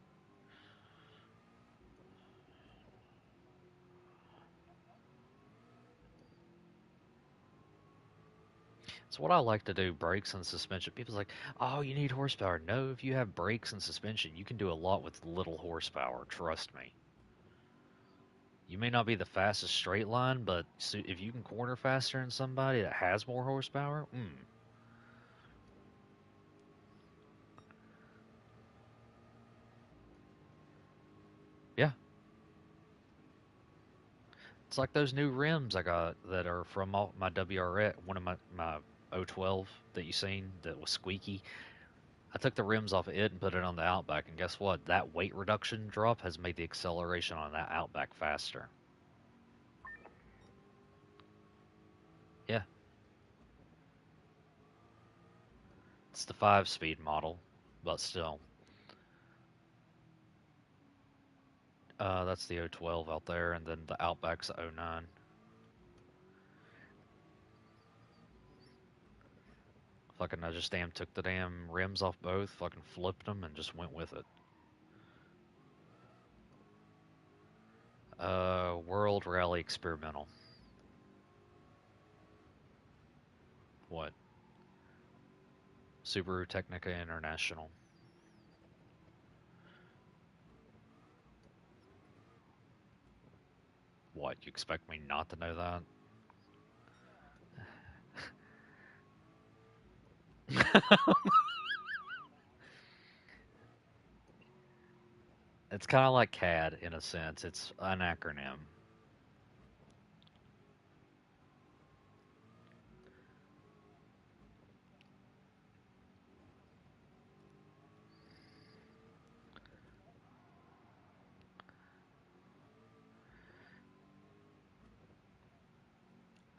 It's what I like to do, brakes and suspension. People's like, oh, you need horsepower. No, if you have brakes and suspension, you can do a lot with little horsepower. Trust me. You may not be the fastest straight line, but if you can corner faster than somebody that has more horsepower, yeah. It's like those new rims I got that are from my WRX, one of my 012 that you seen that was squeaky. I took the rims off of it and put it on the Outback, and guess what? That weight reduction drop has made the acceleration on that Outback faster. Yeah, it's the 5-speed model, but still. That's the 012 out there, and then the Outback's the 09. Fucking, I just took the damn rims off both, fucking flipped them, and just went with it. World Rally Experimental. What? Subaru Technica International. What, you expect me not to know that? It's kind of like CAD in a sense. It's an acronym.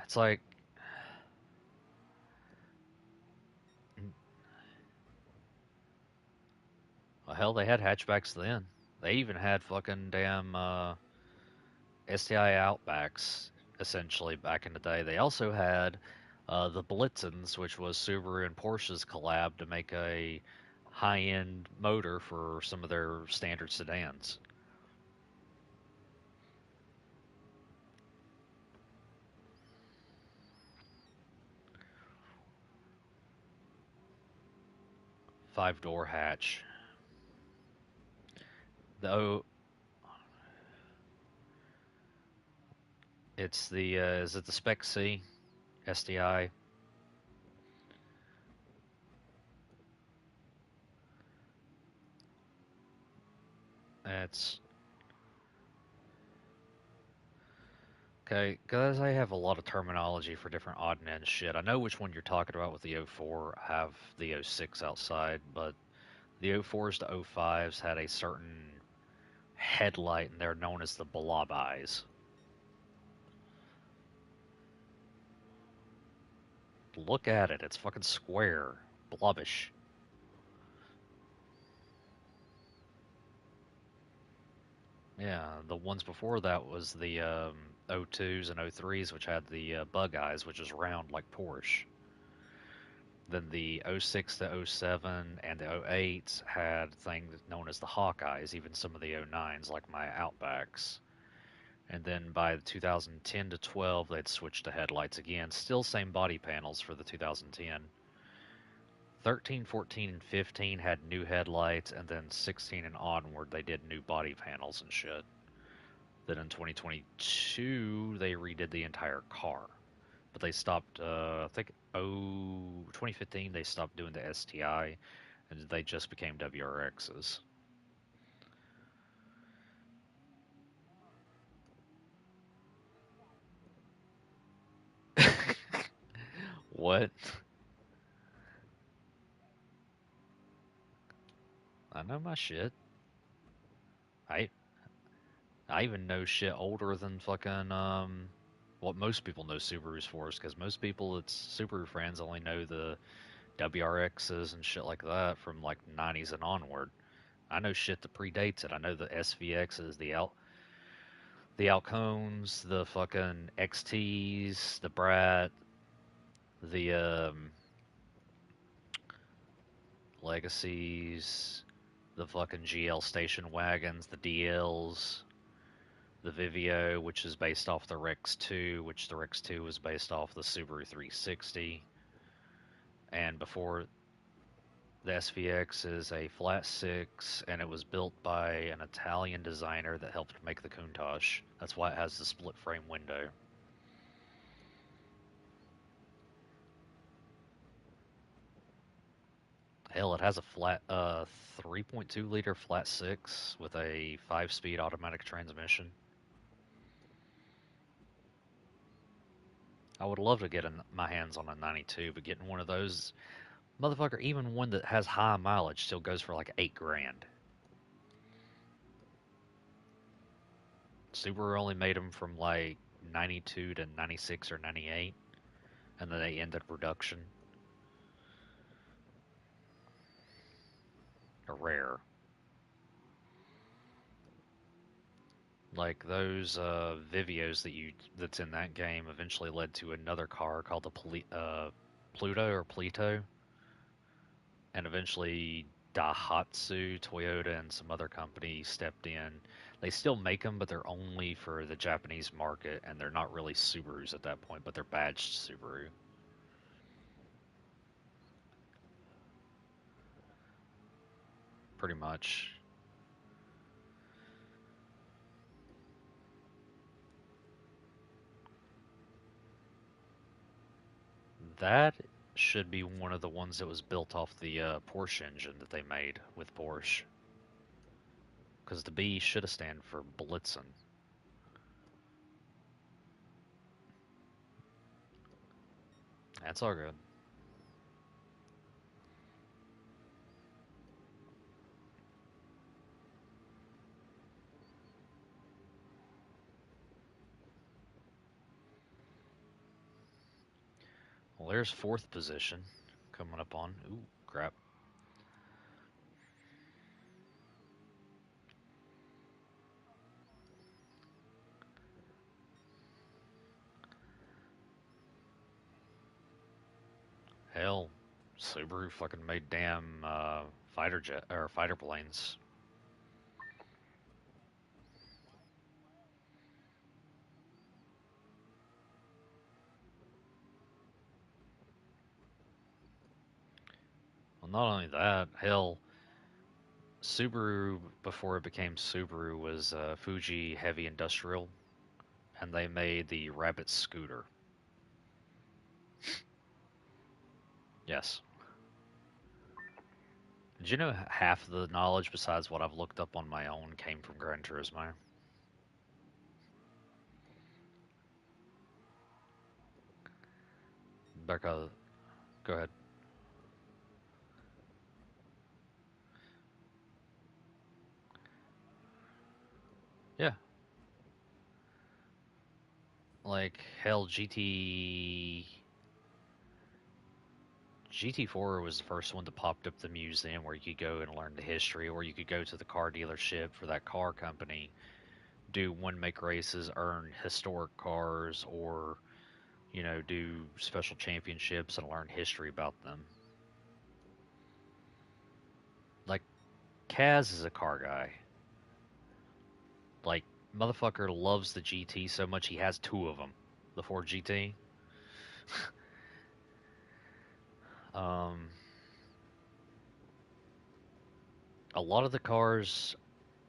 It's like, well, hell, they had hatchbacks then. They even had fucking damn STI Outbacks, essentially, back in the day. They also had the Blitzens, which was Subaru and Porsche's collab to make a high-end motor for some of their standard sedans. Five-door hatch. The it's the is it the Spec C STI? It's okay, guys. I have a lot of terminology for different odd and end shit. I know which one you're talking about with the '04. I have the '06 outside, but the '04s to '05s had a certain headlight, and they're known as the blob eyes. Look at it; it's fucking square, blobbish. Yeah, the ones before that was the '02s and '03s, which had the bug eyes, which is round like Porsche. Then the '06 to '07 and the '08s had things known as the Hawkeyes, even some of the '09s, like my Outbacks. And then by 2010 to 12, they'd switched to headlights again. Still same body panels for the 2010. 13, 14, and 15 had new headlights, and then 16 and onward, they did new body panels and shit. Then in 2022, they redid the entire car. But they stopped, I think, 2015, they stopped doing the STI, and they just became WRXs. What? I know my shit. I I even know shit older than fucking what most people know Subarus for, is because most people that's Subaru fans only know the WRXs and shit like that from like '90s and onward. I know shit that predates it. I know the SVXs, the Alcones, the fucking XTs, the Brat, the Legacies, the fucking GL station wagons, the DLs, the Vivio, which is based off the Rex 2, which the Rex 2 was based off the Subaru 360. And before, The SVX is a flat six, and it was built by an Italian designer that helped make the Countach. That's why it has the split frame window. Hell, it has a flat 3.2 liter flat six with a 5-speed automatic transmission. I would love to get my hands on a 92, but getting one of those, motherfucker, even one that has high mileage still goes for like 8 grand. Subaru only made them from like 92 to 96 or 98, and then they ended production. A rare. Like those Vivios that's in that game eventually led to another car called the Pluto or Pluto, and eventually Daihatsu, Toyota, and some other company stepped in. They still make them, but they're only for the Japanese market, and they're not really Subarus at that point, but they're badged Subaru. Pretty much. That should be one of the ones that was built off the Porsche engine that they made with Porsche. Because the B should have stand for Blitzen. That's all good. Well, there's fourth position coming up on. Ooh, crap. Hell, Subaru fucking made damn fighter jet or fighter planes. Well, not only that, hell, Subaru before it became Subaru was Fuji Heavy Industrial, and they made the Rabbit scooter. Yes. Did you know half of the knowledge besides what I've looked up on my own came from Gran Turismo? Becca, go ahead. Yeah, like hell, GT4 was the first one that popped up the museum where you could go and learn the history, or you could go to the car dealership for that car company, do one make races, earn historic cars, or do special championships and learn history about them. Like Kaz is a car guy. Like motherfucker loves the GT so much he has two of them, the Ford GT. Um, a lot of the cars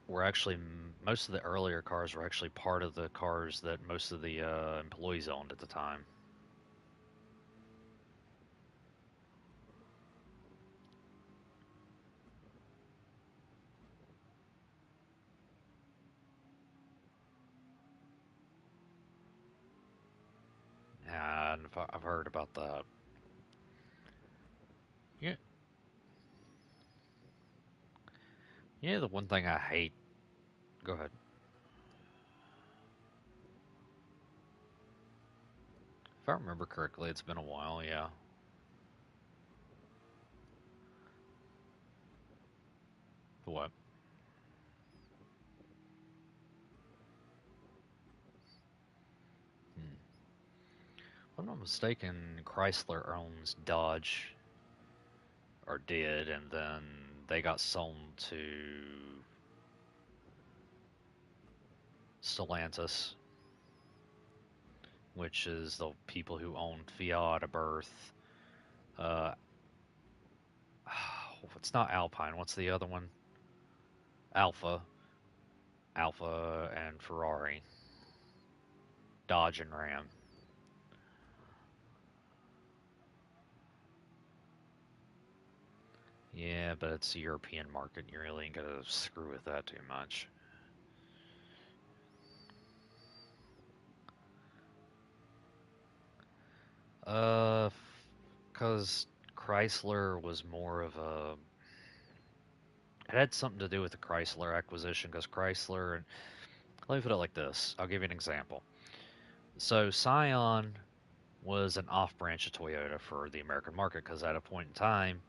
were actually most of the earlier cars were actually part of the cars that most of the employees owned at the time. And I've heard about that. Yeah, yeah. The one thing I hate. Go ahead. If I remember correctly, it's been a while. Yeah. What? Hmm. If I'm not mistaken, Chrysler owns Dodge, or did, and then they got sold to Stellantis, which is the people who owned Fiat, a birth. Uh, it's not Alpine. What's the other one? Alpha, Alpha, and Ferrari, Dodge and Ram. Yeah, but it's a European market. You really ain't gonna screw with that too much. Uh, because Chrysler was more of a. It had something to do with the Chrysler acquisition. Because Chrysler, and let me put it like this. I'll give you an example. So Scion was an off branch of Toyota for the American market because at a point in time,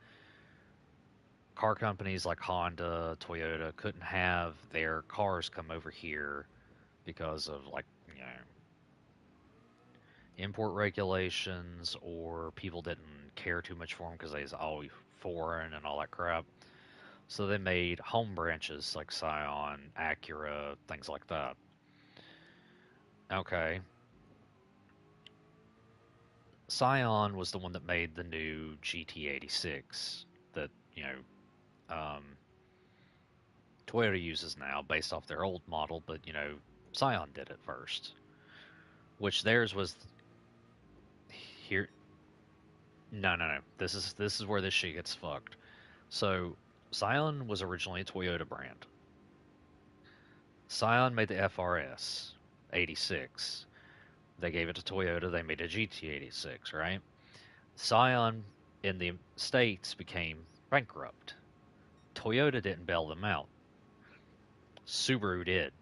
car companies like Honda, Toyota couldn't have their cars come over here because of like import regulations or people didn't care too much for them because they was always foreign and all that crap. So they made home branches like Scion, Acura, things like that. Okay, Scion was the one that made the new GT86 that Toyota uses now, based off their old model. But Scion did it first, which theirs was here. No, no, no. This is where this shit gets fucked. So Scion was originally a Toyota brand. Scion made the FRS 86. They gave it to Toyota. They made a GT86, right? Scion in the States became bankrupt. Toyota didn't bail them out. Subaru did.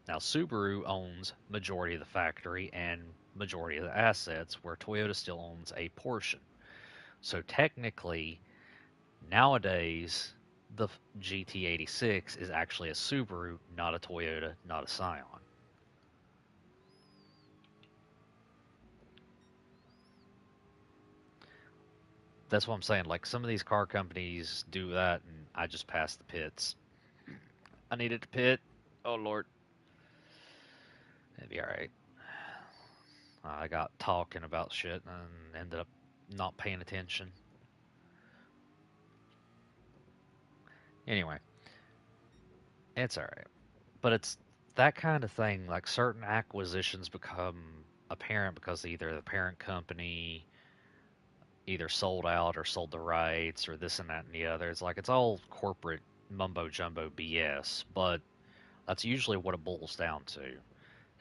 Now Subaru owns majority of the factory and majority of the assets, where Toyota still owns a portion. So technically, nowadays, the GT86 is actually a Subaru, not a Toyota, not a Scion. That's what I'm saying. Like some of these car companies do that, and I just passed the pits. I needed to pit. Oh Lord, it'd be all right. I got talking about shit and ended up not paying attention. Anyway, it's all right. But it's that kind of thing. Like certain acquisitions become apparent because either the parent company either sold out or sold the rights or this and that and the other. It's like it's all corporate mumbo jumbo BS, but that's usually what it boils down to.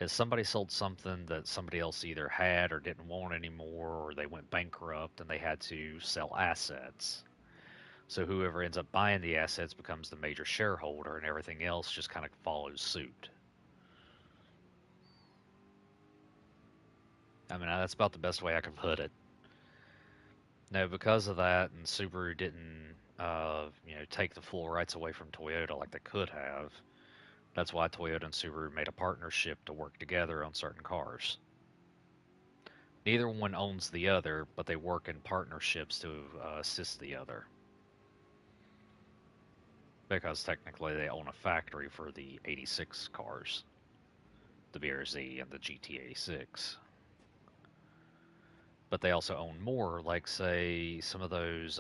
Is somebody sold something that somebody else either had or didn't want anymore, or they went bankrupt and they had to sell assets. So whoever ends up buying the assets becomes the major shareholder, and everything else just kind of follows suit. I mean, that's about the best way I can put it. No, because of that, and Subaru didn't, take the full rights away from Toyota like they could have. That's why Toyota and Subaru made a partnership to work together on certain cars. Neither one owns the other, but they work in partnerships to assist the other. Because technically they own a factory for the 86 cars, the BRZ and the GT86. But they also own more, like, say, some of those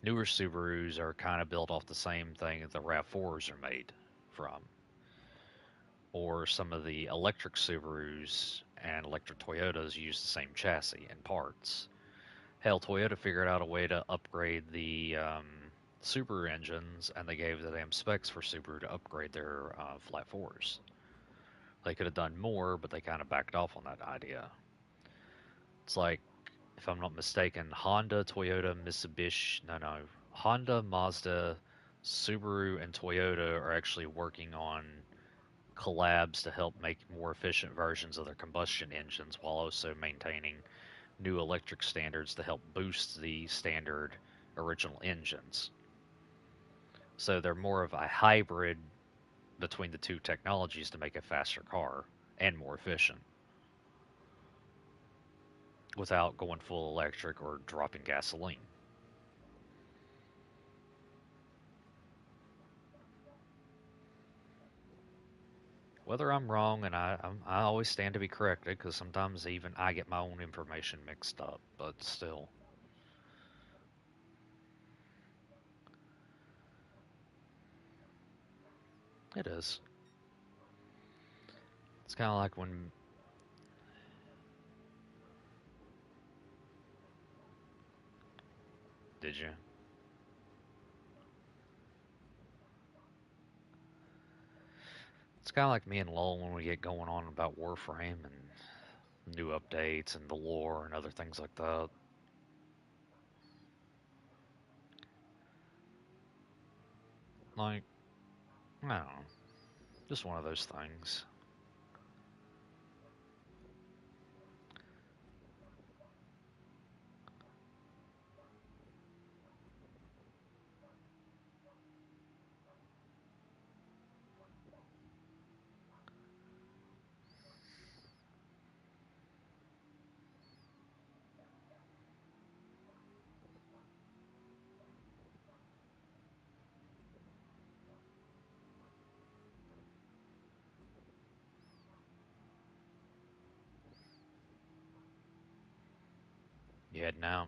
newer Subarus are kind of built off the same thing that the RAV4s are made from. Or some of the electric Subarus and electric Toyotas use the same chassis and parts. Hell, Toyota figured out a way to upgrade the Subaru engines, and they gave the damn specs for Subaru to upgrade their flat fours. They could have done more, but they kind of backed off on that idea. It's like, if I'm not mistaken, Honda, Toyota, Mitsubishi, no, Honda, Mazda, Subaru, and Toyota are actually working on collabs to help make more efficient versions of their combustion engines while also maintaining new electric standards to help boost the standard original engines. So they're more of a hybrid between the two technologies to make a faster car and more efficient without going full electric or dropping gasoline. Whether I'm wrong, and I always stand to be corrected because sometimes even I get my own information mixed up, but still. It is. It's kind of like when. Did you? It's kind of like me and Lowell when we get going on about Warframe and new updates and the lore and other things like that. Like, I don't know. Just one of those things. You heading out?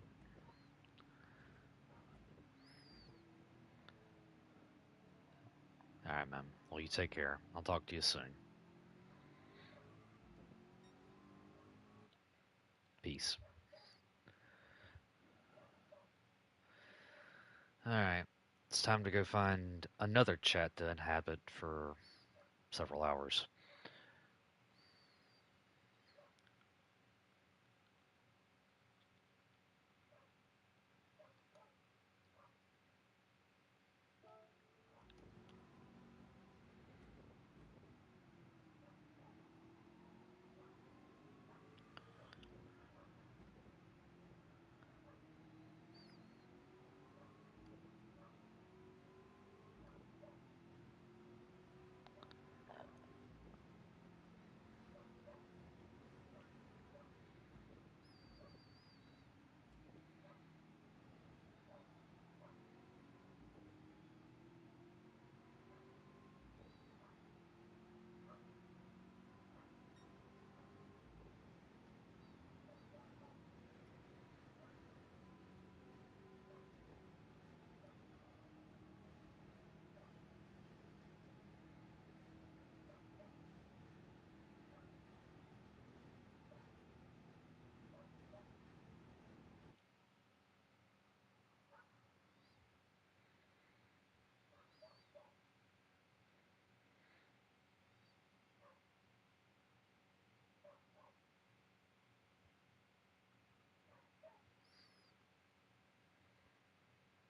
Alright, man. Well, you take care. I'll talk to you soon. Peace. Alright. It's time to go find another chat to inhabit for several hours.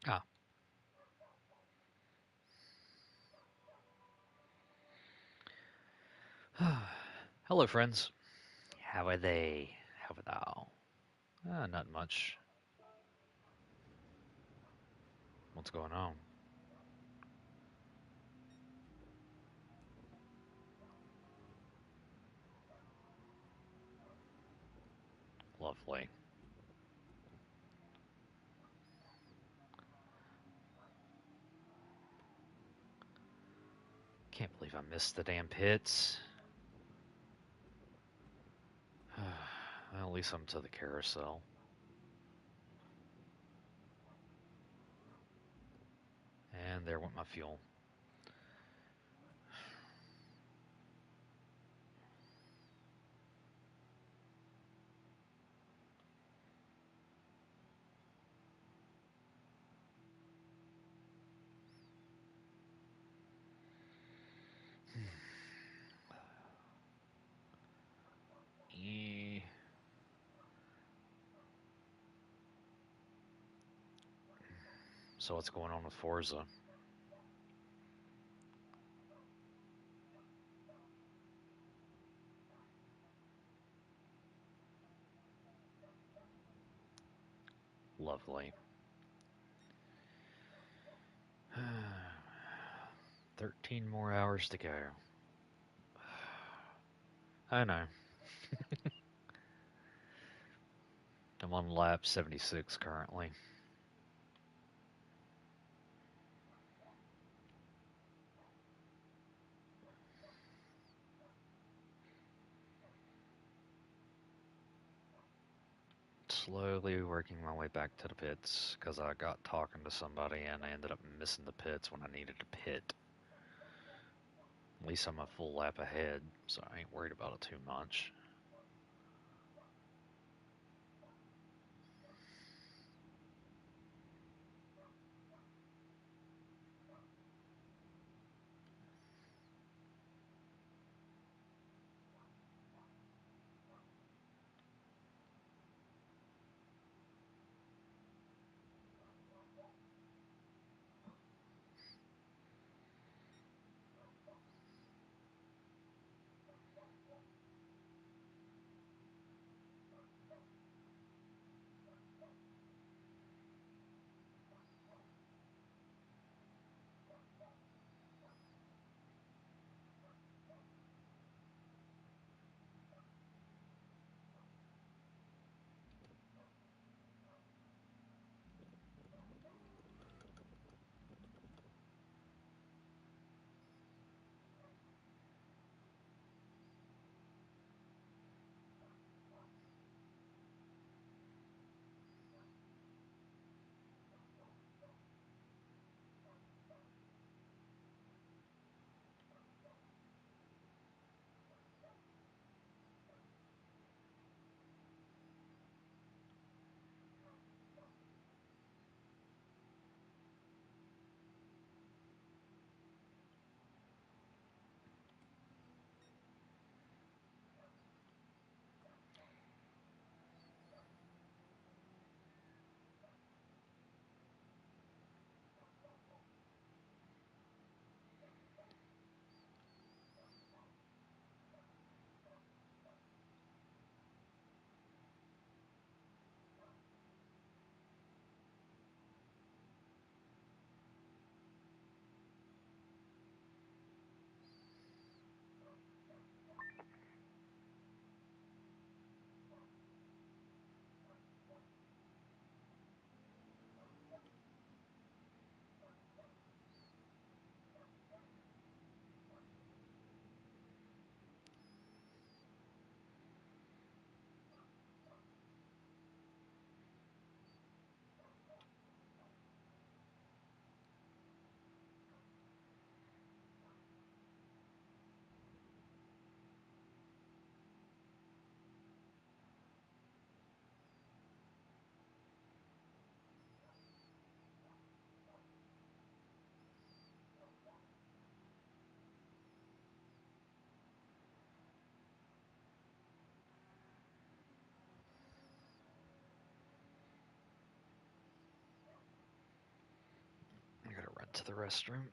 Ah. Hello, friends. How are they? How are thou? Not much. What's going on? Lovely. Can't believe I missed the damn pits. Well, at least I'm to the carousel. And there went my fuel. Eh. So what's going on with Forza? Lovely. 13 more hours to go. I know. I'm on lap 76 currently. Slowly working my way back to the pits because I got talking to somebody and I ended up missing the pits when I needed to pit. At least I'm a full lap ahead, so I ain't worried about it too much. I gotta run to the restroom.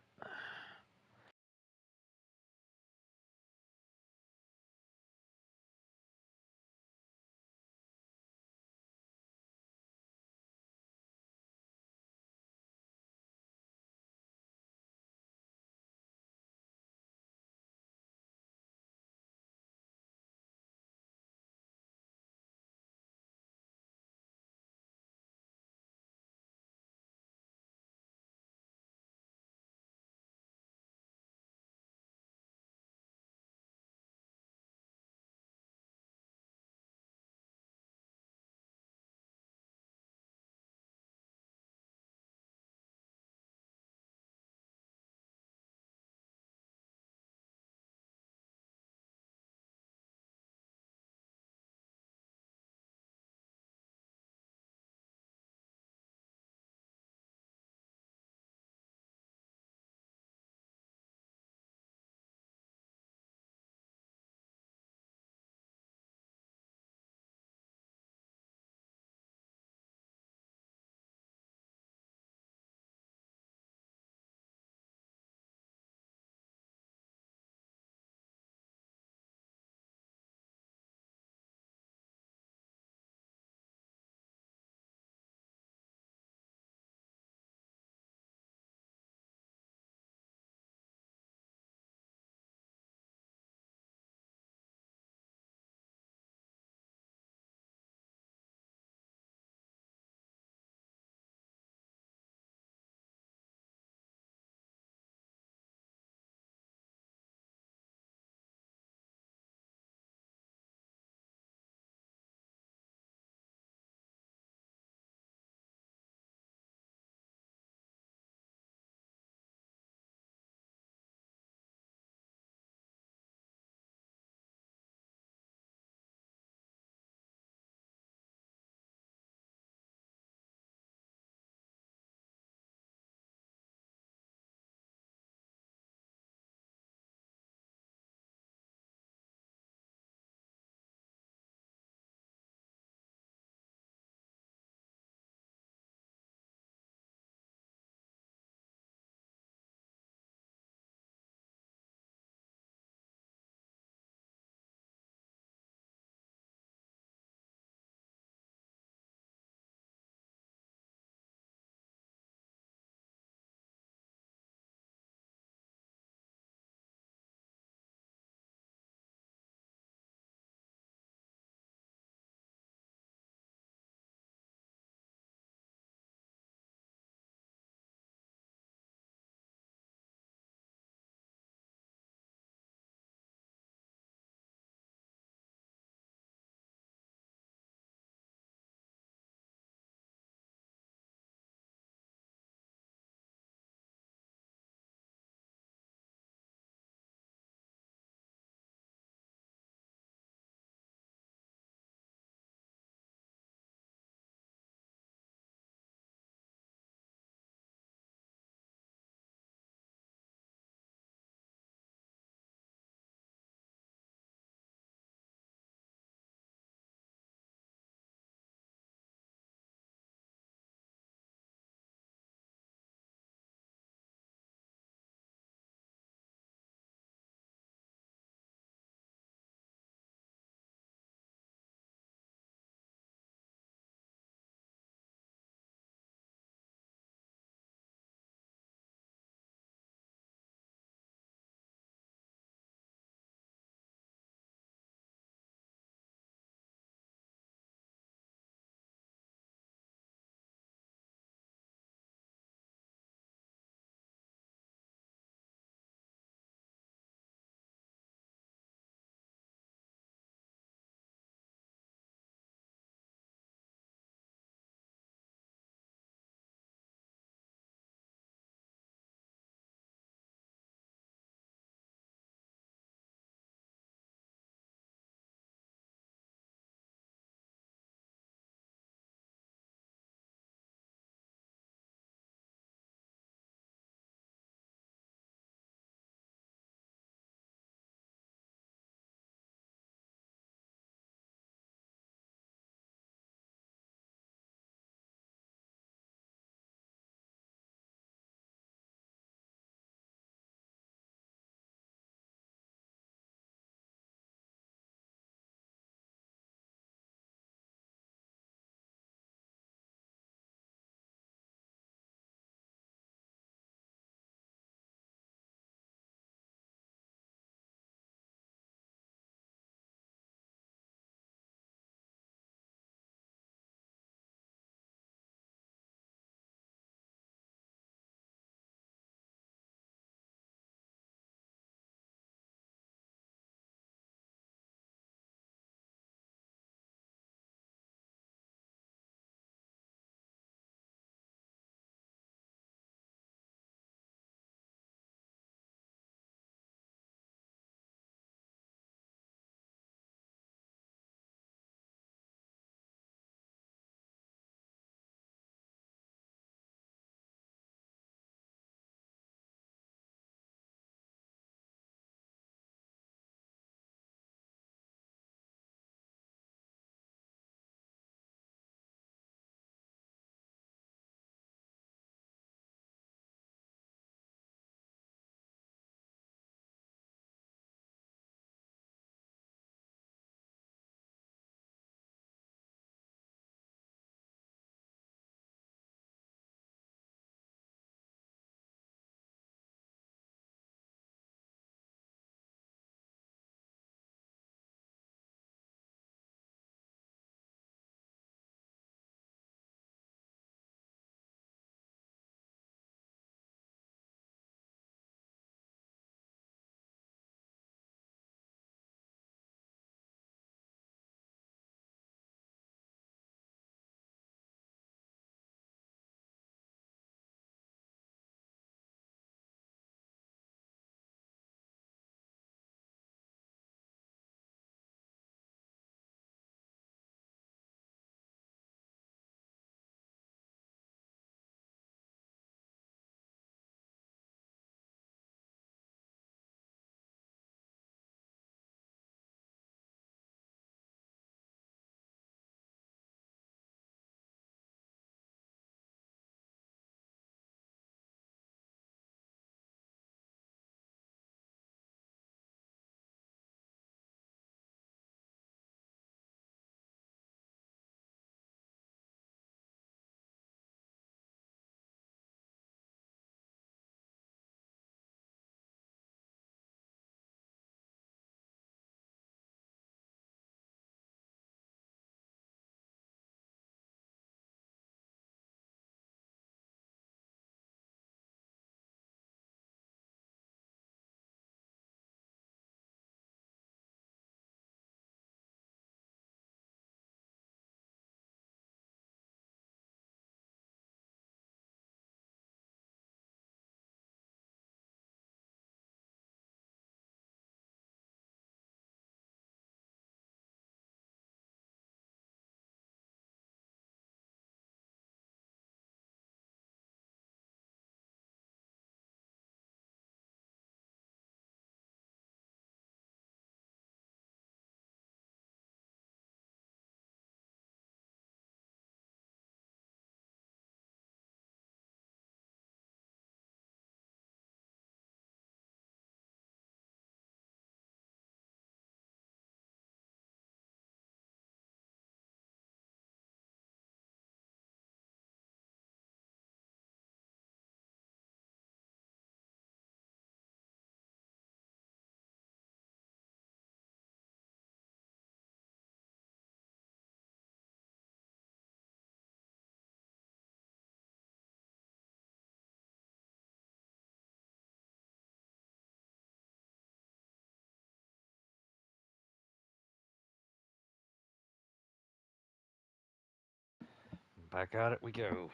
Back at it we go.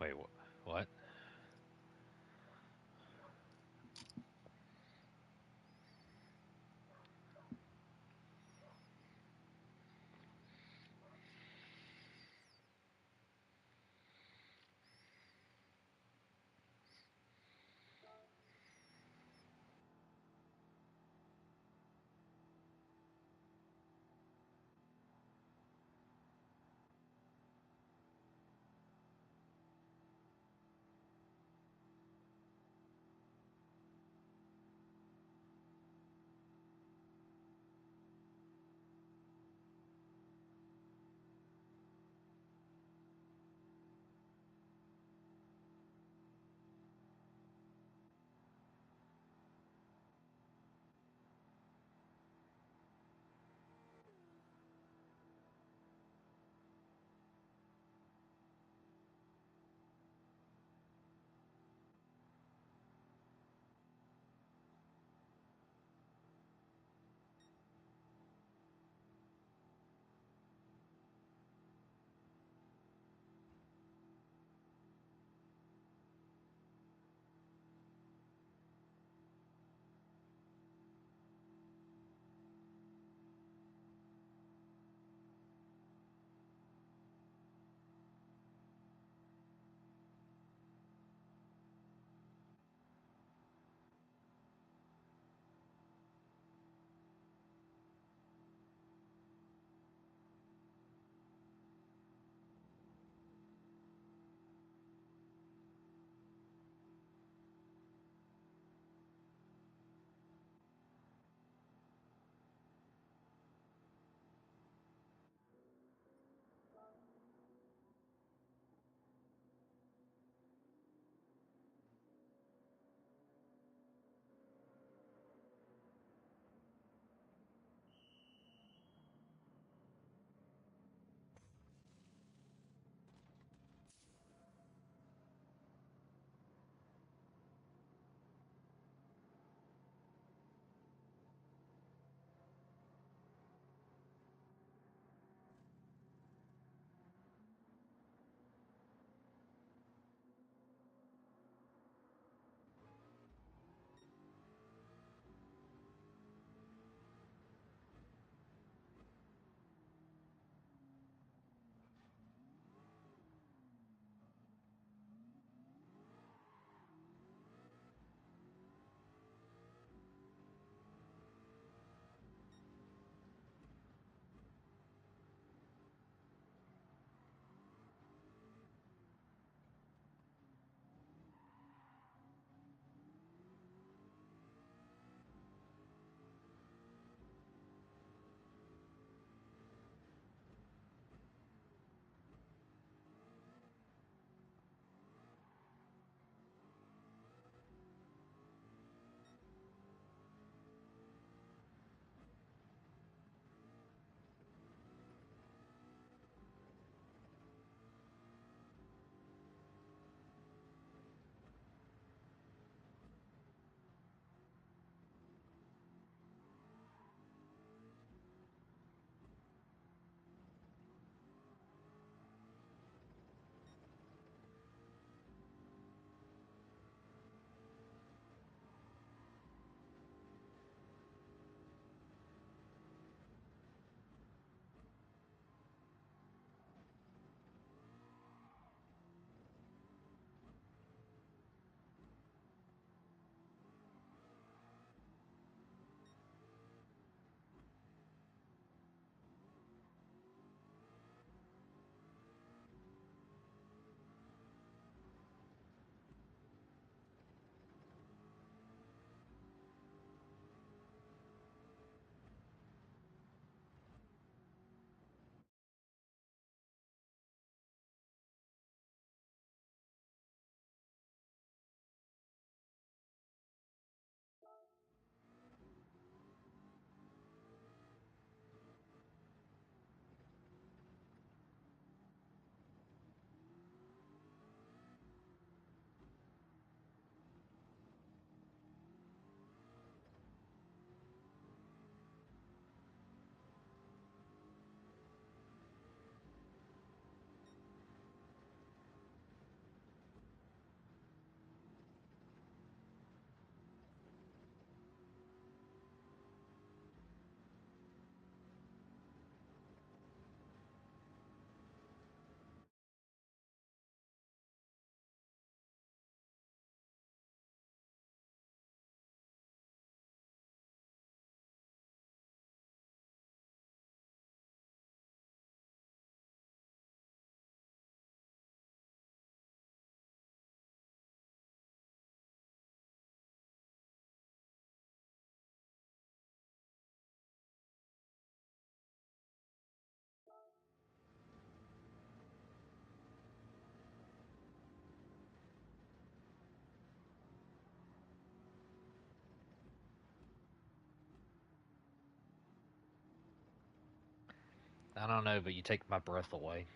Wait, what? I don't know, but you take my breath away.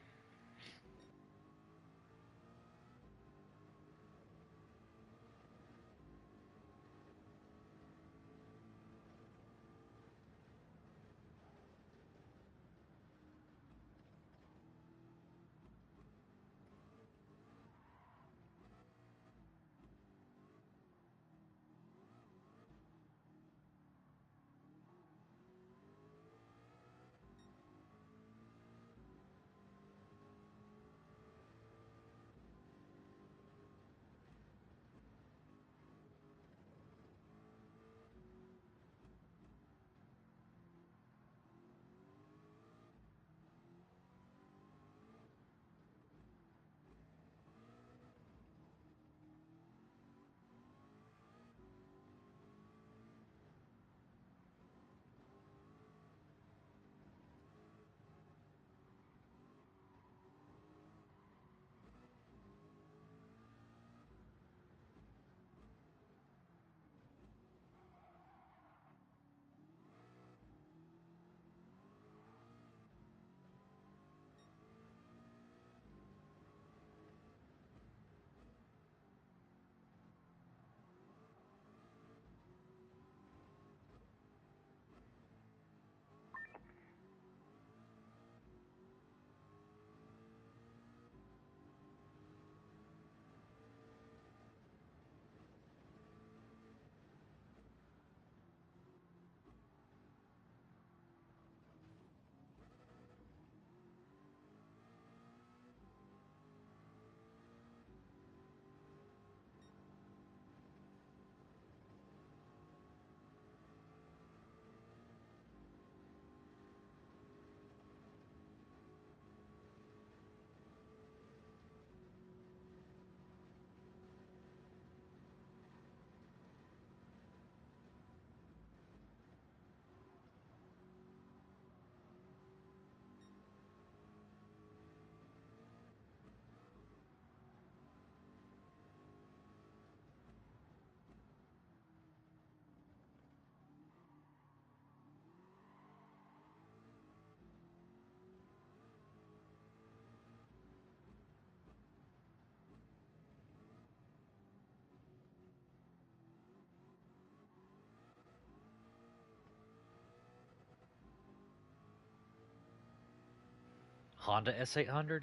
Honda S800?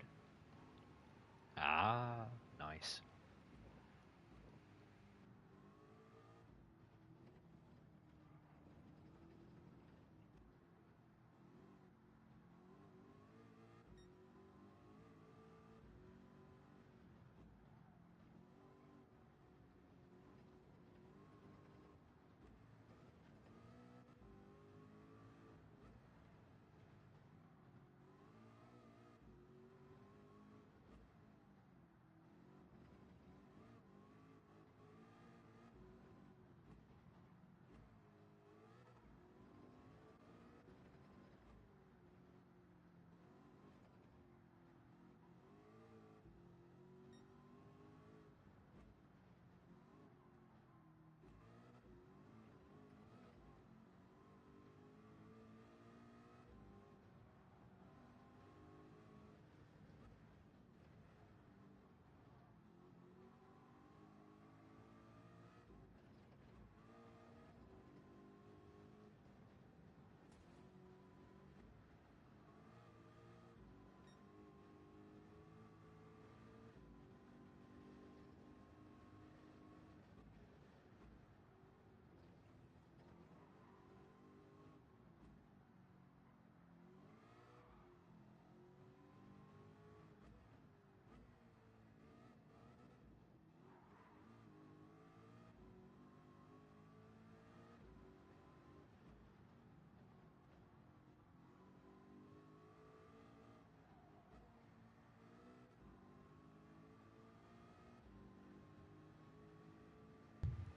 Ah, nice.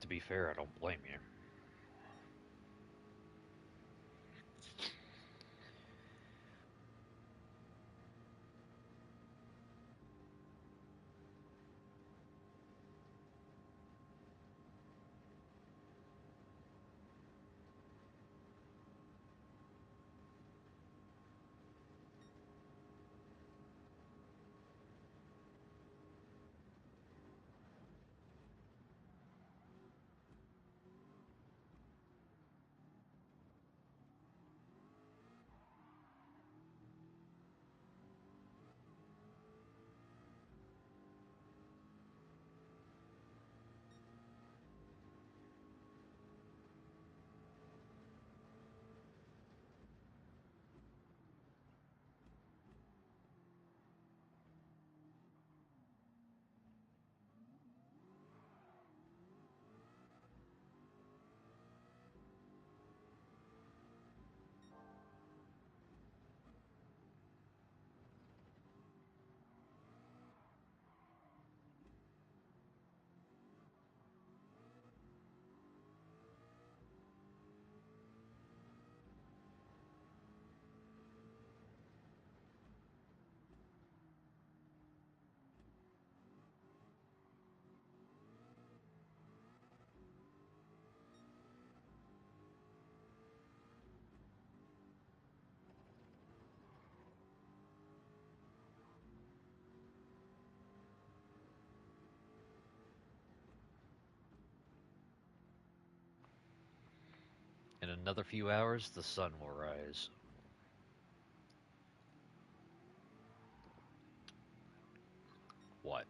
To be fair, I don't blame you. another few hours, the sun will rise. What?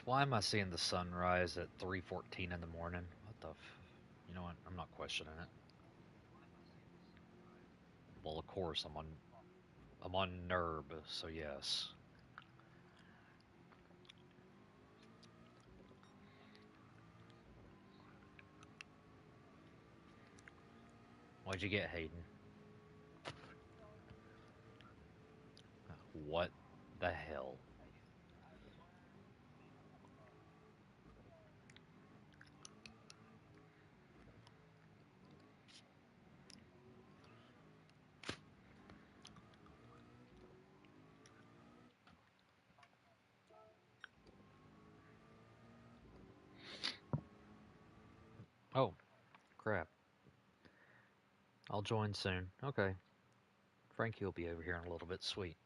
Why am I seeing the sun rise at 3:14 in the morning? What the? You know what? I'm not questioning it. Well, of course I'm on Nurb, so yes. What'd you get, Hayden? What the hell? Oh, crap. I'll join soon. Okay. Frankie will be over here in a little bit. Sweet.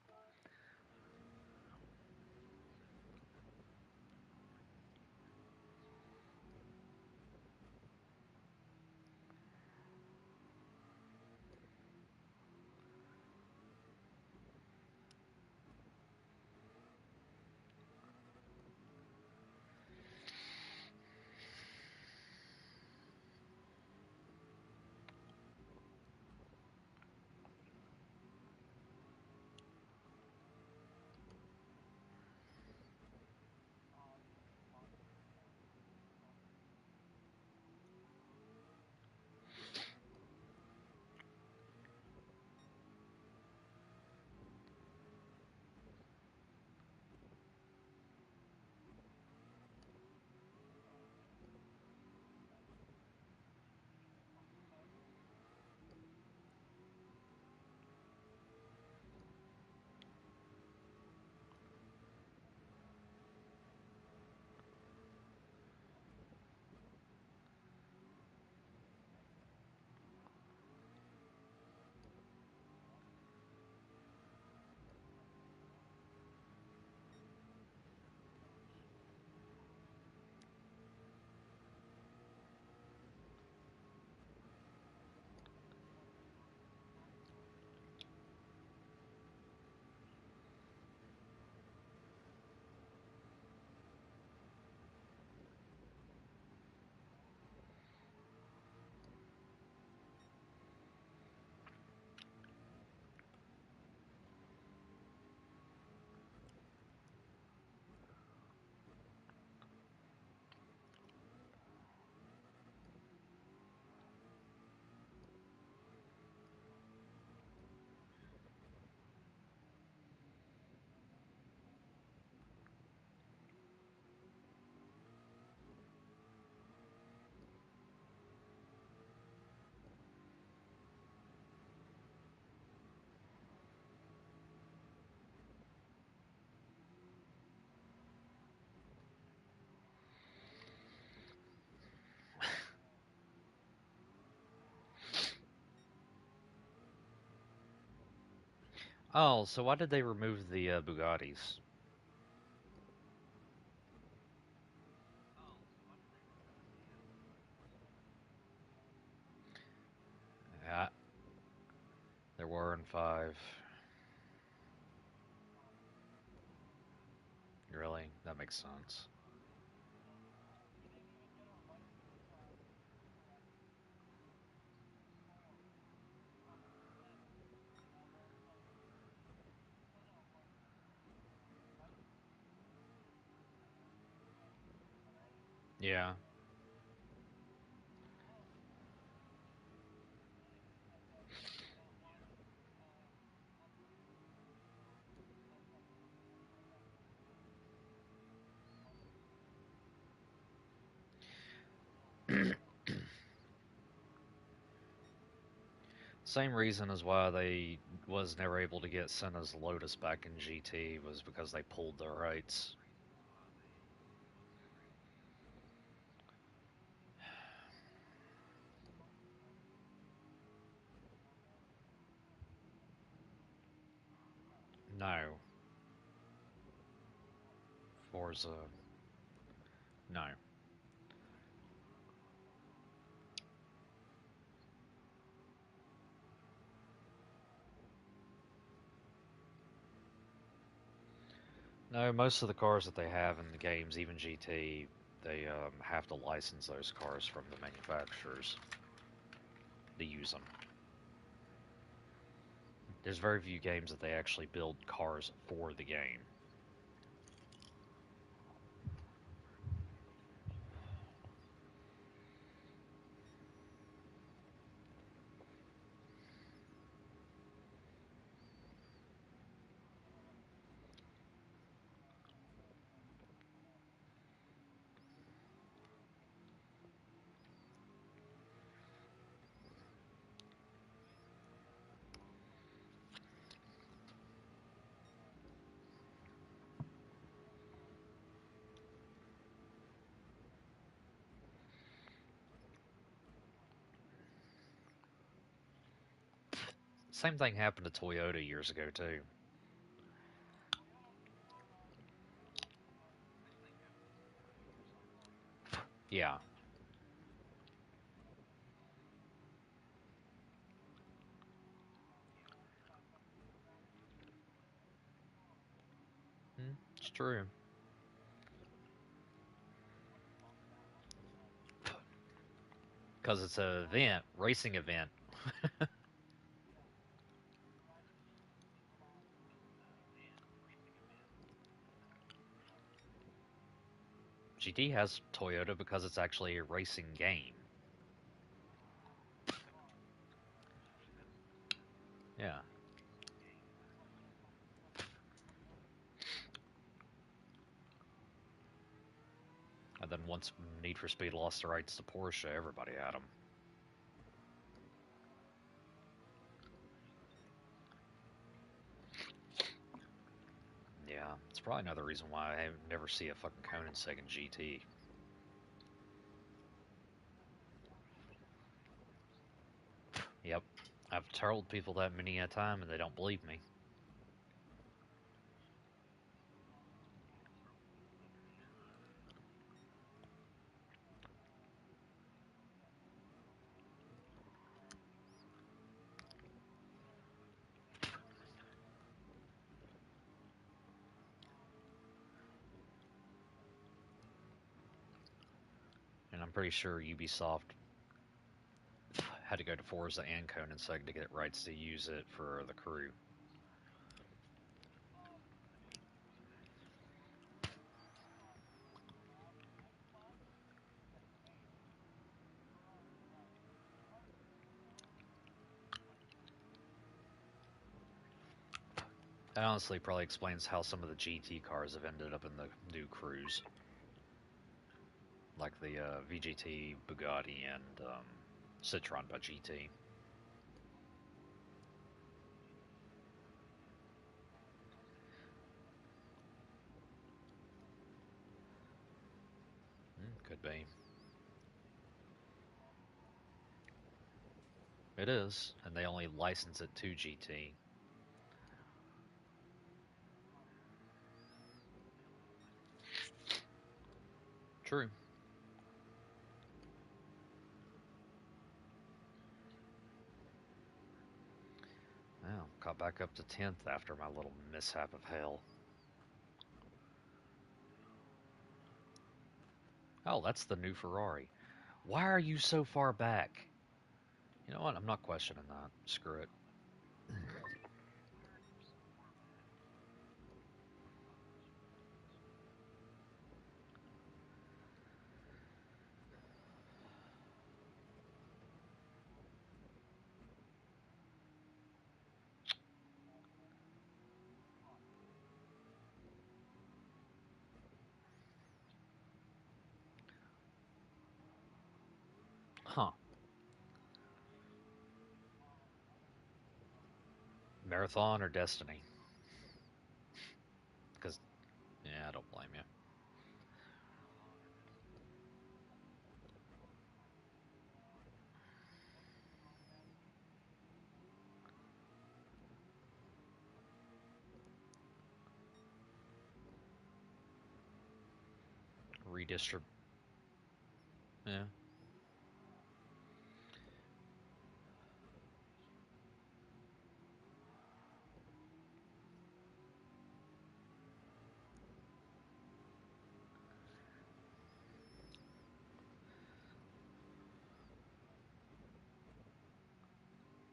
Oh, so why did they remove the Bugattis? There were in 5. Really? That makes sense. Yeah. Same reason as why they was never able to get Senna's Lotus back in GT was because they pulled their rights. No. Forza. No. No, most of the cars that they have in the games, even GT, they have to license those cars from the manufacturers to use them. There's very few games that they actually build cars for the game. Same thing happened to Toyota years ago too. Yeah. It's true. Because it's an event, racing event. GT has Toyota because it's actually a racing game. Yeah. And then once Need for Speed lost the rights to Porsche, everybody had them. Yeah, it's probably another reason why I never see a fucking Koenigsegg in GT. Yep. I've told people that many a time and they don't believe me. And I'm pretty sure Ubisoft had to go to Forza and Koenigsegg to get rights to use it for the crew. That honestly probably explains how some of the GT cars have ended up in the new crews, like the VGT, Bugatti, and Citroen by GT. Could be. It is, and they only license it to GT. True. Well, got back up to 10th after my little mishap of hell. Oh, that's the new Ferrari. Why are you so far back? You know what? I'm not questioning that. Screw it. Huh. Marathon or Destiny? Because, yeah, I don't blame you. Redistrib. Yeah.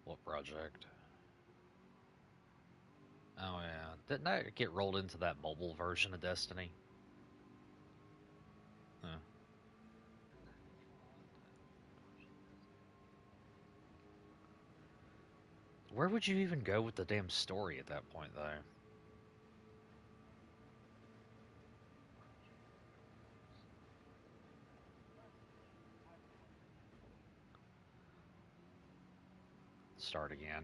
What project? Oh, yeah. Didn't that get rolled into that mobile version of Destiny? Huh. Where would you even go with the damn story at that point, though? Start again.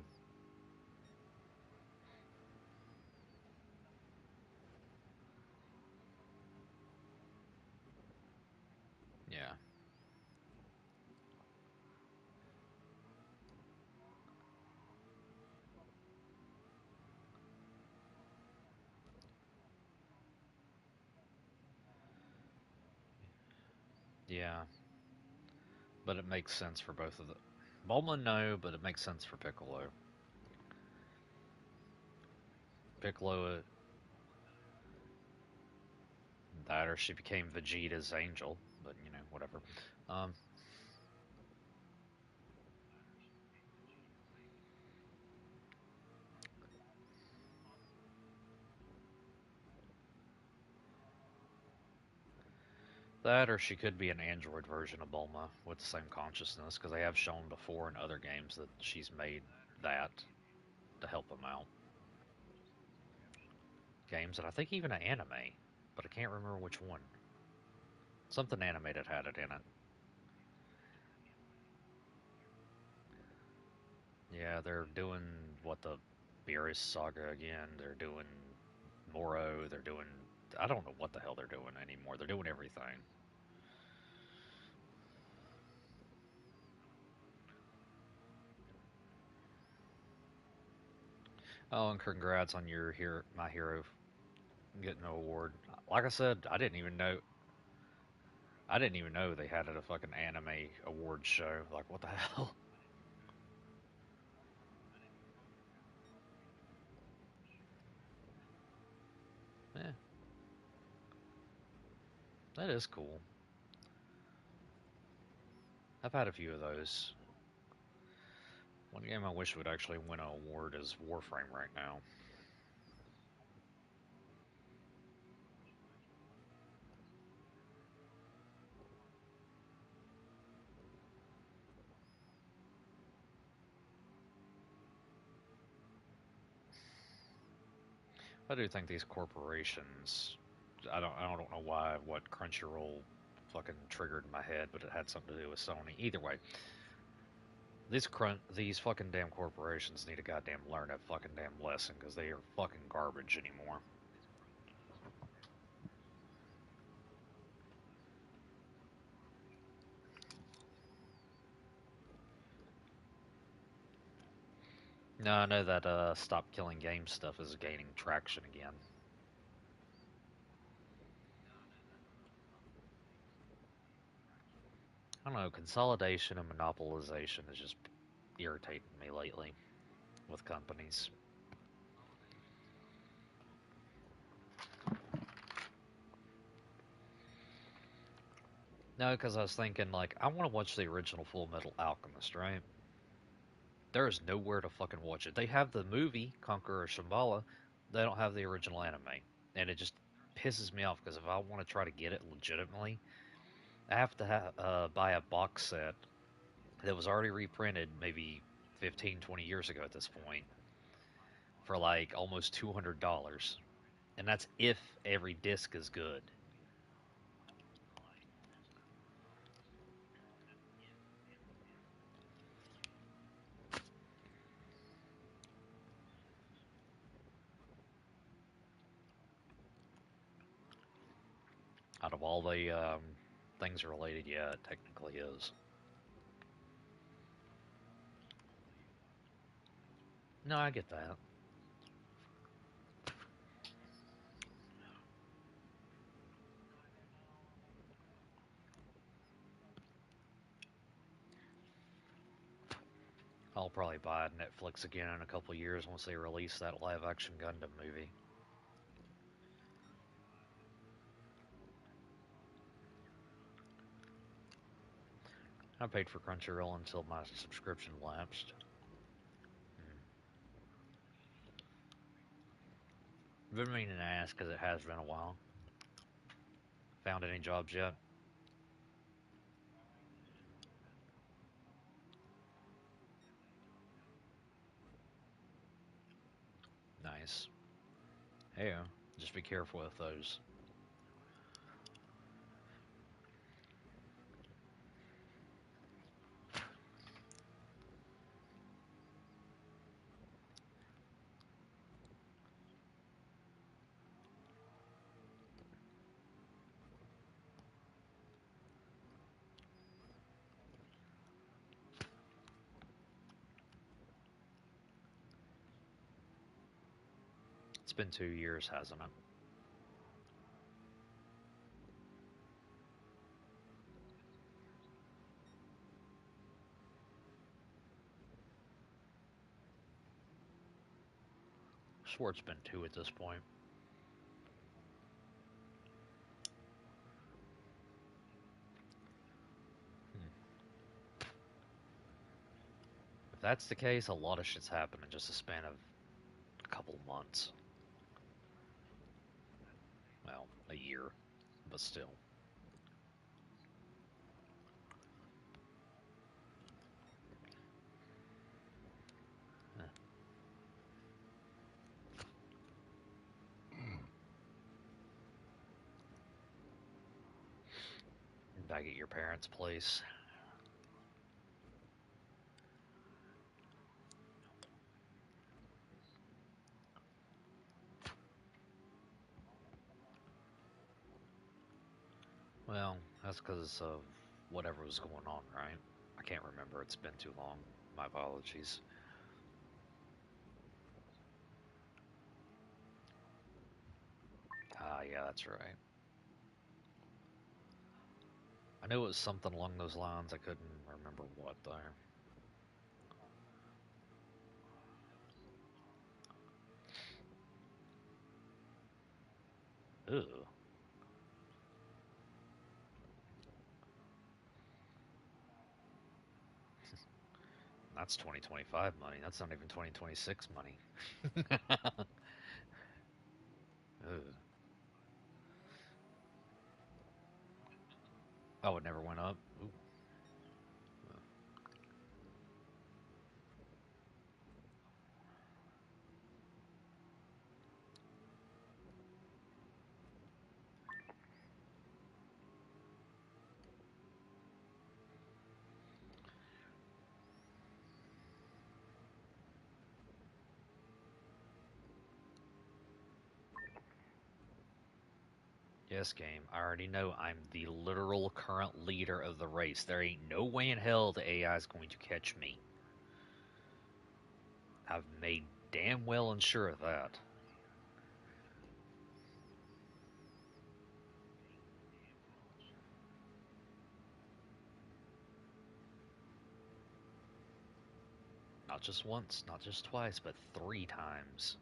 Yeah. Yeah. But it makes sense for both of the. Bulma, no, but it makes sense for Piccolo. Piccolo, that or she became Vegeta's angel, but whatever. Um, that or she could be an android version of Bulma with the same consciousness, because they have shown before in other games that she's made that to help them out. Games, and I think even an anime, but I can't remember which one. Something animated had it in it. Yeah, they're doing what the Beerus saga again. They're doing Moro. They're doing. I don't know what the hell they're doing anymore. They're doing everything. Oh, and congrats on your hero, my hero, getting an award. Like I said, I didn't even know. I didn't even know they had a fucking anime awards show. Like, what the hell? Yeah, that is cool. I've had a few of those. One game I wish would actually win an award is Warframe right now. I do think these corporations. I don't know why what Crunchyroll fucking triggered in my head, but it had something to do with Sony. Either way, these fucking damn corporations need to goddamn learn a fucking damn lesson because they are fucking garbage anymore. No, I know that stop killing game stuff is gaining traction again. I don't know, consolidation and monopolization is just irritating me lately. with companies. No, because I was thinking, like, I want to watch the original Full Metal Alchemist, right? There is nowhere to fucking watch it. They have the movie, Conqueror Shambhala. They don't have the original anime. And it just pisses me off because if I want to try to get it legitimately, I have to buy a box set that was already reprinted maybe 15, 20 years ago at this point for like almost $200. And that's if every disc is good. Out of all the things related, yeah, it technically is. No, I get that. I'll probably buy Netflix again in a couple years once they release that live action Gundam movie. I paid for Crunchyroll until my subscription lapsed. Been meaning to ask because it has been a while. Found any jobs yet? Nice. Yeah, just be careful with those. It's been 2 years, hasn't it? Swore it's been two at this point. Hmm. If that's the case, a lot of shit's happened in just a span of a couple months. Well, a year, but still. Eh. Back at your parents' place. Well, that's because of whatever was going on, right? I can't remember. It's been too long. My apologies. Ah, yeah, that's right. I knew it was something along those lines. I couldn't remember what, though. Ew. That's 2025 money. That's not even 2026 money. Ugh. Oh, it never went up? Ooh. Yes, game. I already know I'm the literal current leader of the race. There ain't no way in hell the AI is going to catch me. I've made damn well sure of that. Not just once, not just twice, but 3 times.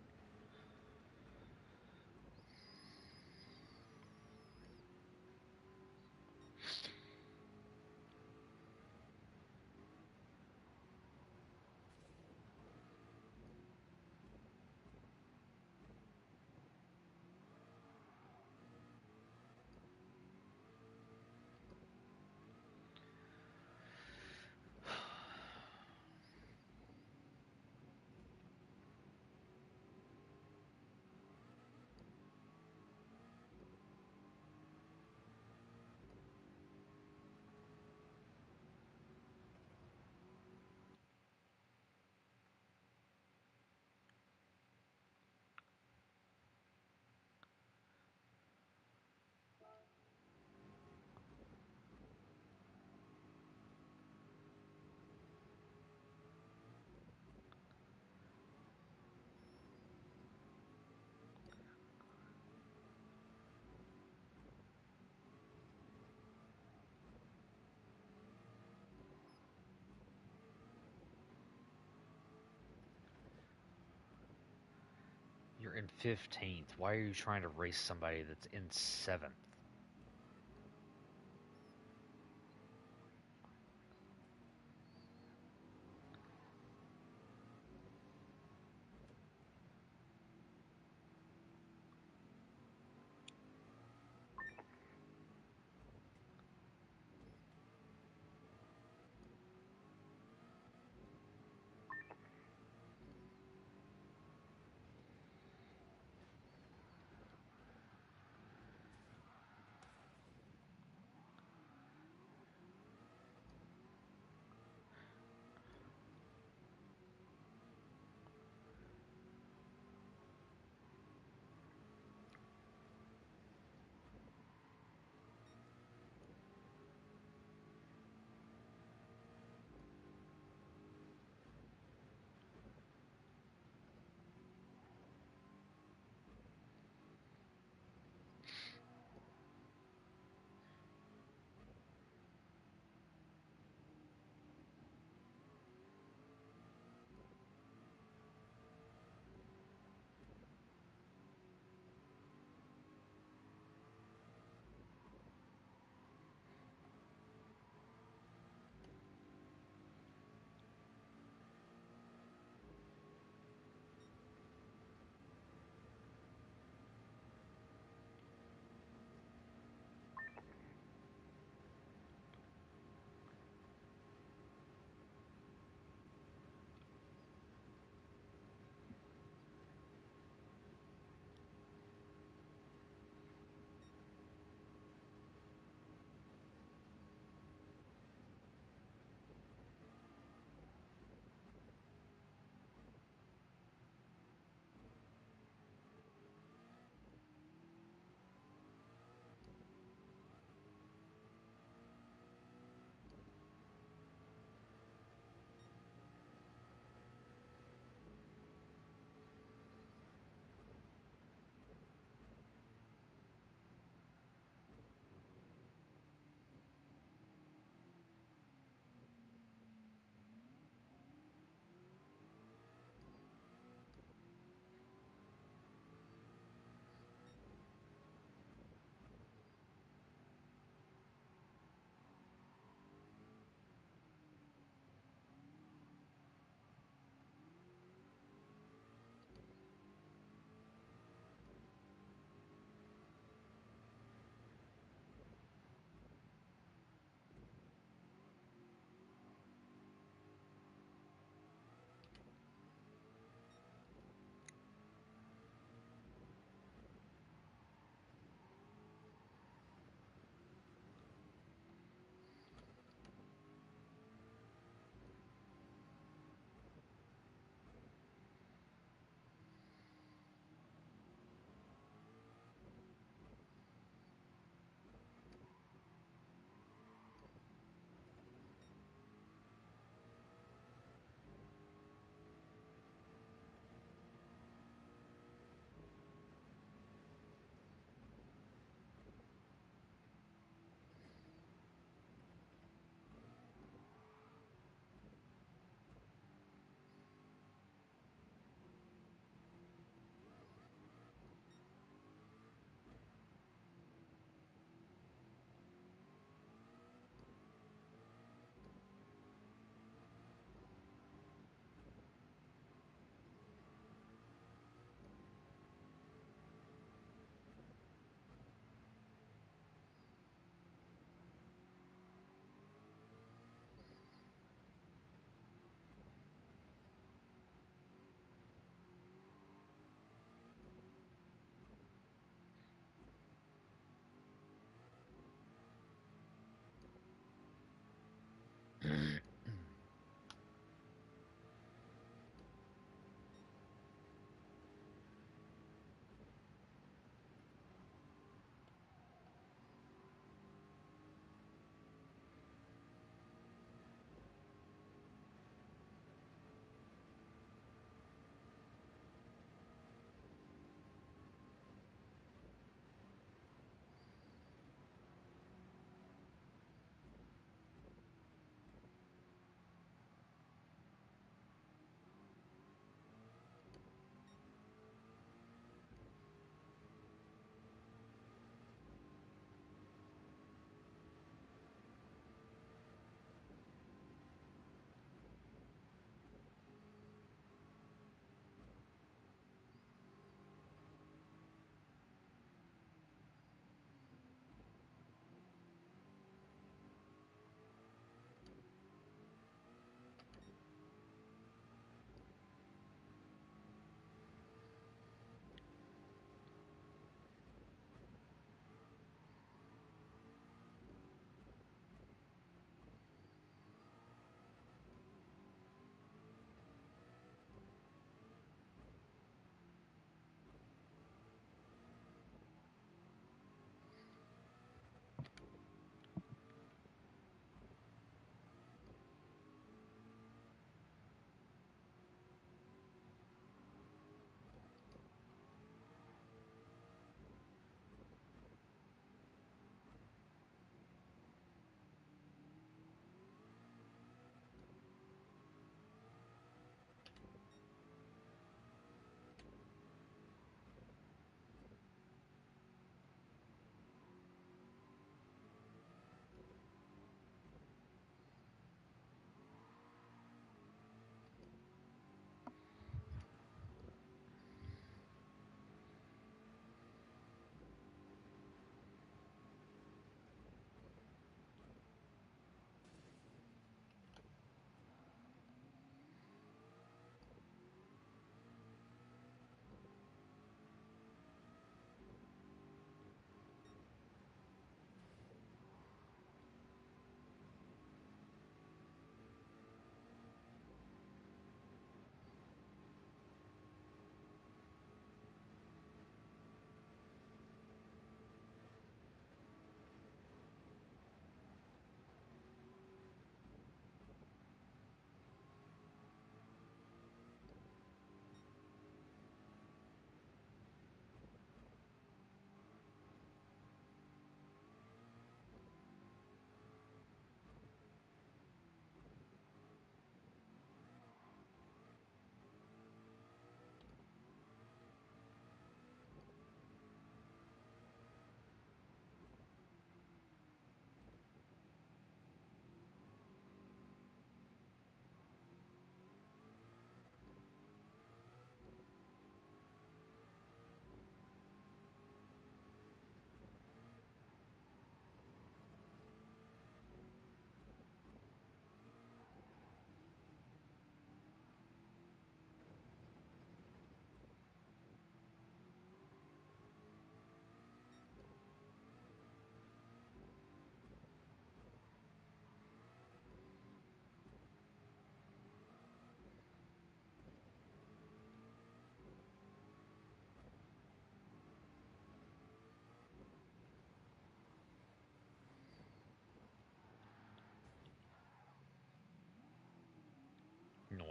You're in 15th. Why are you trying to race somebody that's in 7th?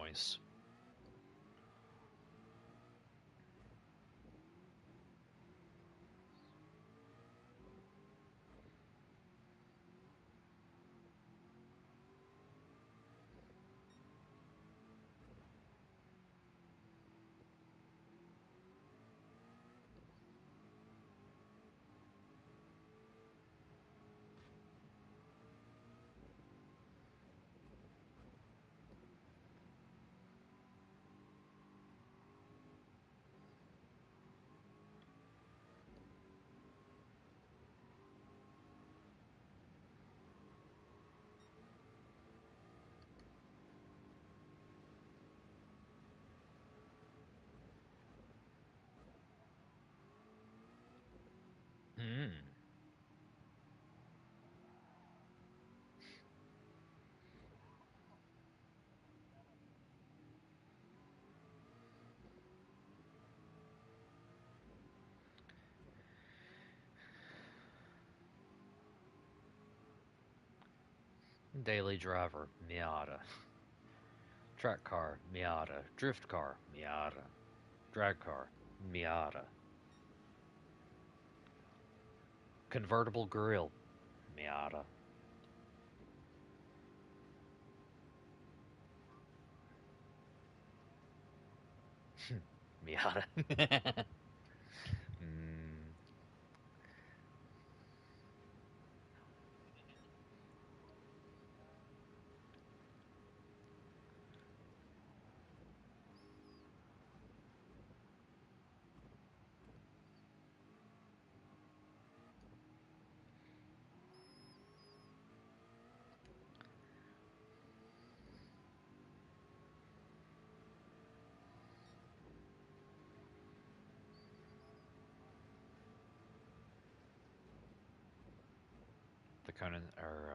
noise. Hmm. Daily driver, Miata. Track car, Miata. Drift car, Miata. Drag car, Miata. Convertible grill, Miata. Miata. mm, the Conan or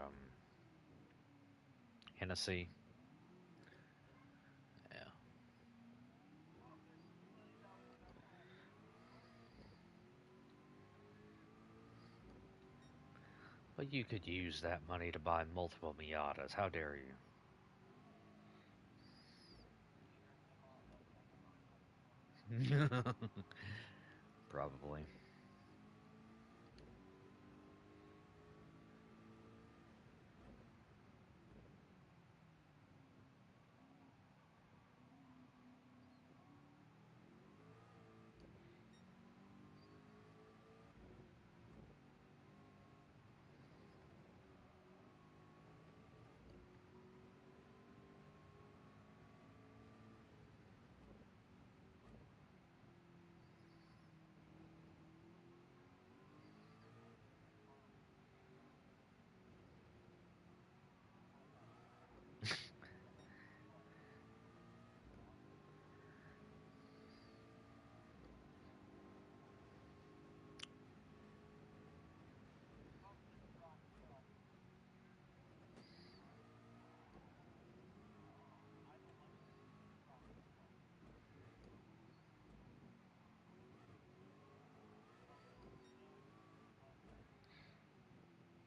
Hennessy. Yeah. Well, you could use that money to buy multiple Miatas. How dare you? Probably.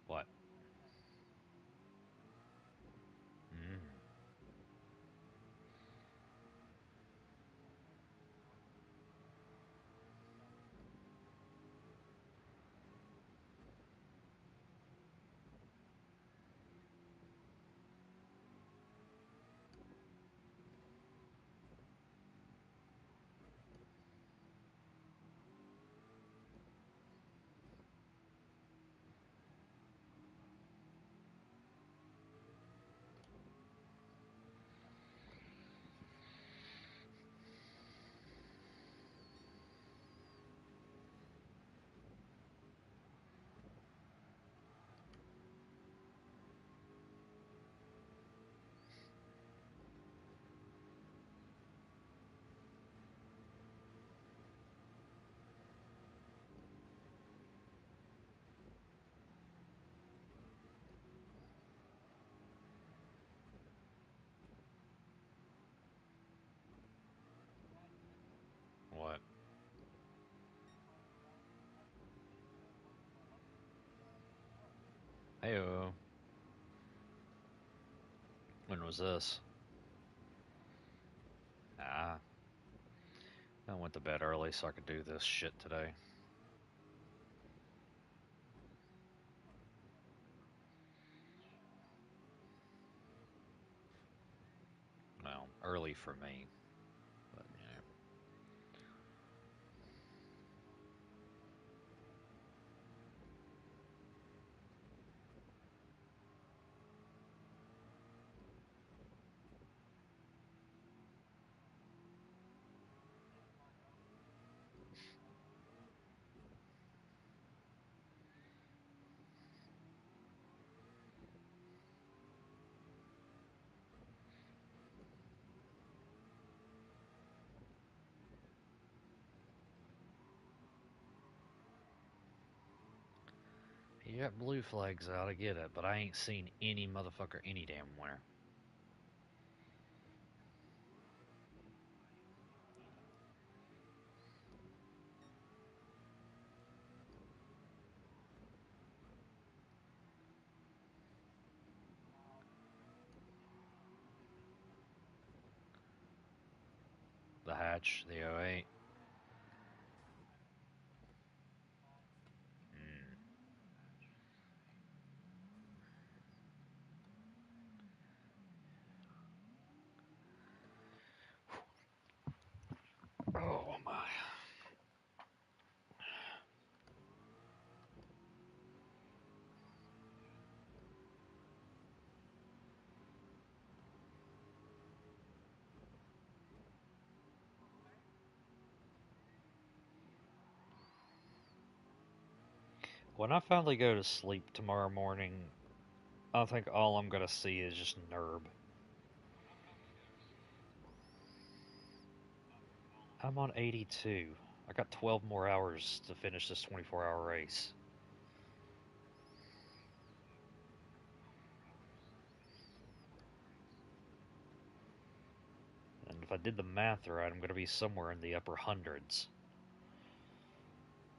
What? Mm. What? Heyo. When was this? went to bed early so I could do this shit today. Well, early for me, but yeah. You got blue flags out, I get it, but I ain't seen any motherfucker any damn where. The hatch, the O8. Mm. Oh my. When I finally go to sleep tomorrow morning, I think all I'm gonna see is just Nurb. I'm on 82. I got 12 more hours to finish this 24-hour race. And if I did the math right, I'm gonna be somewhere in the upper hundreds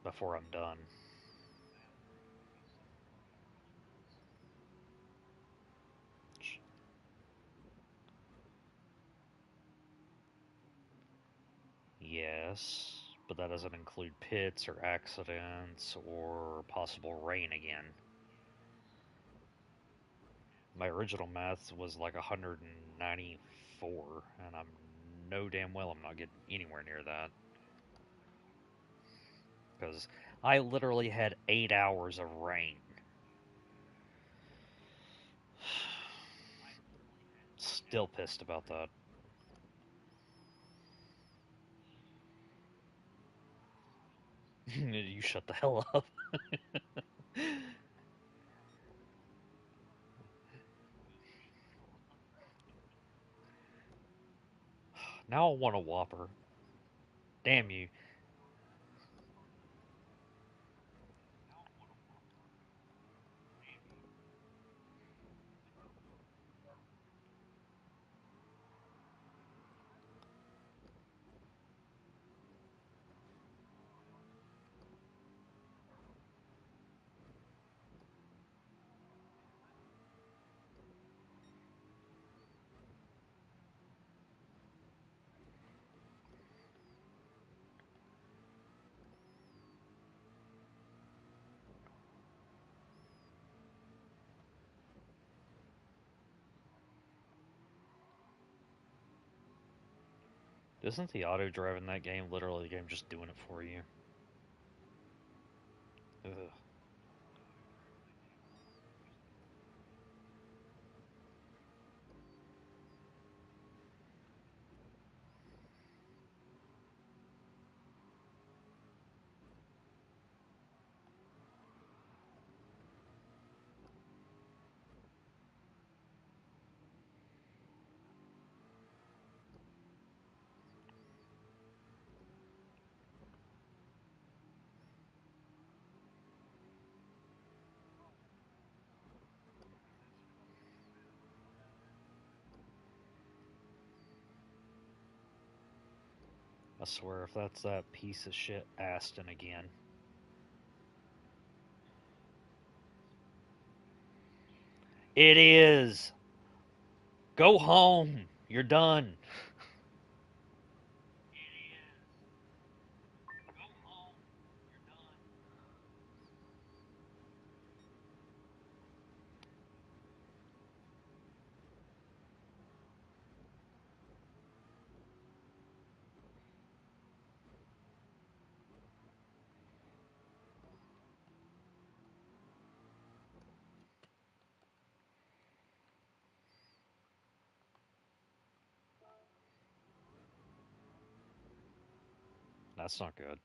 before I'm done. Yes, but that doesn't include pits or accidents or possible rain again. My original math was like 194, and I'm no damn well I'm not getting anywhere near that. Because I literally had 8 hours of rain. Still pissed about that. You shut the hell up. Now I want a Whopper. Damn you. Isn't the auto drive in that game literally the game just doing it for you? Ugh. I swear, if that's that piece of shit Aston again. It is! Go home! You're done! That's not good.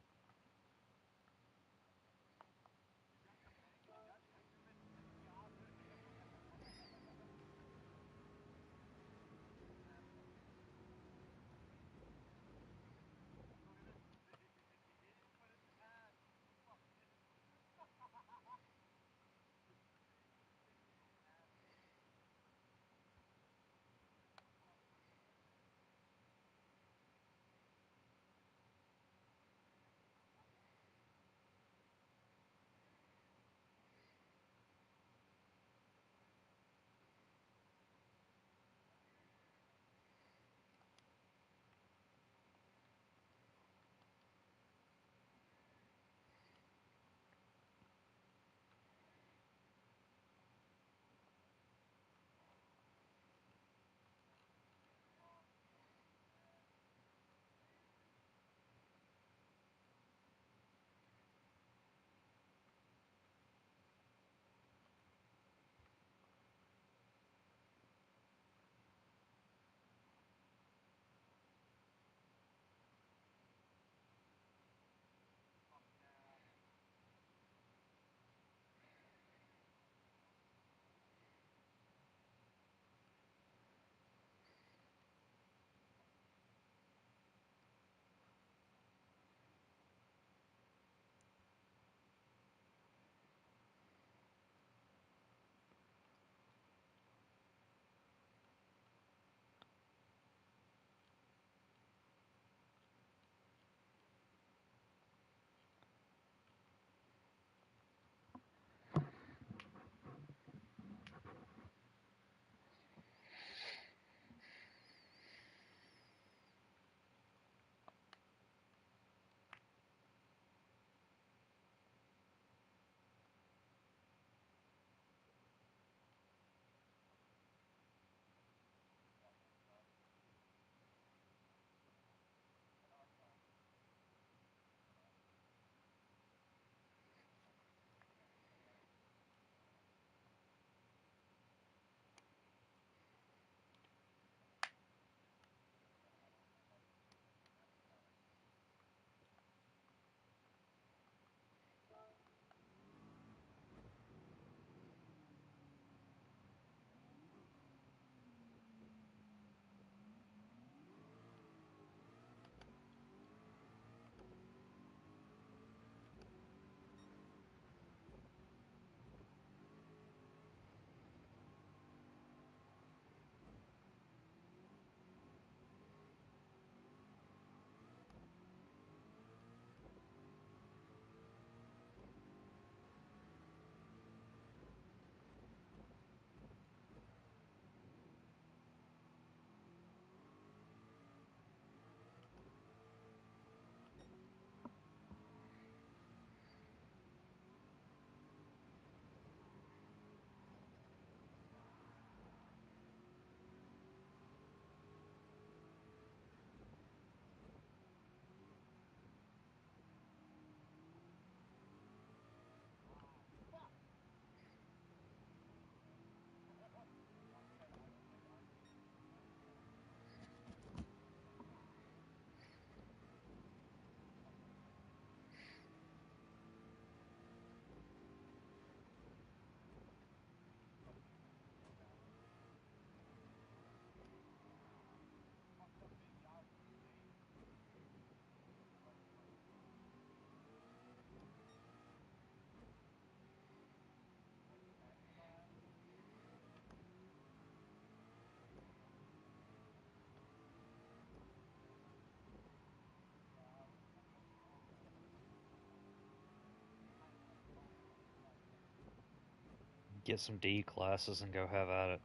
Get some D classes and go have at it.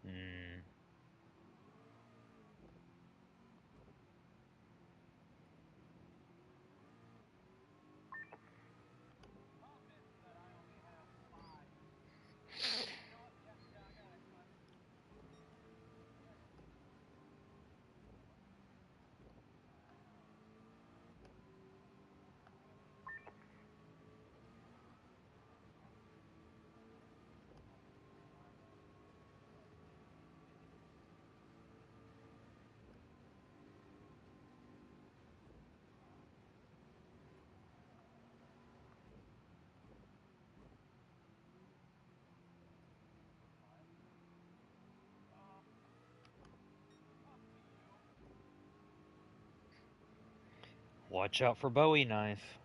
Hmm. Watch out for Bowie knife.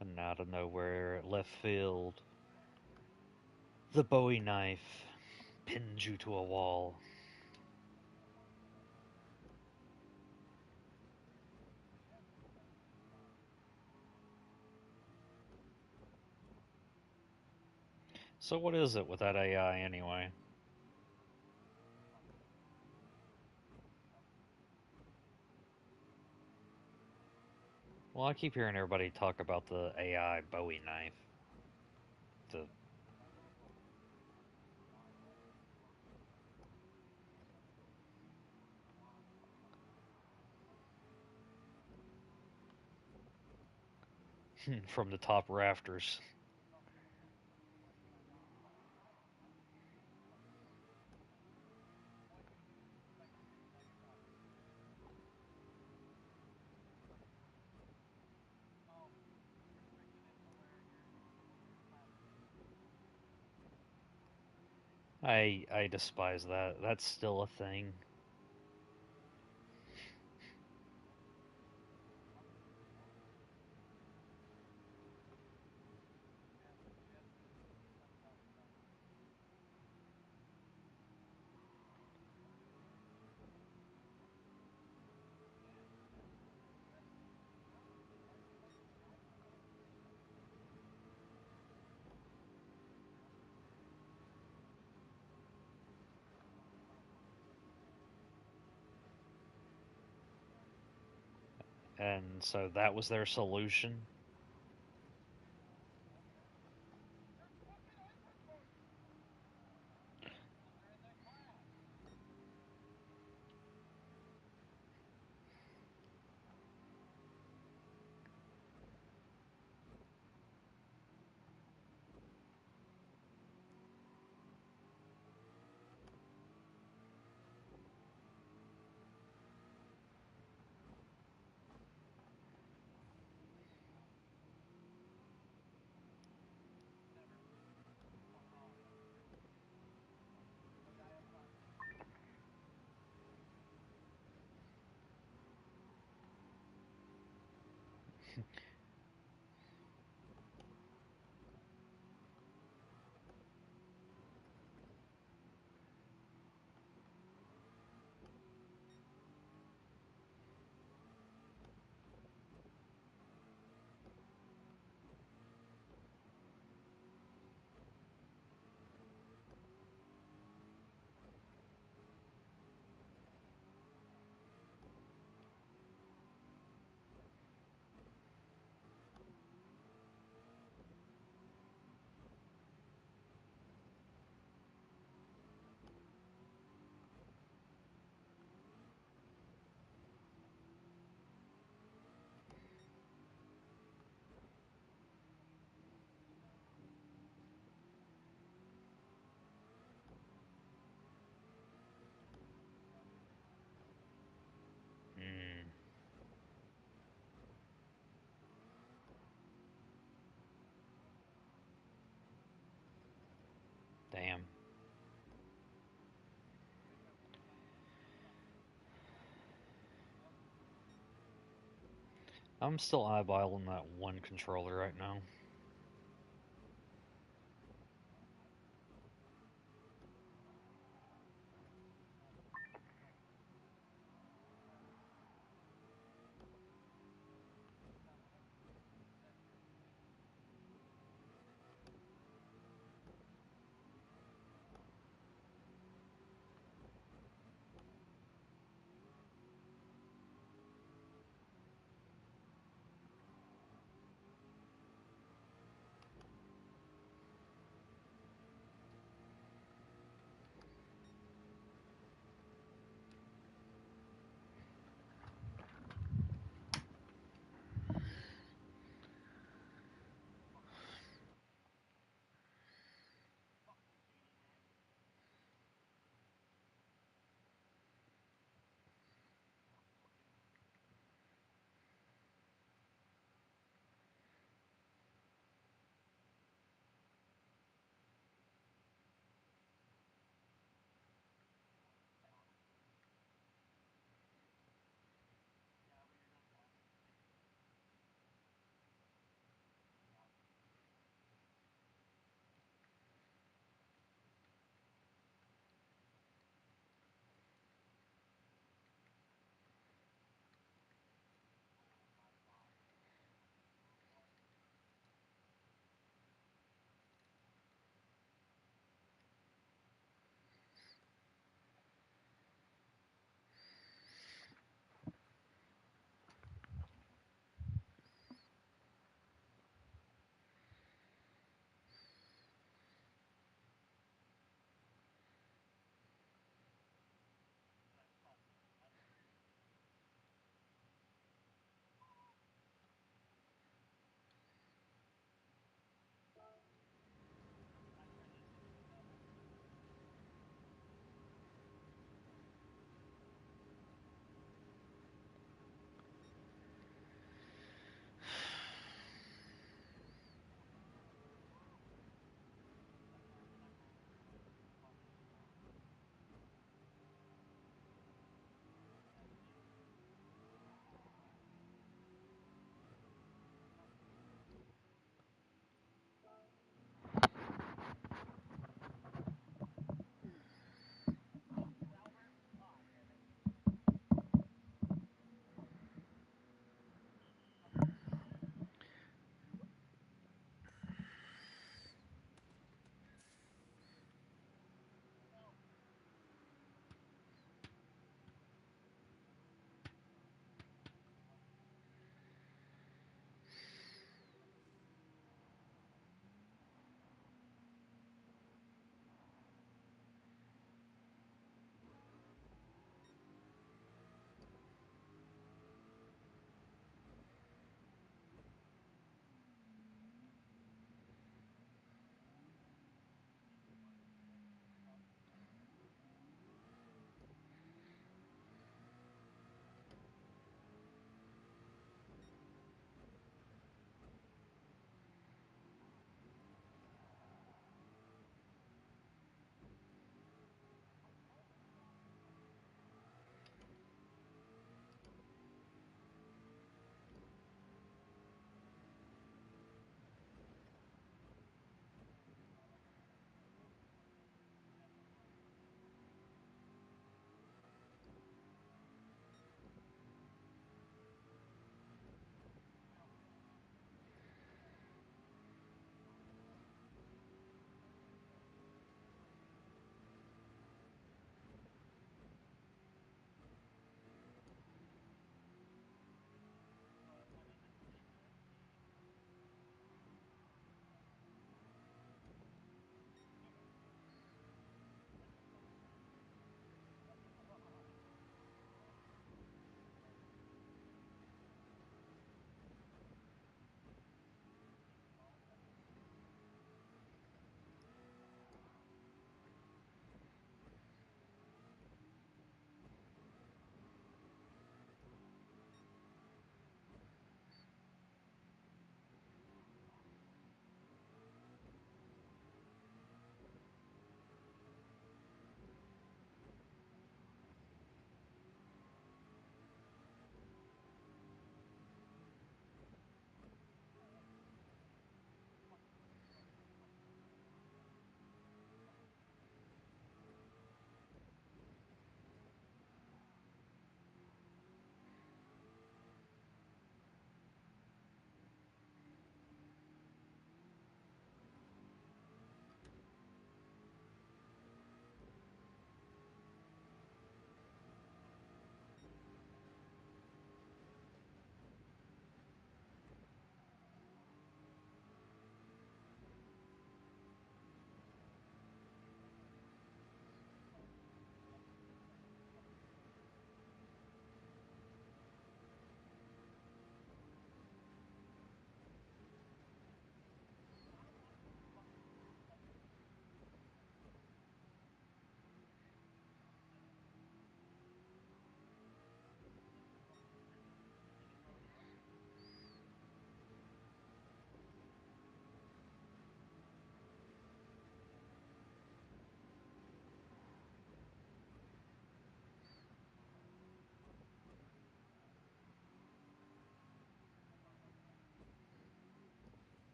And out of nowhere, left field, the Bowie knife pins you to a wall. So what is it with that AI anyway? Well, I keep hearing everybody talk about the AI Bowie knife. The from the top rafters. I despise that. That's still a thing. And so that was their solution. Mm, damn. I'm still eyeballing that one controller right now.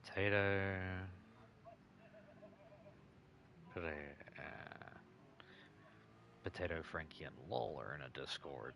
Potato. Potato. Potato Frankie and Lol are in a Discord.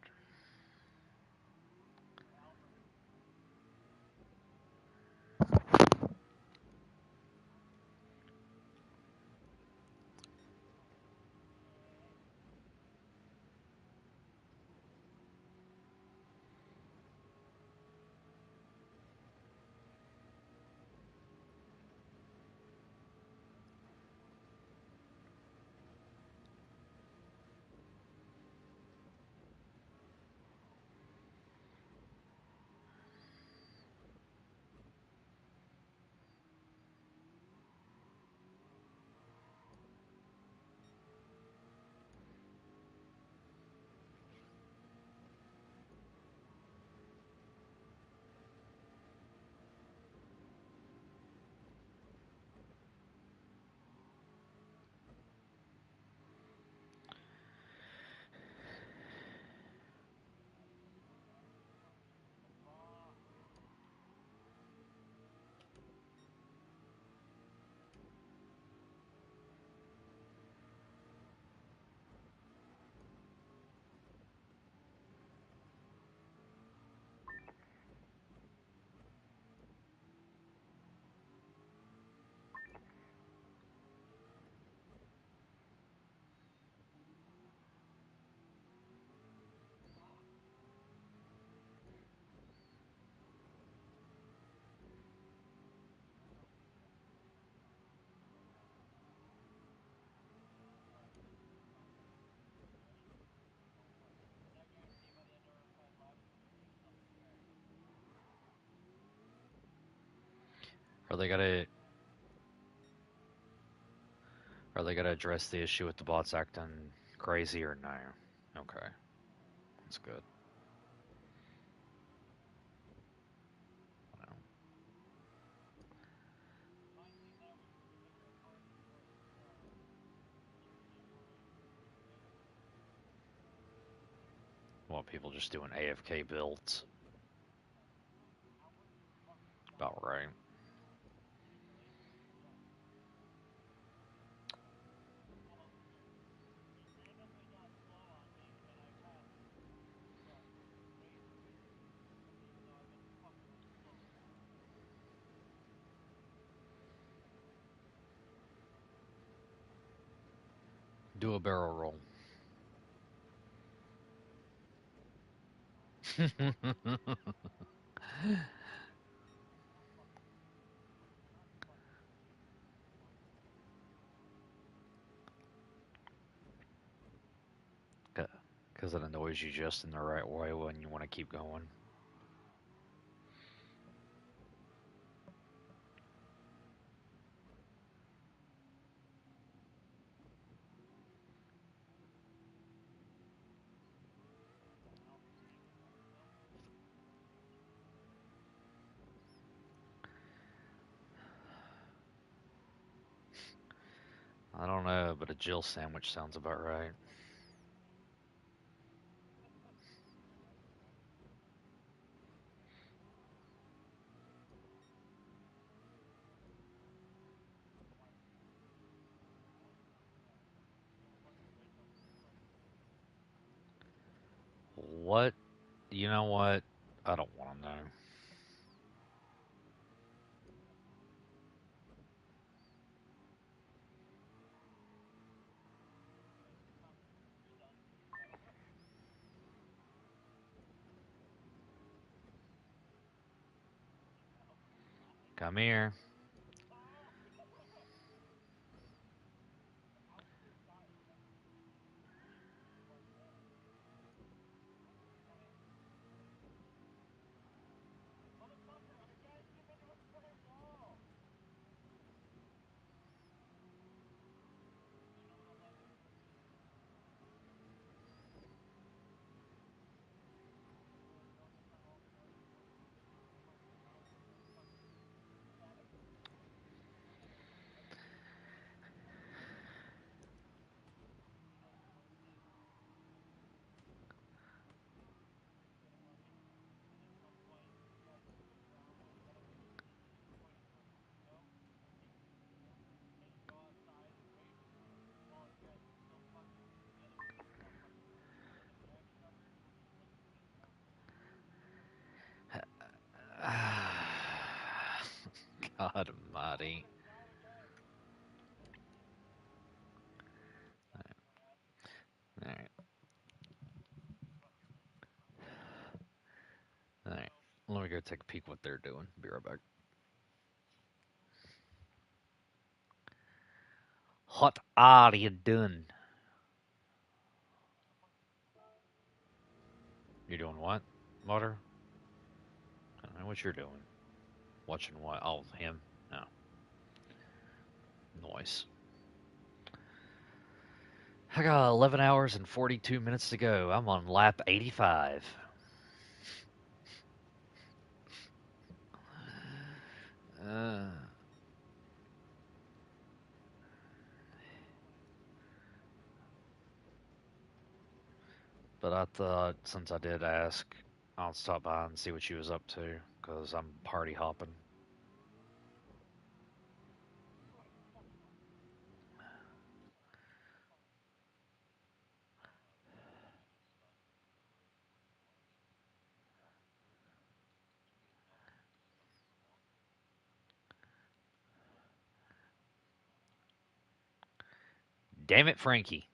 Are they gonna are they gonna address the issue with the bots acting crazy or no? Okay, that's good. Well, well, people just doing AFK builds. About right. Do a barrel roll. Because it annoys you just in the right way when you want to keep going. I don't know, but a Jill sandwich sounds about right. What? You know what? I don't want to know. Come here. God almighty. Alright, alright. Let me go take a peek what they're doing. Be right back. What are you doing? You doing what, Mutter? I don't know what you're doing. Watching what? Oh, him? No. Noise. I got 11 hours and 42 minutes to go. I'm on lap 85. Uh, but I thought since I did ask, I'll stop by and see what you was up to, because I'm party hopping. Damn it, Frankie.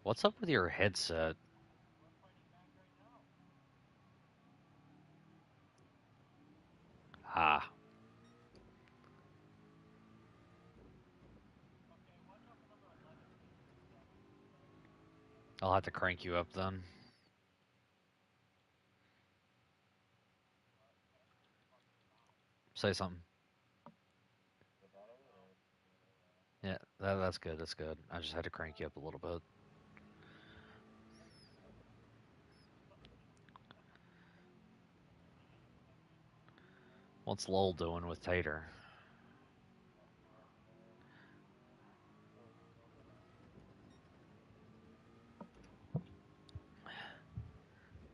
What's up with your headset? Ah, I'll have to crank you up then. Say something. Yeah, that's good. That's good. I just had to crank you up a little bit. What's Lowell doing with Tater?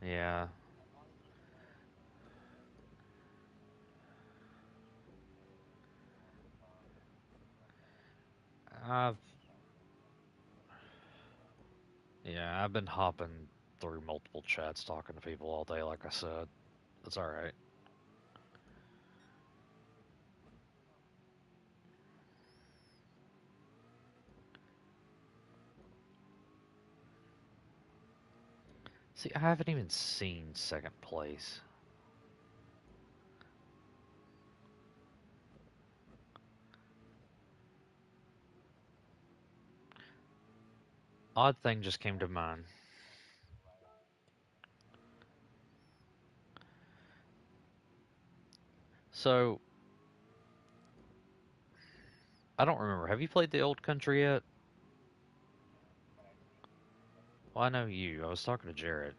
Yeah, I've I've been hopping through multiple chats talking to people all day. Like I said, it's all right. See, I haven't even seen second place. Odd thing just came to mind. So I don't remember. Have you played the old country yet? Well, I know you. I was talking to Jared.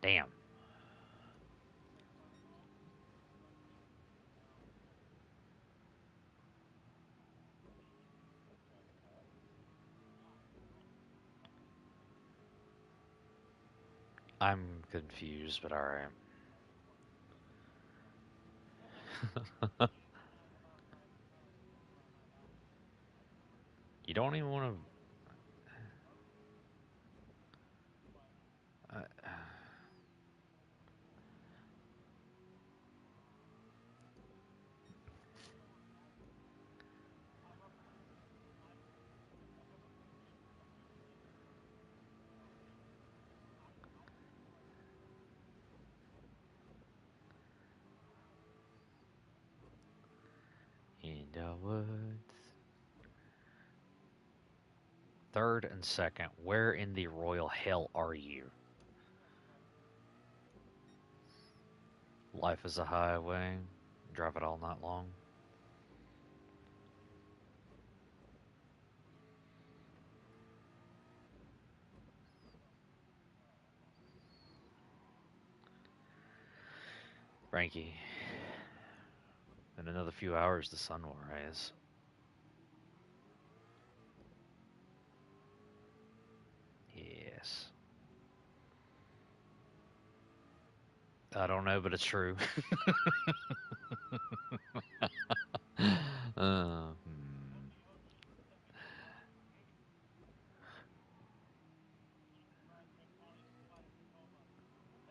Damn. I'm confused, but alright. You don't even want to. In the woods. Third and second. Where in the royal hell are you? Life is a highway. drive it all night long. Frankie, in another few hours the sun will rise. Yes. I don't know, but it's true. uh,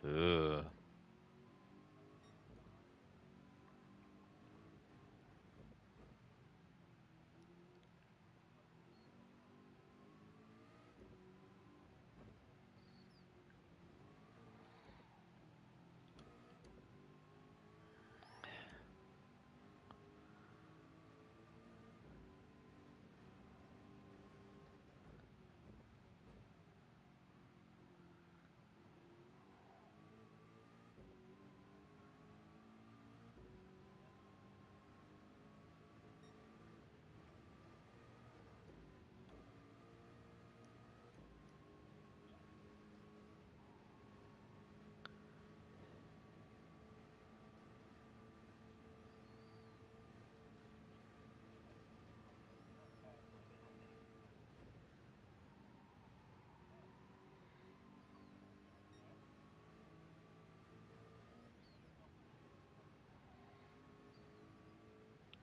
ugh.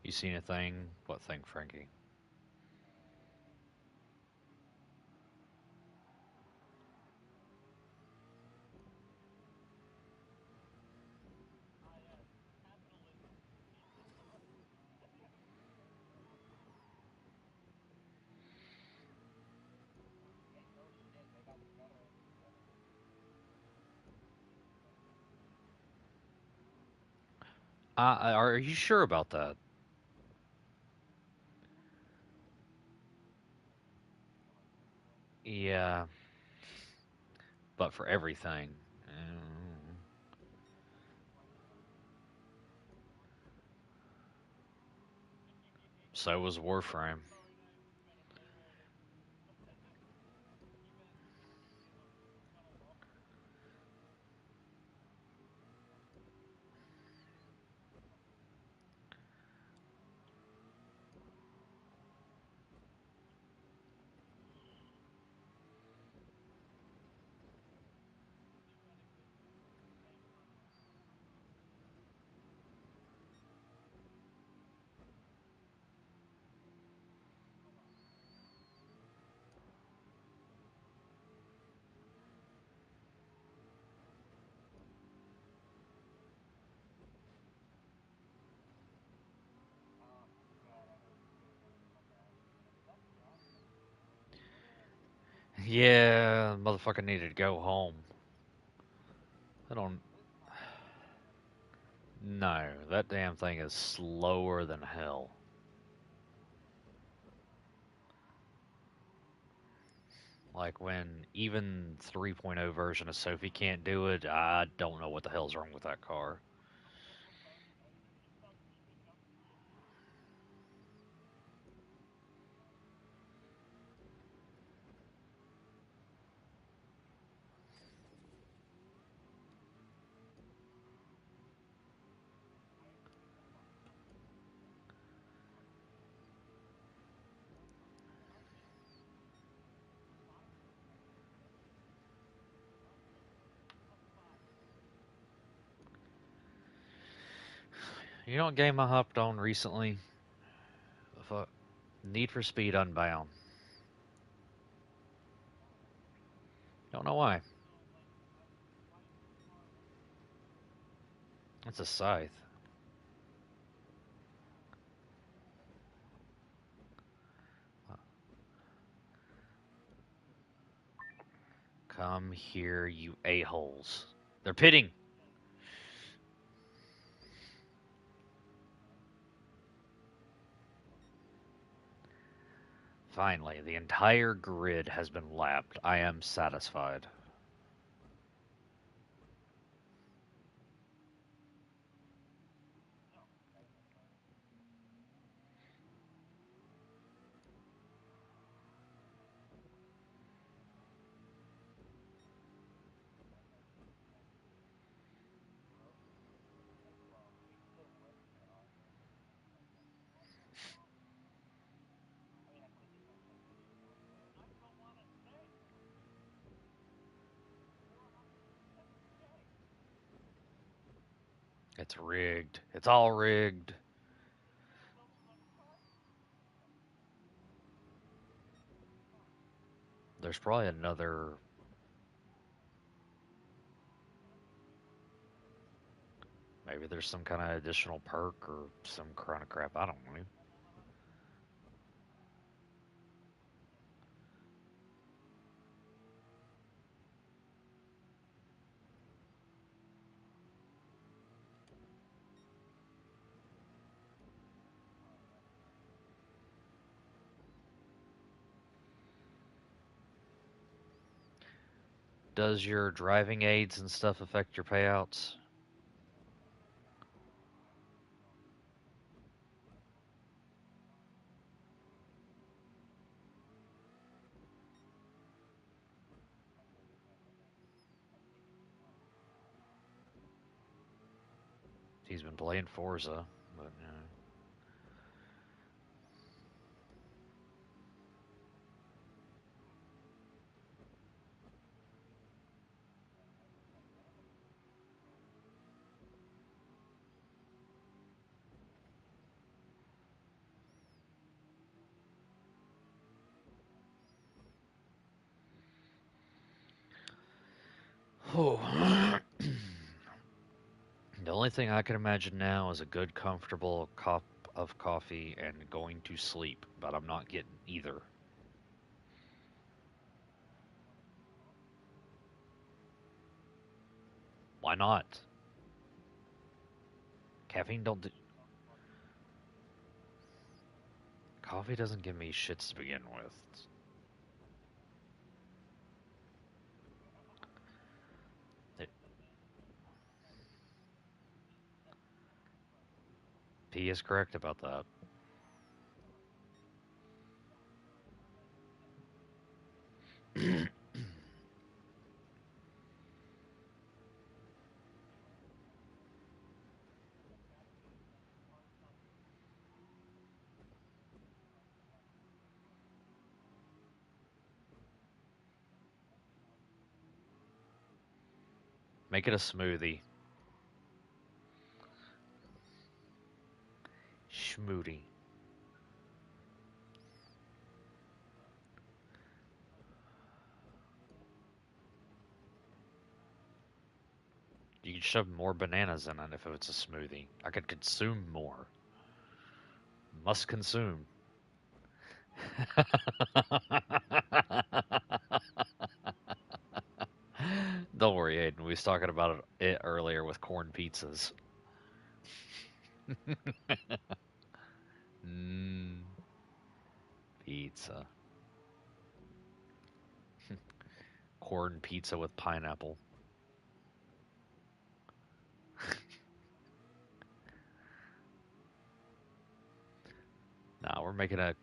You seen a thing? What thing, Frankie? Are you sure about that? Yeah, but for everything. So was Warframe. Yeah, motherfucker needed to go home. I don't. No, that damn thing is slower than hell. Like when even 3.0 version of Sophie can't do it, I don't know what the hell's wrong with that car. You know what game I hopped on recently? Fuck. Need for Speed Unbound. Don't know why. It's a scythe. Come here, you a-holes. They're pitting. Finally, the entire grid has been lapped. I am satisfied. It's rigged. It's all rigged. There's probably another. Maybe there's some kind of additional perk or some kind of crap. I don't know. Does your driving aids and stuff affect your payouts? He's been playing Forza, but oh. The only thing I can imagine now is a good, comfortable cup of coffee and going to sleep, but I'm not getting either. Why not? Caffeine don't do, Coffee doesn't give me shits to begin with. It, P is correct about that. Make it a smoothie. Schmooty. You could shove more bananas in it if it's a smoothie. I could consume more. Must consume. Don't worry, Aiden. We was talking about it earlier with corn pizzas. Mmm, pizza. Corn pizza with pineapple. Now we're making a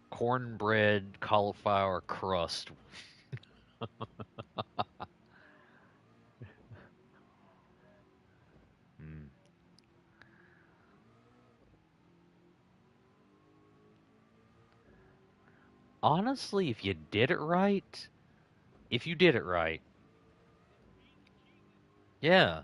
cornbread cauliflower crust. Mm. Honestly, if you did it right, if you did it right, yeah.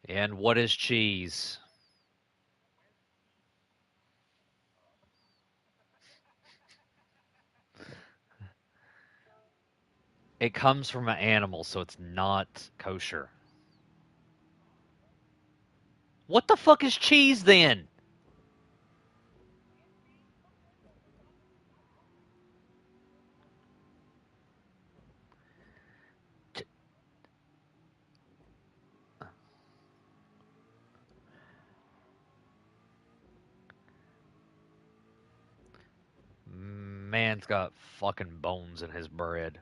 And what is cheese? It comes from an animal, so it's not kosher. What the fuck is cheese then? Man's got fucking bones in his bread.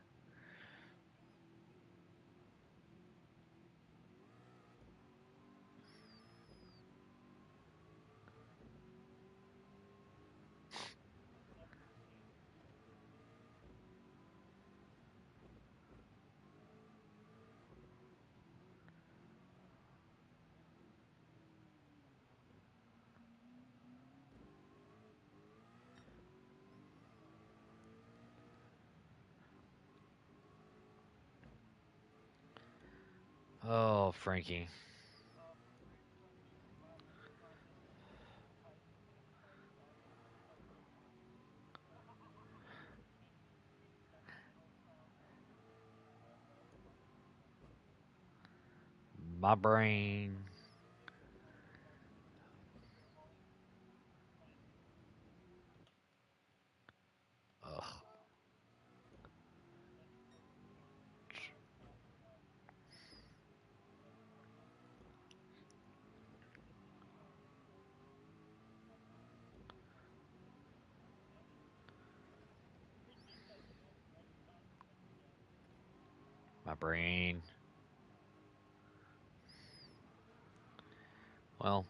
Oh, Frankie. My brain. Ugh. My brain. Well,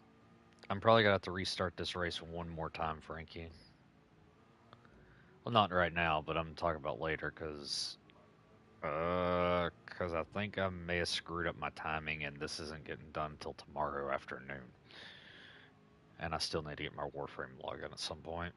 I'm probably gonna have to restart this race one more time, Frankie. Well, not right now, but I'm talking about later, cause I think I may have screwed up my timing, and this isn't getting done until tomorrow afternoon, and I still need to get my Warframe login at some point.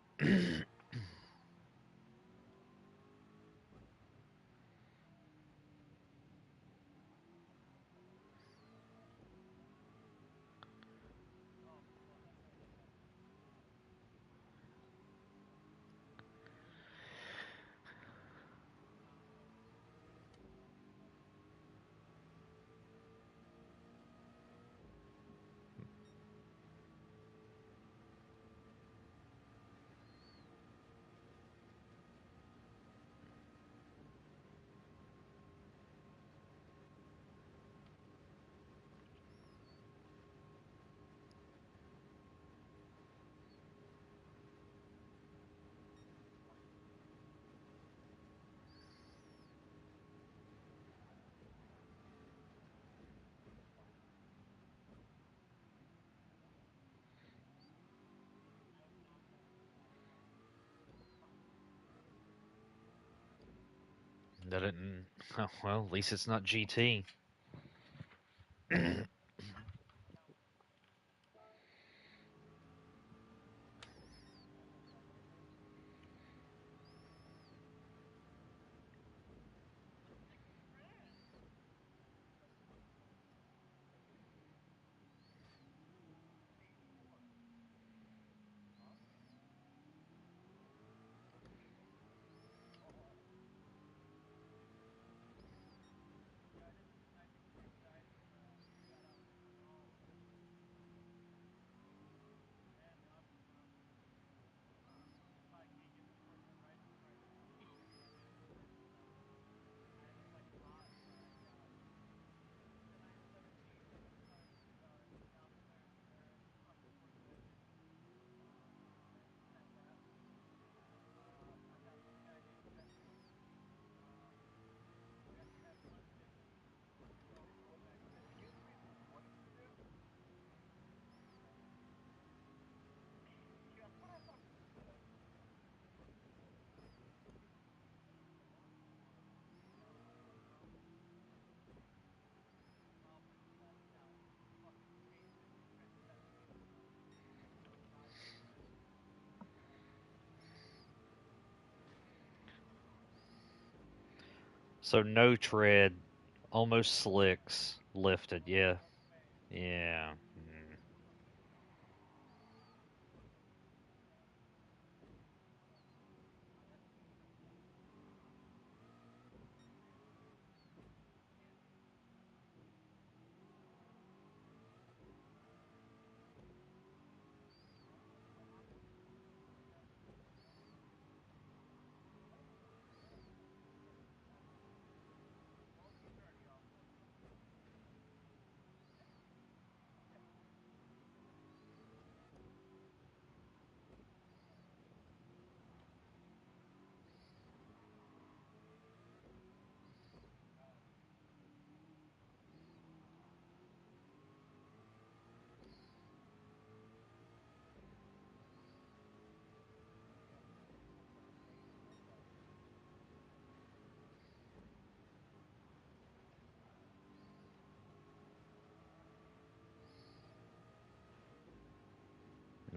That didn't. Well, at least it's not GT. So no tread, almost slicks, lifted. Yeah, yeah. Mm.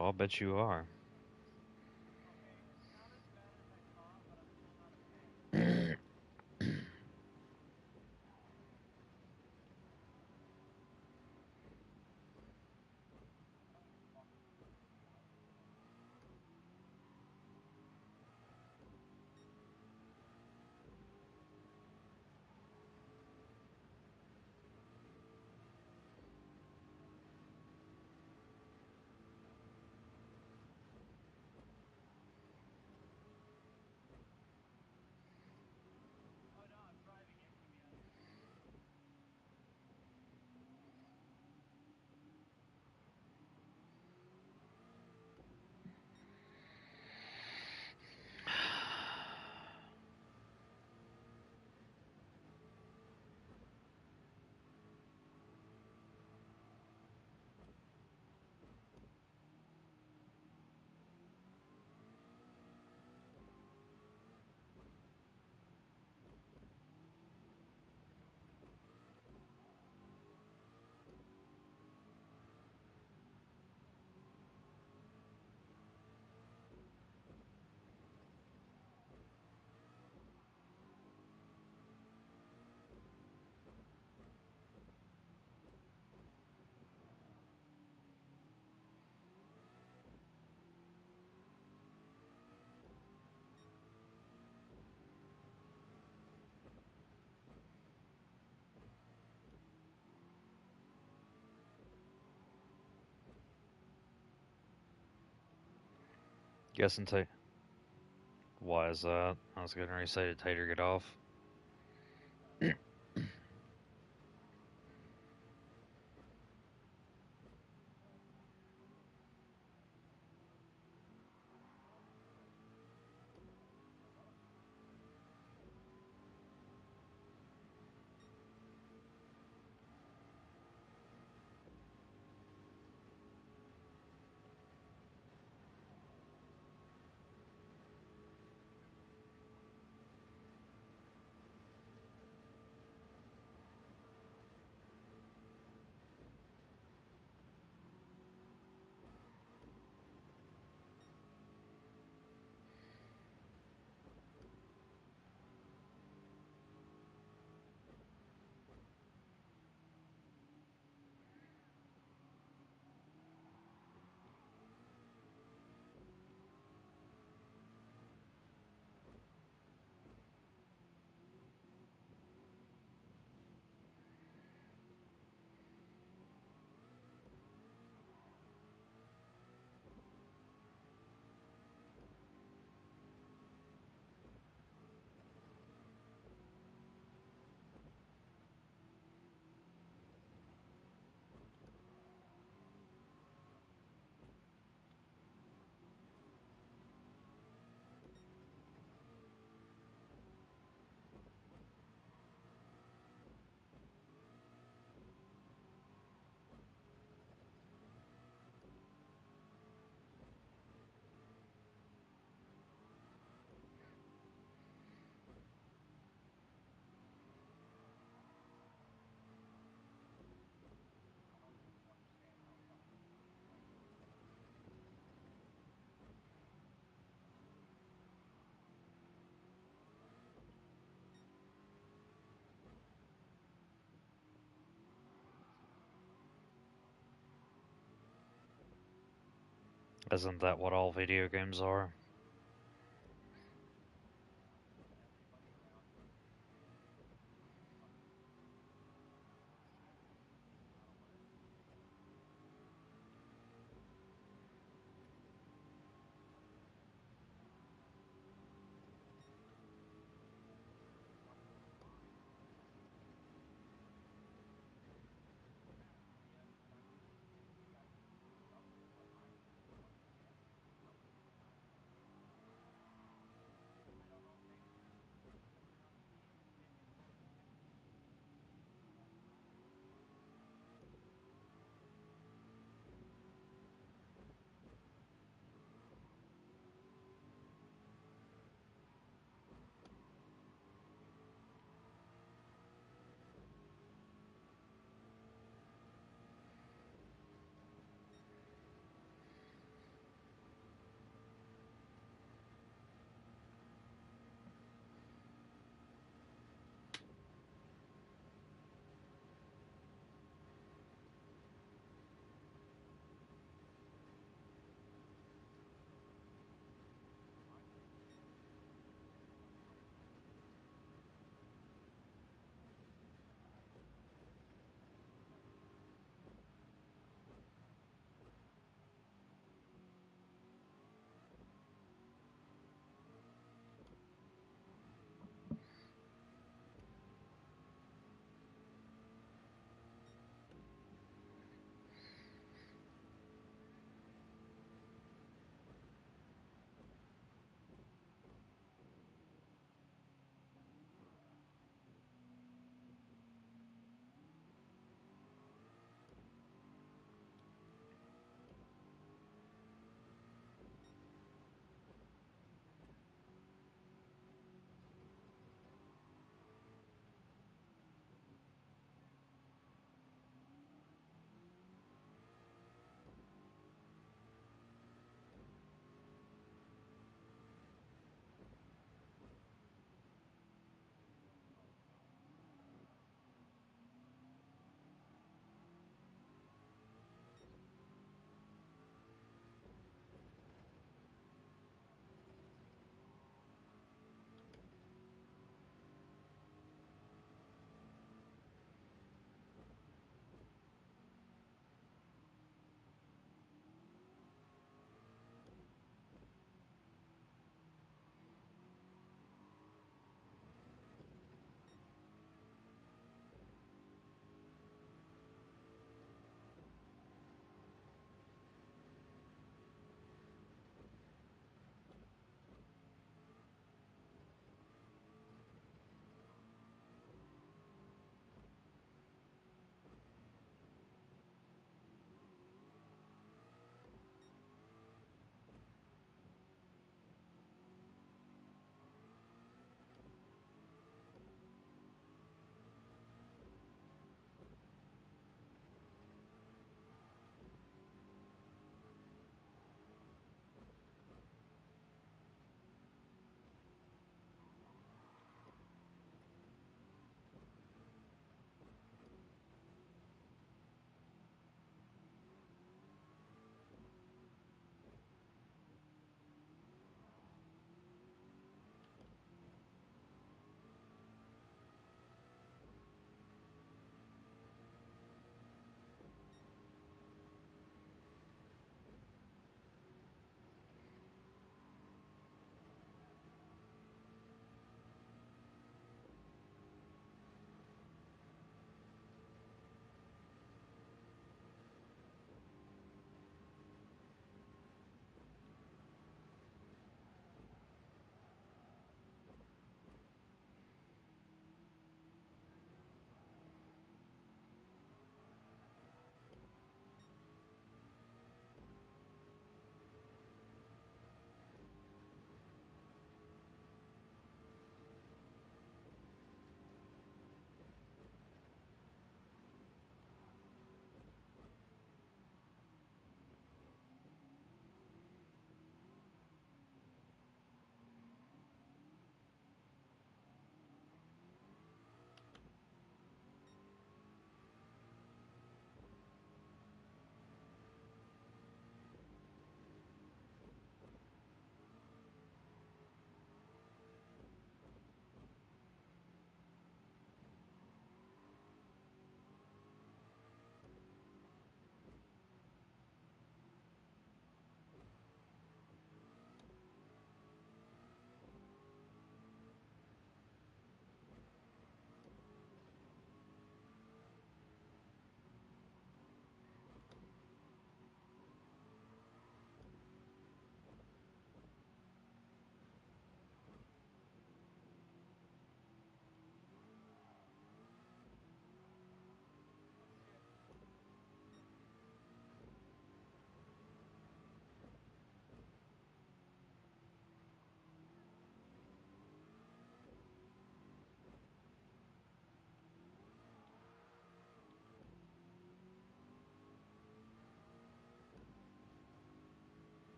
I'll bet you are. Guessing why is that? I was going to say to Tater get off. Isn't that what all video games are?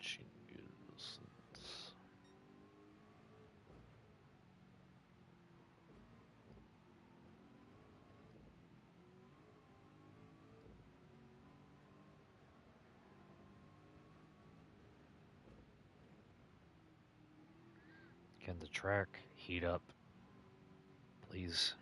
Chingus. Can the track heat up, please?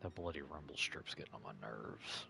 The bloody rumble strip's getting on my nerves.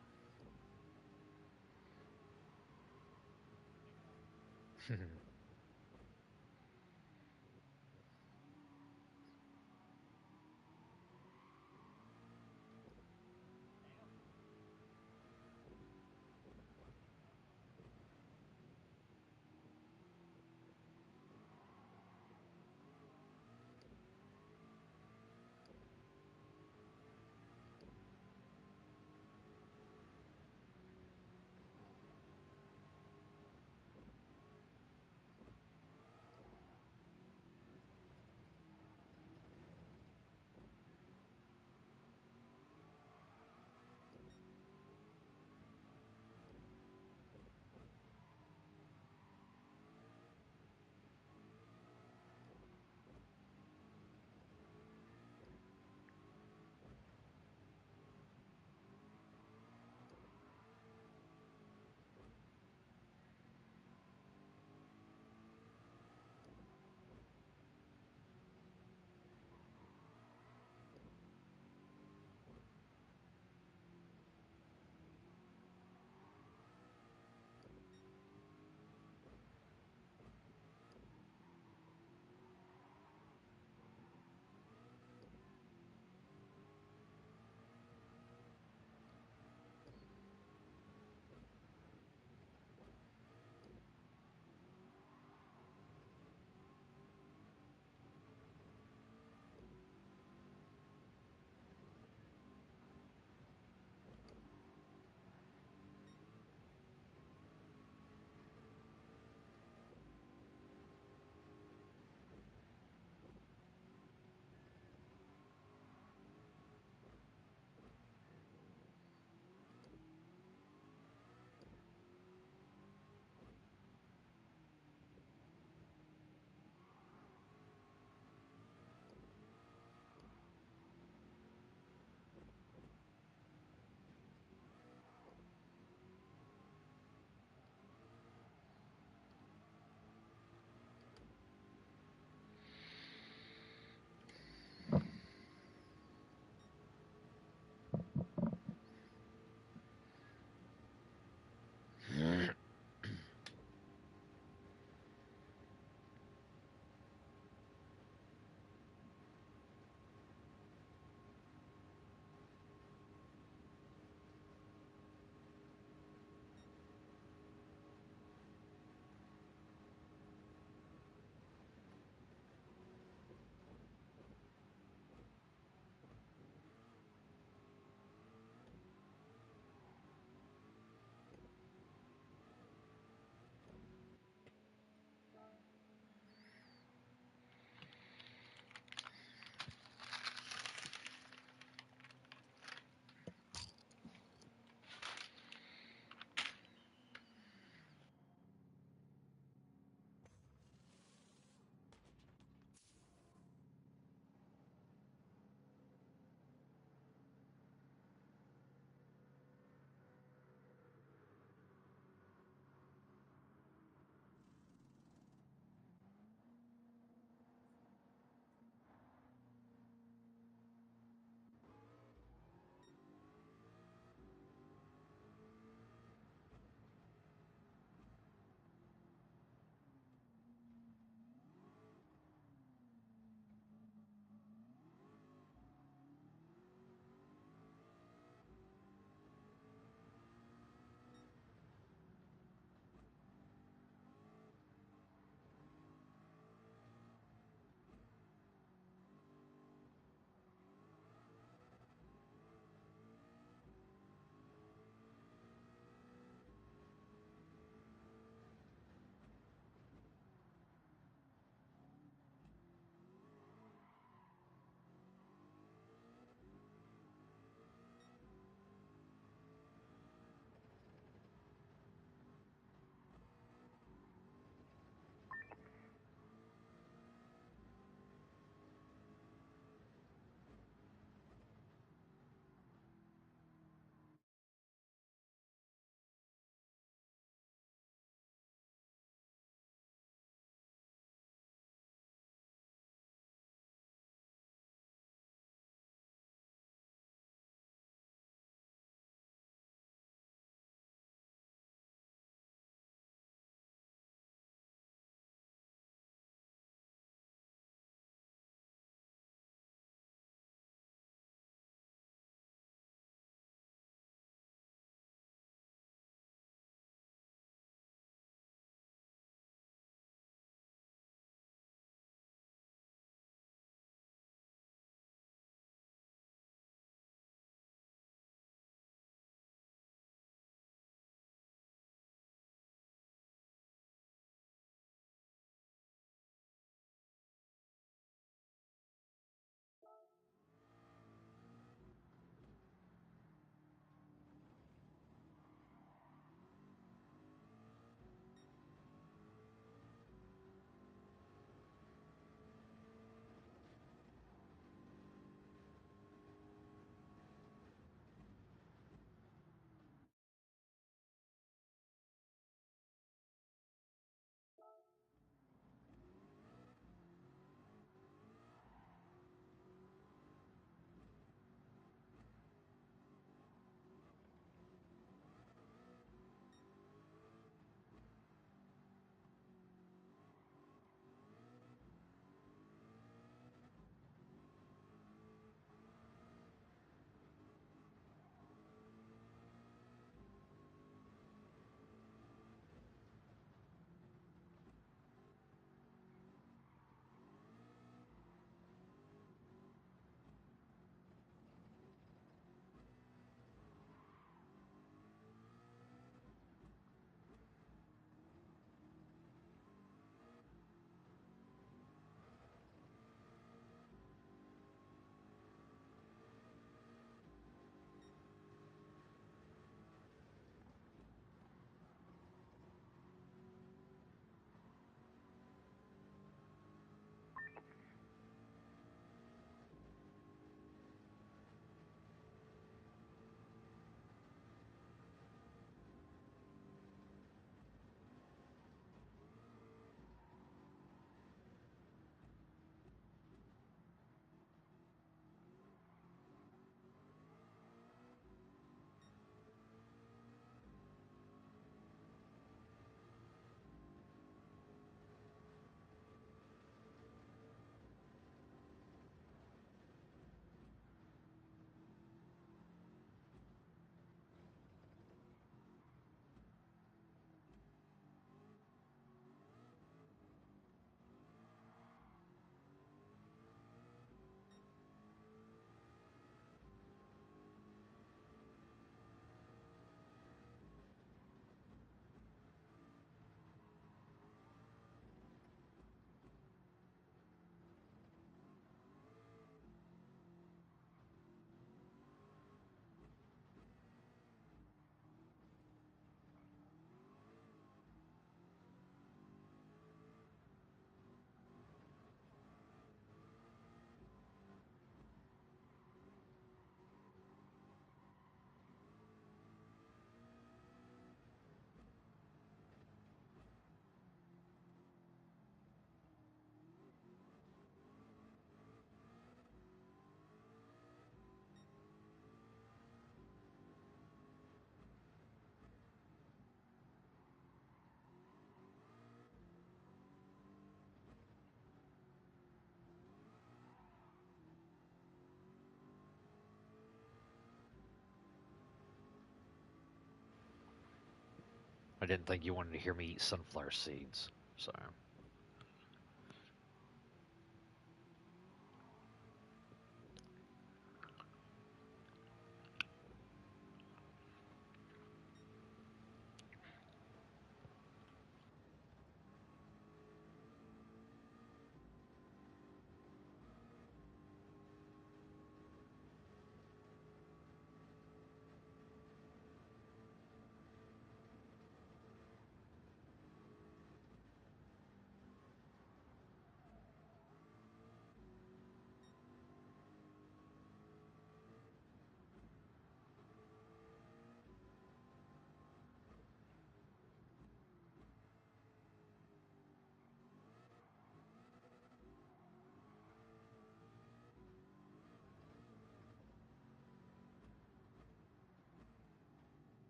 I didn't think you wanted to hear me eat sunflower seeds, so.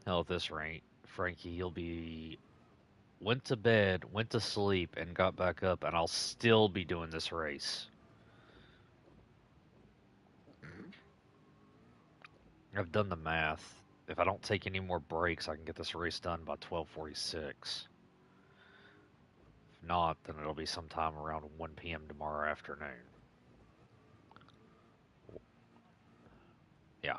Hell, at this rate, Frankie, you'll be went to bed, went to sleep, and got back up, and I'll still be doing this race. I've done the math. If I don't take any more breaks, I can get this race done by 12:46. If not, then it'll be sometime around 1 p.m. tomorrow afternoon. Yeah.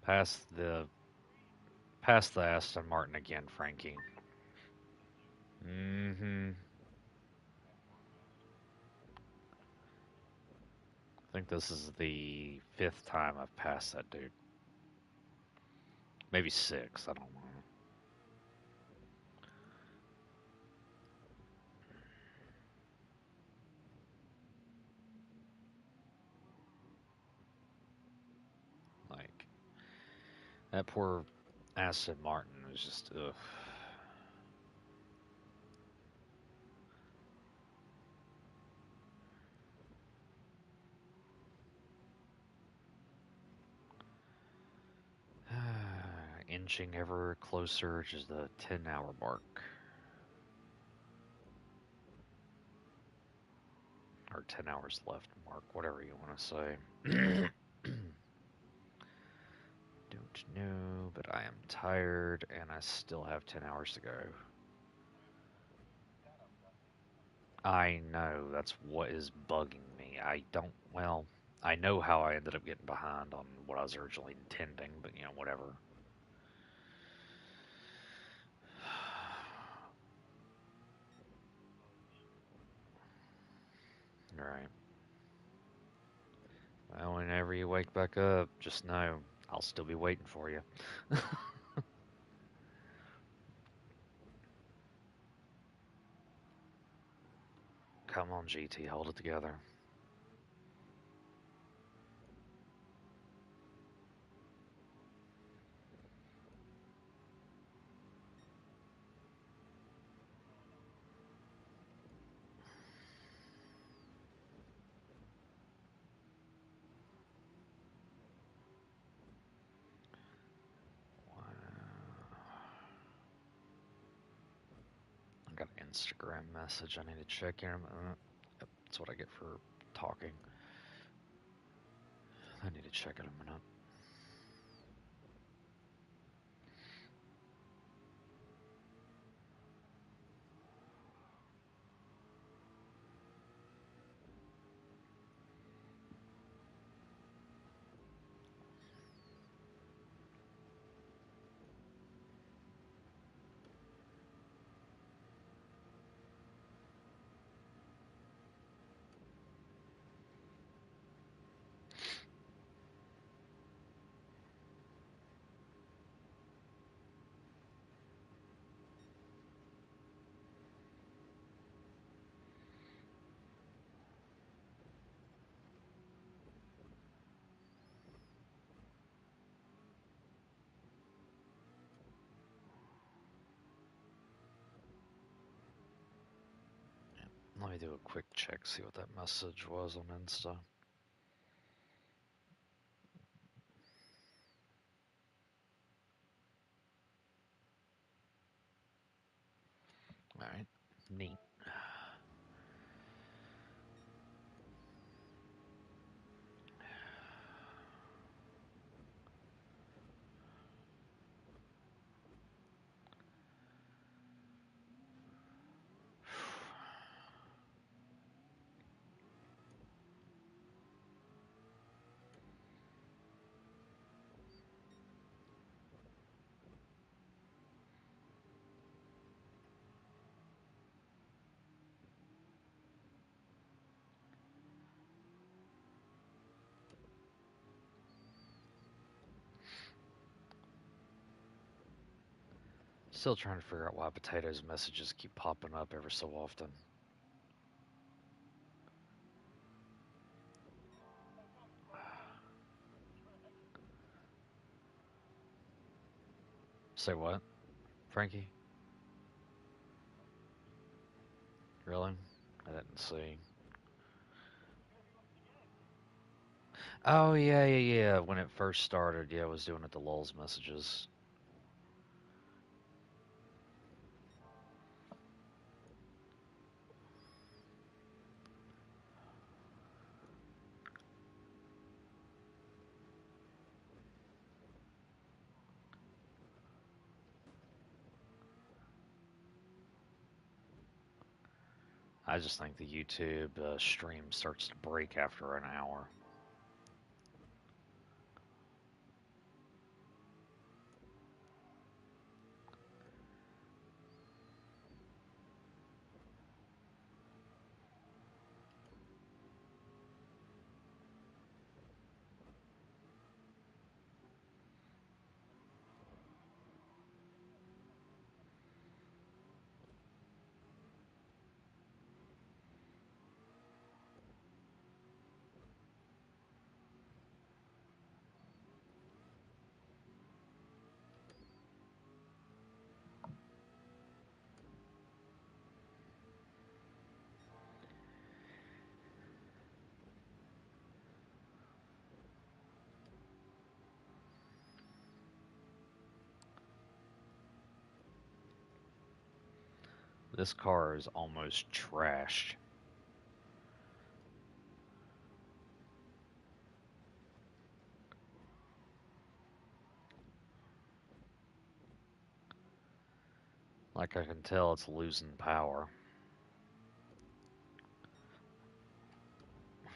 Pass the pass the Aston Martin again, Frankie. Mm-hmm. I think this is the fifth time I've passed that dude. Maybe six. I don't know. Like that poor Aston Martin was just ugh. Inching ever closer to the 10-hour mark. Or 10 hours left mark, whatever you want to say. Don't know, but I am tired and I still have 10 hours to go. I know, that's what is bugging me. I don't, well, I know how I ended up getting behind on what I was originally intending, but whatever. Alright. Well, whenever you wake back up, just know I'll still be waiting for you. Come on, GT, hold it together. I got an Instagram message I need to check here. That's what I get for talking. I need to check it in a minute. Let me do a quick check, see what that message was on Insta. Alright, neat. Still trying to figure out why Potato's messages keep popping up ever so often. Say what, Frankie? Really? I didn't see. Oh, yeah, yeah, yeah. When it first started, yeah, I was doing it to lulz messages. I just think the YouTube stream starts to break after an hour. This car is almost trashed. Like I can tell it's losing power.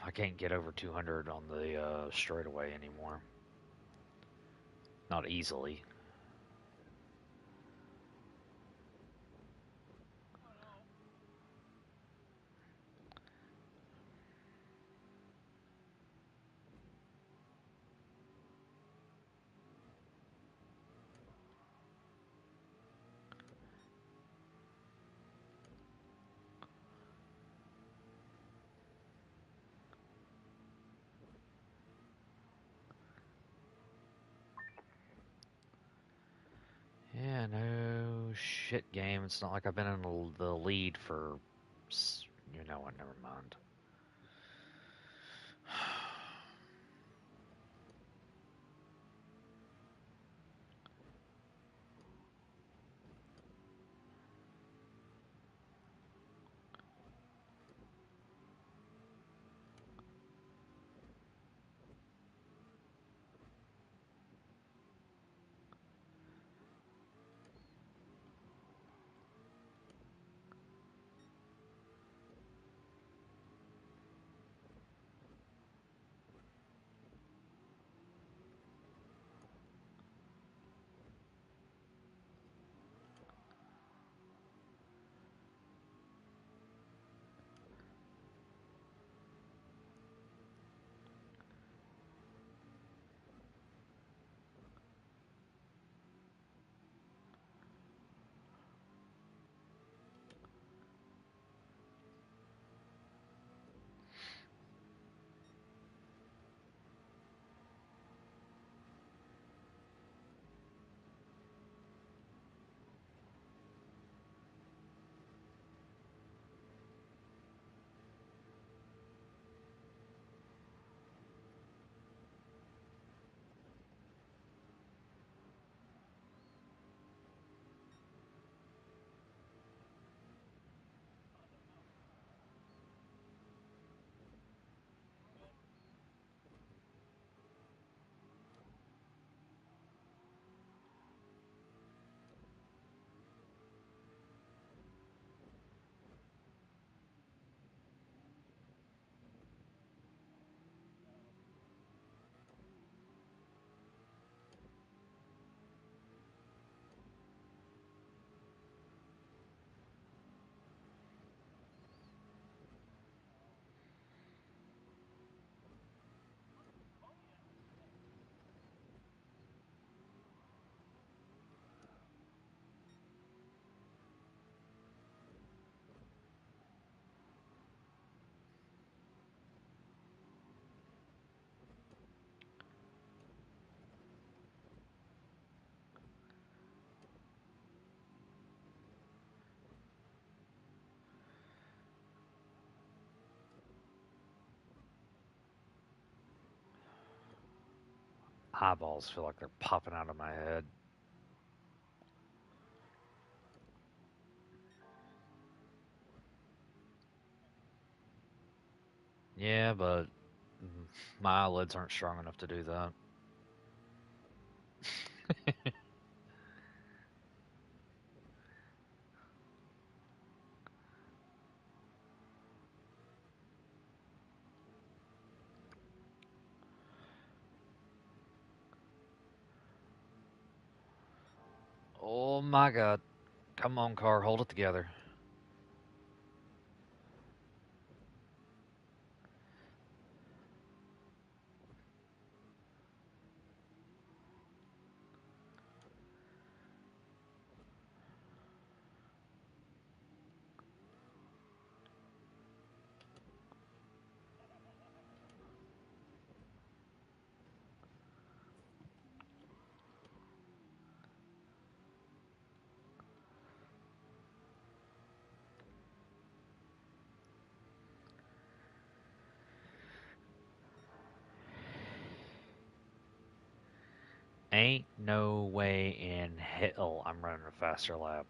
I can't get over 200 on the straightaway anymore. Not easily. Yeah, no shit game. It's not like I've been in the lead for. You know what? Never mind. Eyeballs feel like they're popping out of my head. Yeah, but my eyelids aren't strong enough to do that. Oh my god. Come on, car, hold it together. Ain't no way in hell I'm running a faster lap.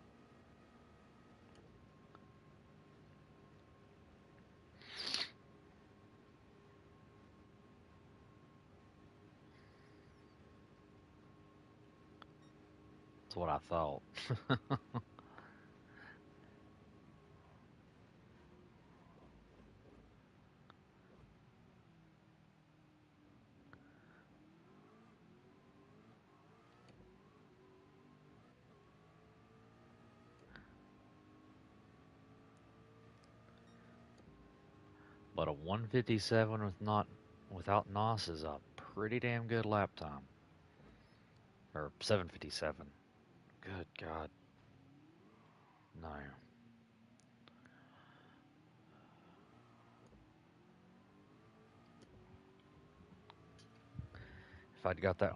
That's what I thought. But a 157 without NOS is a pretty damn good lap time. Or 757. Good God. No. If I'd got that,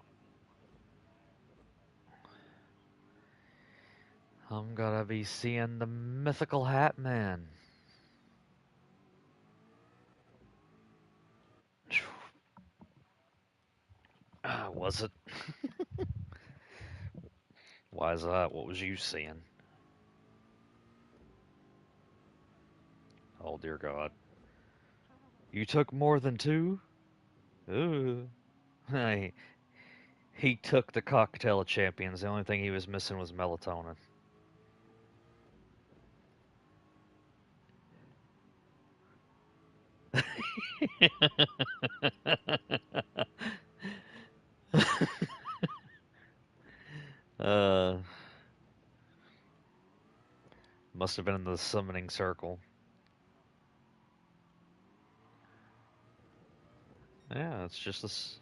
I'm gonna be seeing the mythical Hat Man. Was it? Why is that? What was you seeing? Oh dear God. You took more than two? Ooh. Hey, he took the cocktail of champions. The only thing he was missing was melatonin. uh, must have been in the summoning circle. Yeah, it's just this.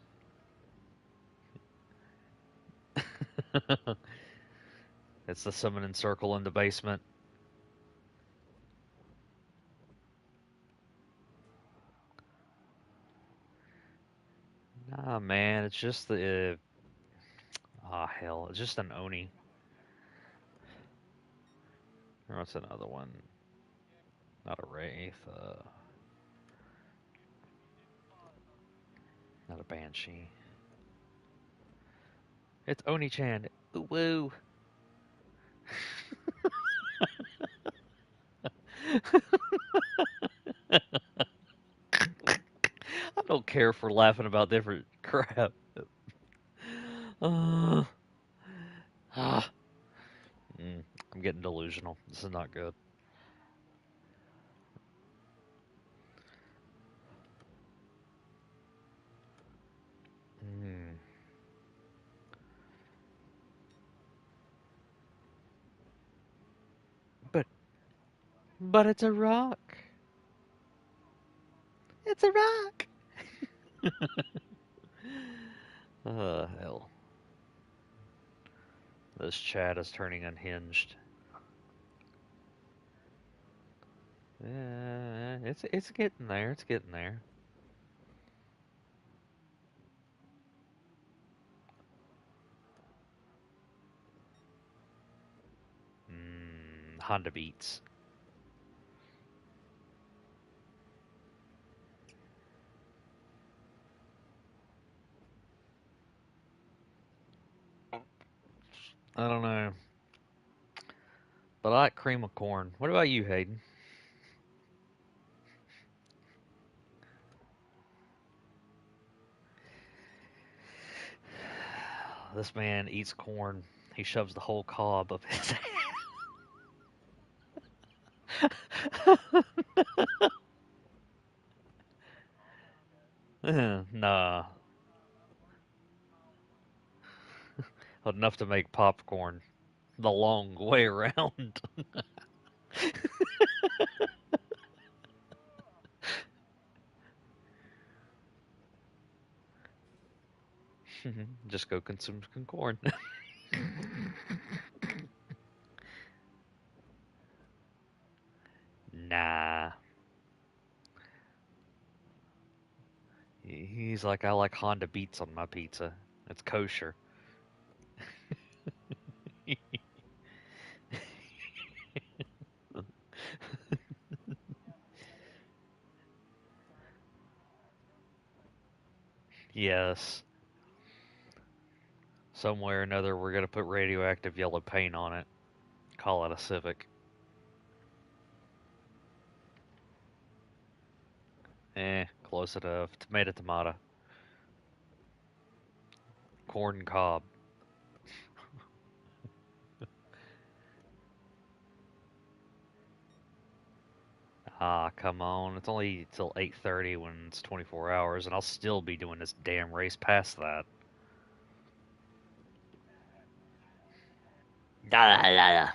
It's the summoning circle in the basement. Nah, man, it's just the. Hell, it's just an Oni. Or what's another one? Not a Wraith. Not a Banshee. It's Oni-chan. Ooh, woo. I don't care for laughing about different crap. Uh, ah, I'm getting delusional. This is not good. Mm. But but it's a rock. It's a rock. Hell. This chat is turning unhinged. It's getting there. It's getting there. Honda Beats. I don't know, but I like cream of corn. What about you, Hayden? This man eats corn. He shoves the whole cob up his ass. Nah, enough to make popcorn the long way around. Just go consume some corn. Nah. He's like, I like Honda Beats on my pizza. It's kosher. Yes. Somewhere or another, we're going to put radioactive yellow paint on it. Call it a Civic. Close enough. Tomato, tomato. Corn cob. Ah, come on. It's only till 8:30 when it's 24 hours, and I'll still be doing this damn race past that. Da, da, da, da.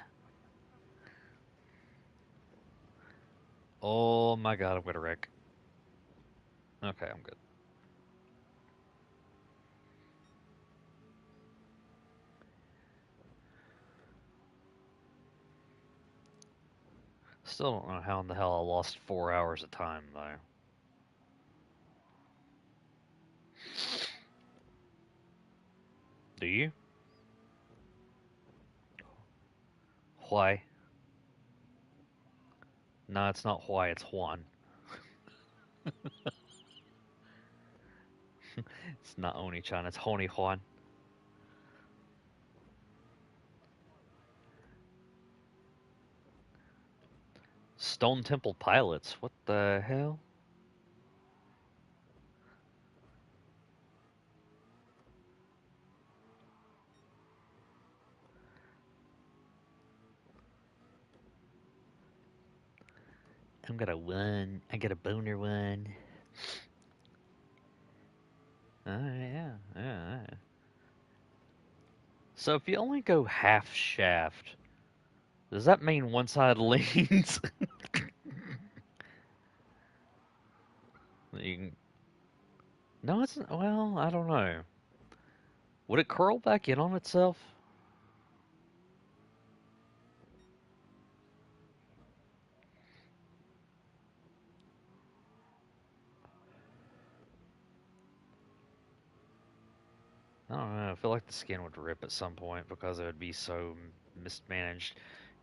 Oh my god, I'm gonna wreck. Okay, I'm good. Still don't know how in the hell I lost 4 hours of time, though. Do you? Why? No, it's not why, it's Juan. It's not Oni-chan, it's Honi Juan. Stone Temple Pilots, what the hell? I'm gonna one. I got a boner one. Yeah, yeah. So if you only go half shaft, does that mean one side leans? You can, no, it's well, I don't know. Would it curl back in on itself? I don't know. I feel like the skin would rip at some point because it would be so mismanaged.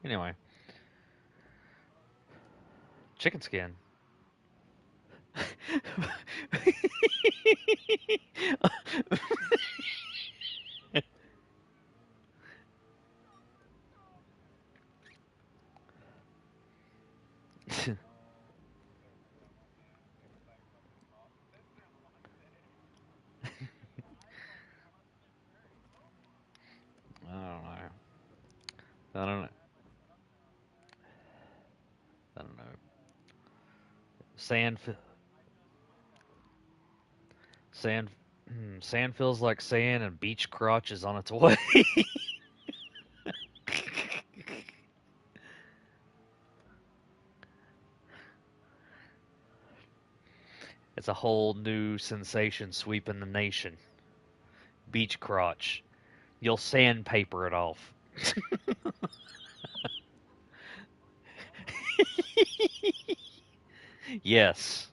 Anyway, chicken skin. I don't know. I don't know. I don't know. Sand, sand, sand feels like sand, and beach crotch is on its way. It's a whole new sensation sweeping the nation. Beach crotch. You'll sandpaper it off. Yes.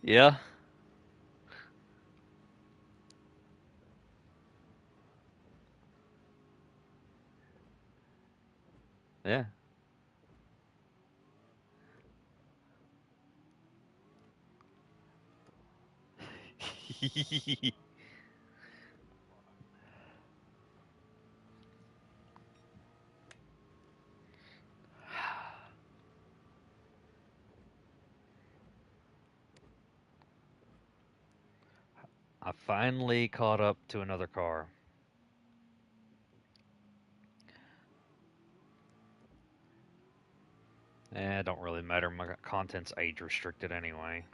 Yeah. Yeah. I finally caught up to another car. It don't really matter. My content's age restricted anyway.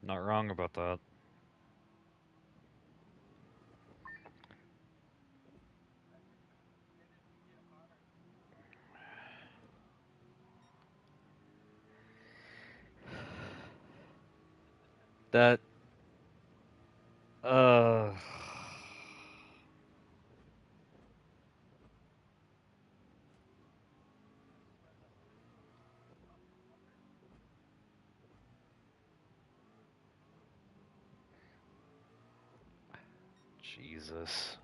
Not wrong about that. That uh Jesus.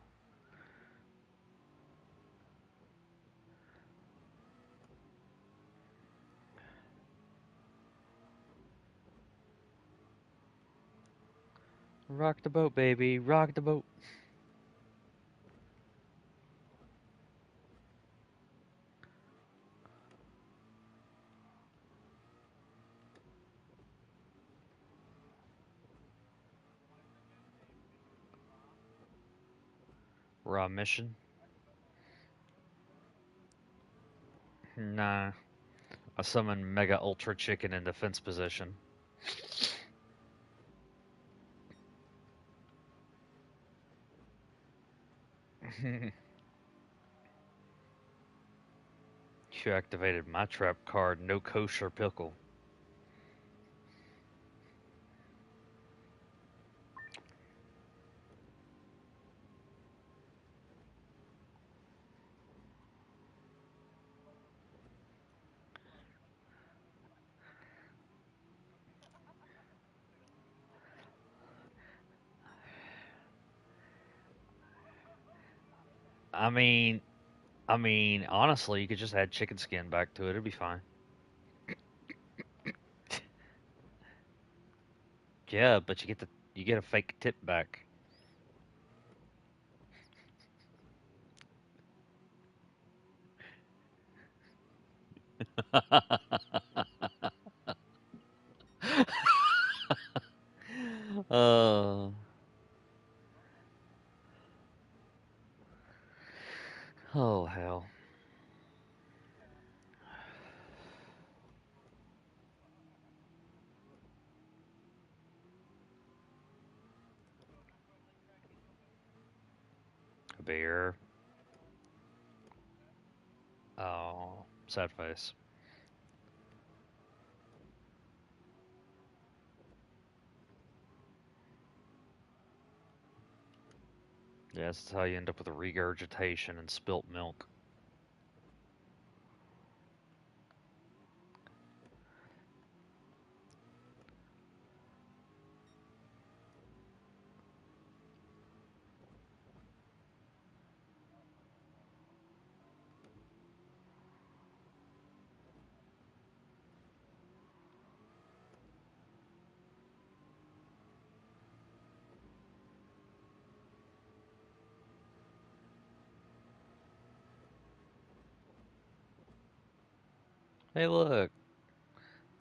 Rock the boat, baby. Rock the boat. We're on mission? Nah. I summoned Mega Ultra Chicken in defense position. You activated my trap card, no kosher pickle. I mean, honestly, you could just add chicken skin back to it. It'd be fine. Yeah, but you get a fake tip back. uh, oh hell. A beer. Oh, sad face. Yeah, that's how you end up with a regurgitation and spilt milk. Hey, look,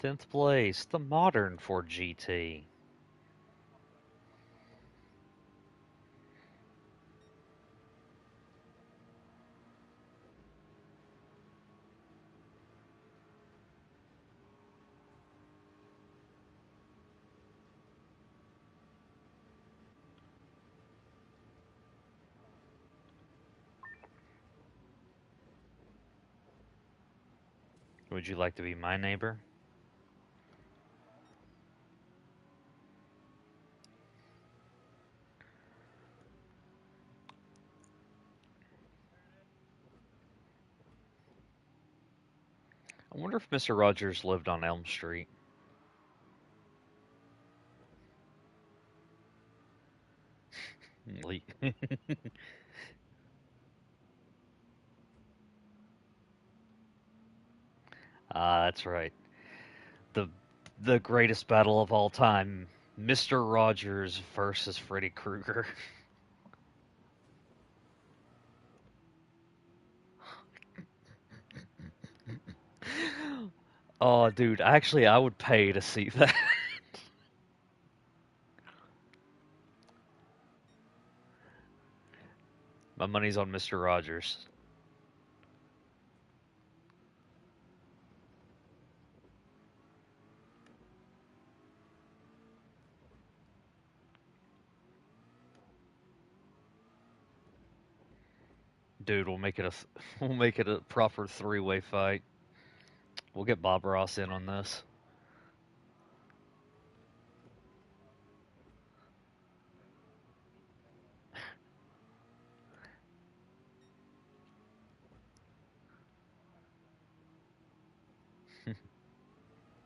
10th place, the modern Ford GT. Would you like to be my neighbor? I wonder if Mr. Rogers lived on Elm Street. Ah, that's right. The the greatest battle of all time, Mr. Rogers versus Freddy Krueger. Oh, dude, actually, I would pay to see that. My money's on Mr. Rogers. Dude, we'll make it a proper three-way fight. We'll get Bob Ross in on this.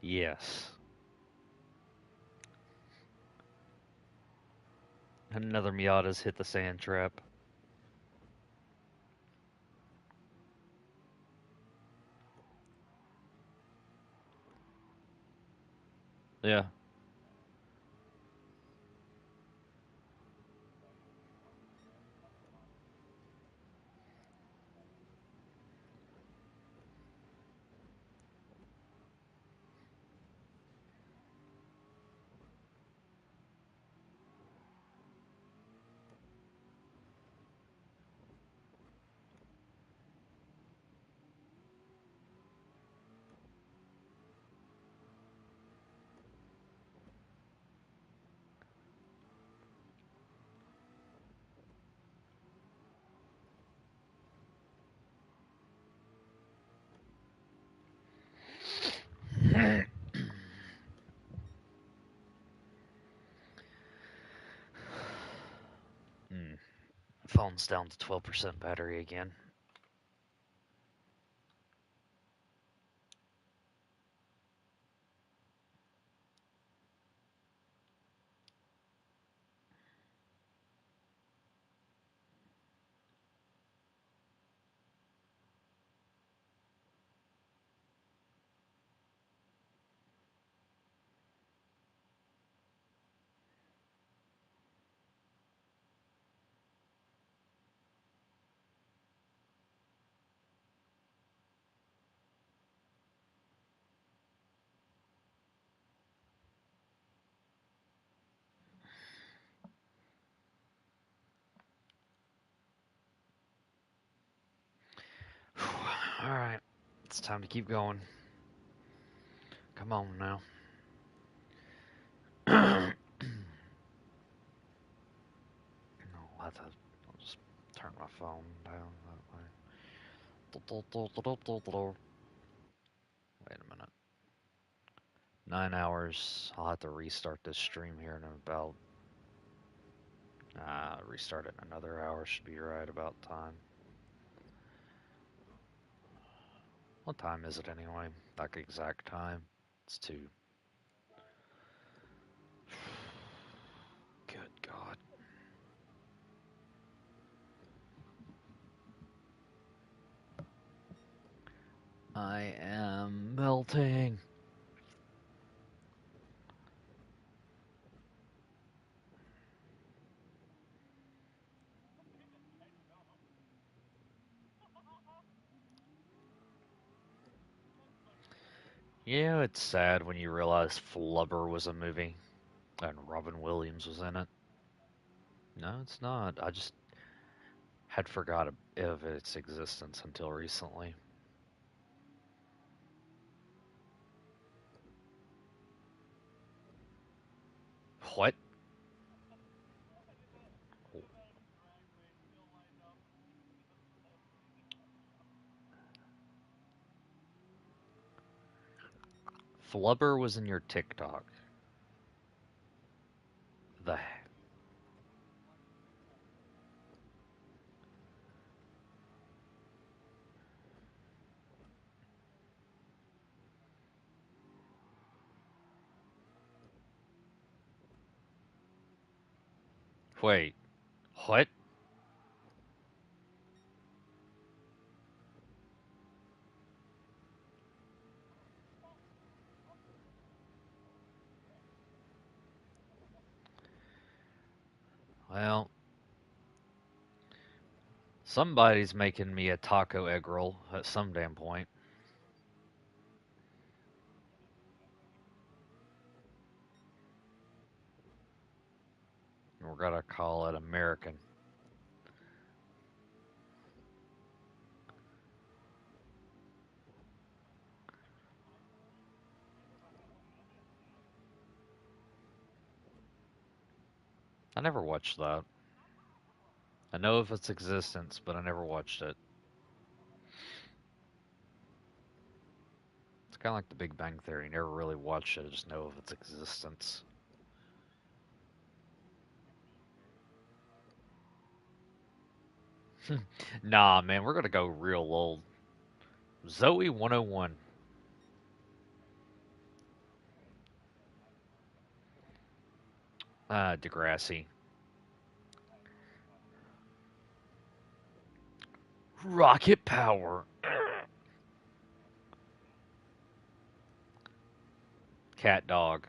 Yes. Another Miata's hit the sand trap. Yeah. Hmm. Phone's down to 12% battery again. Alright. It's time to keep going. Come on now. I'll just turn my phone down that way. Wait a minute. 9 hours. I'll have to restart this stream here in about. Restart it in another hour. Should be right about time. What time is it anyway? Like exact time? It's 2. Good God. I am melting. Yeah, it's sad when you realize Flubber was a movie and Robin Williams was in it. No, it's not. I just had forgot of its existence until recently. What? Flubber was in your TikTok. The wait, what? Well, somebody's making me a taco egg roll at some damn point. We're gonna call it American. I never watched that. I know of its existence, but I never watched it. It's kind of like The Big Bang Theory. Never really watched it. I just know of its existence. Nah, man, we're gonna go real old. Zoe 101. Degrassi. Rocket power. Cat dog.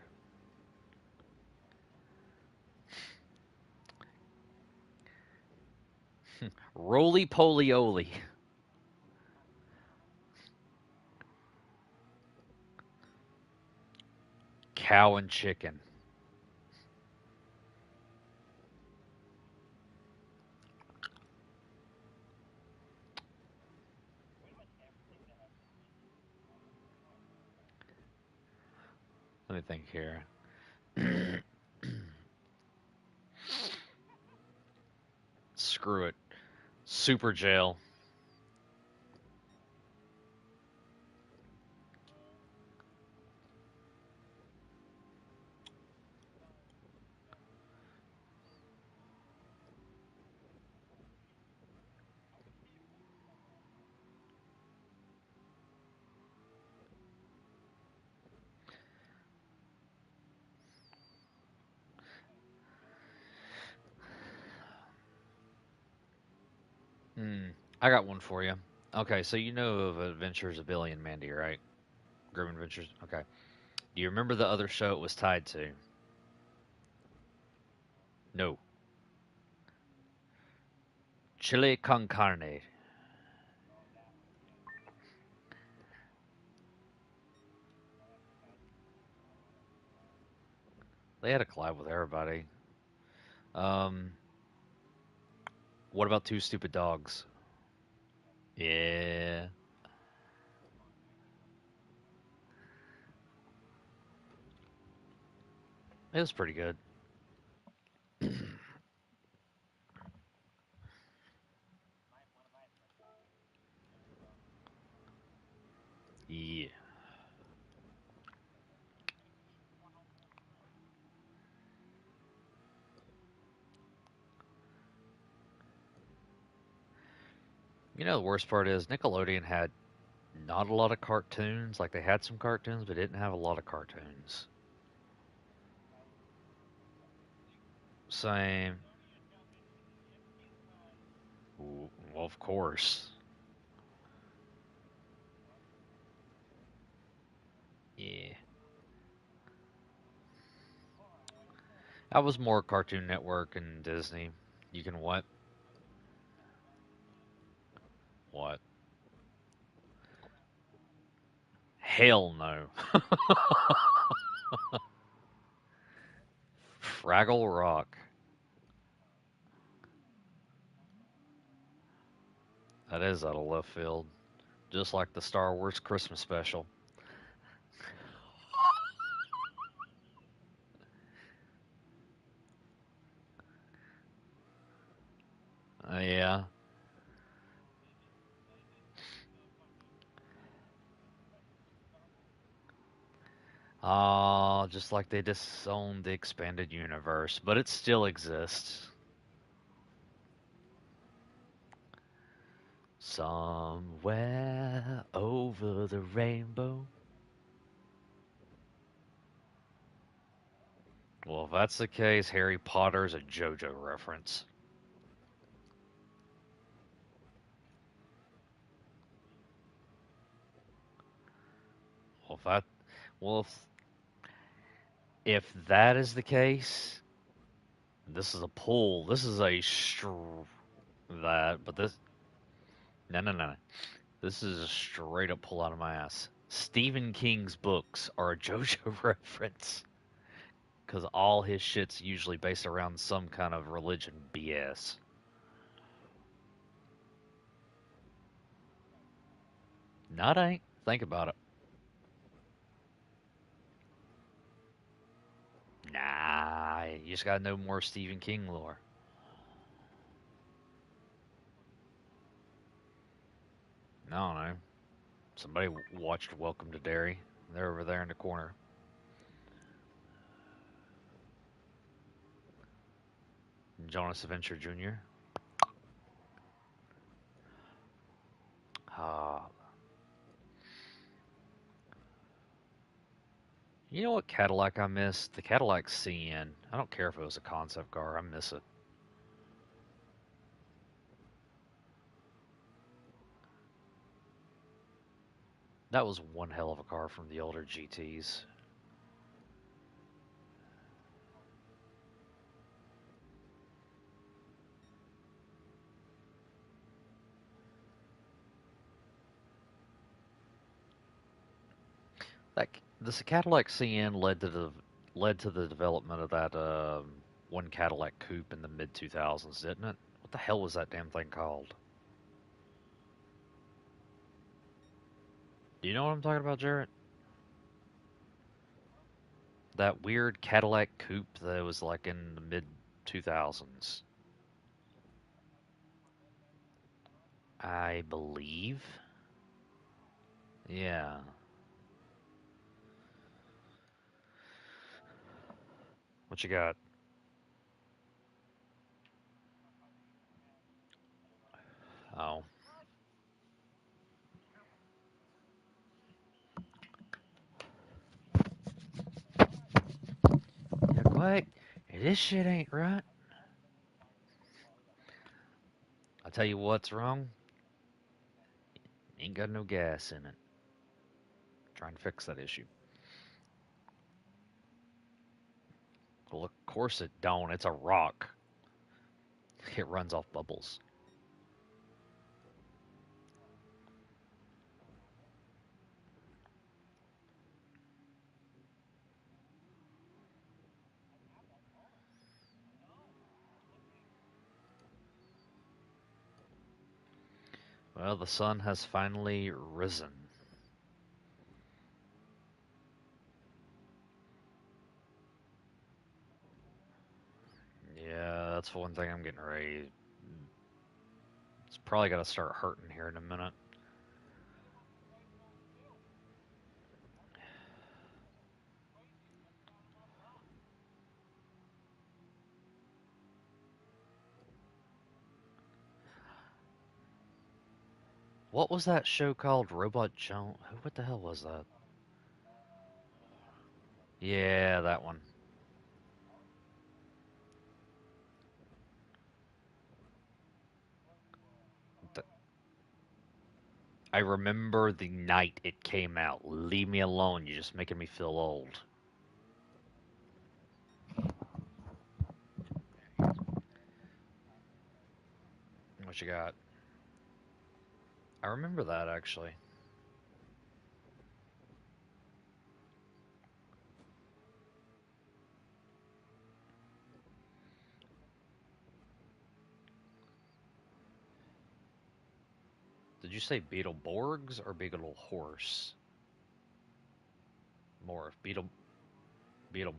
Roly poly oly. Cow and chicken. Let me think here. Screw it. Super jail. Hmm. I got one for you. Okay, so you know of Adventures of Billy and Mandy, right? Grim Adventures. Okay. Do you remember the other show it was tied to? No. Chile con carne. They had a collab with everybody. Um, what about Two Stupid Dogs? Yeah, it was pretty good. Yeah. You know the worst part is Nickelodeon had not a lot of cartoons. Like they had some cartoons, but didn't have a lot of cartoons. Same. Well, of course. Yeah. I was more Cartoon Network and Disney. You can what? What? Hell no. Fraggle Rock. That is out of left field. Just like the Star Wars Christmas special. Yeah. Just like they disowned the expanded universe, but it still exists. Somewhere over the rainbow. Well, if that's the case, Harry Potter's a JoJo reference. Well, if that, well, if that is the case, this is a pull. This is a that, but this no. This is a straight up pull out of my ass. Stephen King's books are a JoJo reference because all his shit's usually based around some kind of religion BS. Not ain't. Think about it. Nah, you just gotta know more Stephen King lore. I don't know. Somebody watched Welcome to Derry. They're over there in the corner. Jonas Adventure Jr. Ah, you know what Cadillac I miss? The Cadillac CN. I don't care if it was a concept car. I miss it. That was one hell of a car from the older GTs. That this Cadillac CN led to the development of that one Cadillac coupe in the mid 2000s, didn't it? What the hell was that damn thing called? Do you know what I'm talking about, Jarrett? That weird Cadillac coupe that was like in the mid 2000s. I believe. Yeah. What you got? Oh. Yeah, what? This shit ain't right. I tell you what's wrong. Ain't got no gas in it. Trying to fix that issue. Well, of course it don't. It's a rock. It runs off bubbles. Well, the sun has finally risen. Yeah, that's one thing I'm getting ready. It's probably got to start hurting here in a minute. What was that show called? Robot Jones? What the hell was that? Yeah, that one. Th- I remember the night it came out. Leave me alone. You're just making me feel old. What you got? I remember that actually. Did you say Beetleborgs or Beetle Horse? Morph. Beetlemorph.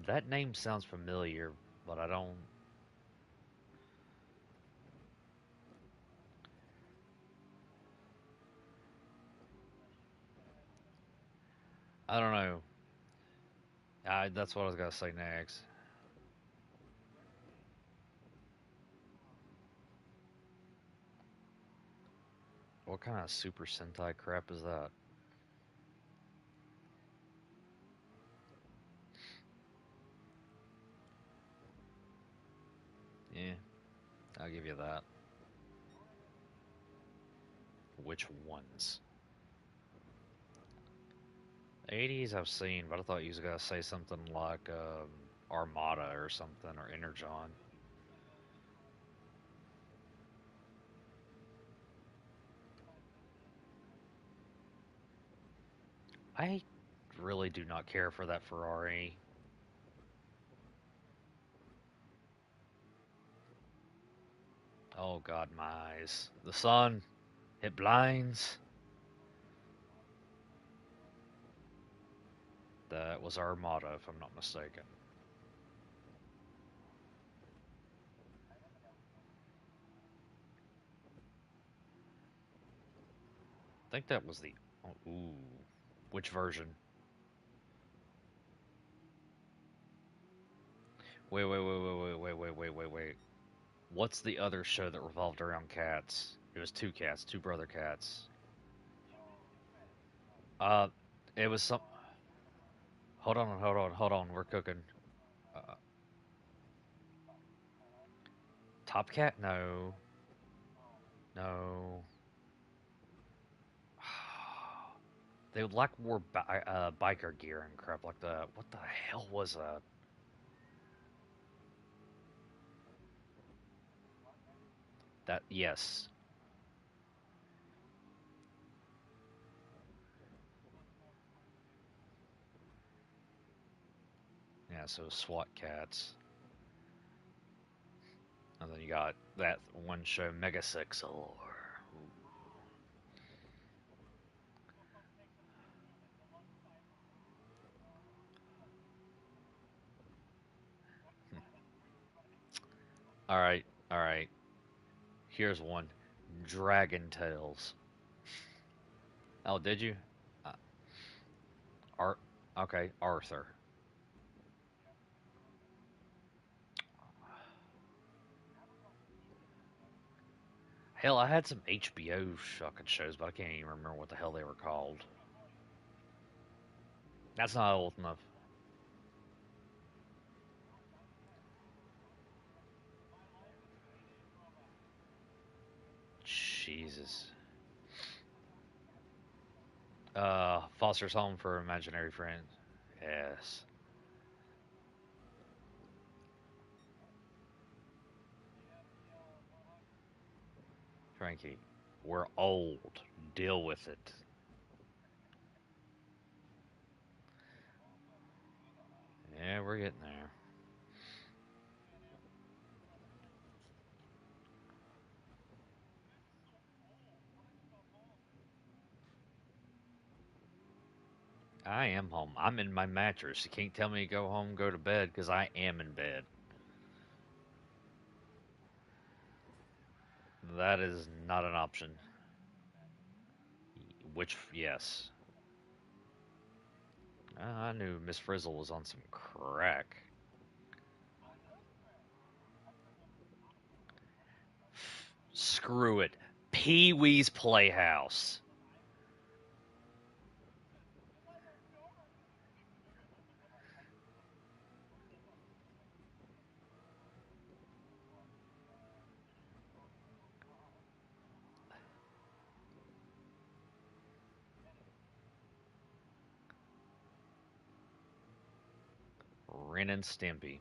That name sounds familiar, but I don't. I don't know. That's what I was gonna say next. What kind of Super Sentai crap is that? Yeah, I'll give you that. Which ones? 80s I've seen, but I thought you was gonna say something like Armada or something or Energon. I really do not care for that Ferrari. Oh God, my eyes. The sun, it blinds. That was Armada, if I'm not mistaken. I think that was the. Oh, ooh, which version? Wait. What's the other show that revolved around cats? It was two cats, two brother cats. Uh, it was some. Hold on. We're cooking. Uh, Top Cat? No, no. They would like more biker gear and crap like that. What the hell was that? That yes, yeah. So SWAT cats, and then you got that one show Mega Six. Oh, all right, all right. Here's one, Dragon Tales. Oh, did you? Uh, Art. Okay, Arthur. Hell, I had some HBO fucking shows, but I can't even remember what the hell they were called. That's not old enough. Jesus. Foster's Home for Imaginary Friends. Yes. Frankie, we're old. Deal with it. Yeah, we're getting there. I am home. I'm in my mattress. You can't tell me to go home, go to bed, because I am in bed. That is not an option. Which, yes. I knew Miss Frizzle was on some crack. Screw it. Pee Wee's Playhouse. Ren and Stimpy.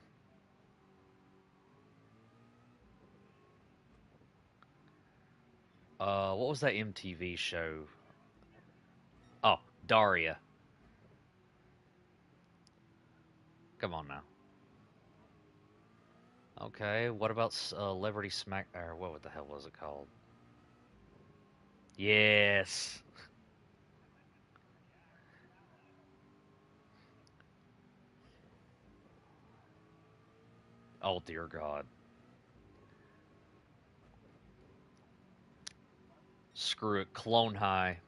What was that MTV show? Oh, Daria. Come on now. Okay, what about Celebrity Smack? Or what the hell was it called? Yes. Oh dear God. Screw it. Clone High.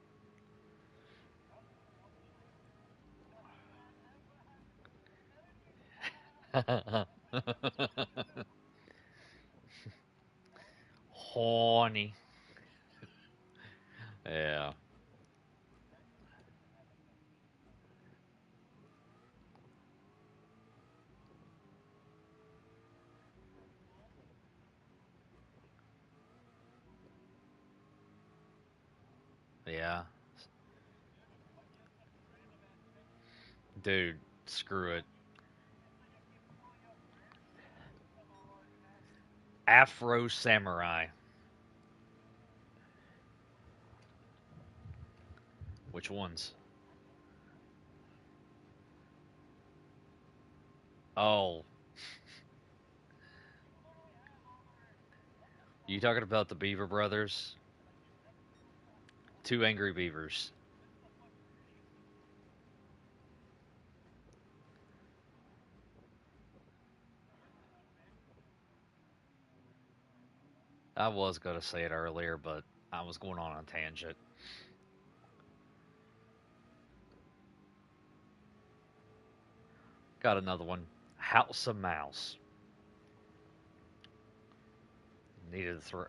Horny. Yeah. Yeah. Dude, screw it. Afro Samurai. Which ones? Oh, you talking about the Beaver Brothers? Two Angry Beavers. I was going to say it earlier, but I was going on a tangent. Got another one. House of Mouse. Needed to throw.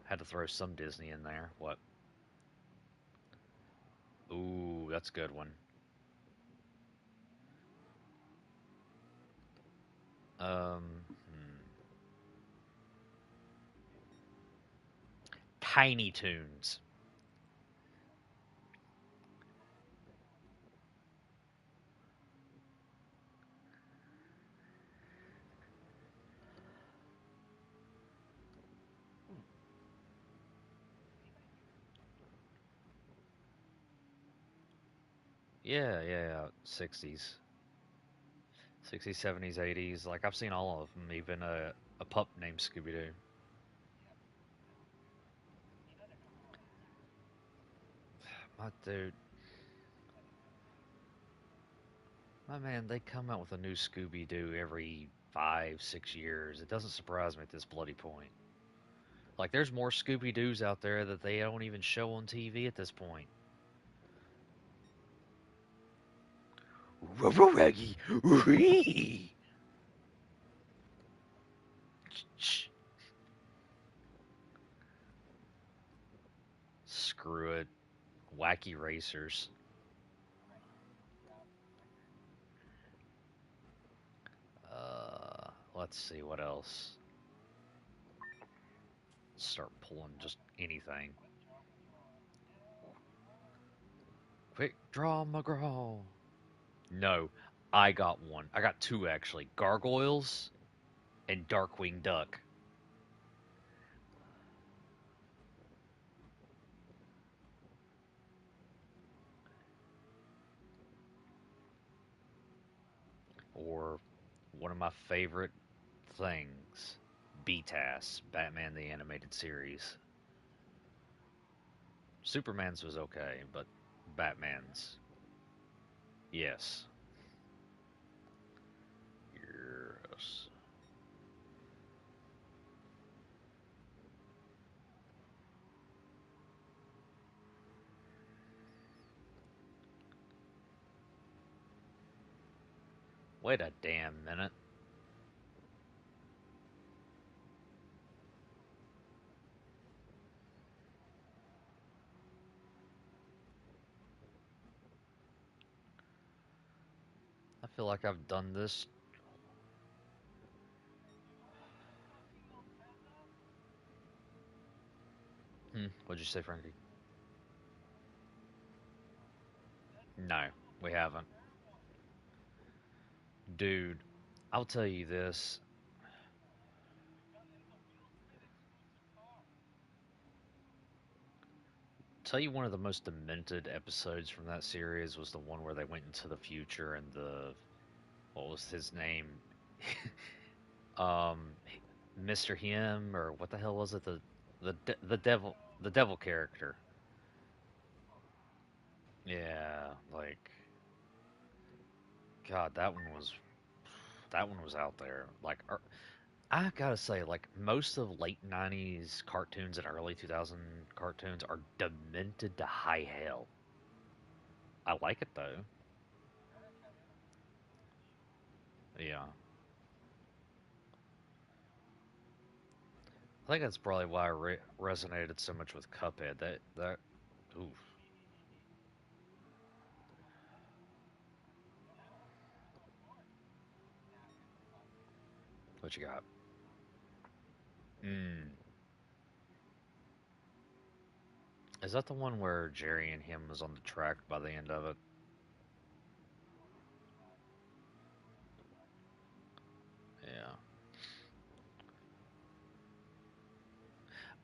Had to throw some Disney in there. What? Ooh, that's a good one. Hmm. Tiny Toons. Yeah, yeah, yeah. 60s. 60s, 70s, 80s. Like, I've seen all of them, even a pup named Scooby Doo. My dude, my man, they come out with a new Scooby Doo every 5, 6 years. It doesn't surprise me at this bloody point. Like, there's more Scooby Doos out there that they don't even show on TV at this point. Raggy. Screw it. Wacky Racers. Let's see what else. Start pulling just anything. Quick Draw McGraw. No, I got one. I got two actually. Gargoyles and Darkwing Duck. Or one of my favorite things, BTAS, Batman the Animated Series. Superman's was okay, but Batman's, yes. Yes. Wait a damn minute. I feel like I've done this. What'd you say, Frankie? No, we haven't. Dude, I'll tell you this. Tell you one of the most demented episodes from that series was the one where they went into the future and the what was his name? um Mr. Him or what the hell was it? The devil character. Yeah, like God, that one was out there. Like I gotta say, like most of late '90s cartoons and early 2000 cartoons are demented to high hell. I like it though. Yeah, I think that's probably why I resonated so much with Cuphead. That oof, what you got? Mm. Is that the one where Jerry and him was on the track by the end of it? Yeah.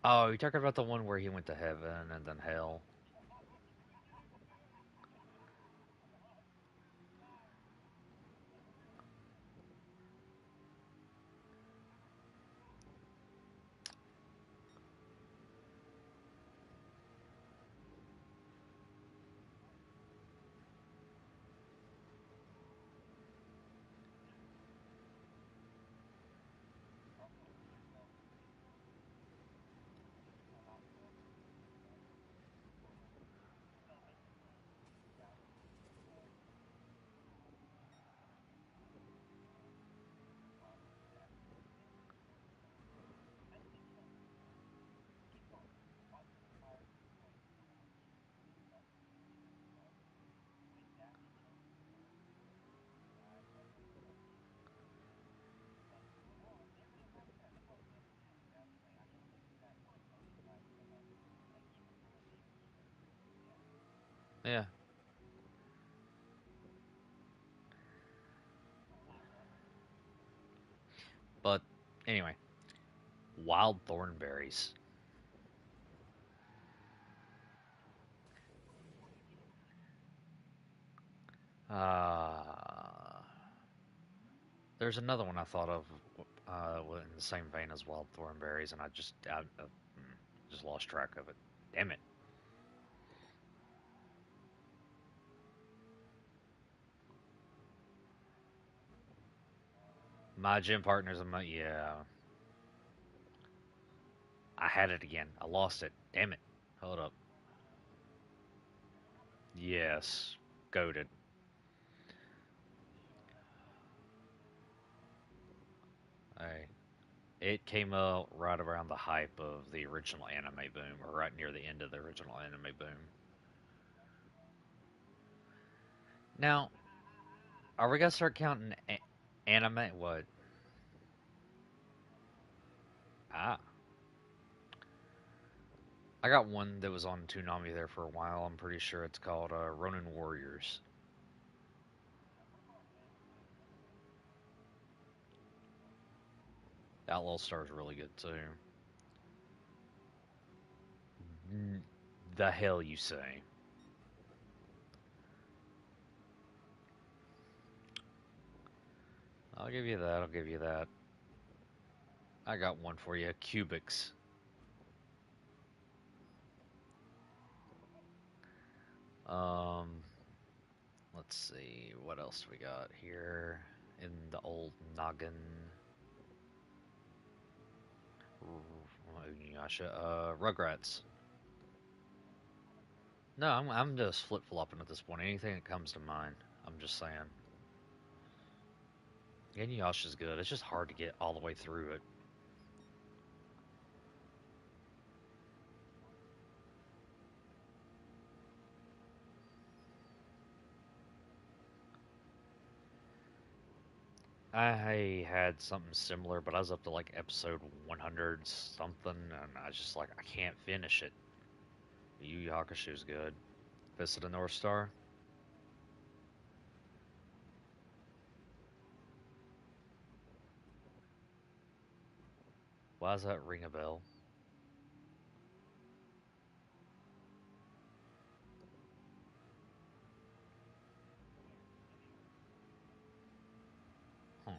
Oh, you're talking about the one where he went to heaven and then hell? Yeah. But anyway, wild thornberries. Uh, there's another one I thought of in the same vein as Wild Thornberries, and just lost track of it. Damn it. My gym partners, yeah. I had it again. I lost it. Damn it. Hold up. Yes. Goaded. I, it came out right around the hype of the original anime boom, or right near the end of the original anime boom. Now, are we gonna start counting anime? What? Ah, I got one that was on Toonami there for a while. I'm pretty sure it's called Ronin Warriors. Outlaw Star is really good too. N- the hell you say? I'll give you that. I'll give you that. I got one for you. Cubics. Um, let's see what else we got here in the old noggin. Inuyasha. Rugrats. No, I'm just flip flopping at this point. Anything that comes to mind. I'm just saying. Inuyasha's good. It's just hard to get all the way through it. I had something similar, but I was up to like episode 100 something, and I was just like, I can't finish it. Yu Yu Hakusho's good. Fist of the North Star. Why does that ring a bell? Hmm.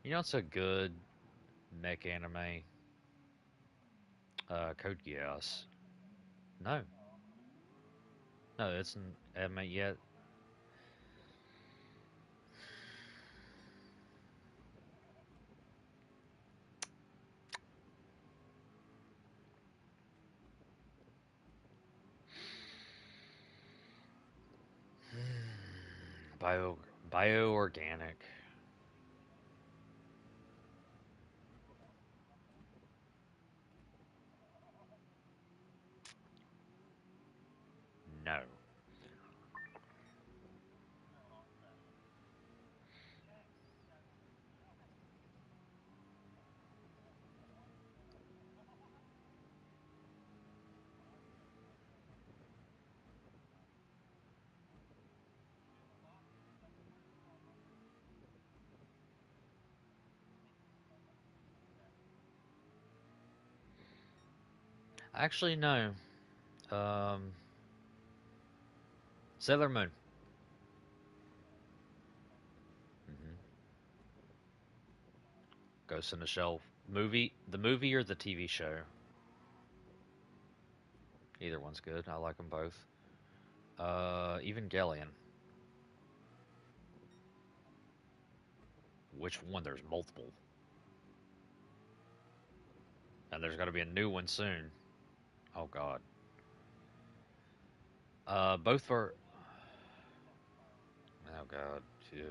You know, it's a good mech anime. Code Geass. No, no, it's an anime yet. Bio bioorganic. No. Actually, no. Um, Sailor Moon. Hmm. Ghost in the Shell movie, the movie or the TV show. Either one's good. I like them both. Evangelion. Which one? There's multiple, and there's got to be a new one soon. Oh God. Both are. Oh God. Jeez.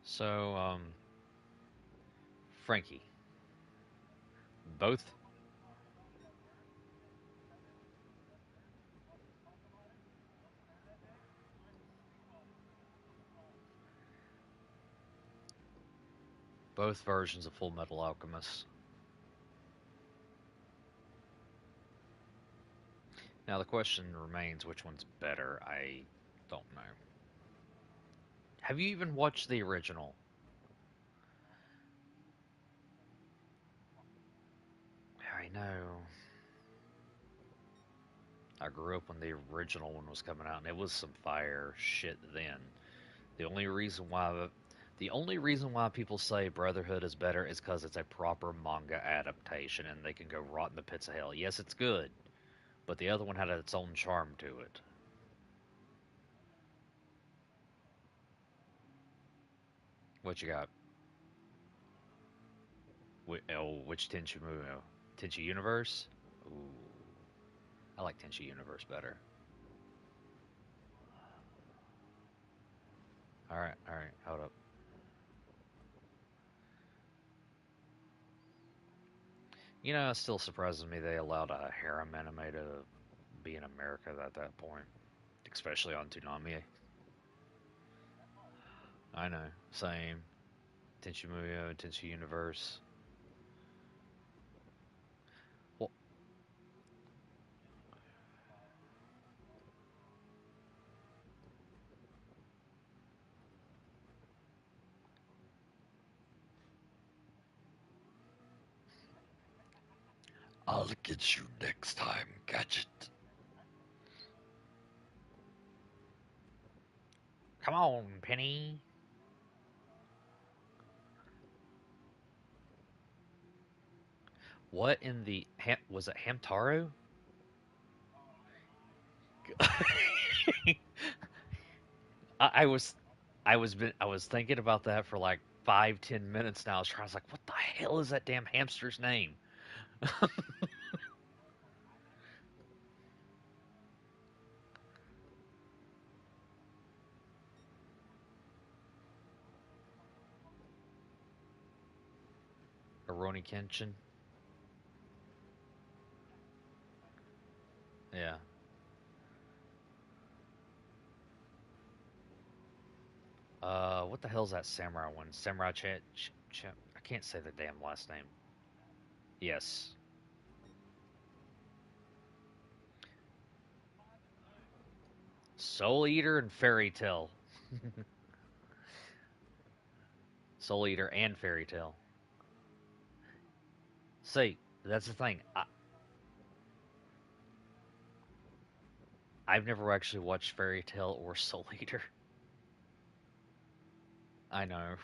So, Frankie. Both. Both versions of Full Metal Alchemist. Now the question remains, which one's better? I don't know. Have you even watched the original? I know. I grew up when the original one was coming out, and it was some fire shit then. The only reason why the only reason why people say Brotherhood is better is because it's a proper manga adaptation, and they can go rot in the pits of hell. Yes, it's good, but the other one had its own charm to it. What you got? Which Tenchu movie? Tenchu Universe? Ooh, I like Tenchu Universe better. All right, hold up. You know, it still surprises me they allowed a harem anime to be in America at that point, especially on Toonami. I know, same. Tenchu Muyo, Tenchu Universe. Well, I'll get you next time, Gadget. Come on, Penny. What in the was it Hamtaro? I was thinking about that for like 5, 10 minutes now. I was like, what the hell is that damn hamster's name? Aroni Kenshin. Yeah. What the hell's that samurai one? Samurai I can't say the damn last name. Yes. Soul Eater and Fairy Tale. Soul Eater and Fairy Tale. See, that's the thing. I've never actually watched Fairy Tale or Soul Eater. I know.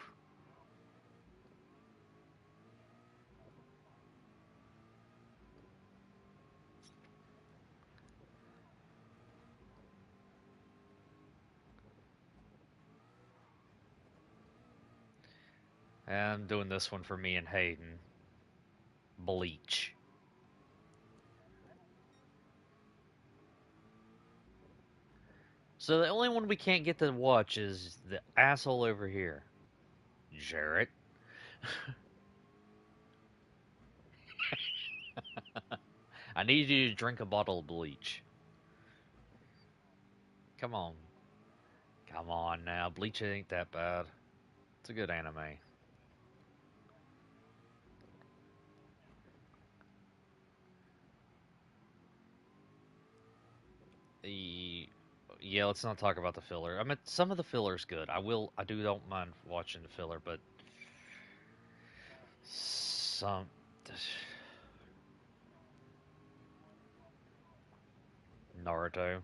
I'm doing this one for me and Hayden. Bleach. So the only one we can't get to watch is the asshole over here, Jarrett. I need you to drink a bottle of bleach. Come on. Come on now. Bleach ain't that bad. It's a good anime. The Yeah, let's not talk about the filler. I mean, some of the filler's good. Don't mind watching the filler, but some Naruto.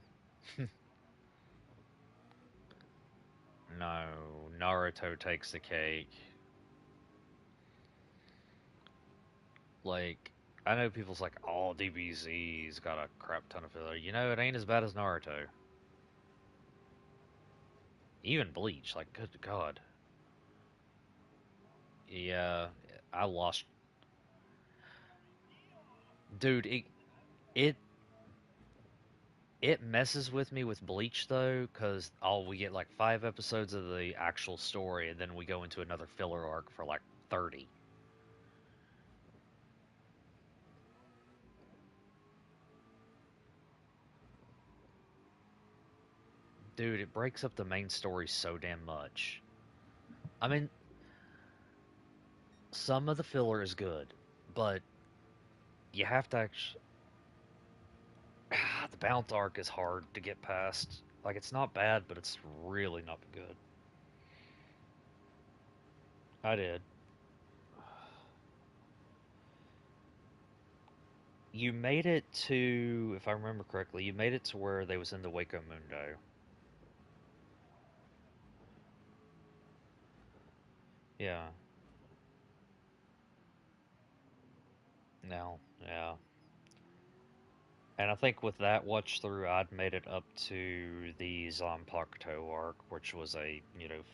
No, Naruto takes the cake. Like, I know people's like, oh, DBZ's got a crap ton of filler. You know, it ain't as bad as Naruto. Even Bleach, like, good God. Yeah, I lost. Dude, it it messes with me with Bleach though, because we get like 5 episodes of the actual story, and then we go into another filler arc for like 30. Dude, it breaks up the main story so damn much. I mean, Some of the filler is good, but you have to actually. The bounce arc is hard to get past. Like, it's not bad, but it's really not good. I did. You made it to, if I remember correctly, you made it to where they was in the Waco Mundo. Yeah. No. Yeah. And I think with that watch through, I'd made it up to the Zanpakuto arc, which was a,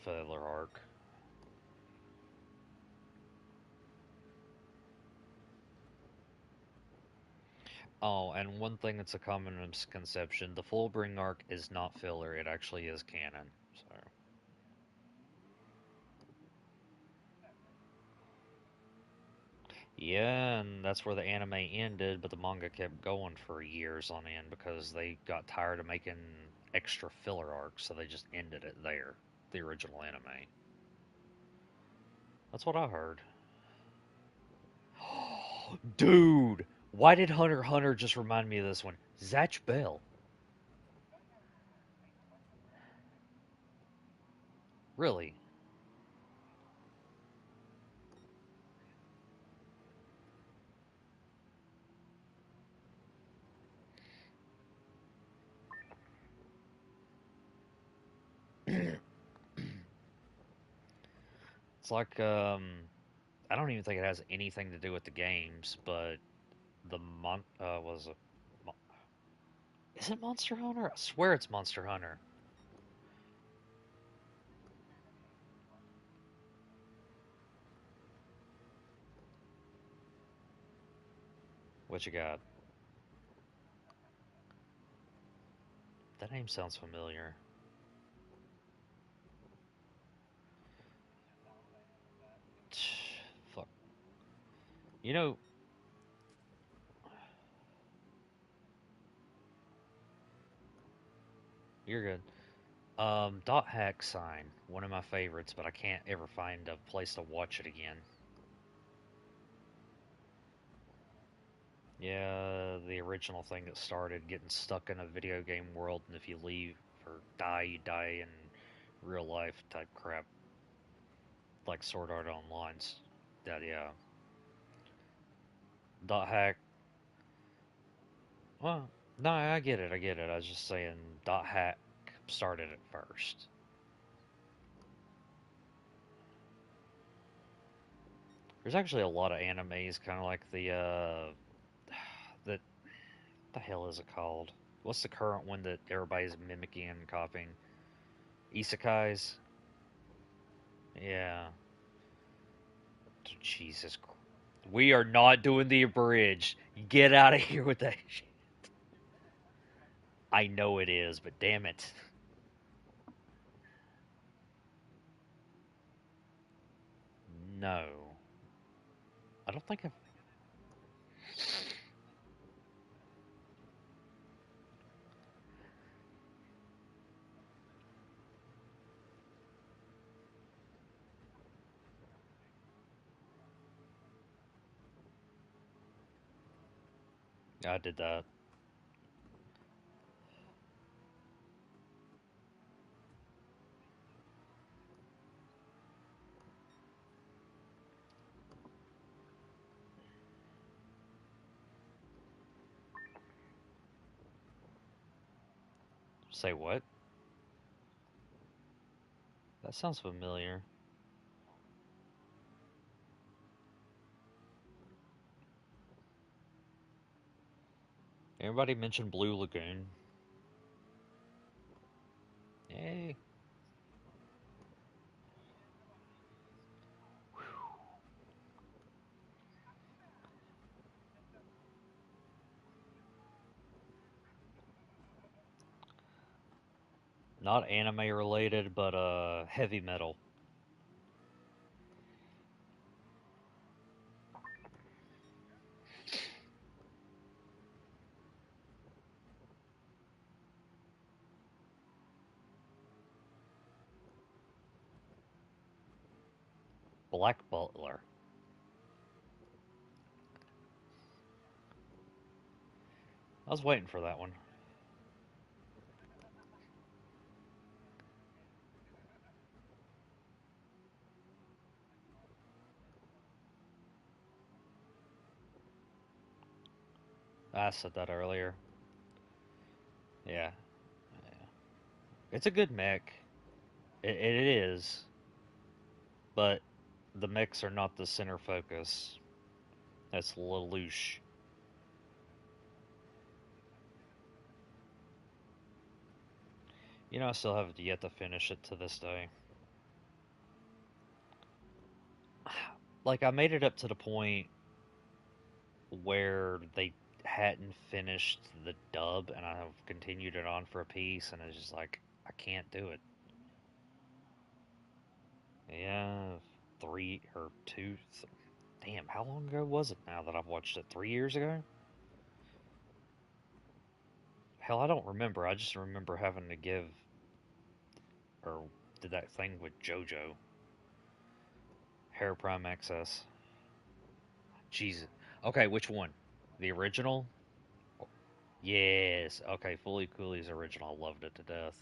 filler arc. Oh, and one thing that's a common misconception, the Fullbring arc is not filler, it actually is canon. So, yeah, and that's where the anime ended, but the manga kept going for years on end because they got tired of making extra filler arcs, so they just ended it there, the original anime. That's what I heard. Dude, why did Hunter x Hunter just remind me of this one? Zatch Bell. Really? It's like, I don't even think it has anything to do with the games, but the was a, is it Monster Hunter? I swear it's Monster Hunter. What you got? That name sounds familiar. Fuck. You know, you're good. Dot Hack Sign, one of my favorites, but I can't ever find a place to watch it again. Yeah, the original thing that started getting stuck in a video game world, and if you leave or die, you die in real life type crap, like Sword Art Online's. That, yeah. Dot Hack. Well, no, I get it, I get it. I was just saying Dot Hack started it first. There's actually a lot of animes, kind of like the the hell is it called? What's the current one that everybody's mimicking and copying? Isekais? Yeah. Jesus Christ. We are not doing the abridged. Get out of here with that shit. I know it is, but damn it. No. I don't think I did that. Say what? That sounds familiar. Everybody mentioned Blue Lagoon. Hey. Not anime related, but heavy metal. Black Butler. I was waiting for that one. I said that earlier. Yeah, yeah. It's a good mech. It is, but the mechs are not the center focus. That's Lelouch. You know, I still have yet to finish it to this day. Like, I made it up to the point where they hadn't finished the dub, and I've continued it on for a piece, and it's just like, I can't do it. Yeah, three or two. Damn, how long ago was it now that I've watched it? 3 years ago? Hell, I don't remember. I just remember having to give, or did that thing with JoJo, Hair Prime Access. Jesus. Okay, which one? The original? Yes. Okay, Fully Cooley's original. I loved it to death.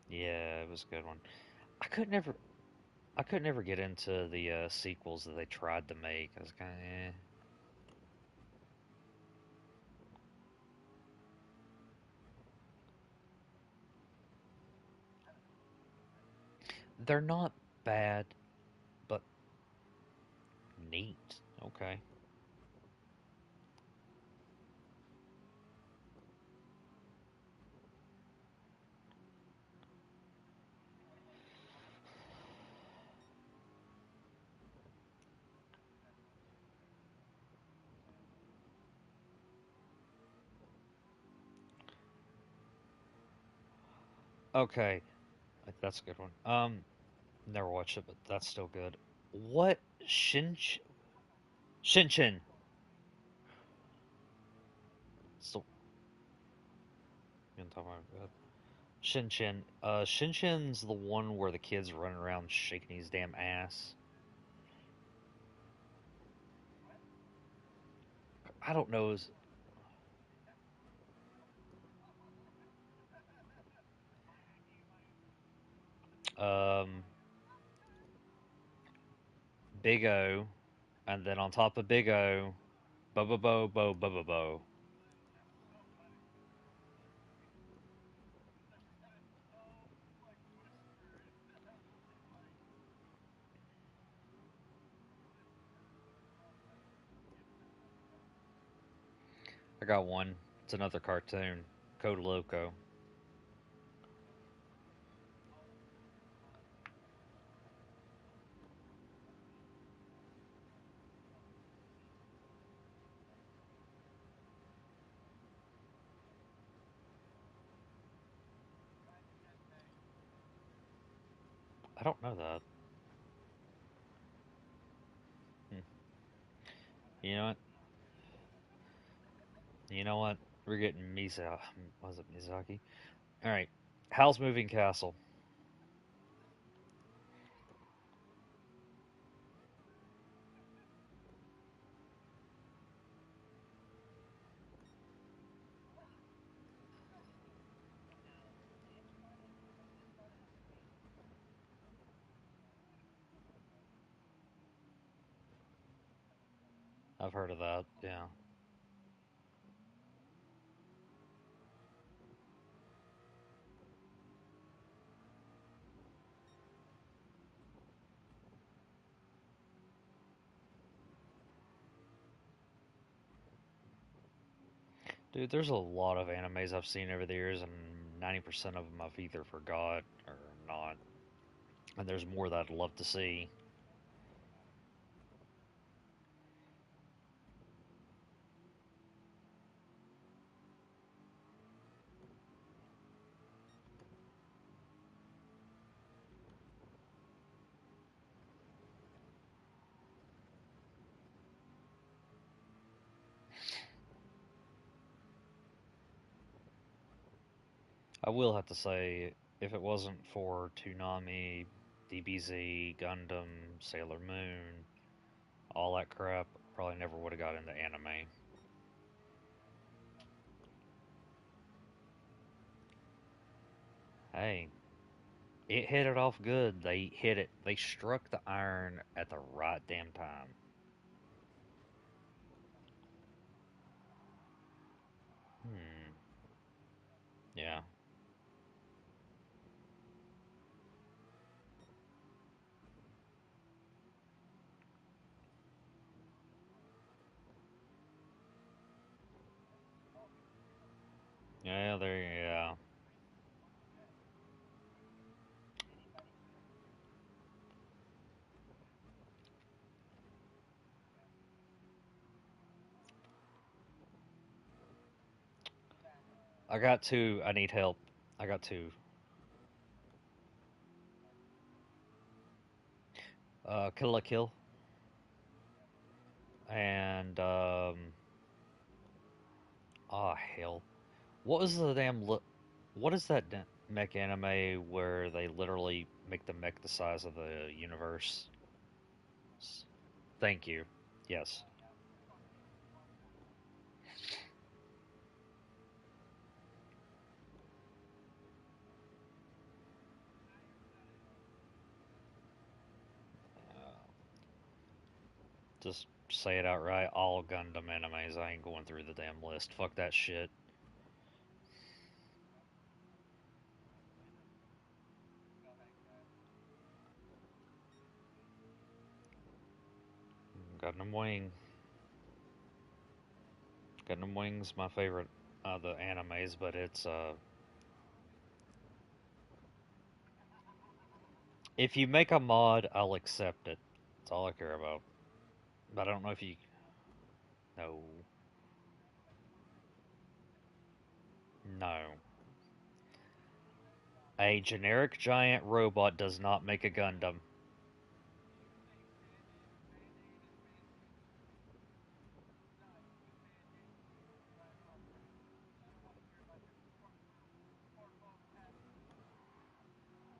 Yeah, it was a good one. I could never, I could never get into the sequels that they tried to make. I was kind of, eh. They're not bad, but neat. Okay. Okay, that's a good one. Never watched it, but that's still good. What Shinchin? So you know what I'm talking about? Shinchin. Shinchin's the one where the kids running around shaking his damn ass. I don't know. Um, Big O, and then on top of Big O, bo bo bo bo bo bo bo. I got one. It's another cartoon. Code Loco. I don't know that. Hmm. You know what? You know what? We're getting Misa. Was it Mizaki? All right. How's Moving Castle? I've heard of that. Yeah. Dude, there's a lot of animes I've seen over the years, and 90% of them I've either forgot or not. And there's more that I'd love to see. I will have to say, if it wasn't for Toonami DBZ, Gundam, Sailor Moon, all that crap. Probably never would have got into anime. Hey, it hit it off good. They hit it. They struck the iron at the right damn time. Hmm. Yeah. Yeah. There. Yeah. I got two. I need help. I got two. Kill la Kill and oh hell, what was the damn what is that mech anime where they literally make the mech the size of the universe? Thank you. Yes. Just say it outright. All Gundam animes. I ain't going through the damn list. Fuck that shit. Gundam Wing. Gundam Wing's my favorite of the animes, but it's if you make a mod, I'll accept it. That's all I care about. But I don't know if you no, no. A generic giant robot does not make a Gundam.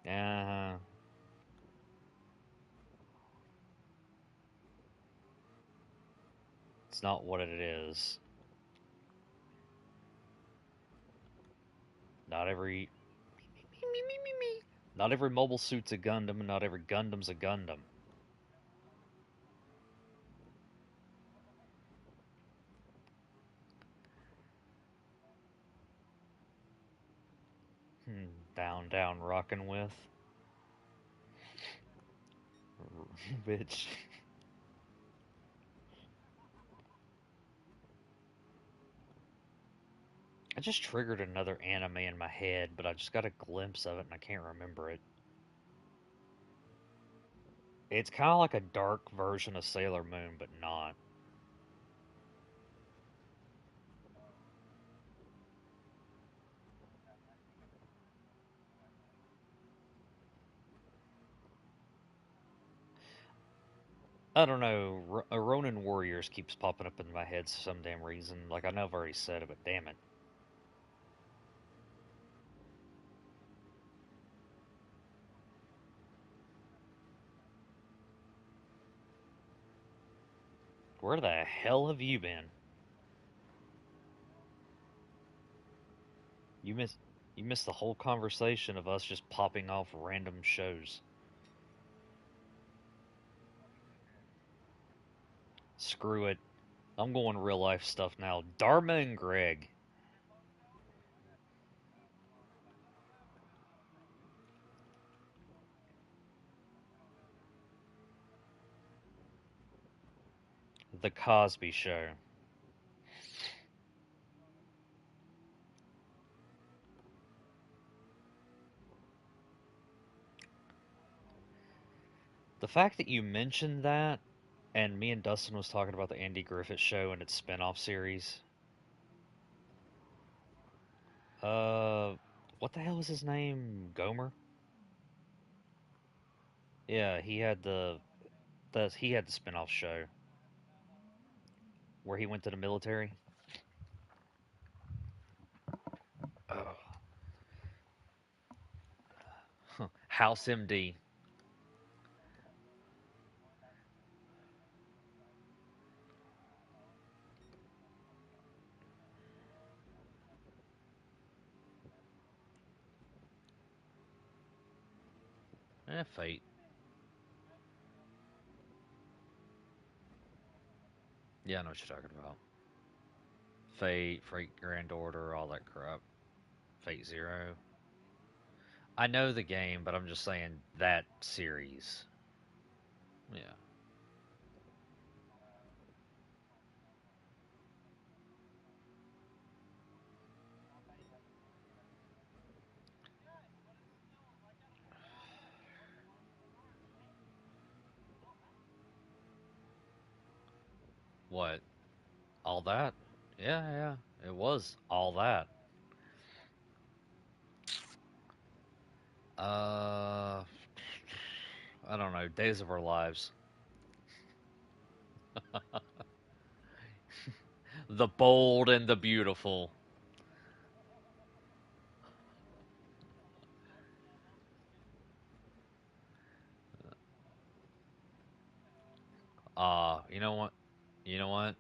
Uh, it's not what it is. Not every not every mobile suit's a Gundam, and not every Gundam's a Gundam. Down, down, rockin' with, bitch. I just triggered another anime in my head, but I just got a glimpse of it and I can't remember it. It's kind of like a dark version of Sailor Moon, but not. I don't know. Ronin Warriors keeps popping up in my head for some damn reason. Like I know I've already said it, but damn it. Where the hell have you been? You missed you missed the whole conversation of us just popping off random shows. Screw it. I'm going real life stuff now. Dharma and Greg. The Cosby Show. The fact that you mentioned that, and me and Dustin was talking about the Andy Griffith Show and its spin-off series. Uh, what the hell was his name? Gomer? Yeah, he had the spin-off show where he went to the military. Oh. House MD. Fate. Yeah, I know what you're talking about. Fate, Fate Grand Order, all that crap. Fate Zero. I know the game, but I'm just saying that series. Yeah. What? All that? Yeah, yeah. It was all that. Uh, I don't know. Days of Our Lives. The Bold and the Beautiful. You know what? You know what?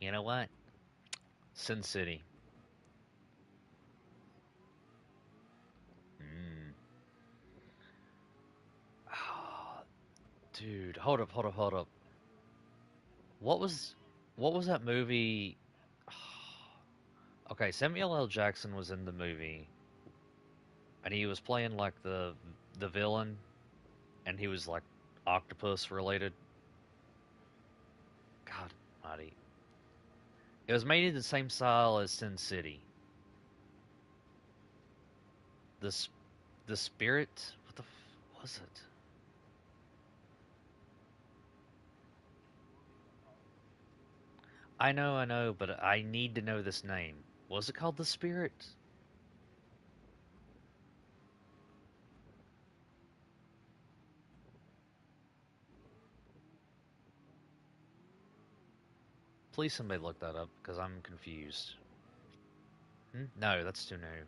You know what? Sin City. Mm. Ah, dude, hold up, hold up, hold up. What was what was that movie? Okay, Samuel L. Jackson was in the movie, and he was playing like the villain, and he was like octopus related. God Almighty. It was made in the same style as Sin City. The s- the Spirit. What the was it? I know, but I need to know this name. Was it called The Spirit? Please somebody look that up because I'm confused. No, that's too new.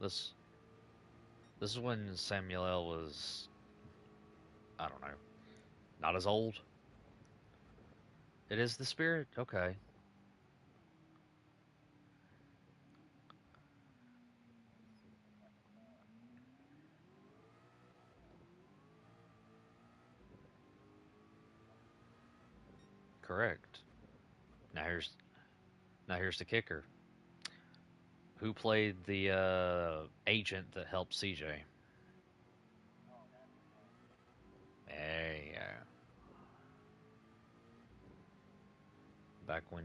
This this is when Samuel L. was, I don't know, not as old. It is The Spirit. Okay, correct. Now here's now here's the kicker. Who played the agent that helped CJ? Hey, back when,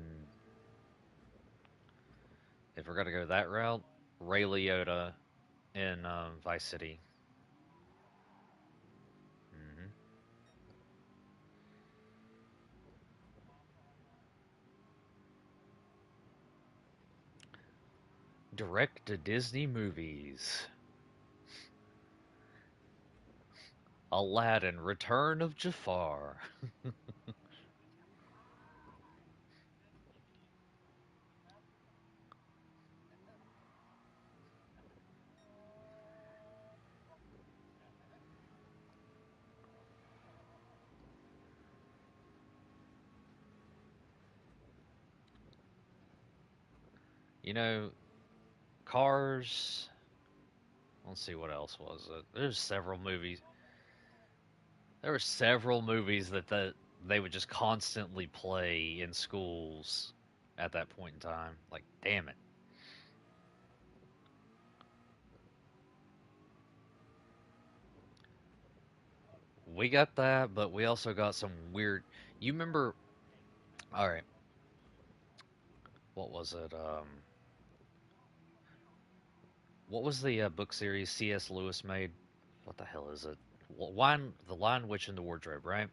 if we're gonna go that route, Ray Liotta in Vice City. hmm Direct to Disney movies. Aladdin: Return of Jafar. You know, Cars. Let's see what else was it. There's several movies. There were several movies that they would just constantly play in schools at that point in time. Like, damn it. We got that, but we also got some weird. You remember? All right, what was it? What was the book series C.S. Lewis made? What the hell is it? The Lion, Witch, and the Wardrobe, right?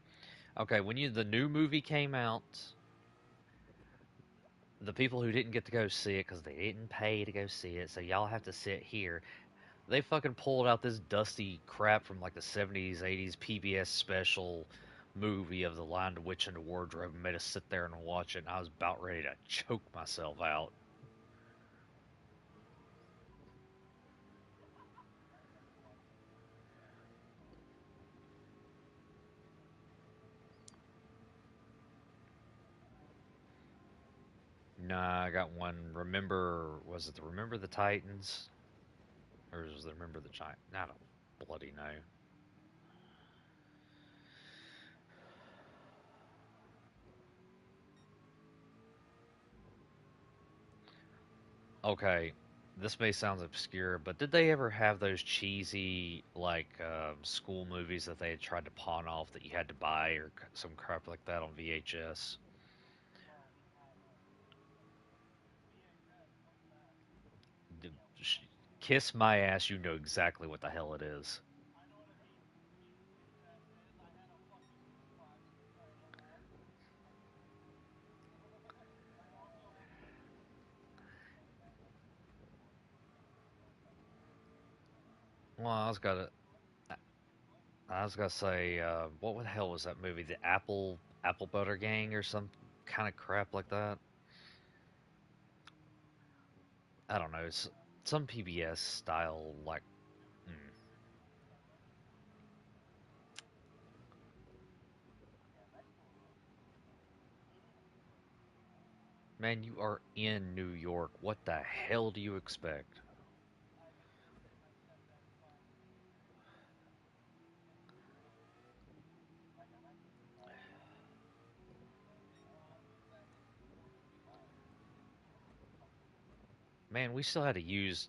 Okay, when the new movie came out, the people who didn't get to go see it because they didn't pay to go see it, so y'all have to sit here. They fucking pulled out this dusty crap from like the 70s, 80s PBS special movie of The Lion, the Witch, and the Wardrobe and made us sit there and watch it, and I was about ready to choke myself out. Nah, I got one. Was it the Remember the Titans? Or is it Remember the Giant? I don't bloody know. Okay, this may sound obscure, but did they ever have those cheesy like school movies that they had tried to pawn off that you had to buy or some crap like that on VHS? D- sh- Kiss my ass, you know exactly what the hell it is. Well, I was gonna say, what the hell was that movie? The Apple Butter Gang or some kind of crap like that. I don't know. It's some PBS style like. Mm. Man, you are in New York. What the hell do you expect? Man, we still had to use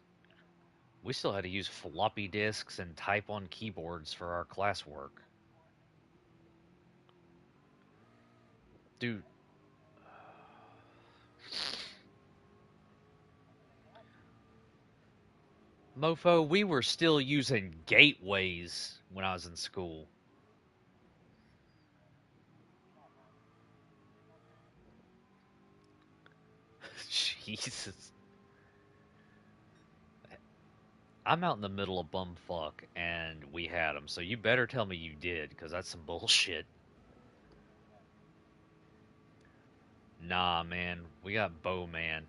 floppy disks and type on keyboards for our classwork. Dude, mofo, we were still using gateways when I was in school. Jesus. I'm out in the middle of bumfuck and we had them, so you better tell me you did, because that's some bullshit. Nah, man, we got Bowman.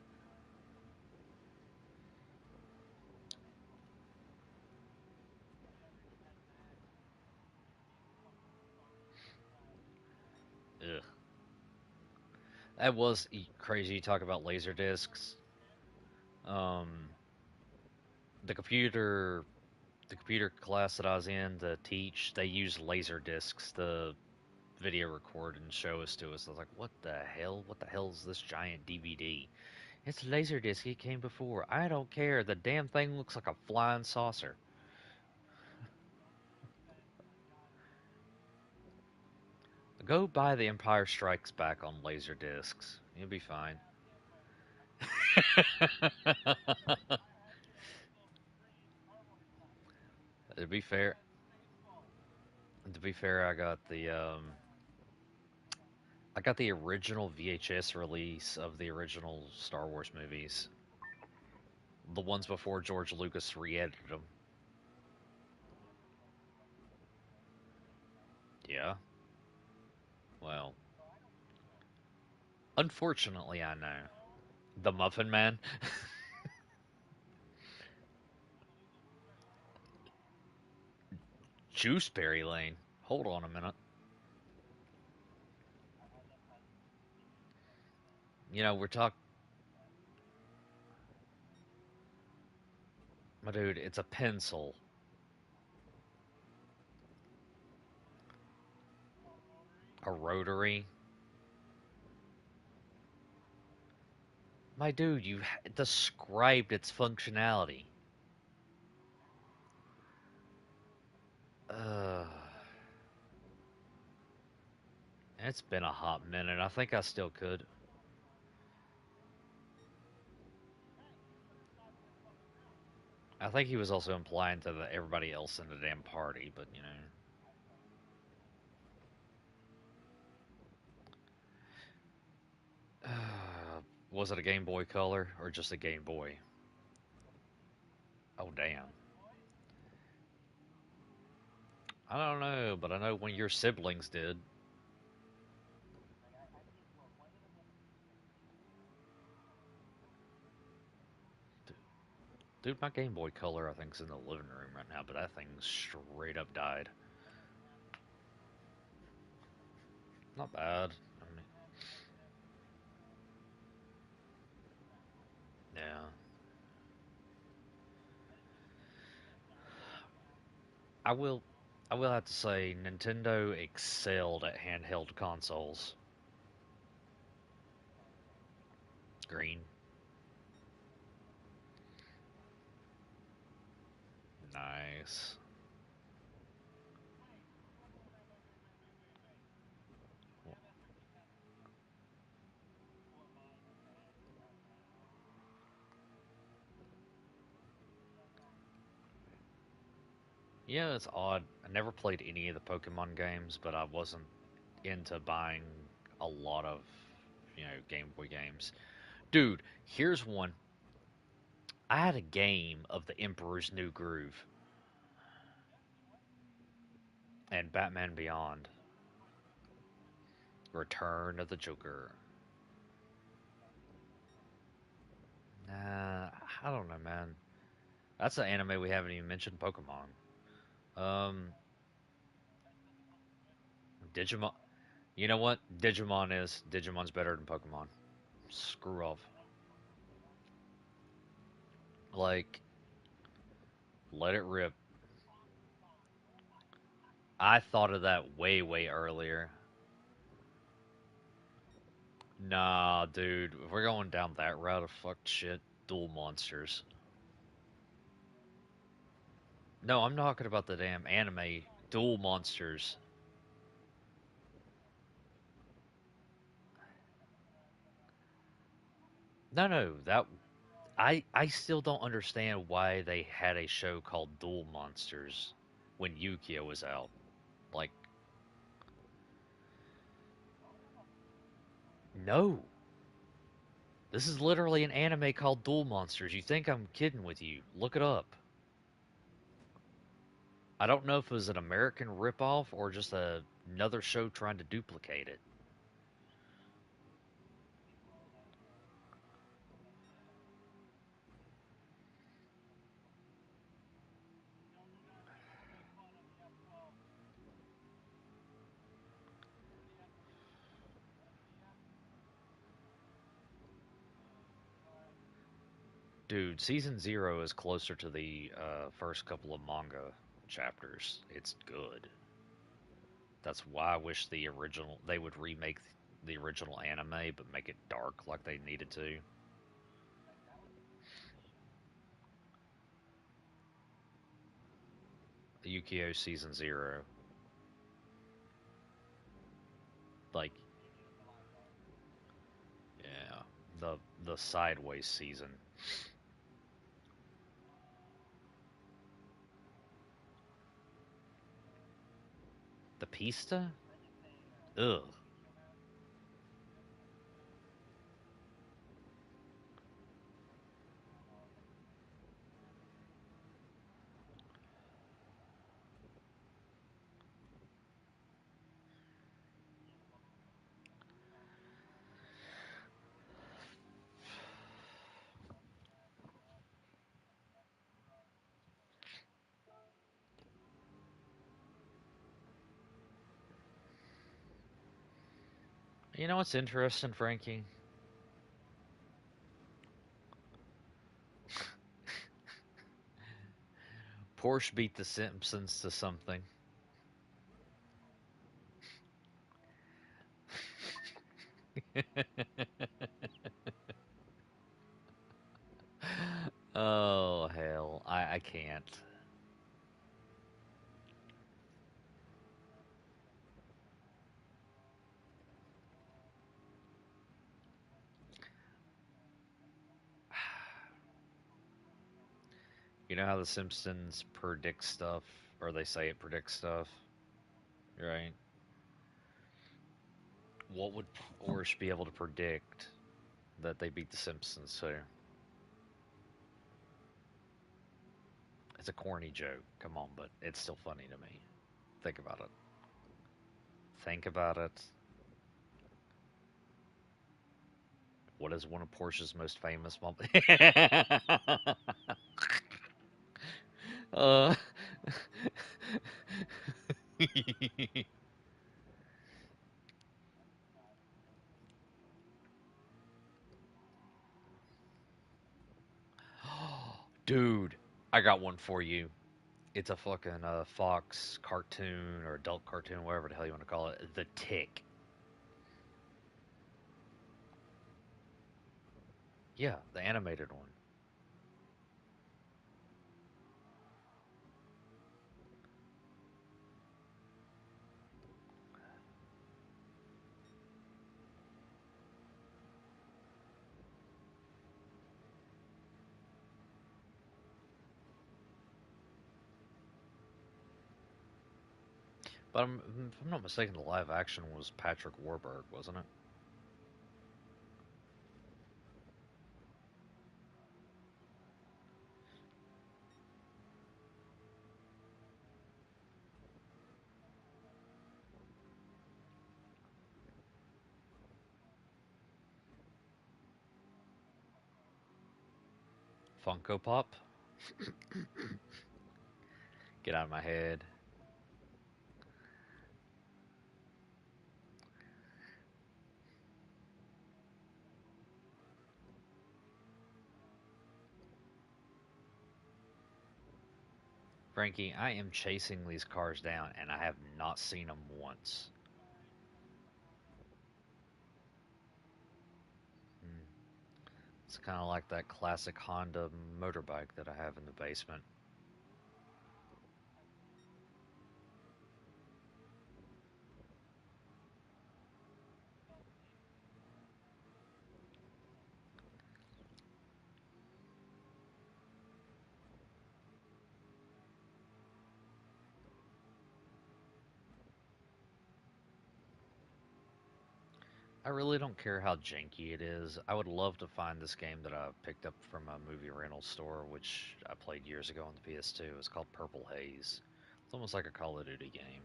Ugh. That was crazy. You talk about laser discs. Um, the computer, the computer class that I was in to teach, they used laser discs to video record and show us to us. I was like, what the hell? What the hell is this giant DVD? It's a laser disc. It came before. I don't care. The damn thing looks like a flying saucer. Go buy The Empire Strikes Back on laser discs. You'll be fine. to be fair, I got the original VHS release of the original Star Wars movies, the ones before George Lucas re-edited them. Yeah, well, unfortunately, I know the Muffin Man, Juiceberry Lane. Hold on a minute. We're talking, my dude. It's a pencil, a rotary. My dude, you described its functionality. Uh, it's been a hot minute. I think I still could. I think he was also implying to everybody else in the damn party, but was it a Game Boy Color or just a Game Boy? Oh damn. I don't know, but I know when your siblings did. Dude, my Game Boy Color I think is in the living room right now, but that thing straight up died. Not bad. I mean, yeah. I will I will have to say Nintendo excelled at handheld consoles. Green. Nice. Yeah, it's odd. I never played any of the Pokemon games, but I wasn't into buying a lot of, Game Boy games. Dude, here's one. I had a game of the Emperor's New Groove and Batman Beyond. Return of the Joker. Nah, I don't know, man. That's an anime we haven't even mentioned. Pokemon. Um, Digimon. You know what? Digimon's better than Pokemon. Screw off. Like, let it rip. I thought of that way, way earlier. Nah, dude. If we're going down that route of fucked shit, Duel Monsters. No, I'm talking about the damn anime Duel Monsters. No, no, that I still don't understand why they had a show called Duel Monsters when Yu-Gi-Oh was out. Like, no. This is literally an anime called Duel Monsters. You think I'm kidding with you. Look it up. I don't know if it was an American ripoff or just another show trying to duplicate it. Dude, season 0 is closer to the first couple of manga chapters. It's good. That's why I wish they would remake the original anime, but make it dark like they needed to. The Yukio season 0, like, yeah, the sideways season. The Pista? Ugh. You know what's interesting, Frankie? Porsche beat the Simpsons to something. Oh hell, I can't. You know how the Simpsons predict stuff, or they say it predicts stuff, right? What would Porsche be able to predict that they beat the Simpsons to? It's a corny joke. Come on, but it's still funny to me. Think about it. Think about it. What is one of Porsche's most famous moments? uh, Dude, I got one for you. It's a fucking Fox cartoon or adult cartoon, whatever the hell you want to call it. The Tick. Yeah, the animated one. But if I'm not mistaken, the live action was Patrick Warburg, wasn't it? Funko Pop? Get out of my head. Frankie, I am chasing these cars down and I have not seen them once. Hmm. It's kind of like that classic Honda motorbike that I have in the basement. I really don't care how janky it is. I would love to find this game that I picked up from a movie rental store, which I played years ago on the PS2. It's called Purple Haze. It's almost like a Call of Duty game.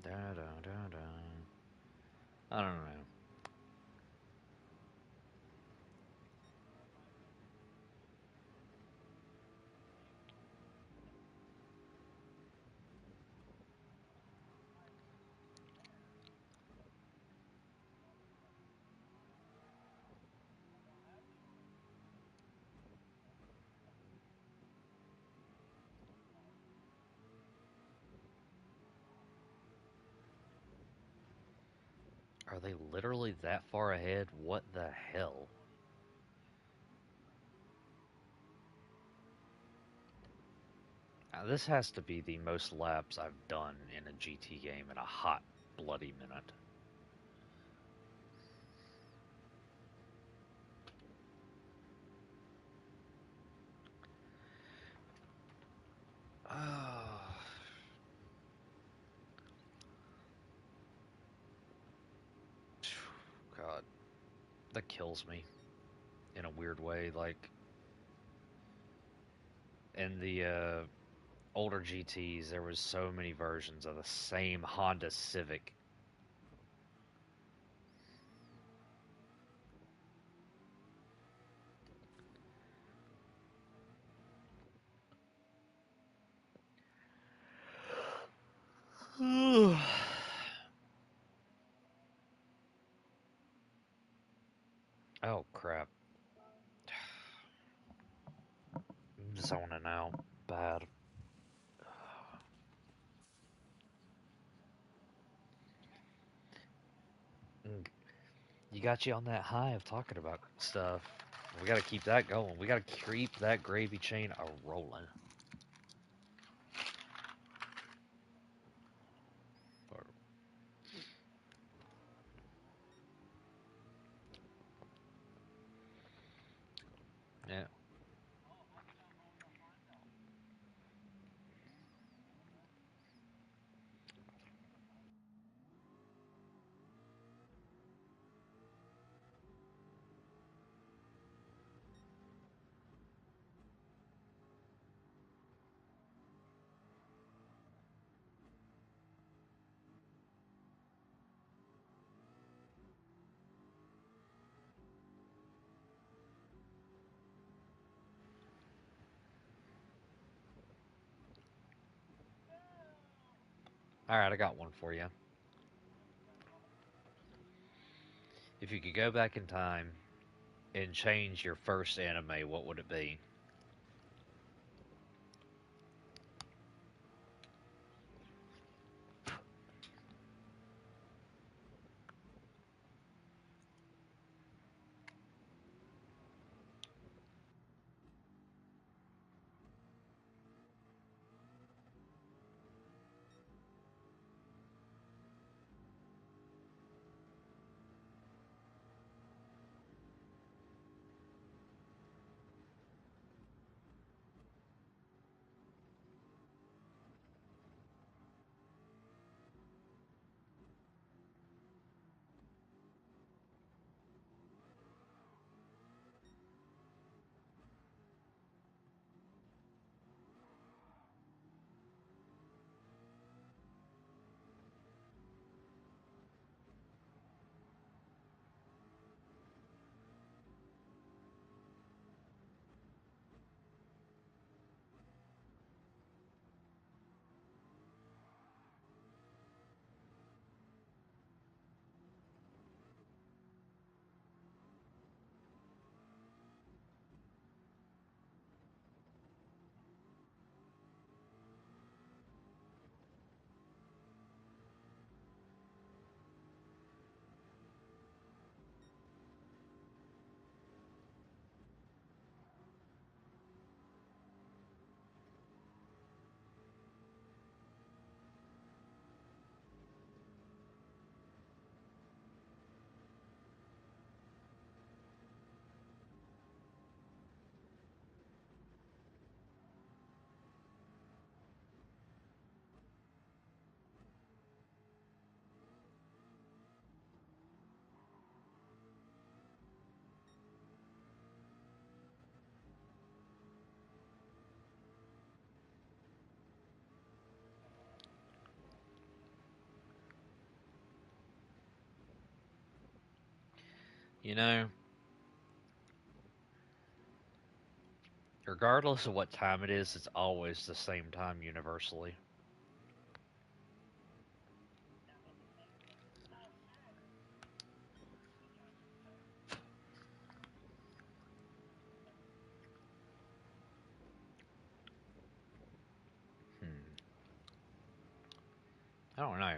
Da, da, da, da. I don't know. Are they literally that far ahead? What the hell? This has to be the most laps I've done in a GT game in a hot, bloody minute. Oh, God. That kills me in a weird way. Like, in the older GTs, there was so many versions of the same Honda Civic. Oh, crap. I'm zoning out. Bad. You got you on that high of talking about stuff. We got to keep that going. We got to keep that gravy chain a rolling. Yeah. All right, I got one for you. If you could go back in time and change your first anime, what would it be? You know, regardless of what time it is, it's always the same time universally. Hmm. I don't know.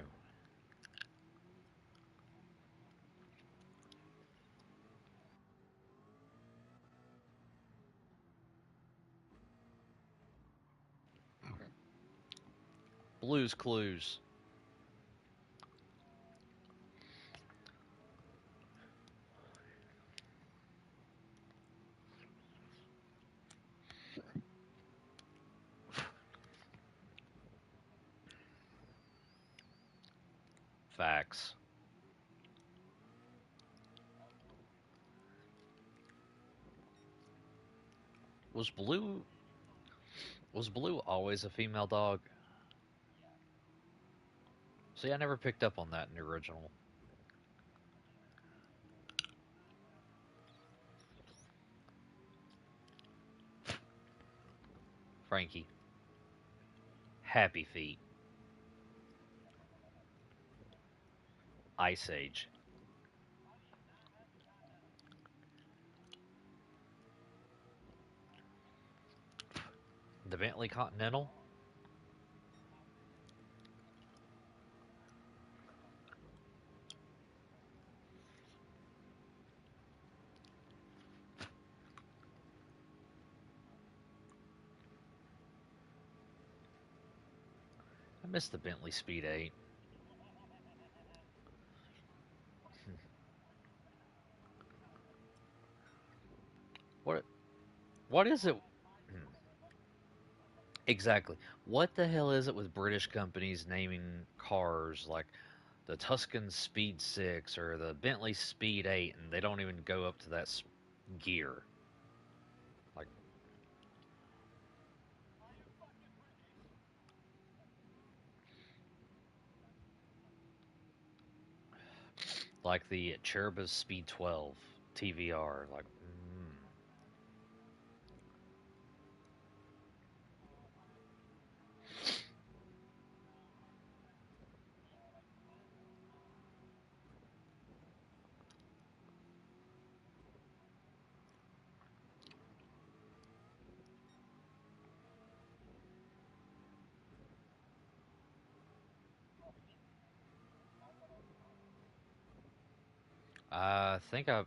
Blues Clues. Facts. Was Blue always a female dog? See, I never picked up on that in the original. Frankie. Happy Feet. Ice Age. The Bentley Continental. I missed the Bentley Speed 8. What what is it? Hmm. Exactly. What the hell is it with British companies naming cars like the Tuscan Speed 6 or the Bentley Speed 8 and they don't even go up to that gear? Like like the Cherubus Speed 12 TVR. Like, I think I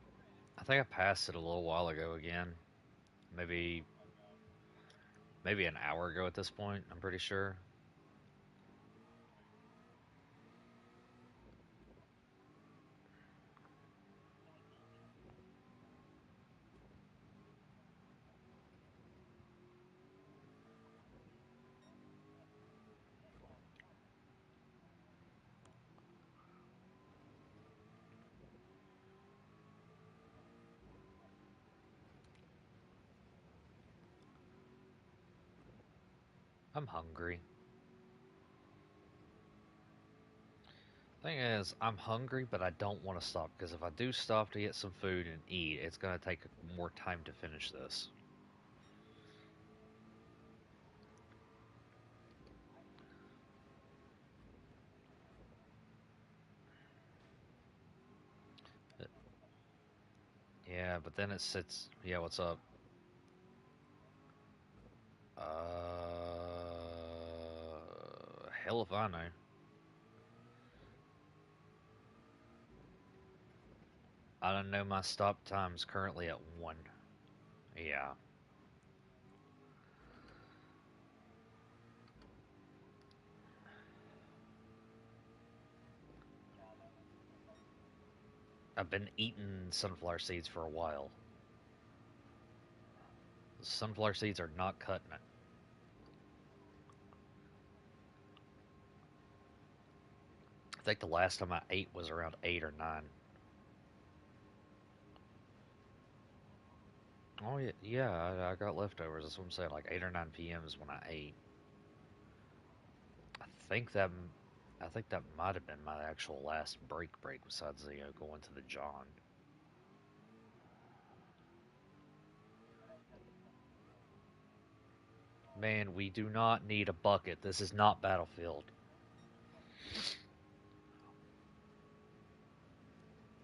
passed it a little while ago again. Maybe maybe an hour ago at this point. I'm pretty sure. I'm hungry. Thing is, I'm hungry, but I don't want to stop because if I do stop to get some food and eat, it's gonna take more time to finish this. Uh, Yeah, but then it sits. Yeah, what's up? Hell if I know. I don't know. My stop time's currently at 1. Yeah, I've been eating sunflower seeds for a while. Sunflower seeds are not cutting it. I think the last time I ate was around 8 or 9. Oh yeah, yeah. I got leftovers. That's what I'm saying. Like 8 or 9 p.m. is when I ate. I think that I think that might have been my actual last break besides the going to the John. Man, we do not need a bucket. This is not Battlefield.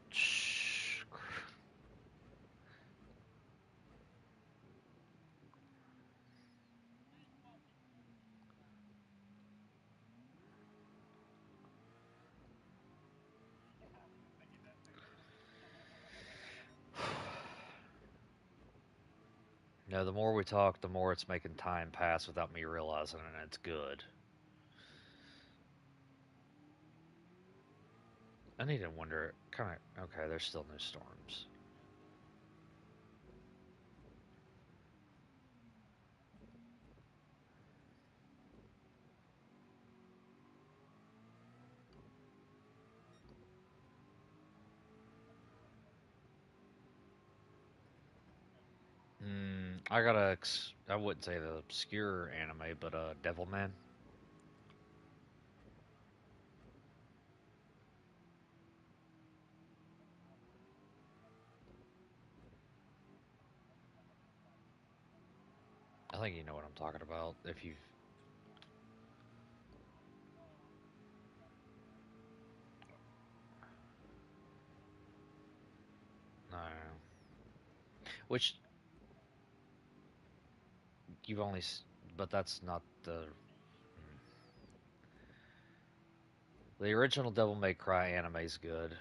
Shh. No, the more we talk, the more it's making time pass without me realizing it, and it's good. I need to wonder. Kind of. Okay, there's still no storms. I got a. I wouldn't say the obscure anime, but Devilman. I think you know what I'm talking about. If you've no, which you've only, but that's not the original Devil May Cry anime is good.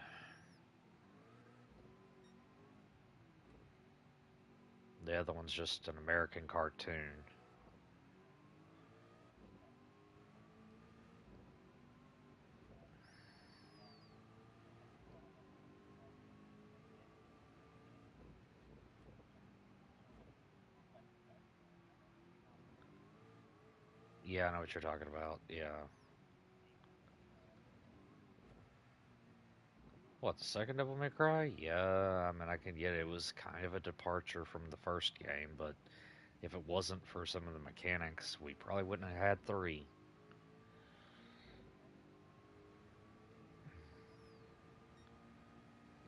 The other one's just an American cartoon. Yeah, I know what you're talking about. Yeah. What, the second Devil May Cry? Yeah, I mean, I can get it. It was kind of a departure from the first game, but if it wasn't for some of the mechanics, we probably wouldn't have had 3.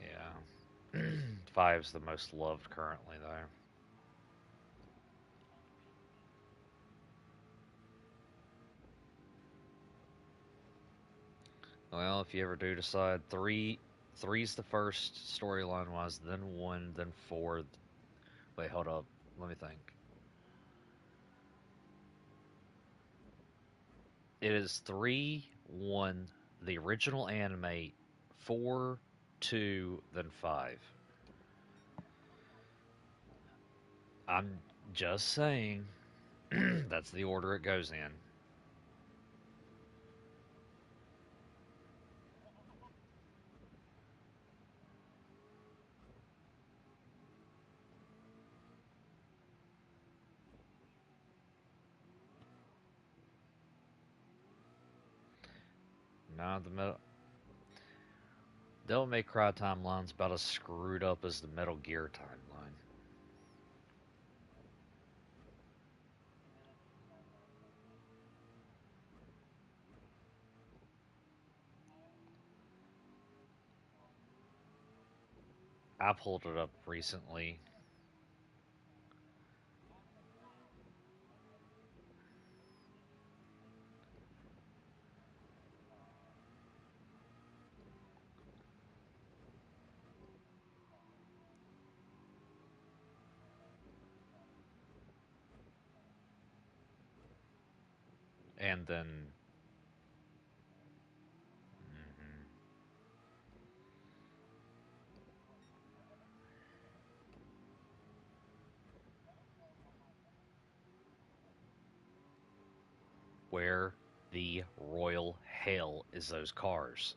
Yeah. Five's the most loved currently, though. Well, if you ever do decide three's the first storyline wise, then 1, then 4. Wait, hold up. Let me think. It is 3, 1, the original anime, 4. 2, then 5. I'm just saying that's the order it goes in. No, the Metal Devil May Cry timeline's about as screwed up as the Metal Gear timeline. I pulled it up recently, and then mhm, where the royal hell is those cars?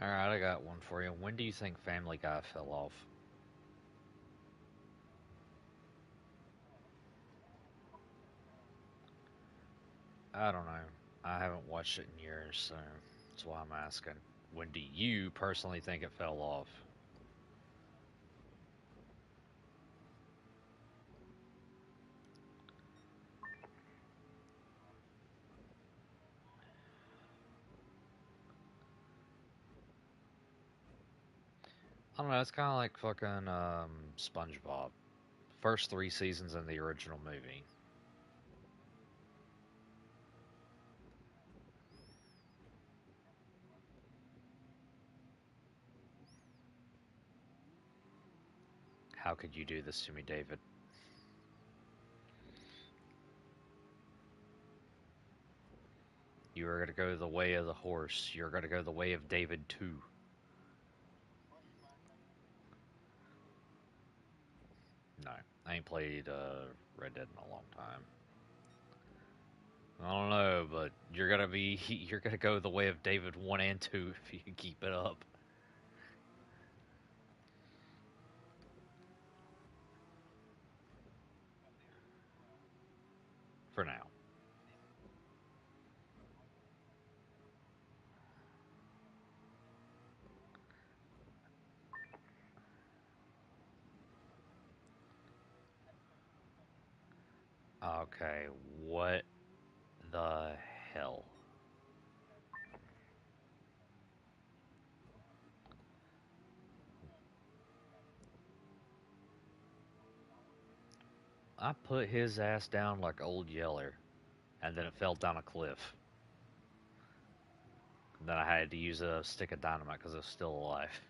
All right, I got one for you. When do you think Family Guy fell off? I don't know. I haven't watched it in years, so that's why I'm asking. When do you personally think it fell off? I don't know. It's kind of like fucking SpongeBob. First 3 seasons in the original movie. How could you do this to me, David? You are going to go the way of the horse. You're going to go the way of David too. No, I ain't played Red Dead in a long time. I don't know, but you're gonna be you're gonna go the way of David 1 and 2 if you keep it up for now. Okay, what the hell? I put his ass down like old Yeller, and then it fell down a cliff. And then I had to use a stick of dynamite because it was still alive.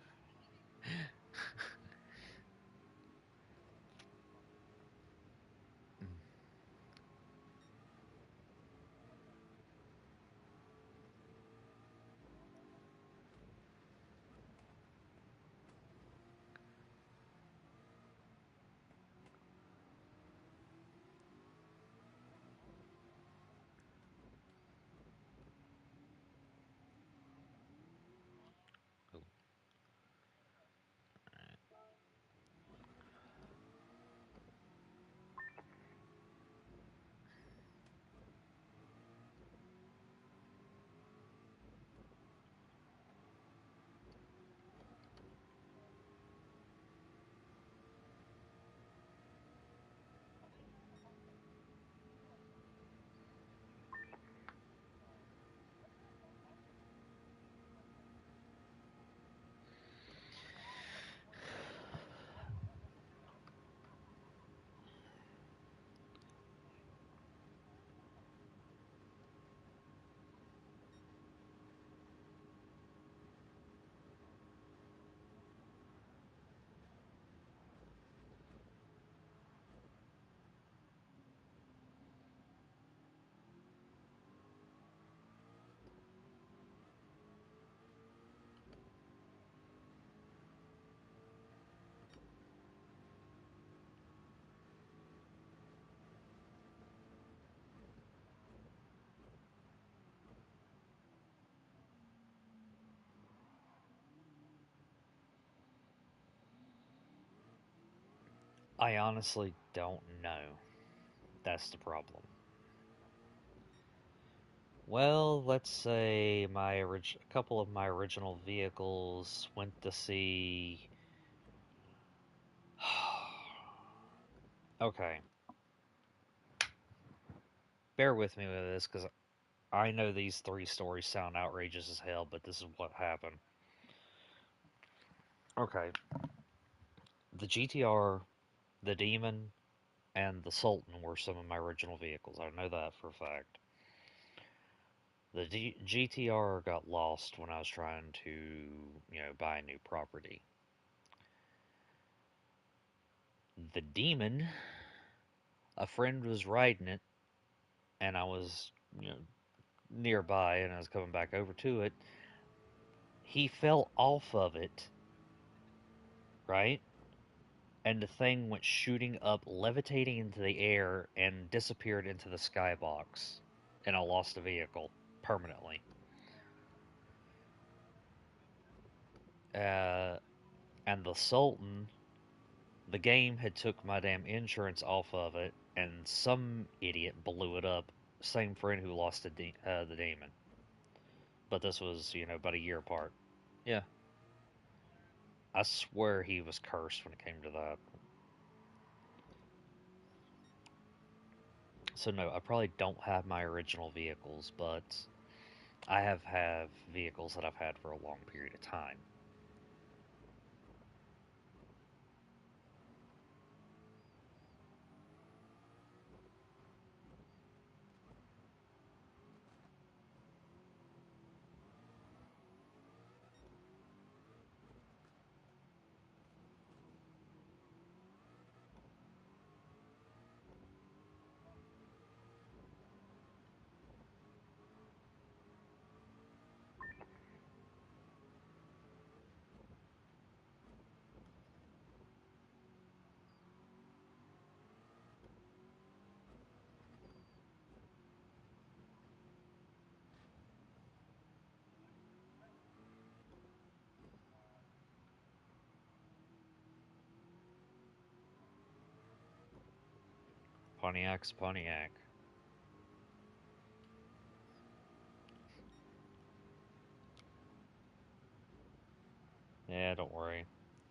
I honestly don't know. That's the problem. Well, let's say a couple of my original vehicles went to see. Okay, bear with me with this because I know these three stories sound outrageous as hell, but this is what happened. Okay, the GTR, the Demon, and the Sultan were some of my original vehicles. I know that for a fact. The GTR got lost when I was trying to, buy a new property. The Demon, a friend was riding it, and I was, you know, nearby, and I was coming back over to it. He fell off of it, right? And the thing went shooting up, levitating into the air, and disappeared into the skybox. And I lost the vehicle permanently. Uh, and the Sultan, the game had took my damn insurance off of it, and some idiot blew it up. Same friend who lost the demon, but this was about a year apart. Yeah, I swear he was cursed when it came to that. So no, I probably don't have my original vehicles, but I have vehicles that I've had for a long period of time. Pontiac's Pontiac. Yeah, don't worry,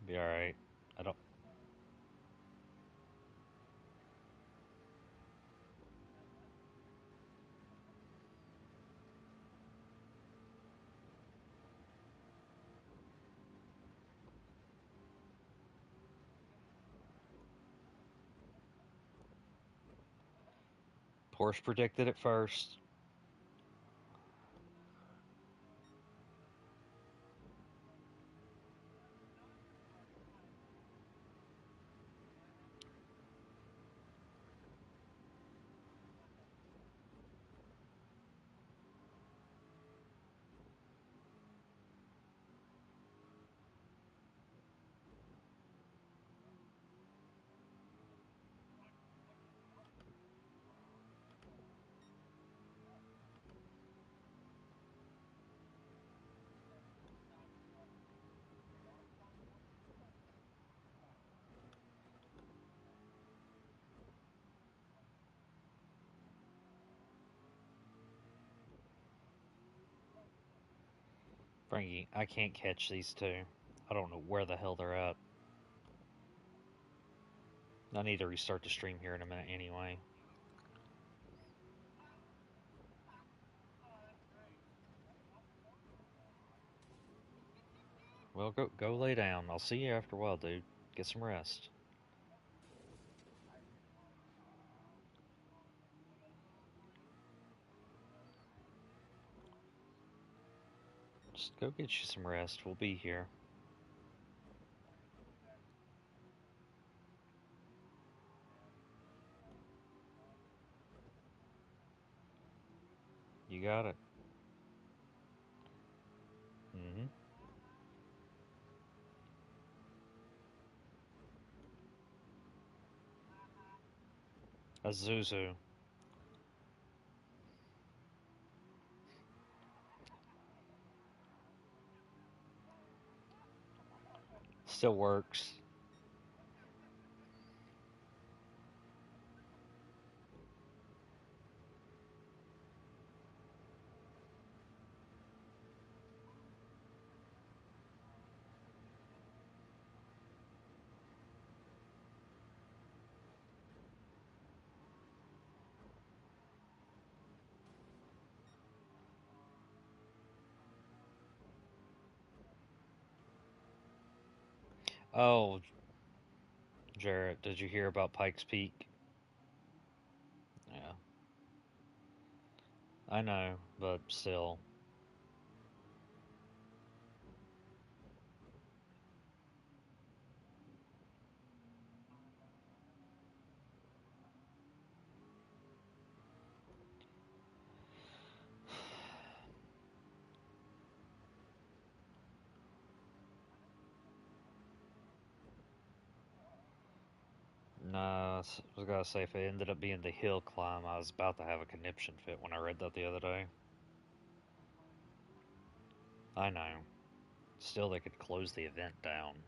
be all right. I don't. Porsche predicted it first. Frankie, I can't catch these two. I don't know where the hell they're at. I need to restart the stream here in a minute anyway. Well, go lay down. I'll see you after a while, dude. Get some rest. Just go get you some rest. We'll be here. You got it. Mm-hmm. Azuzu. Still works. Oh, Jarrett, did you hear about Pikes Peak? Yeah, I know, but still. Nah, I was gonna say if it ended up being the hill climb, I was about to have a conniption fit when I read that the other day. I know. Still, they could close the event down.